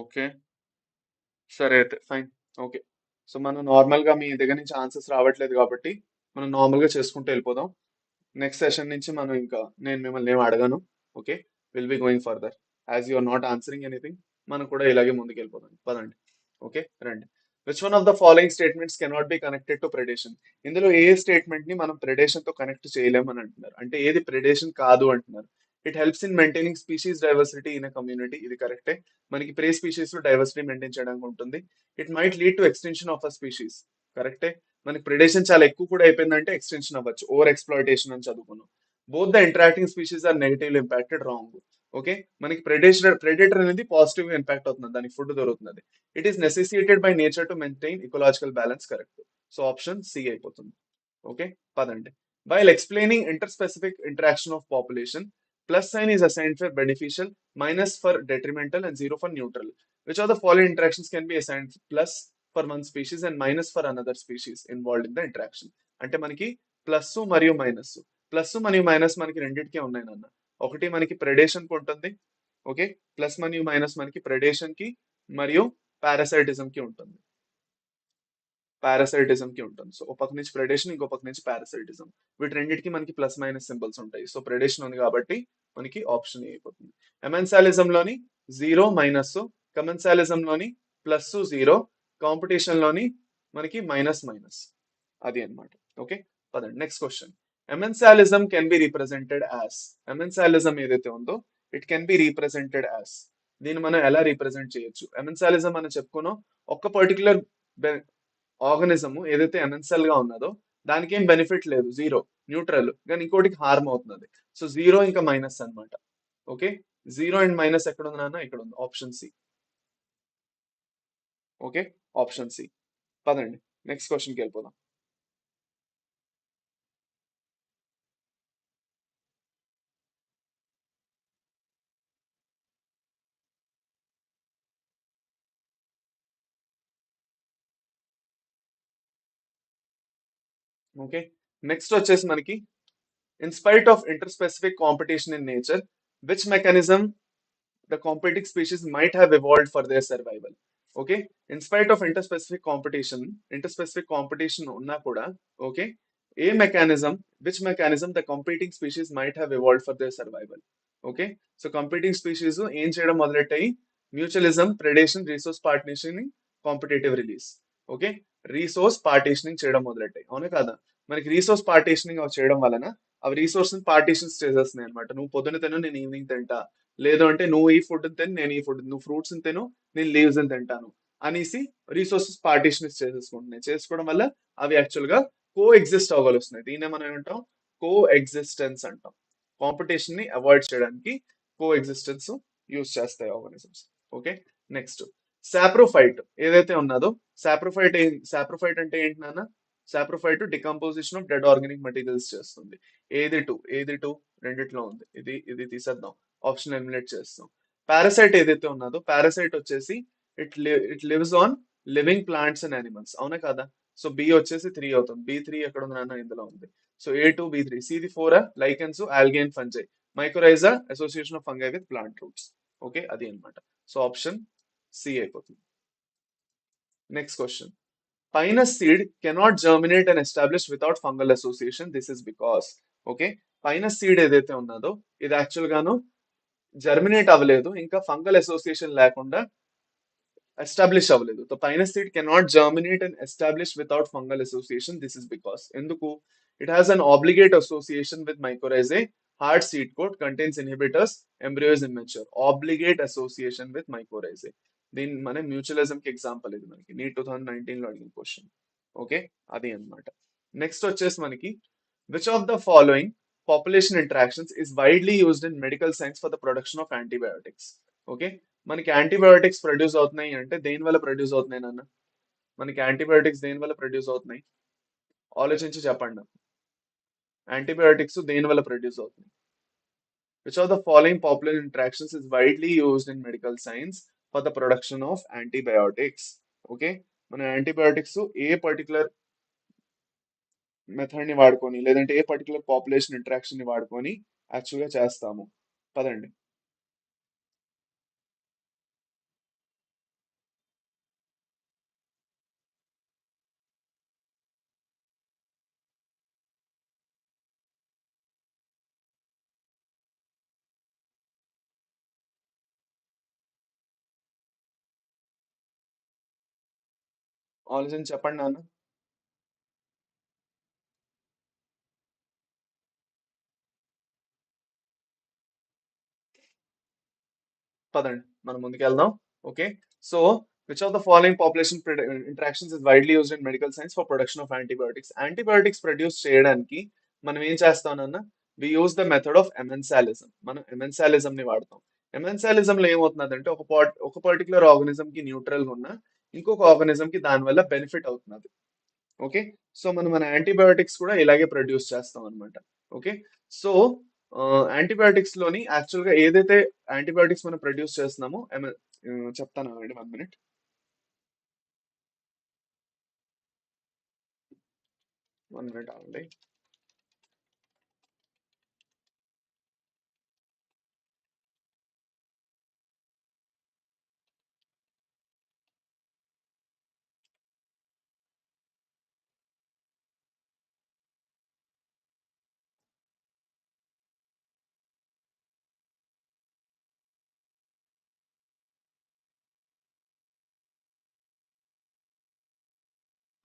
ఓకే, సరే అయితే ఫైన్. ఓకే, సో మనం నార్మల్గా మీ దగ్గర నుంచి ఆన్సర్స్ రావట్లేదు కాబట్టి మనం నార్మల్గా చేసుకుంటూ వెళ్ళిపోదాం. నెక్స్ట్ సెషన్ నుంచి మనం ఇంకా నేను మిమ్మల్ని ఏం అడగను. Okay, will be going further. As you are not answering anything, మనం కూడా ఇలాగే ముందుకు వెళ్ళిపోదాం. పదండి. ఓకే రండి. Which one of the following statements cannot be connected to predation? ఇందులో ఏ స్టేట్మెంట్ ని మనం ప్రెడేషన్ తో కనెక్ట్ చేయలేమని అంటున్నారు, అంటే ఏది ప్రెడేషన్ కాదు అంటున్నారు. It helps in maintaining species diversity in a community, ఇది కరెక్టే. మనకి ప్రే స్పీషీస్ లో డైవర్సిటీ మెయింటైన్ చేయడానికి ఉంటుంది. It might lead to extension of a species, కరెక్టే. మనకి ప్రెడేషన్ చాలా ఎక్కువ కూడా అయిపోయిందంటే ఎక్స్టెన్షన్ అవ్వచ్చు, ఓవర్ ఎక్స్ప్లాయిటేషన్ అని చదువుకున్నాం. Both the interacting species are negatively impacted, wrong. Okay, మనకి ప్రెడేటర్ అనేది పాజిటివ్ గా ఇంపాక్ట్ అవుతుంది, దానికి ఫుడ్ దొరుకుతుంది. It is necessitated by nature to maintain ecological balance, correct. So option C అయిపోతుంది. ఓకే, పదండి. While explaining interspecific interaction of population, plus sign is assigned for beneficial, minus for detrimental and 0 for neutral. Which of the following interactions can be assigned plus for one species and minus for another species involved in the interaction? అంటే మనకి plus మరియు minus, plus మరియు minus మనకి రెండింటికే ఉన్నాయి నాన్న. ఒకటి మనకి predation కి ఉంటుంది. ఓకే, ప్లస్ మరియు మైనస్ మనకి ప్రెడేషన్ కి మరియు పారాసైటిజం కి ఉంటుంది. పారాసైటిజం కి ఉంటుంది. సో ఒక పక్క నుంచి ప్రెడేషన్, ఇంకో పక్క నుంచి పారాసైటిజం. వీటి రెండింటికి మనకి ప్లస్ మైనస్ సింబల్స్ ఉంటాయి. సో ప్రెడేషన్ ఉంది కాబట్టి మనకి ఆప్షన్ ఏ అయిపోతుంది. ఎమెన్సాలిజం లోని జీరో మైనస్, కమెన్సాలిజం లోని ప్లస్ జీరో, కాంపిటీషన్ లోని మనకి మైనస్ మైనస్, అది అన్నమాట. ఓకే, పదండి next question. Amensalism can be represented as, amensalism ఏదైతే ఉందో it can be represented as, దీన్ని మనం ఎలా రిప్రజెంట్ చేయొచ్చు? ఎమెన్సాలిజం అని చెప్పుకున్నాం, ఒక్క పర్టికులర్ ఆర్గనిజం ఏదైతే ఎమెన్సల్ గా ఉన్నదో దానికి ఏం బెనిఫిట్ లేదు, జీరో, న్యూట్రల్, కానీ ఇంకోటికి హార్మ్ అవుతుంది. సో జీరో ఇంకా మైనస్ అన్నమాట. ఓకే, జీరో అండ్ మైనస్ ఎక్కడ ఉంది నాన్న? ఇక్కడ ఉంది, option C. Okay, option C. పదండి నెక్స్ట్ క్వశ్చన్కి వెళ్ళిపోదాం. ఓకే, నెక్స్ట్ వచ్చేసి మనకి in spite of interspecific competition in nature, which mechanism the competing species might have evolved for their survival. Okay, in spite of interspecific competition ఉన్నా కూడా, okay, a mechanism, which mechanism the competing species might have evolved for their survival. Okay, so competing species ఏం చేయడం మొదలెట్టాయి? Mutualism, predation, resource partitioning, competitive release. Okay, resource partitioning చేయడం మొదలెట్టాయి, అవునా కాదా? మనకి రీసోర్స్ పార్టిషనింగ్ చేయడం వలన అవి రీసోర్స్ పార్టిషన్స్ చేసేస్తున్నాయి అనమాట. నువ్వు పొద్దున తిను, నేను ఈవినింగ్ తింటా. లేదు అంటే నువ్వు ఈ ఫుడ్ తిని నేను ఈ ఫుడ్, నువ్వు ఫ్రూట్స్ తిను నేను లీవ్స్ తింటాను అనేసి రీసోర్సెస్ పార్టిషన్ చేసేసుకుంటున్నాయి. చేసుకోవడం వల్ల అవి యాక్చువల్ గా కో ఎగ్జిస్ట్ అవ్వగలుస్తున్నాయి. దీన్నే మనం ఏమంటాం? కో ఎగ్జిస్టెన్స్ అంటాం. కాంపిటీషన్ ని అవాయిడ్ చేయడానికి కో ఎగ్జిస్టెన్స్ యూజ్ చేస్తాయి ఆర్గానిజమ్స్. ఓకే, నెక్స్ట్ సాప్రోఫైట్ ఏదైతే ఉన్నదో, సాప్రోఫైట్ అంటే ఏంటి నాన్న? Saprophyte decomposition of dead organic materials చేస్తుంది. ఏది టూ రెండిట్లో ఉంది, ఇది ఇది తీసేద్దాం, ఆప్షన్ ఎలిమినేట్ చేస్తాం. పారాసైట్ ఏదైతే ఉన్నదో, పారాసైట్ వచ్చేసి it lives on living plants and animals, అవునా కదా? సో బి వచ్చేసి త్రీ అవుతుంది. బి3 ఎక్కడ ఉంది నాన్న? ఇందులో ఉంది. So A2 B3, C4 lichens, algae and fungi, మైక్రోరైజా association of fungi with plant roots. Okay, అది అన్నమాట. సో ఆప్షన్ సి అయిపోతుంది. Next question. Pinus seed cannot germinate and establish without fungal association, this is because. Okay, pinus seed ఏదైతే ఉన్నదో ఇది actual గాను germinate అవ్వలేదు, ఇంకా fungal association లేకుండా ఎస్టాబ్లిష్ అవ్వలేదు. The pinus seed cannot germinate and establish without fungal association, this is because. ఎందుకు? It has an obligate association with mycorrhizae, hard seed coat, contains inhibitors, embryo is immature. Obligate association with mycorrhizae, దీని మన mutualism కి example ఇది, మనకి neat 2019 లో అడిగిన question. Okay, అది అన్నమాట. నెక్స్ట్ వచ్చేసి మనకి which of the following population interactions is widely used in medical science for the production of antibiotics? Okay, మనకి యాంటీబయాటిక్స్ ప్రొడ్యూస్ అవుతున్నాయి అంటే దేని వల్ల ప్రొడ్యూస్ అవుతున్నాయి నాన్న? మనకి యాంటీబయాటిక్స్ దేని వల్ల ప్రొడ్యూస్ అవుతున్నాయి? ఆలోచించి చెప్పండి నాకు. యాంటీబయాటిక్స్ దేని వల్ల ప్రొడ్యూస్ అవుతున్నాయి? Which of the following popular interactions is widely used in medical science for the production of antibiotics? Okay, మన యాంటీబయాటిక్స్ ఏ పర్టికులర్ మెథడ్ ని వాడుకొని లేదంటే ఏ పర్టికులర్ పాపులేషన్ ఇంటరాక్షన్ ని వాడుకొని యాక్చువల్ గా చేస్తాము? పదండి. ఆలోచించి చెప్పండి నాన్న. పదండి మనం ముందుకెళ్దాం. Okay, so which of the following population interactions is widely used in medical science for production of antibiotics? Antibiotics produce చేయడానికి మనం ఏం చేస్తామన్నా, we use the method of amensalism. మనం ఎమెన్సాలిజం ని వాడతాం. ఎమెన్సాలిజం లో ఏమవుతుందంటే ఒక పర్టికులర్ ఆర్గానిజం కి న్యూట్రల్ గా ఉన్న ఇంకొక ఆర్గానిజం కి దాని వల్ల బెనిఫిట్ అవుతున్నది. ఓకే, సో మనం మన యాంటీబయాటిక్స్ కూడా ఇలాగే ప్రొడ్యూస్ చేస్తాం అనమాట. ఓకే, సో యాంటీబయాటిక్స్ లోని యాక్చువల్ గా ఏదైతే యాంటీబయాటిక్స్ మనం ప్రొడ్యూస్ చేస్తున్నామో చెప్తాను అండి, 1 minute. అండి.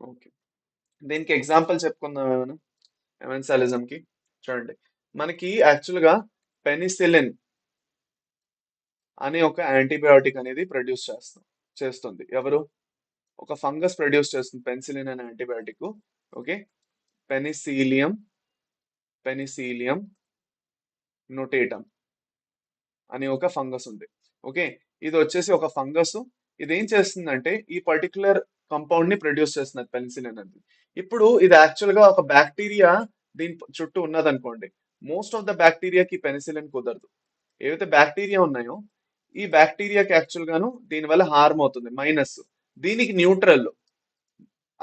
ఓకే, దీనికి ఎగ్జాంపుల్ చెప్పుకుందాం ఏమైనా ఎమెన్సాలిజం కి. చూడండి, మనకి యాక్చువల్ గా పెనిసిలిన్ అనే ఒక యాంటీబయాటిక్ అనేది ప్రొడ్యూస్ చేస్తుంది ఎవరు? ఒక ఫంగస్ ప్రొడ్యూస్ చేస్తుంది పెన్సిలిన్ అనే యాంటీబయాటిక్. ఓకే, పెనిసిలియం పెనిసిలియం నోటేటం అనే ఒక ఫంగస్ ఉంది. ఓకే, ఇది వచ్చేసి ఒక ఫంగస్. ఇది ఏం చేస్తుందంటే ఈ పర్టికులర్ కంపౌండ్ ని ప్రొడ్యూస్ చేస్తున్నది పెన్సిలిన్ అనేది. ఇప్పుడు ఇది యాక్చువల్ గా ఒక బ్యాక్టీరియా దీని చుట్టూ ఉన్నదనుకోండి. మోస్ట్ ఆఫ్ ద బ్యాక్టీరియాకి పెన్సిలిన్ కుదరదు. ఏవైతే బ్యాక్టీరియా ఉన్నాయో ఈ బ్యాక్టీరియాకి యాక్చువల్ గాను దీని వల్ల హార్మ్ అవుతుంది, మైనస్. దీనికి న్యూట్రల్.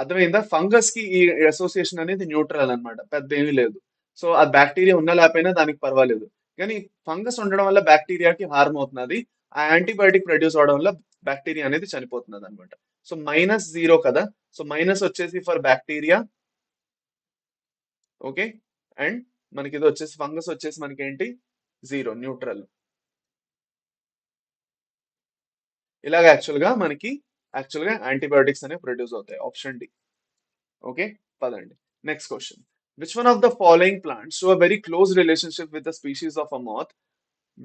అర్థమైందా? ఫంగస్ కి ఈ అసోసియేషన్ అనేది న్యూట్రల్ అన్నమాట, పెద్ద ఏమీ లేదు. సో ఆ బ్యాక్టీరియా ఉన్నా లేకపోయినా దానికి పర్వాలేదు. కానీ ఫంగస్ ఉండడం వల్ల బ్యాక్టీరియాకి హార్మ్ అవుతున్నది. ఆ యాంటీబయాటిక్ ప్రొడ్యూస్ అవడం వల్ల బ్యాక్టీరియా అనేది చనిపోతున్నది అనమాట. సో -0 కదా. సో మైనస్ వచ్చేసి ఫర్ బ్యాక్టీరియా. ఓకే, అండ్ మనకి ఇది వచ్చేసి ఫంగస్ వచ్చేసి మనకి ఏంటి, 0, న్యూట్రల్. ఇలాగ యాక్చువల్ గా మనకి యాక్చువల్ గా యాంటీబయాటిక్స్ అనేవి ప్రొడ్యూస్ అవుతాయి. Option D. ఓకే, పదండి. Next question. Which one of the following plants show a very close relationship with the species of a moth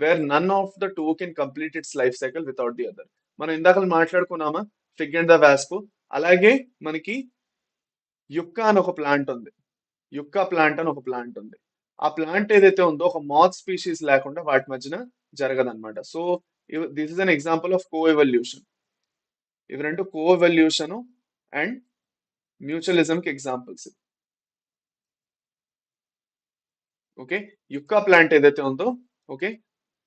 where none of the two can complete its life cycle without the other? మనం ఇందాక మాట్లాడుకున్నామా fig and the wasp. అలాగే మనకి యుక్క అని ఒక plant ఉంది. యుక్క plant అని ఒక ప్లాంట్ ఉంది. ఆ ప్లాంట్ ఏదైతే ఉందో ఒక మాత్ స్పీషీస్ లేకుండా వాటి మధ్యన జరగదన్నమాట. So this is an example of coevolution. ఇవి రెండు కో ఎవల్యూషన్ అండ్ మ్యూచువలిజం కి ఎగ్జాంపుల్స్. ఓకే, యుక్కా ప్లాంట్ ఏదైతే ఉందో, okay,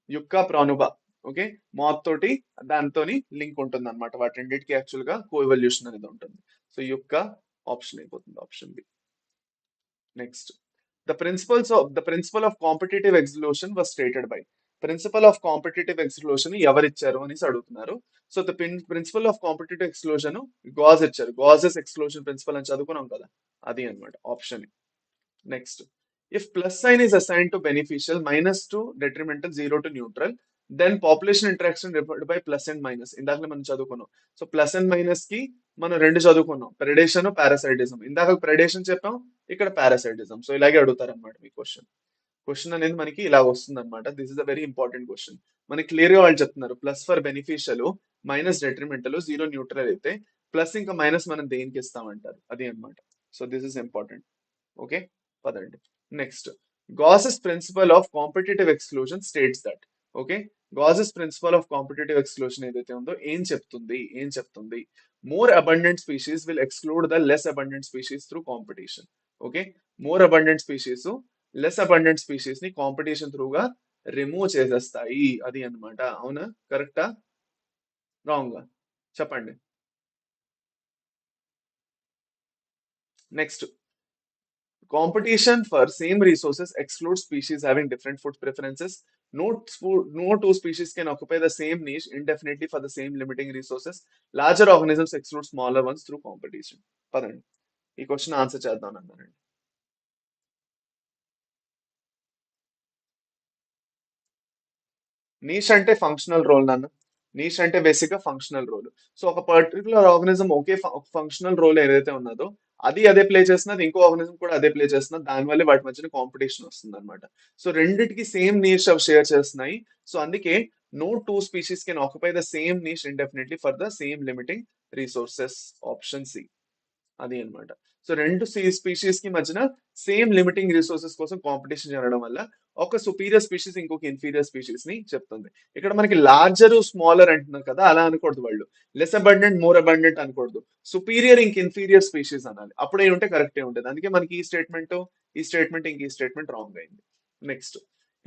yucca Pronuba, okay, moth తోటి దానితోని లింక్ ఉంటుంది అనమాట. వాటి రెండింటికి యాక్చువల్ గా కోఎవల్యూషన్ అనేది ఉంటుంది. సో యుక్కా ఆప్షన్ అయిపోతుంది, option B. Next, the principle of competitive exclusion was stated by. Principle of competitive exclusion ఎవరు ఇచ్చారు అనేసి అడుగుతున్నారు. So the principle of competitive exclusion Gause ఇచ్చారు. గాజెస్ ఎక్స్క్లూషన్ ప్రిన్సిపల్ అని చదువుకున్నాం కదా, అది అన్నమాట, option. Next, if plus sign is assigned to beneficial, minus to detrimental, 0 to neutral, then population interaction referred by plus and minus. ఇందాక మనం చదువుకున్నాం. So plus and minus కి మనం రెండు చదువుకున్నాం, ప్రెడేషన్ పారాసైటిజం. ఇందాక ప్రెడేషన్ చెప్పాం, ఇక్కడ పారాసైటిజం. సో ఇలాగే అడుగుతారు అనమాట మీ క్వశ్చన్ అనేది మనకి ఇలా వస్తుంది అనమాట. This is a very important question. మనకి క్లియర్ గా వాళ్ళు చెప్తున్నారు plus for beneficial, minus detrimental, 0 neutral అయితే ప్లస్ ఇంకా మైనస్ మనం దేనికి ఇస్తామంటారు, అది అనమాట. So this is important. Okay, పదండి. Next, Gause's principle of competitive exclusion states that. Okay, Gause's principle of competitive exclusion ఏదైతే ఉందో ఏం చెప్తుంది more abundant species will exclude the less abundant species through competition. Okay, more abundant species less abundant species ని competition త్రూగా remove చేసేస్తాయి, అది అన్నమాట. అవునా, కరెక్టా, రాంగ్? చెప్పండి. Next, competition for same resources excludes species having different food preferences. No two species can occupy the same niche indefinitely for the same limiting resources. Larger organisms exclude smaller ones through competition. పదండి, ఈ question answer చేద్దాం అన్నానండి. Niche అంటే functional role నాన్న. Niche అంటే basic గా functional role. So ఒక particular organism ఒకే functional role ఏదైతే ఉన్నదో అది అదే ప్లే చేస్తున్నది, ఇంకో ఆర్గనిజం కూడా అదే ప్లే చేస్తున్నది, దానివల్ల వాటి మధ్యన కాంపిటీషన్ వస్తుంది అనమాట. సో రెండిటికి సేమ్ నీష్ షేర్ చేస్తున్నాయి. సో అందుకే no two species can occupy the same niche indefinitely for the same limiting resources. Option C, అది అన్నమాట. సో రెండు స్పీషీస్ కి మధ్యన సేమ్ లిమిటింగ్ రిసోర్సెస్ కోసం కాంపిటీషన్ జరగడం వల్ల ఒక సుపీరియర్ స్పీషీస్ ఇంకొక ఇన్ఫీరియర్ స్పీషీస్ ని చెప్తుంది. ఇక్కడ మనకి లార్జర్ స్మాలర్ అంటున్నారు కదా, అలా అనకూడదు వాళ్ళు. లెస్ అబండెంట్ మోర్ అబండెంట్ అనకూడదు. సుపీరియర్ ఇంక ఇన్ఫీరియర్ స్పీషీస్ అనాలి, అప్పుడే ఉంటే కరెక్టే ఉంటుంది. అందుకే మనకి ఈ స్టేట్మెంట్ ఇంక ఈ స్టేట్మెంట్ రాంగ్ అయింది. Next,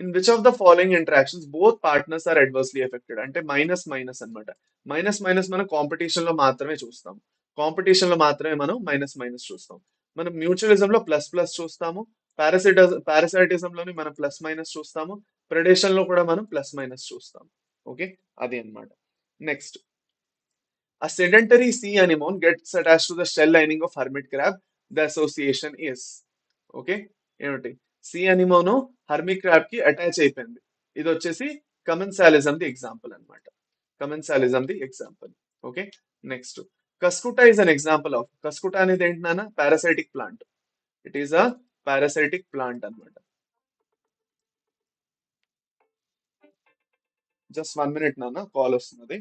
in which of the following interactions both partners are adversely affected. అంటే మైనస్ మైనస్ అనమాట. మైనస్ మైనస్ మనం కాంపిటీషన్ లో మాత్రమే చూస్తాం. కాంపిటీషన్ లో మాత్రమే మనం మైనస్ మైనస్ చూస్తాం. మనం మ్యూచువలిజం లో ప్లస్ ప్లస్ చూస్తాము. పారాసైటిజం లోని మనం ప్లస్ మైనస్ చూస్తాము. ప్రెడేషన్ లో కూడా మనం ప్లస్ మైనస్ చూస్తాము. ఓకే, అది అన్నమాట. Next, a sedentary sea anemone gets attached to the shell lining of hermit crab. The association is, okay, ఏమిటి? సీ అనిమోను హర్మిక్ క్రాబ్ కి అటాచ్ అయిపోయింది. ఇది వచ్చేసి కమెన్సాలిజం ది ఎగ్జాంపుల్ అన్నమాట. కమెన్సాలిజం ది example. Okay, next, Cuscuta is an example of. Cuscuta అనేది ఏంటి నాన్న? Parasitic plant. It is a parasitic plant అన్నమాట. జస్ట్ 1 minute నాన్న, కాల్ వస్తున్నది.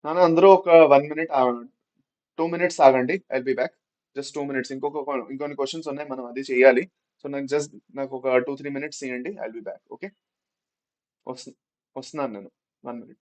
నాన్న అందరూ ఒక 1 minute, 2 minutes ఆగండి. I'll be back. Just 2 minutes. ఇంకొన్ని క్వశ్చన్స్ ఉన్నాయి, మనం అది చేయాలి. సో నాకు ఒక 2-3 minutes ఇవ్వండి. I'll be back. ఓకే, వస్తు వస్తున్నాను నేను. 1 minute.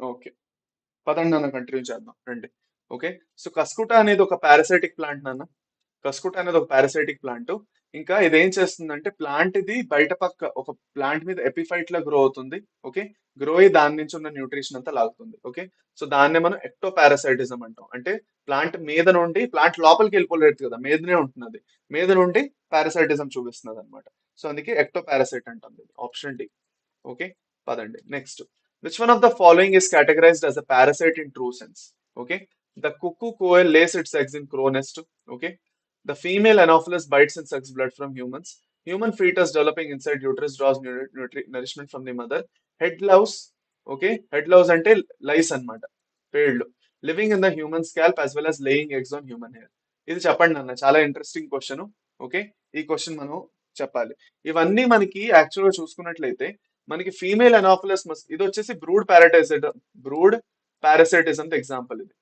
ఓకే, పదండి నాన్న, కంటిన్యూ చేద్దాం రండి. ఓకే, సో కస్కుటా అనేది ఒక పారాసైటిక్ ప్లాంట్ నాన్న. కస్కుట అనేది ఒక పారాసైటిక్ ప్లాంట్. ఇంకా ఇది ఏం చేస్తుందంటే, ప్లాంట్ ఇది బయట పక్క ఒక ప్లాంట్ మీద ఎపిఫైట్ లా గ్రో అవుతుంది. ఓకే, గ్రో అయ్యి దాని నుంచి ఉన్న న్యూట్రిషన్ అంతా లాగుతుంది. ఓకే, సో దాన్నే మనం ఎక్టో పారాసైటిజం అంటాం. అంటే ప్లాంట్ మీద నుండి, ప్లాంట్ లోపలికి వెళ్ళిపోలేదు కదా, మీదనే ఉంటున్నది, మీద నుండి పారాసైటిజం చూపిస్తున్నది అనమాట. సో అందుకే ఎక్టో పారాసైట్ అంటుంది. Option D. ఓకే, పదండి. Next, which one of the following is categorized as a parasite in true sense? Okay, the cuckoo quail lays its eggs in crow nest. Okay, the female Anopheles bites and sucks blood from humans. Human foetus developing inside uterus draws nourishment from the mother. Head louse, okay, head louse అంటే lice అన్నమాట, పేర్లు. Living in the human scalp as well as laying eggs on human hair. ఇది చెప్పండి అన్న, చాలా interesting question. Okay, ఈ question మనం చెప్పాలి. ఇవన్నీ మనకి యాక్చువల్ గా చూసుకున్నట్లయితే మనకి ఫీమేల్ అనాఫిలస్ ఇది వచ్చేసి బ్రూడ్ పారాసైటిజం ఎగ్జాంపుల్ ఇది,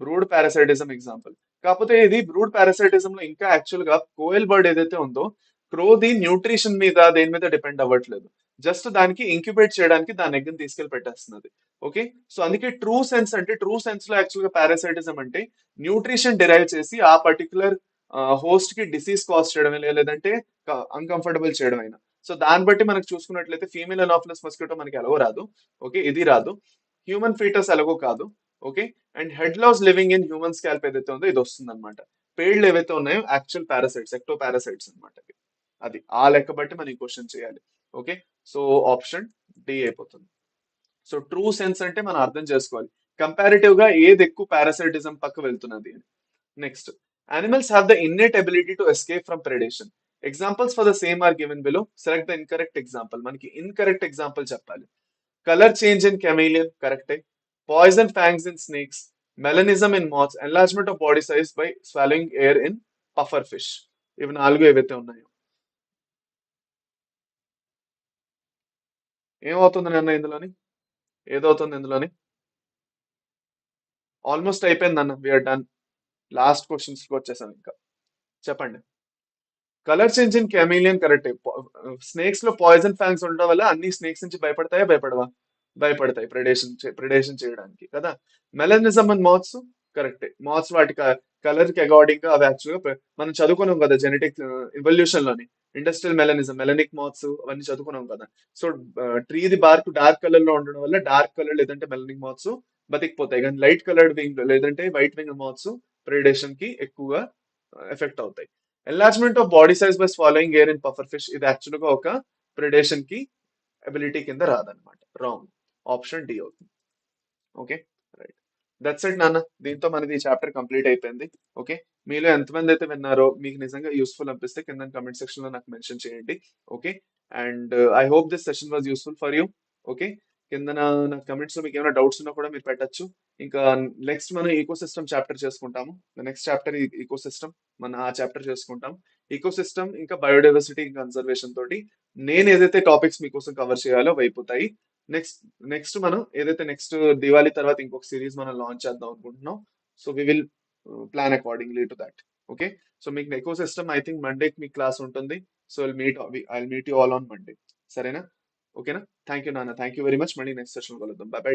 బ్రూడ్ పారాసైటిజం ఎగ్జాంపుల్. కాకపోతే ఇది బ్రూడ్ పారాసైటిజం లో ఇంకా యాక్చువల్ గా కోయల్ బర్డ్ ఏదైతే ఉందో, క్రోది న్యూట్రిషన్ మీద దేని మీద డిపెండ్ అవ్వట్లేదు, జస్ట్ దానికి ఇంక్యుబేట్ చేయడానికి దాని ఎగ్ని తీసుకెళ్లి పెట్టేస్తున్నది. ఓకే, సో అందుకే ట్రూ సెన్స్ అంటే, ట్రూ సెన్స్ లో యాక్చువల్ గా పారాసైటిజం అంటే న్యూట్రిషన్ డిరైవ్ చేసి ఆ పర్టికులర్ హోస్ట్ కి డిసీజ్ కాజ్ చేయడమే, లేదంటే అన్కంఫర్టబుల్ చేయడం అయినా. సో దాన్ని బట్టి మనకు చూసుకున్నట్లయితే ఫీమేల్ అనాఫిలస్ మస్కిటో మనకి ఎలాగో రాదు. ఓకే, ఇది రాదు. హ్యూమన్ ఫీటస్ ఎలాగో కాదు. Okay, and head louse living in human scalp ఏదైతే ఉందో ఇది వస్తుంది అనమాట. పేర్లు ఏవైతే ఉన్నాయో యాక్చువల్ పారాసైట్స్, ఎక్టో పారాసైట్స్ అనమాట. అది ఆ లెక్క బట్టి మనం ఈ క్వశ్చన్ చేయాలి. ఓకే, సో ఆప్షన్ డి అయిపోతుంది. సో ట్రూ సెన్స్ అంటే మనం అర్థం చేసుకోవాలి కంపారిటివ్ గా ఏది ఎక్కువ పారాసైటిజం పక్క వెళ్తున్నది అని. Next, animals have the innate ability to escape from predation. Examples for the same are given below. Select the incorrect example. మనకి incorrect example చెప్పాలి. Color change in chameleon, correct. Poison fangs in snakes. Melanism in moths. Enlargement of body size by swallowing air in puffer fish. ఇవి నాలుగు ఏవైతే ఉన్నాయో ఏమవుతుంది నాన్న ఇందులోని, ఏదవుతుంది ఇందులోని? ఆల్మోస్ట్ అయిపోయింది అన్న, వీఆర్ డన్. లాస్ట్ క్వశ్చన్స్ కి వచ్చేసాం ఇంకా. చెప్పండి. Colour change in chameleon correct. Snakes లో పాయిజన్ ఫ్యాంగ్స్ ఉండడం వల్ల అన్ని స్నేక్స్ నుంచి భయపడతాయా, భయపడవా? భయపడతాయి, ప్రెడేషన్ చేయడానికి కదా. మెలనిజం అండ్ మాత్స్ కరెక్టే. మాత్స్ వాటి కలర్ కి అకార్డింగ్ గా అవి యాక్చువల్ గా మనం చదువుకున్నాం కదా జెనెటిక్ ఇవల్యూషన్ లోని. ఇండస్ట్రియల్ మెలనిజం, మెలనిక్ మాత్స్ అవన్నీ చదువుకున్నాం కదా. సో ట్రీది బార్క్ డార్క్ కలర్ లో ఉండడం వల్ల డార్క్ కలర్ లేదంటే మెలనిక్ మాత్స్ బతికిపోతాయి, కానీ లైట్ కలర్డ్ వింగ్ లేదంటే వైట్ వింగ్ మాత్స్ ప్రెడేషన్ కి ఎక్కువగా ఎఫెక్ట్ అవుతాయి. Enlargement of body size by swallowing air in puffer fish ఇది యాక్చువల్ గా ఒక ప్రిడేషన్ కి ఎబిలిటీ కింద రాదనమాట. రాంగ్. ఆప్షన్ డి అవుతుంది. Okay, right. దట్స్ ఇట్ నాన్న, దీంతో మనది చాప్టర్ కంప్లీట్ అయిపోయింది. ఓకే, మీలో ఎంతమంది అయితే విన్నారో మీకు నిజంగా యూస్ఫుల్ అనిపిస్తే కింద కమెంట్ సెక్షన్ లో నాకు మెన్షన్ చేయండి. Okay, and I hope this session was useful for you. Okay, కింద నా కమెంట్స్ లో మీకు ఏమైనా డౌట్స్ ఉన్నా కూడా మీరు పెట్టచ్చు. ఇంకా నెక్స్ట్ మనం ఈకో సిస్టమ్ చాప్టర్ చేసుకుంటాము. నెక్స్ట్ చాప్టర్ ఈకో సిస్టమ్, మనం ఆ చాప్టర్ చేసుకుంటాం. ఈకో సిస్టమ్ ఇంకా బయోడైవర్సిటీ కన్సర్వేషన్ తోటి నేను ఏదైతే టాపిక్స్ మీకోసం కవర్ చేయాలో అవి అయిపోతాయి. నెక్స్ట్ నెక్స్ట్ మనం ఏదైతే నెక్స్ట్ దివాళీ తర్వాత ఇంకొక సిరీస్ మనం లాంచ్ చేద్దాం అనుకుంటున్నాం. So we will plan accordingly to that. Okay, so మీకు ఎకో సిస్టమ్ ఐ థింక్ మండేకి మీ క్లాస్ ఉంటుంది. So I meet you all on Monday. సరేనా? ఓకేనా? థ్యాంక్ యూ నాన్న, థ్యాంక్ యూ వెరీ మచ్. మళ్ళీ నెక్స్ట్ సెషన్ కలుద్దాం. Bye by.